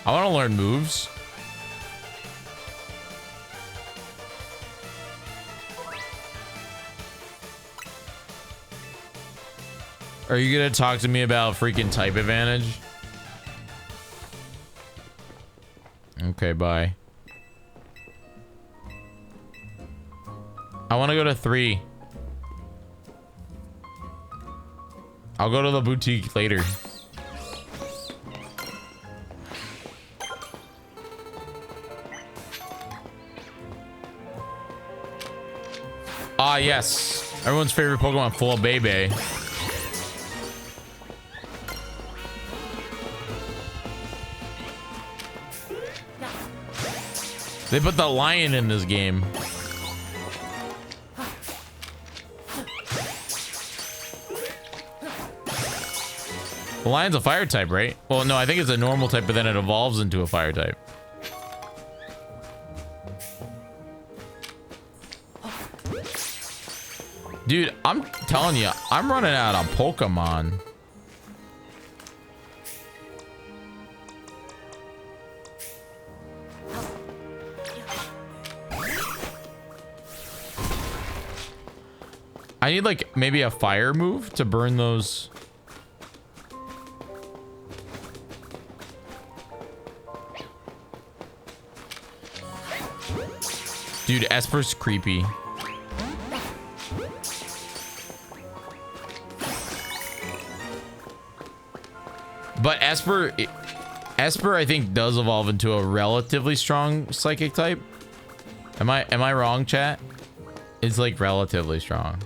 I want to learn moves. Are you gonna talk to me about freaking type advantage? Okay, bye. I want to go to 3. I'll go to the boutique later. Ah, yes. Everyone's favorite Pokemon, full of Bebe. They put the lion in this game. The lion's a fire type, right? Well, no, I think it's a normal type, but then it evolves into a fire type. Dude, I'm telling you, I'm running out of Pokemon. I need like maybe a fire move to burn those. Dude, Esper's creepy. But Esper I think does evolve into a relatively strong psychic type. Am I wrong, chat? It's like relatively strong.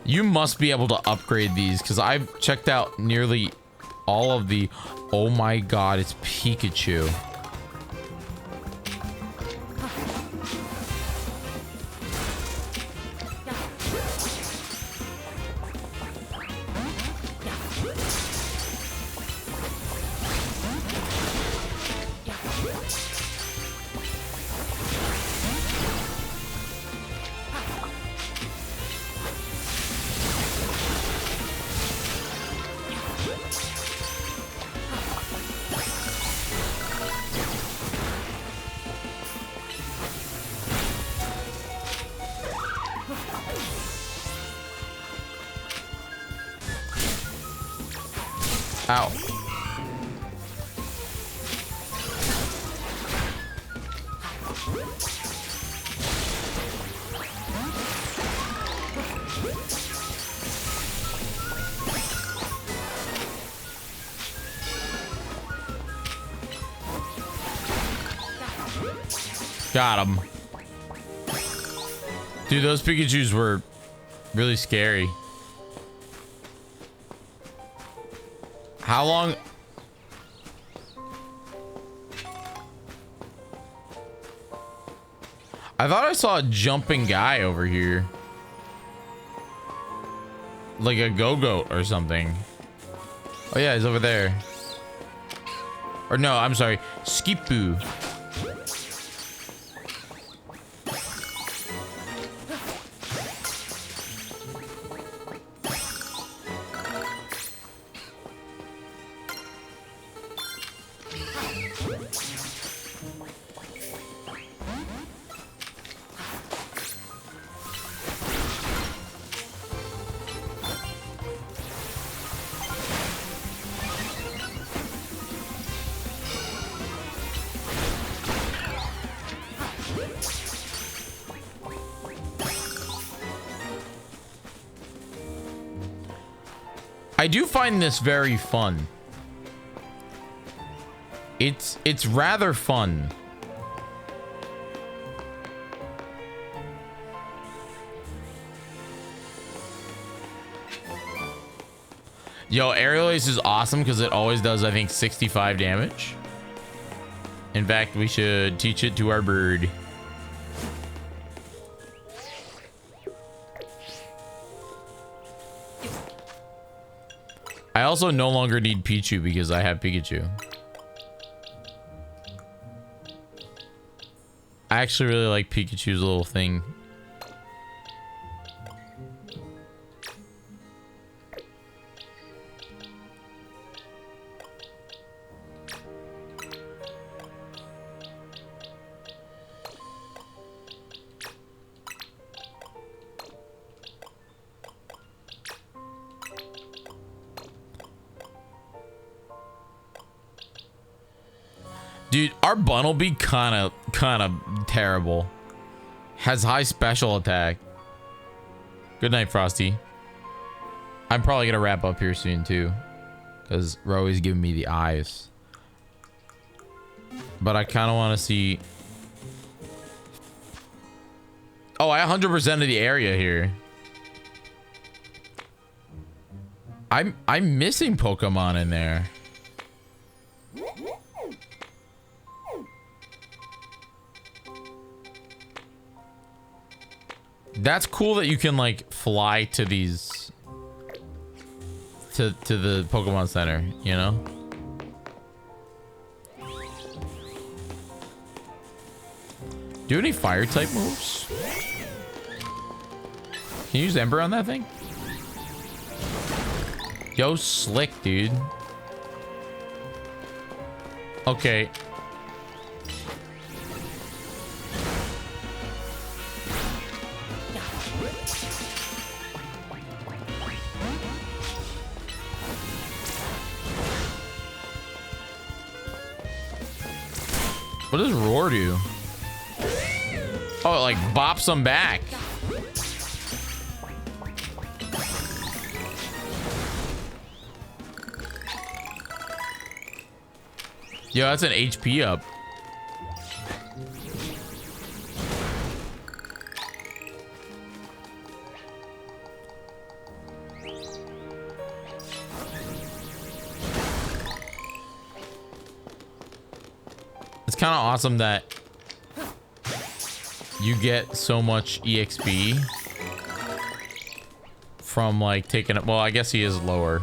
You must be able to upgrade these because I've checked out nearly all of the... Oh my god, it's Pikachu. Ow. Got him. Dude, those Pikachus were really scary. How long? I thought I saw a jumping guy over here. Like a go-goat or something. Oh yeah, he's over there. Or no, I'm sorry. Skipu. I do find this very fun. It's rather fun. Yo, aerial ace is awesome because it always does, I think, 65 damage. In fact, we should teach it to our bird. I also no longer need Pichu because I have Pikachu. I actually really like Pikachu's little thing. Dude, our bun will be kind of terrible. Has high special attack. Good night, Frosty. I'm probably gonna wrap up here soon too, because Roey's giving me the eyes. But I kind of want to see. Oh, I 100% of the area here. I'm missing Pokemon in there. That's cool that you can like fly to these to the Pokemon Center, you know? Do you have any fire type moves? Can you use Ember on that thing? Yo, slick, dude. Okay. What does Roar do? Oh, it like bops them back. Yo, that's an HP up. It's kind of awesome that you get so much EXP from like taking it. Well, I guess he is lower,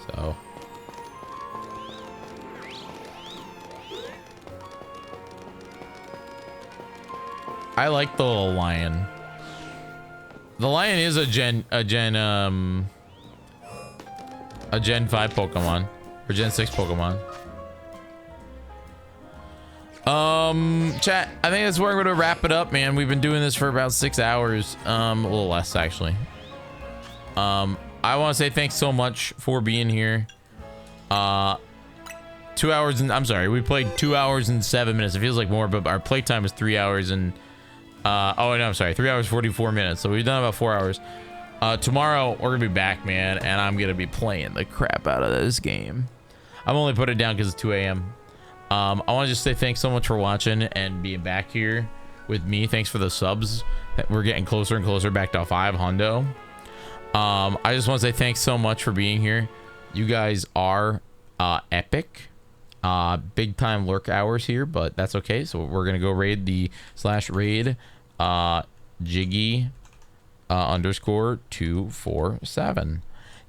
so. I like the little lion. The lion is a Gen 5 Pokemon or Gen 6 Pokemon. Chat, I think that's where we're gonna wrap it up, man. We've been doing this for about 6 hours, a little less actually. I want to say thanks so much for being here. 2 hours and I'm sorry, we played 2 hours and 7 minutes. It feels like more, but our playtime is 3 hours and oh no, I'm sorry, 3 hours 44 minutes. So we've done about 4 hours. Tomorrow we're gonna be back, man, and I'm gonna be playing the crap out of this game. I'm only putting it down because it's 2 a.m. I want to just say thanks so much for watching and being back here with me. Thanks for the subs. We're getting closer and closer back to 5 hundo. I just want to say thanks so much for being here. You guys are epic. Big time lurk hours here, but that's okay. So we're gonna go raid the /raid Jyggy _ 247.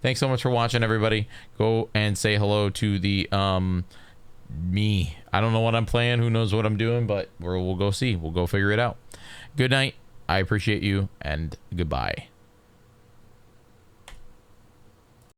Thanks so much for watching, everybody. Go and say hello to the me. I don't know what I'm playing, who knows what I'm doing, but we'll go see. We'll go figure it out. Good night. I appreciate you, and goodbye.